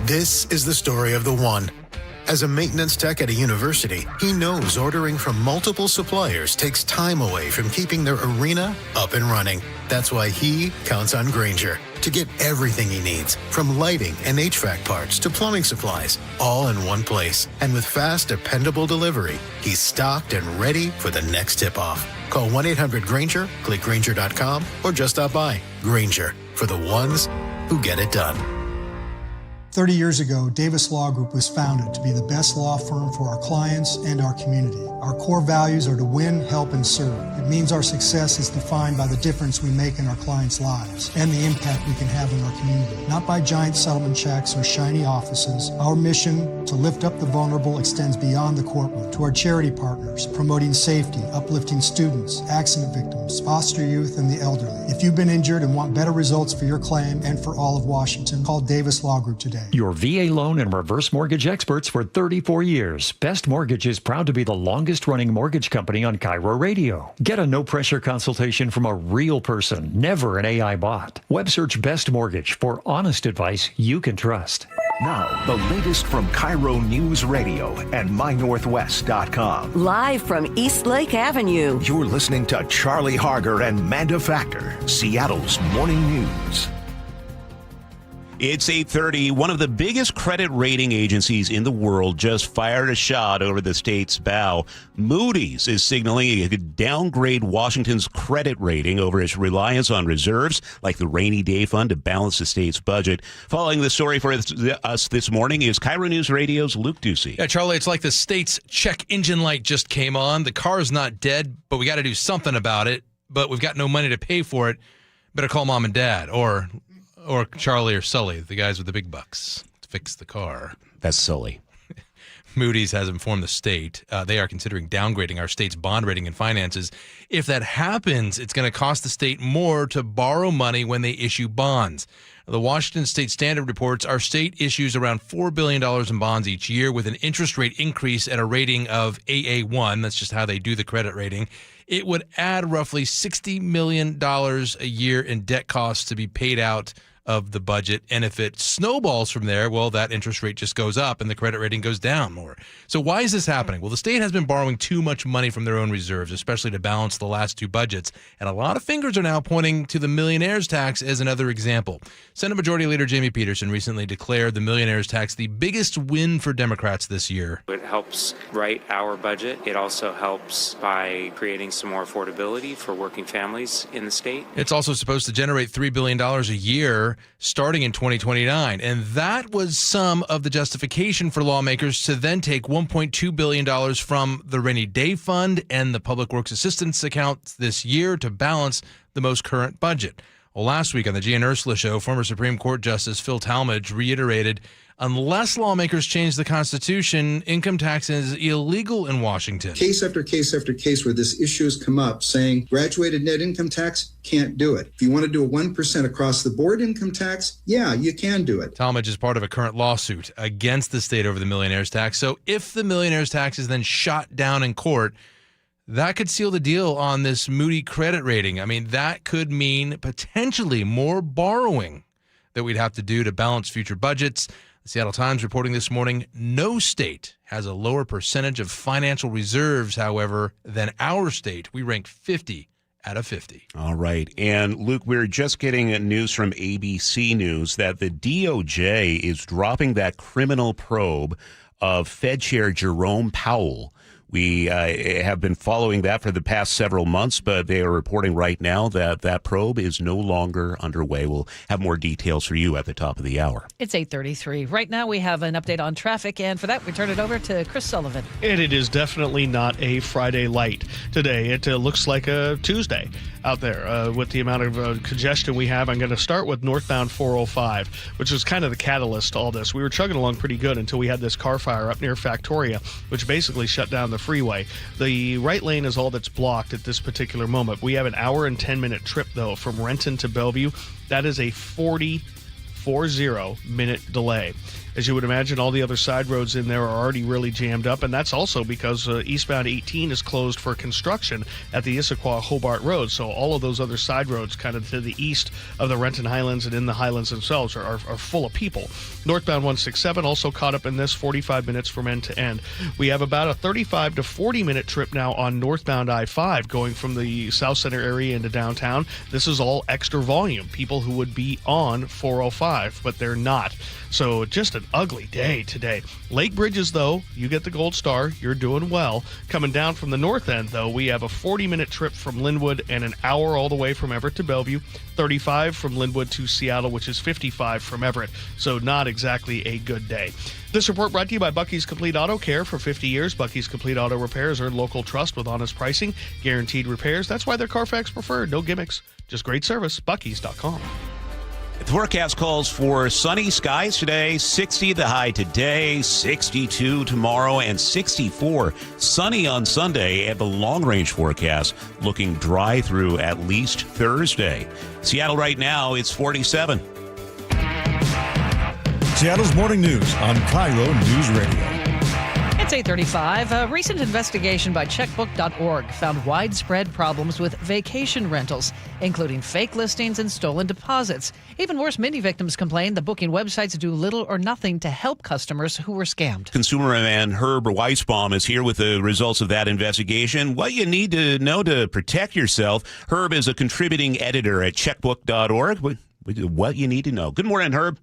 Speaker 28: This is the story of the one. As a maintenance tech at a university, he knows ordering from multiple suppliers takes time away from keeping their arena up and running. That's why he counts on Grainger to get everything he needs, from lighting and HVAC parts to plumbing supplies, all in one place. And with fast, dependable delivery, he's stocked and ready for the next tip-off. Call 1-800-GRAINGER, click Grainger.com, or just stop by. Grainger, for the ones who get it done.
Speaker 1: 30 years ago, Davis Law Group was founded to be the best law firm for our clients and our community. Our core values are to win, help, and serve. It means our success is defined by the difference we make in our clients' lives and the impact we can have in our community. Not by giant settlement checks or shiny offices. Our mission to lift up the vulnerable extends beyond the courtroom to our charity partners, promoting safety, uplifting students, accident victims, foster youth, and the elderly. If you've been injured and want better results for your claim and for all of Washington, call Davis Law Group today.
Speaker 3: Your VA loan and reverse mortgage experts for 34 years. Best Mortgage is proud to be the longest-running mortgage company on KIRO Radio. Get a no-pressure consultation from a real person, never an AI bot. Web search Best Mortgage for honest advice you can trust.
Speaker 12: Now, the latest from KIRO Newsradio and MyNorthwest.com.
Speaker 6: Live from East Lake Avenue.
Speaker 12: You're listening to Charlie Harger and Manda Factor, Seattle's morning news.
Speaker 4: It's 8:30. One of the biggest credit rating agencies in the world just fired a shot over the state's bow. Moody's is signaling it could downgrade Washington's credit rating over its reliance on reserves like the rainy day fund to balance the state's budget. Following the story for us this morning is KIRO News Radio's Luke Ducey.
Speaker 10: Yeah, Charlie, it's like the state's check engine light just came on. The car's not dead, but we got to do something about it. But we've got no money to pay for it. Better call mom and dad or Charlie or Sully, the guys with the big bucks, to fix the car.
Speaker 4: That's Sully.
Speaker 10: Moody's has informed the state they are considering downgrading our state's bond rating and finances. If that happens, it's going to cost the state more to borrow money when they issue bonds. The Washington State Standard reports our state issues around $4 billion in bonds each year with an interest rate increase at a rating of AA1. That's just how they do the credit rating. It would add roughly $60 million a year in debt costs to be paid out of the budget. And if it snowballs from there, well, that interest rate just goes up and the credit rating goes down more. So why is this happening? Well, the state has been borrowing too much money from their own reserves, especially to balance the last two budgets. And a lot of fingers are now pointing to the millionaire's tax as another example. Senate Majority Leader Jamie Peterson recently declared the millionaire's tax the biggest win for Democrats this year.
Speaker 15: It helps write our budget. It also helps by creating some more affordability for working families in the state.
Speaker 10: It's also supposed to generate $3 billion a year starting in 2029. And that was some of the justification for lawmakers to then take $1.2 billion from the rainy day fund and the public works assistance account this year to balance the most current budget. Well, last week on the Gian Ursula Show, former Supreme Court Justice Phil Talmadge reiterated, unless lawmakers change the Constitution, income tax is illegal in Washington.
Speaker 17: Case after case after case where this issue has come up saying graduated net income tax, can't do it. If you want to do a 1% across the board income tax, yeah, you can do it.
Speaker 10: Talmadge is part of a current lawsuit against the state over the millionaire's tax. So if the millionaire's tax is then shot down in court, that could seal the deal on this Moody credit rating. I mean, that could mean potentially more borrowing that we'd have to do to balance future budgets. The Seattle Times reporting this morning, no state has a lower percentage of financial reserves, however, than our state. We ranked 50 out of 50.
Speaker 4: All right. And Luke, we're just getting news from ABC News that the DOJ is dropping that criminal probe of Fed Chair Jerome Powell. We have been following that for the past several months, but they are reporting right now that that probe is no longer underway. We'll have more details for you at the top of the hour.
Speaker 13: It's 8:33. Right now we have an update on traffic, and for that we turn it over to Chris Sullivan.
Speaker 11: And it is definitely not a Friday light today. It looks like a Tuesday out there with the amount of congestion we have. I'm going to start with northbound 405, which was kind of the catalyst to all this. We were chugging along pretty good until we had this car fire up near Factoria, which basically shut down the freeway. The right lane is all that's blocked at this particular moment. We have an hour and 10-minute trip, though, from Renton to Bellevue. That is a 40-minute delay. As you would imagine, all the other side roads in there are already really jammed up, and that's also because eastbound 18 is closed for construction at the Issaquah-Hobart Road. So all of those other side roads kind of to the east of the Renton Highlands and in the Highlands themselves are full of people. Northbound 167 also caught up in this, 45 minutes from end to end. We have about a 35 to 40-minute trip now on northbound I-5 going from the South Center area into downtown. This is all extra volume, people who would be on 405, but they're not. So just an ugly day today. Lake Bridges, though, you get the gold star. You're doing well. Coming down from the north end, though, we have a 40-minute trip from Linwood and an hour all the way from Everett to Bellevue. 35 from Linwood to Seattle, which is 55 from Everett. So not exactly a good day. This report brought to you by Bucky's Complete Auto Care. For 50 years, Bucky's Complete Auto Repairs earned local trust with honest pricing, guaranteed repairs. That's why they're Carfax preferred. No gimmicks, just great service. Bucky's.com.
Speaker 4: The forecast calls for sunny skies today, 60 the high today, 62 tomorrow, and 64 sunny on Sunday. And the long-range forecast looking dry through at least Thursday. Seattle right now, it's 47.
Speaker 20: Seattle's Morning News on KIRO Newsradio.
Speaker 13: It's 8:35. A recent investigation by checkbook.org found widespread problems with vacation rentals, including fake listings and stolen deposits. Even worse, many victims complain the booking websites do little or nothing to help customers who were scammed.
Speaker 4: Consumerman Herb Weisbaum is here with the results of that investigation. What you need to know to protect yourself. Herb is a contributing editor at checkbook.org. What you need to know. Good morning, Herb.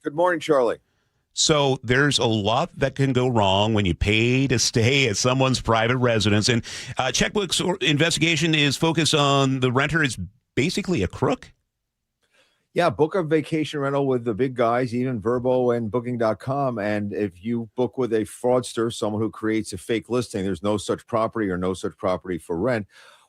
Speaker 2: Good morning, Charlie.
Speaker 4: So there's a lot that can go wrong when you pay to stay at someone's private residence. And Checkbook's investigation is focused on the renter is basically a crook.
Speaker 2: Yeah, book a vacation rental with the big guys, even Verbo and Booking.com. And if you book with a fraudster, someone who creates a fake listing, there's no such property or no such property for rent,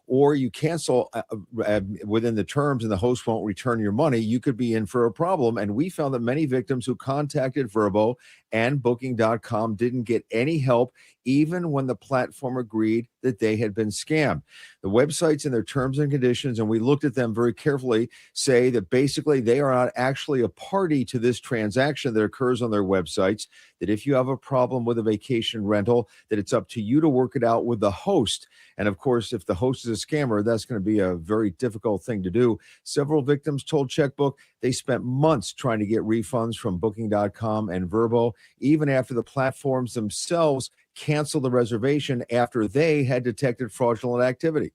Speaker 2: or you cancel within the terms and the host won't return your money, you could be in for a problem. And we found that many victims who contacted Verbo and Booking.com didn't get any help, even when the platform agreed that they had been scammed. The websites and their terms and conditions, and we looked at them very carefully, say that basically they are not actually a party to this transaction that occurs on their websites, that if you have a problem with a vacation rental, that it's up to you to work it out with the host. And of course, if the host is a scammer, that's going to be a very difficult thing to do. Several victims told Checkbook they spent months trying to get refunds from Booking.com and Verbo, even after the platforms themselves canceled the reservation after they had detected fraudulent activity.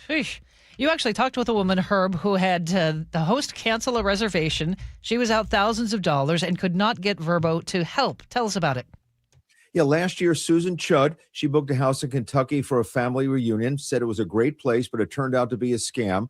Speaker 13: Sheesh. You actually talked with a woman, Herb, who had the host cancel a reservation. She was out thousands of dollars and could not get Verbo to help. Tell us about it.
Speaker 2: Yeah, last year, Susan Chudd, she booked a house in Kentucky for a family reunion, said it was a great place, but it turned out to be a scam.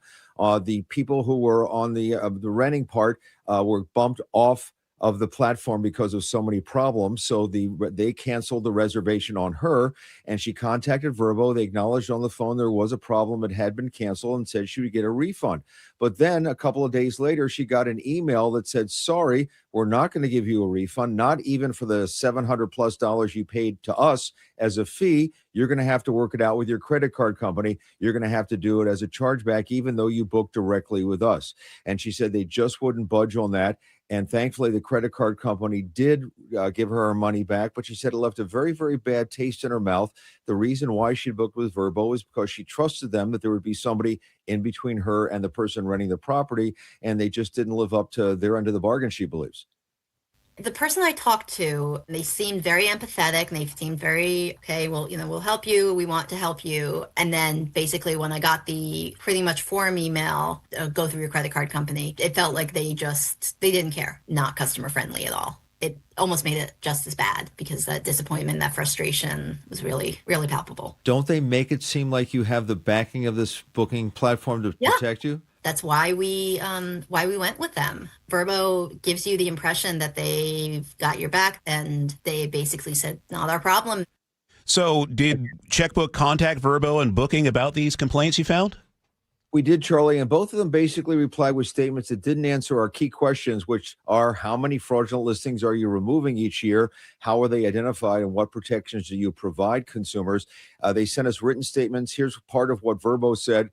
Speaker 2: The people who were on the renting part were bumped off of the platform because of so many problems. So they canceled the reservation on her, and she contacted Verbo. They acknowledged on the phone there was a problem. It had been canceled and said she would get a refund. But then a couple of days later, she got an email that said, sorry, we're not going to give you a refund, not even for the $700+ you paid to us as a fee. You're going to have to work it out with your credit card company. You're going to have to do it as a chargeback, even though you booked directly with us. And she said they just wouldn't budge on that. And thankfully, the credit card company did give her her money back, but she said it left a very, very bad taste in her mouth. The reason why she booked with Verbo is because she trusted them that there would be somebody in between her and the person renting the property, and they just didn't live up to their end of the bargain, she believes.
Speaker 5: The person I talked to, they seemed very empathetic and they seemed very, okay, well, we'll help you. We want to help you. And then basically when I got the pretty much form email, go through your credit card company, it felt like they didn't care. Not customer friendly at all. It almost made it just as bad because that disappointment, that frustration was really, really palpable.
Speaker 2: Don't they make it seem like you have the backing of this booking platform to protect you?
Speaker 5: That's why we went with them. Verbo gives you the impression that they've got your back, and they basically said, not our problem.
Speaker 4: So did Checkbook contact Verbo and Booking about these complaints you found?
Speaker 2: We did, Charlie, and both of them basically replied with statements that didn't answer our key questions, which are how many fraudulent listings are you removing each year? How are they identified, and what protections do you provide consumers? They sent us written statements. Here's part of what Verbo said.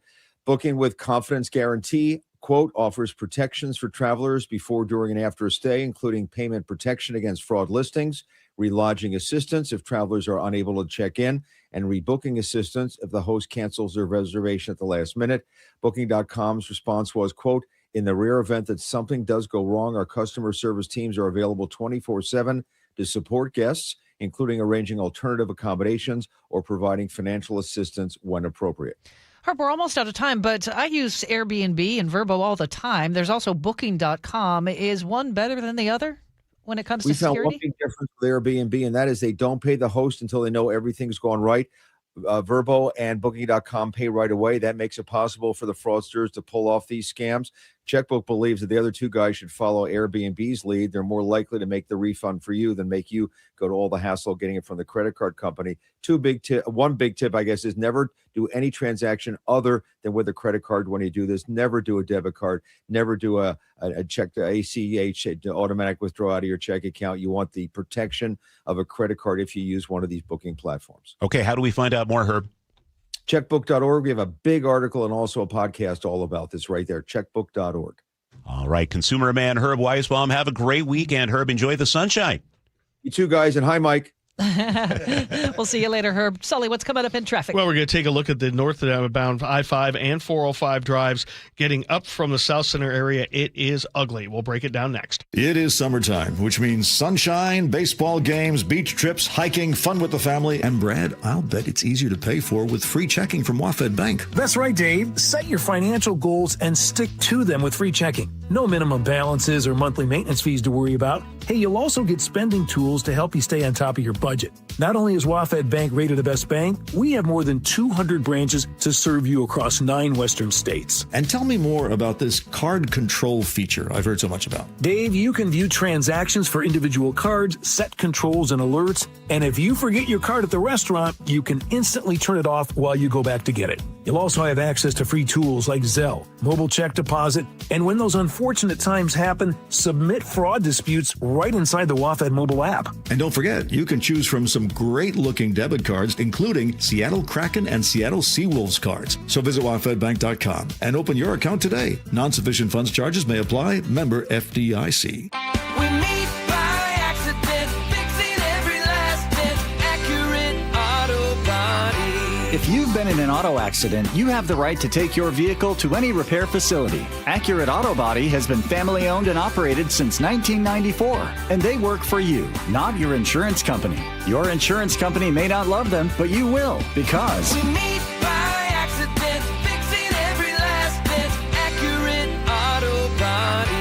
Speaker 2: Booking with confidence guarantee, quote, offers protections for travelers before, during, and after a stay, including payment protection against fraud listings, relodging assistance if travelers are unable to check in, and rebooking assistance if the host cancels their reservation at the last minute. Booking.com's response was, quote, in the rare event that something does go wrong, our customer service teams are available 24/7 to support guests, including arranging alternative accommodations or providing financial assistance when appropriate.
Speaker 13: Herb, we're almost out of time, but I use Airbnb and Verbo all the time. There's also Booking.com. Is one better than the other? when it comes to
Speaker 2: We found one
Speaker 13: security?
Speaker 2: big difference with Airbnb, and that is they don't pay the host until they know everything's gone right. Vrbo and Booking.com pay right away. That makes it possible for the fraudsters to pull off these scams. Checkbook believes that the other two guys should follow Airbnb's lead. They're more likely to make the refund for you than make you go to all the hassle of getting it from the credit card company. One big tip, I guess, is never do any transaction other than with a credit card when you do this. Never do a debit card. Never do a check to ACH, automatic withdrawal out of your check account. You want the protection of a credit card if you use one of these booking platforms.
Speaker 4: Okay, how do we find out more, Herb?
Speaker 2: Checkbook.org. We have a big article and also a podcast all about this right there. Checkbook.org.
Speaker 4: All right, consumer man Herb Weisbaum. Have a great weekend, Herb. Enjoy the sunshine.
Speaker 2: You too, guys. And hi, Mike.
Speaker 13: We'll see you later, Herb. Sully, what's coming up in traffic?
Speaker 11: Well, we're going to take a look at the northbound I-5 and 405 drives getting up from the South Center area. It is ugly. We'll break it down next.
Speaker 7: It is summertime, which means sunshine, baseball games, beach trips, hiking, fun with the family. And Brad, I'll bet it's easier to pay for with free checking from WaFd Bank.
Speaker 8: That's right, Dave. Set your financial goals and stick to them with free checking. No minimum balances or monthly maintenance fees to worry about. Hey, you'll also get spending tools to help you stay on top of your budget. Not only is WaFd Bank rated the best bank, we have more than 200 branches to serve you across 9 western states.
Speaker 7: And tell me more about this card control feature I've heard so much about.
Speaker 8: Dave, you can view transactions for individual cards, set controls and alerts, and if you forget your card at the restaurant, you can instantly turn it off while you go back to get it. You'll also have access to free tools like Zelle, mobile check deposit, and when those unfortunate times happen, submit fraud disputes right inside the WaFd mobile app.
Speaker 7: And don't forget, you can choose from some great-looking debit cards, including Seattle Kraken and Seattle Seawolves cards. So visit WaFdBank.com and open your account today. Non-sufficient funds charges may apply. Member FDIC.
Speaker 14: We meet by accident, fixing every last bit, Accurate Auto Body.
Speaker 23: If you've been in an auto accident, you have the right to take your vehicle to any repair facility. Accurate Auto Body has been family owned and operated since 1994, and they work for you, not your insurance company. Your insurance company may not love them, but you will, because
Speaker 14: We meet by accident, fixing every last bit, Accurate Auto Body.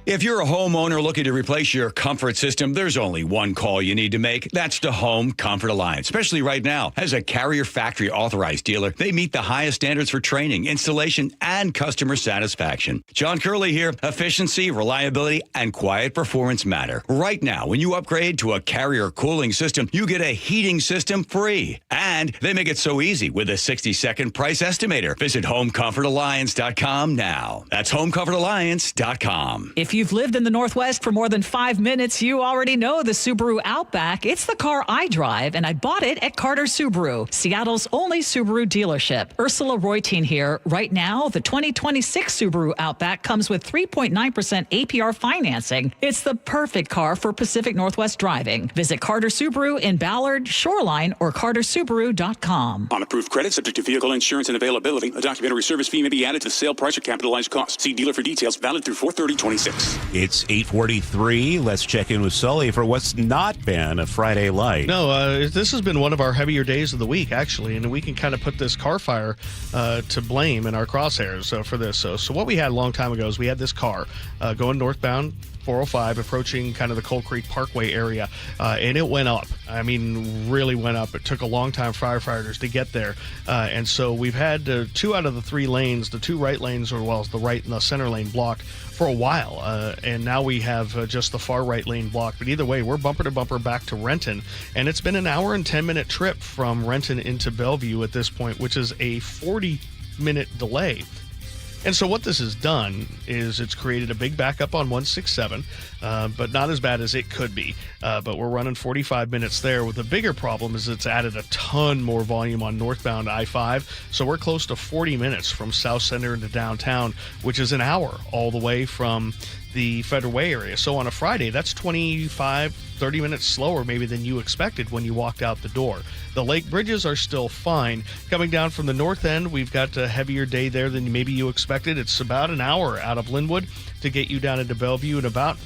Speaker 16: If you're a homeowner looking to replace your comfort system, there's only one call you need to make. That's to Home Comfort Alliance, especially right now. As a Carrier Factory authorized dealer, they meet the highest standards for training, installation, and customer satisfaction. John Curley here. Efficiency, reliability, and quiet performance matter. Right now, when you upgrade to a Carrier cooling system, you get a heating system free. And they make it so easy with a 60-second price estimator. Visit HomeComfortAlliance.com now. That's HomeComfortAlliance.com.
Speaker 13: If you've lived in the Northwest for more than 5 minutes, you already know the Subaru Outback. It's the car I drive, and I bought it at Carter Subaru, Seattle's only Subaru dealership. Ursula Reutin here. Right now, the 2026 Subaru Outback comes with 3.9% APR financing. It's the perfect car for Pacific Northwest driving. Visit Carter Subaru in Ballard, Shoreline, or cartersubaru.com.
Speaker 18: On approved credit, subject to vehicle insurance and availability, a documentary service fee may be added to the sale price or capitalized cost. See dealer for details. Valid through 4/30/26.
Speaker 4: It's 8:43. Let's check in with Sully for what's not been a Friday light.
Speaker 11: No, this has been one of our heavier days of the week, actually, and we can kind of put this car fire to blame in our crosshairs for this. So what we had a long time ago is we had this car going northbound 405, approaching kind of the Coal Creek Parkway area, and it went up. I mean, really went up. It took a long time for firefighters to get there, and so we've had 2 out of the 3 lanes, the 2 right lanes, or well, the right and the center lane blocked for a while, and now we have just the far right lane blocked. But either way, we're bumper to bumper back to Renton, and it's been an hour and 10-minute trip from Renton into Bellevue at this point, which is a 40-minute delay. And so what this has done is it's created a big backup on 167, but not as bad as it could be. But we're running 45 minutes there. With the bigger problem is it's added a ton more volume on northbound I-5. So we're close to 40 minutes from South Center into downtown, which is an hour all the way from the Federal Way area. So on a Friday, that's 25-30 minutes slower maybe than you expected when you walked out the door. The lake bridges are still fine. Coming down from the north end, we've got a heavier day there than maybe you expected. It's about an hour out of Linwood to get you down into Bellevue, and about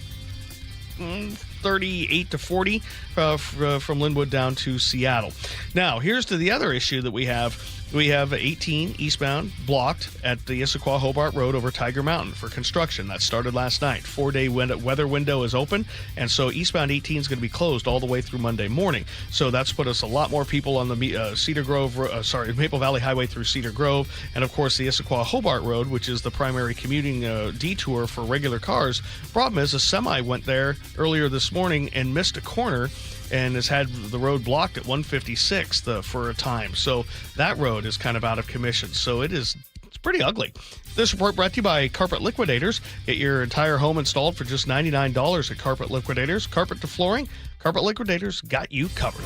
Speaker 11: 38 to 40 from Linwood down to Seattle. Now, here's to the other issue that we have We have 18 eastbound blocked at the Issaquah Hobart Road over Tiger Mountain for construction. That started last night. 4-day weather window is open, and so eastbound 18 is going to be closed all the way through Monday morning. So that's put us a lot more people on the Maple Valley Highway through Cedar Grove, and of course the Issaquah Hobart Road, which is the primary commuting detour for regular cars. Problem is, a semi went there earlier this morning and missed a corner and has had the road blocked at 156th for a time. So that road is kind of out of commission. So it's pretty ugly. This report brought to you by Carpet Liquidators. Get your entire home installed for just $99 at Carpet Liquidators. Carpet to flooring, Carpet Liquidators got you covered.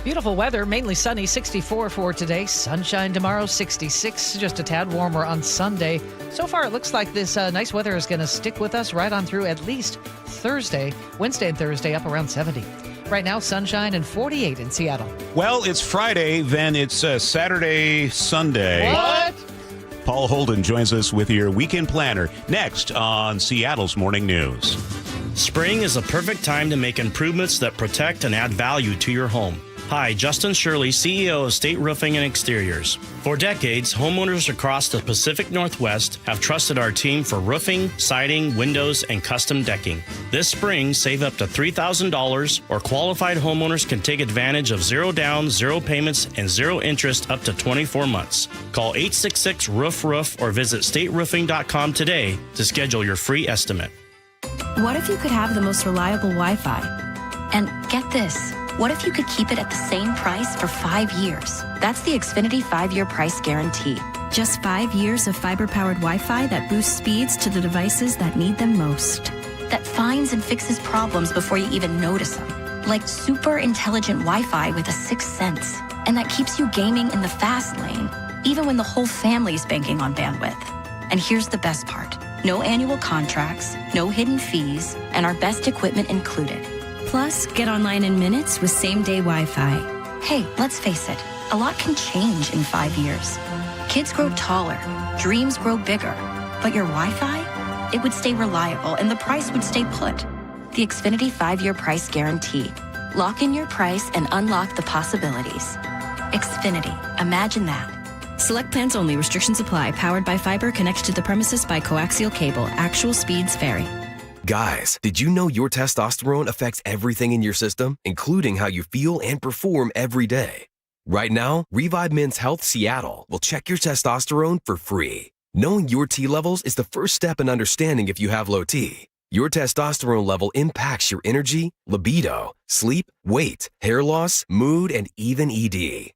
Speaker 13: Beautiful weather, mainly sunny, 64 for today. Sunshine tomorrow, 66, just a tad warmer on Sunday. So far, it looks like this nice weather is going to stick with us right on through at least Thursday, Wednesday and Thursday, up around 70. Right now, sunshine and 48 in Seattle.
Speaker 4: Well, it's Friday, then it's Saturday, Sunday.
Speaker 13: What?
Speaker 4: Paul Holden joins us with your weekend planner next on Seattle's Morning News.
Speaker 9: Spring is the perfect time to make improvements that protect and add value to your home. Hi, Justin Shirley, CEO of State Roofing and Exteriors. For decades, homeowners across the Pacific Northwest have trusted our team for roofing, siding, windows, and custom decking. This spring, save up to $3,000, or qualified homeowners can take advantage of zero down, zero payments, and zero interest up to 24 months. Call 866-ROOF-ROOF or visit stateroofing.com today to schedule your free estimate.
Speaker 19: What if you could have the most reliable Wi-Fi? And get this. What if you could keep it at the same price for 5 years? That's the Xfinity 5-year price guarantee.
Speaker 21: Just 5 years of fiber-powered Wi-Fi that boosts speeds to the devices that need them most.
Speaker 19: That finds and fixes problems before you even notice them. Like super intelligent Wi-Fi with a sixth sense. And that keeps you gaming in the fast lane, even when the whole family's banking on bandwidth. And here's the best part. No annual contracts, no hidden fees, and our best equipment included.
Speaker 21: Plus, get online in minutes with same-day Wi-Fi.
Speaker 19: Hey, let's face it, a lot can change in 5 years. Kids grow taller, dreams grow bigger, but your Wi-Fi, it would stay reliable and the price would stay put. The Xfinity 5-year price guarantee. Lock in your price and unlock the possibilities. Xfinity, imagine that.
Speaker 21: Select plans only. Restrictions apply. Powered by fiber, connected to the premises by coaxial cable. Actual speeds vary.
Speaker 22: Guys, did you know your testosterone affects everything in your system, including how you feel and perform every day? Right now, Revive Men's Health Seattle will check your testosterone for free. Knowing your T levels is the first step in understanding if you have low T. Your testosterone level impacts your energy, libido, sleep, weight, hair loss, mood, and even ED.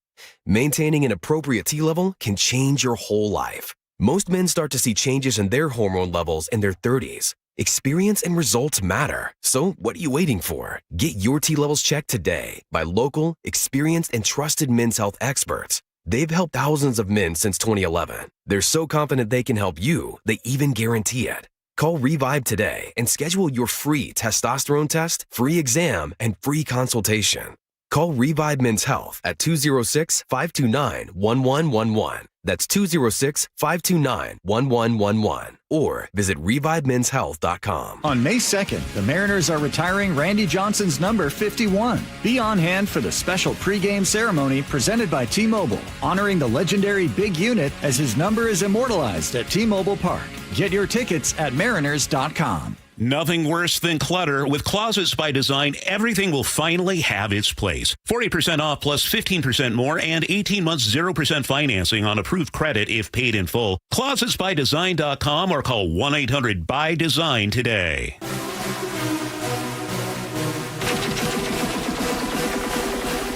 Speaker 22: Maintaining an appropriate T level can change your whole life. Most men start to see changes in their hormone levels in their 30s. Experience and results matter. So what are you waiting for? Get your T levels checked today by local, experienced, and trusted men's health experts. They've helped thousands of men since 2011. They're so confident they can help you, they even guarantee it. Call Revive today and schedule your free testosterone test, free exam, and free consultation. Call Revive Men's Health at 206-529-1111. That's 206-529-1111. Or visit ReviveMen'sHealth.com.
Speaker 23: On May 2nd, the Mariners are retiring Randy Johnson's number 51. Be on hand for the special pregame ceremony presented by T-Mobile, honoring the legendary big unit as his number is immortalized at T-Mobile Park. Get your tickets at Mariners.com.
Speaker 4: Nothing worse than clutter. With Closets by Design, everything will finally have its place. 40% off plus 15% more and 18 months 0% financing on approved credit if paid in full. Closet.byDesign.com or call 1-800-BY-DESIGN today.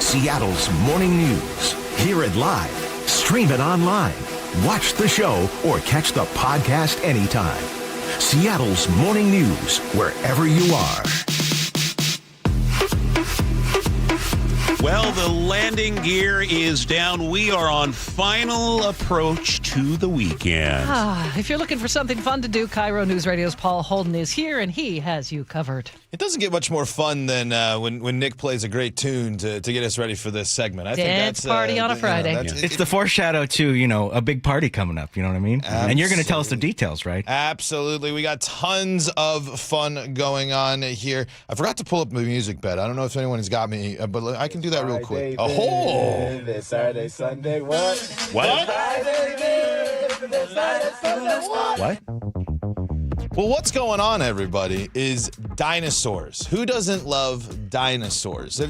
Speaker 12: Seattle's Morning News. Hear it live. Stream it online. Watch the show or catch the podcast anytime. Seattle's Morning News, wherever you are.
Speaker 4: Well, the landing gear is down. We are on final approach to the weekend.
Speaker 13: If you're looking for something fun to do, KIRO Newsradio's Paul Holden is here, and he has you covered.
Speaker 24: It doesn't get much more fun than when Nick plays a great tune to get us ready for this segment. I think that's
Speaker 13: party on a Friday.
Speaker 25: It's the foreshadow to, a big party coming up. You know what I mean?
Speaker 24: Absolutely.
Speaker 25: And you're going to tell us the details, right?
Speaker 24: Absolutely. We got tons of fun going on here. I forgot to pull up the music bed. I don't know if anyone has got me, but I can do that real quick.
Speaker 1: This Saturday, Sunday, what?
Speaker 24: What?
Speaker 1: What?
Speaker 24: Well, what's going on, everybody, is dinosaurs. Who doesn't love dinosaurs?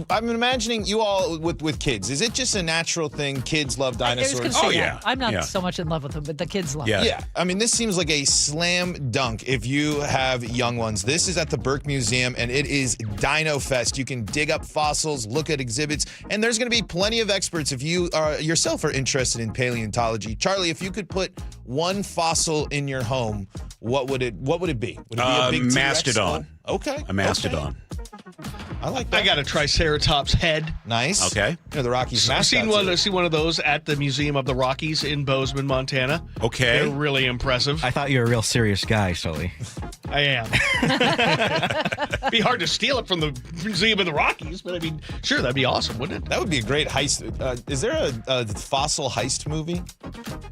Speaker 24: I'm imagining you all with kids. Is it just a natural thing? Kids love dinosaurs?
Speaker 13: I'm not so much in love with them, but the kids love them.
Speaker 24: Yeah. I mean, this seems like a slam dunk if you have young ones. This is at the Burke Museum, and it is Dino Fest. You can dig up fossils, look at exhibits, and there's going to be plenty of experts if you yourself are interested in paleontology. Charlie, if you could put one fossil in your home, what would it be? Would it be a big T-Rex
Speaker 4: mastodon.
Speaker 24: skull? Okay.
Speaker 4: A mastodon.
Speaker 24: I like that.
Speaker 11: I got a Triceratops head.
Speaker 24: Nice.
Speaker 4: Okay.
Speaker 24: The Rockies
Speaker 11: I've
Speaker 24: mascots.
Speaker 11: seen one of those at the Museum of the Rockies in Bozeman, Montana.
Speaker 4: Okay.
Speaker 11: They're really impressive.
Speaker 25: I thought you were a real serious guy, Sully.
Speaker 11: I am. Be hard to steal it from the Museum of the Rockies, but I mean, sure, that'd be awesome, wouldn't it?
Speaker 24: That would be a great heist. Is there a fossil heist movie?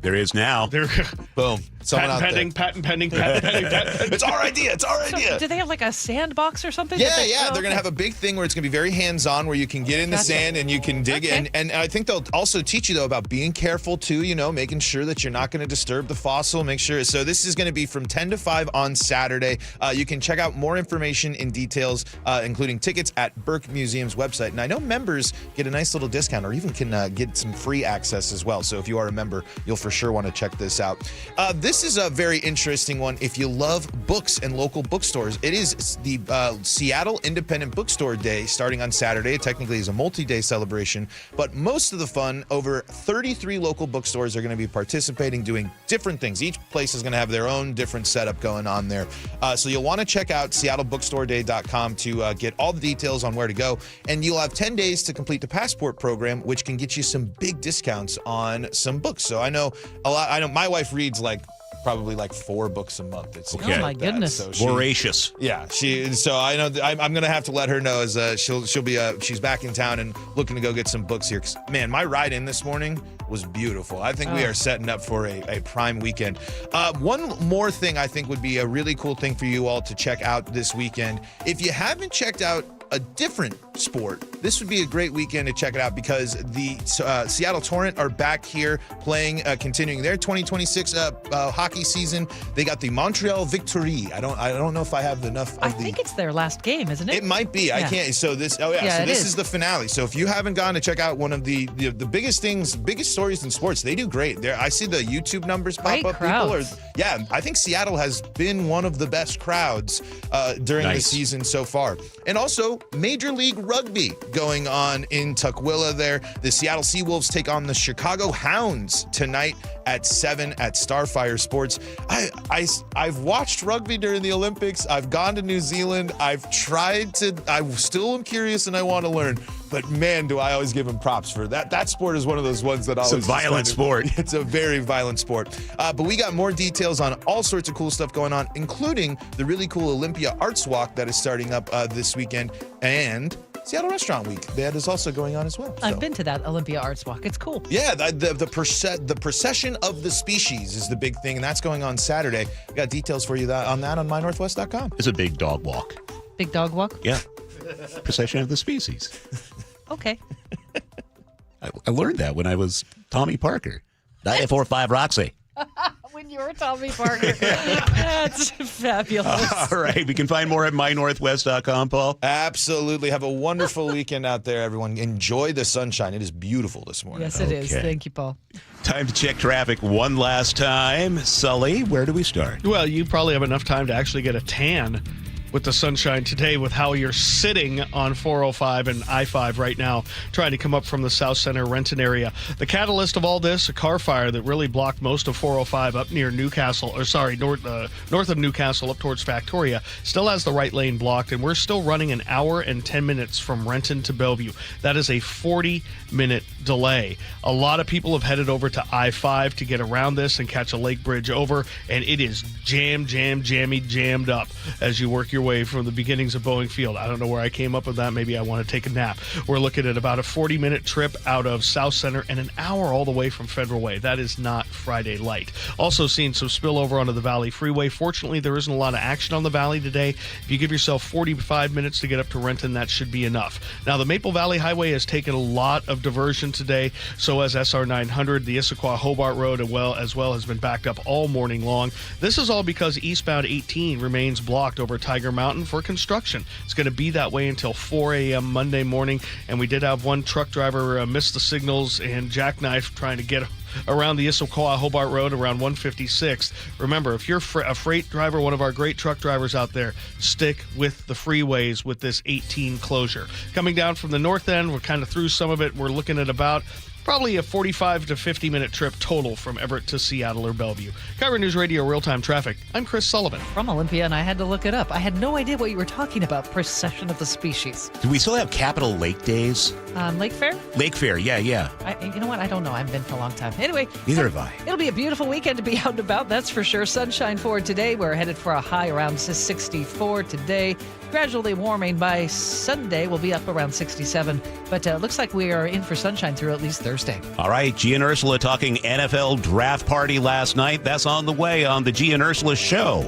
Speaker 4: There is now.
Speaker 24: Boom. Someone out there.
Speaker 11: Patent pending.
Speaker 24: It's our idea. It's our idea.
Speaker 13: So, do they have like a sandbox or something?
Speaker 24: Yeah. They're going to have a big thing where it's going to be very hands-on, where you can get in the sand and you can dig in. And I think they'll also teach you, though, about being careful, too, making sure that you're not going to disturb the fossil. Make sure. So this is going to be from 10 to 5 on Saturday. You can check out more information and details, including tickets, at Burke Museum's website. And I know members get a nice little discount, or even can get some free access as well. So if you are a member, you'll for sure want to check this out. This is a very interesting one if you love books and local bookstores. It is the Seattle Independent Bookstore Day starting on Saturday. It technically is a multi-day celebration, but most of the fun, over 33 local bookstores are going to be participating, doing different things. Each place is going to have their own different setup going on there. So you'll want to check out seattlebookstoreday.com to get all the details on where to go. And you'll have 10 days to complete the passport program, which can get you some big discounts on some books. So I know my wife reads probably 4 books a month. It seems
Speaker 4: Okay.
Speaker 13: Oh, my
Speaker 24: like
Speaker 13: goodness.
Speaker 24: So
Speaker 4: Voracious.
Speaker 24: Yeah, so I know I'm going to have to let her know as she'll be she's back in town and looking to go get some books here. 'Cause, man, my ride in this morning was beautiful. I think we are setting up for a prime weekend. One more thing I think would be a really cool thing for you all to check out this weekend. If you haven't checked out a different sport, this would be a great weekend to check it out, because the Seattle Torrent are back here playing, continuing their 2026 hockey season. They got the Montreal Victory. I don't know if I have enough.
Speaker 13: I think it's their last game, isn't it?
Speaker 24: It might be.
Speaker 13: Yeah.
Speaker 24: I can't. So this. So this is the finale. So if you haven't gone to check out one of the biggest stories in sports, they do great. I see the YouTube numbers pop
Speaker 13: Great
Speaker 24: up.
Speaker 13: crowds.
Speaker 24: I think Seattle has been one of the best crowds during the season so far. And also Major League Rugby going on in Tukwila there. The Seattle Seawolves take on the Chicago Hounds tonight at 7 at Starfire Sports. I've watched rugby during the Olympics. I've gone to New Zealand. I still am curious and I want to learn. But man, do I always give him props for that. That sport is one of those ones that always.
Speaker 4: It's a violent sport.
Speaker 24: It's a very violent sport. But we got more details on all sorts of cool stuff going on, including the really cool Olympia Arts Walk that is starting up this weekend, and Seattle Restaurant Week that is also going on as well.
Speaker 13: I've been to that Olympia Arts Walk. It's cool.
Speaker 24: Yeah, the procession of the species is the big thing, and that's going on Saturday. We got details for you on mynorthwest.com.
Speaker 4: It's a big dog walk.
Speaker 13: Big dog walk?
Speaker 4: Yeah. Procession of the species.
Speaker 13: Okay.
Speaker 4: I learned that when I was Tommy Parker. 945 Roxy.
Speaker 13: When you were Tommy Parker. That's fabulous.
Speaker 4: All right. We can find more at mynorthwest.com, Paul.
Speaker 24: Absolutely. Have a wonderful weekend out there, everyone. Enjoy the sunshine. It is beautiful this morning.
Speaker 13: Yes, it is. Thank you, Paul.
Speaker 4: Time to check traffic one last time. Sully, where do we start?
Speaker 11: Well, you probably have enough time to actually get a tan with the sunshine today, with how you're sitting on 405 and I-5 right now, trying to come up from the South Center Renton area. The catalyst of all this, a car fire that really blocked most of 405 up near Newcastle, north of Newcastle up towards Factoria, still has the right lane blocked, and we're still running an hour and 10 minutes from Renton to Bellevue. That is a 40-minute delay. A lot of people have headed over to I-5 to get around this and catch a lake bridge over, and it is jammed up as you work your Freeway from the beginnings of Boeing Field. I don't know where I came up with that. Maybe I want to take a nap. We're looking at about a 40-minute trip out of South Center and an hour all the way from Federal Way. That is not Friday light. Also seeing some spillover onto the Valley Freeway. Fortunately, there isn't a lot of action on the Valley today. If you give yourself 45 minutes to get up to Renton, that should be enough. Now, the Maple Valley Highway has taken a lot of diversion today. So has SR 900. The Issaquah-Hobart Road as well has been backed up all morning long. This is all because eastbound 18 remains blocked over Tiger Mountain for construction. It's going to be that way until 4 a.m. Monday morning. And we did have one truck driver miss the signals and jackknife trying to get around the Issaquah-Hobart Road around 156th. Remember, if you're a freight driver, one of our great truck drivers out there, stick with the freeways with this 18 closure. Coming down from the north end, we're kind of through some of it. We're looking at about probably a 45 to 50-minute trip total from Everett to Seattle or Bellevue. KIRO Newsradio Real-Time Traffic. I'm Chris Sullivan.
Speaker 13: From Olympia, and I had to look it up. I had no idea what you were talking about, procession of the species.
Speaker 4: Do we still have Capital Lake Days?
Speaker 13: Lake Fair?
Speaker 4: Lake Fair, yeah.
Speaker 13: You know what? I don't know. I haven't been for a long time. Anyway.
Speaker 4: Neither have I.
Speaker 13: It'll be a beautiful weekend to be out and about, that's for sure. Sunshine forward today. We're headed for a high around 64 today. Gradually warming by Sunday. We'll be up around 67. But looks like we are in for sunshine through at least Thursday.
Speaker 4: All right, Gia and Ursula talking NFL draft party last night. That's on the way on the Gia and Ursula show.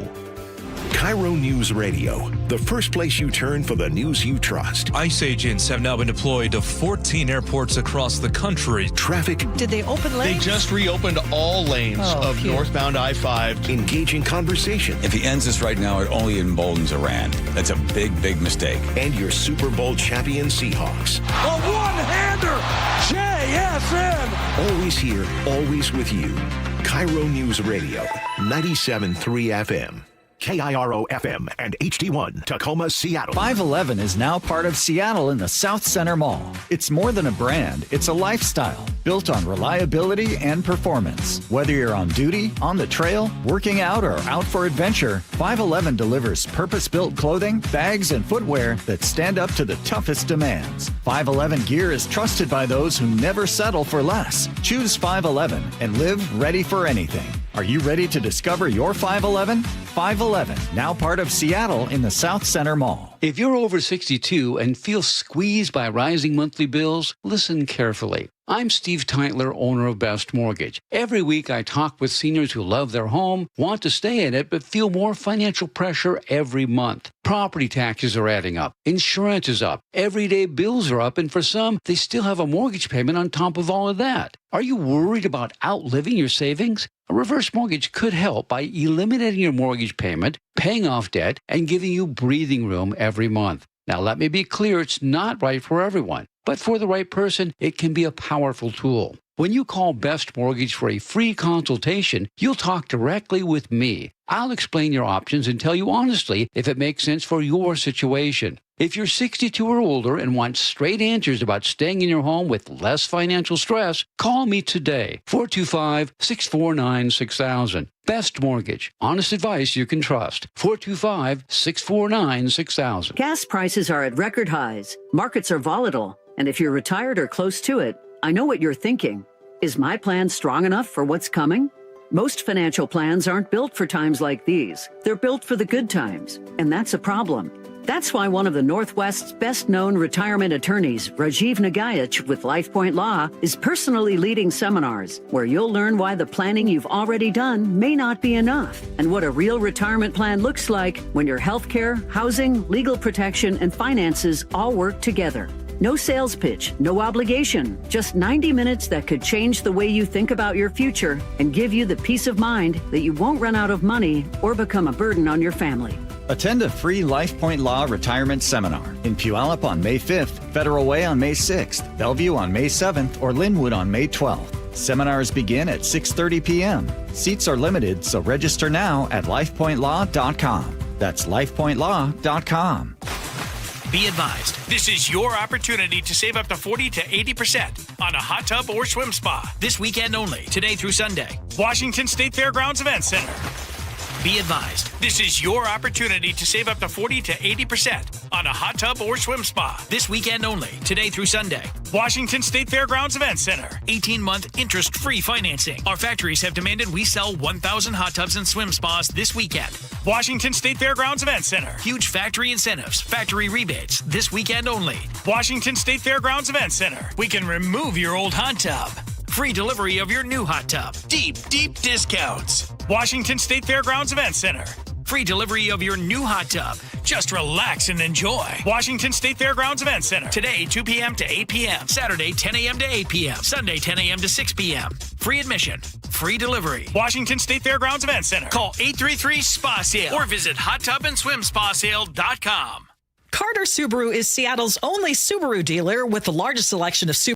Speaker 12: KIRO News Radio, the first place you turn for the news you trust.
Speaker 3: ICE agents have now been deployed to 14 airports across the country.
Speaker 12: Traffic.
Speaker 13: Did they open lanes?
Speaker 11: They just reopened all lanes of northbound I-5.
Speaker 12: Engaging conversation.
Speaker 16: If he ends this right now, it only emboldens Iran. That's a big, big mistake.
Speaker 12: And your Super Bowl champion Seahawks.
Speaker 14: A one-hander! JSN!
Speaker 12: Always here, always with you. KIRO News Radio, 97.3 FM. KIRO FM and HD1, Tacoma, Seattle.
Speaker 23: 511 is now part of Seattle in the South Center Mall. It's more than a brand, it's a lifestyle built on reliability and performance. Whether you're on duty, on the trail, working out, or out for adventure, 511 delivers purpose-built clothing, bags, and footwear that stand up to the toughest demands. 511 gear is trusted by those who never settle for less. Choose 511 and live ready for anything. Are you ready to discover your 511? 511, now part of Seattle in the South Center Mall.
Speaker 6: If you're over 62 and feel squeezed by rising monthly bills, listen carefully. I'm Steve Teitler, owner of Best Mortgage. Every week I talk with seniors who love their home, want to stay in it, but feel more financial pressure every month. Property taxes are adding up. Insurance is up. Everyday bills are up, and for some, they still have a mortgage payment on top of all of that. Are you worried about outliving your savings? A reverse mortgage could help by eliminating your mortgage payment, paying off debt, and giving you breathing room every month. Now, let me be clear, it's not right for everyone, but for the right person, it can be a powerful tool. When you call Best Mortgage for a free consultation, you'll talk directly with me. I'll explain your options and tell you honestly if it makes sense for your situation. If you're 62 or older and want straight answers about staying in your home with less financial stress, call me today, 425-649-6000. Best Mortgage. Honest advice you can trust. 425-649-6000.
Speaker 10: Gas prices are at record highs. Markets are volatile. And if you're retired or close to it, I know what you're thinking. Is my plan strong enough for what's coming? Most financial plans aren't built for times like these. They're built for the good times. And that's a problem. That's why one of the Northwest's best-known retirement attorneys, Rajiv Nagayach with LifePoint Law, is personally leading seminars where you'll learn why the planning you've already done may not be enough and what a real retirement plan looks like when your healthcare, housing, legal protection, and finances all work together. No sales pitch, no obligation, just 90 minutes that could change the way you think about your future and give you the peace of mind that you won't run out of money or become a burden on your family.
Speaker 23: Attend a free LifePoint Law retirement seminar in Puyallup on May 5th, Federal Way on May 6th, Bellevue on May 7th, or Linwood on May 12th. Seminars begin at 6:30 p.m. Seats are limited, so register now at lifepointlaw.com. That's lifepointlaw.com.
Speaker 15: Be advised, this is your opportunity to save up to 40 to 80% on a hot tub or swim spa. This weekend only, today through Sunday. Washington State Fairgrounds Event Center. Be advised, this is your opportunity to save up to 40 to 80% on a hot tub or swim spa. This weekend only, today through Sunday. Washington State Fairgrounds Event Center. 18-month interest-free financing. Our factories have demanded we sell 1,000 hot tubs and swim spas this weekend. Washington State Fairgrounds Event Center. Huge factory incentives, factory rebates, this weekend only. Washington State Fairgrounds Event Center. We can remove your old hot tub. Free delivery of your new hot tub. Deep discounts. Washington State Fairgrounds Event Center. Free delivery of your new hot tub. Just relax and enjoy. Washington State Fairgrounds Event Center. Today, 2 p.m. to 8 p.m. Saturday, 10 a.m. to 8 p.m. Sunday, 10 a.m. to 6 p.m. Free admission. Free delivery. Washington State Fairgrounds Event Center. Call 833-SPA-SALE or visit hottubandSwimSpaSale.com.
Speaker 2: Carter Subaru is Seattle's only Subaru dealer with the largest selection of Subaru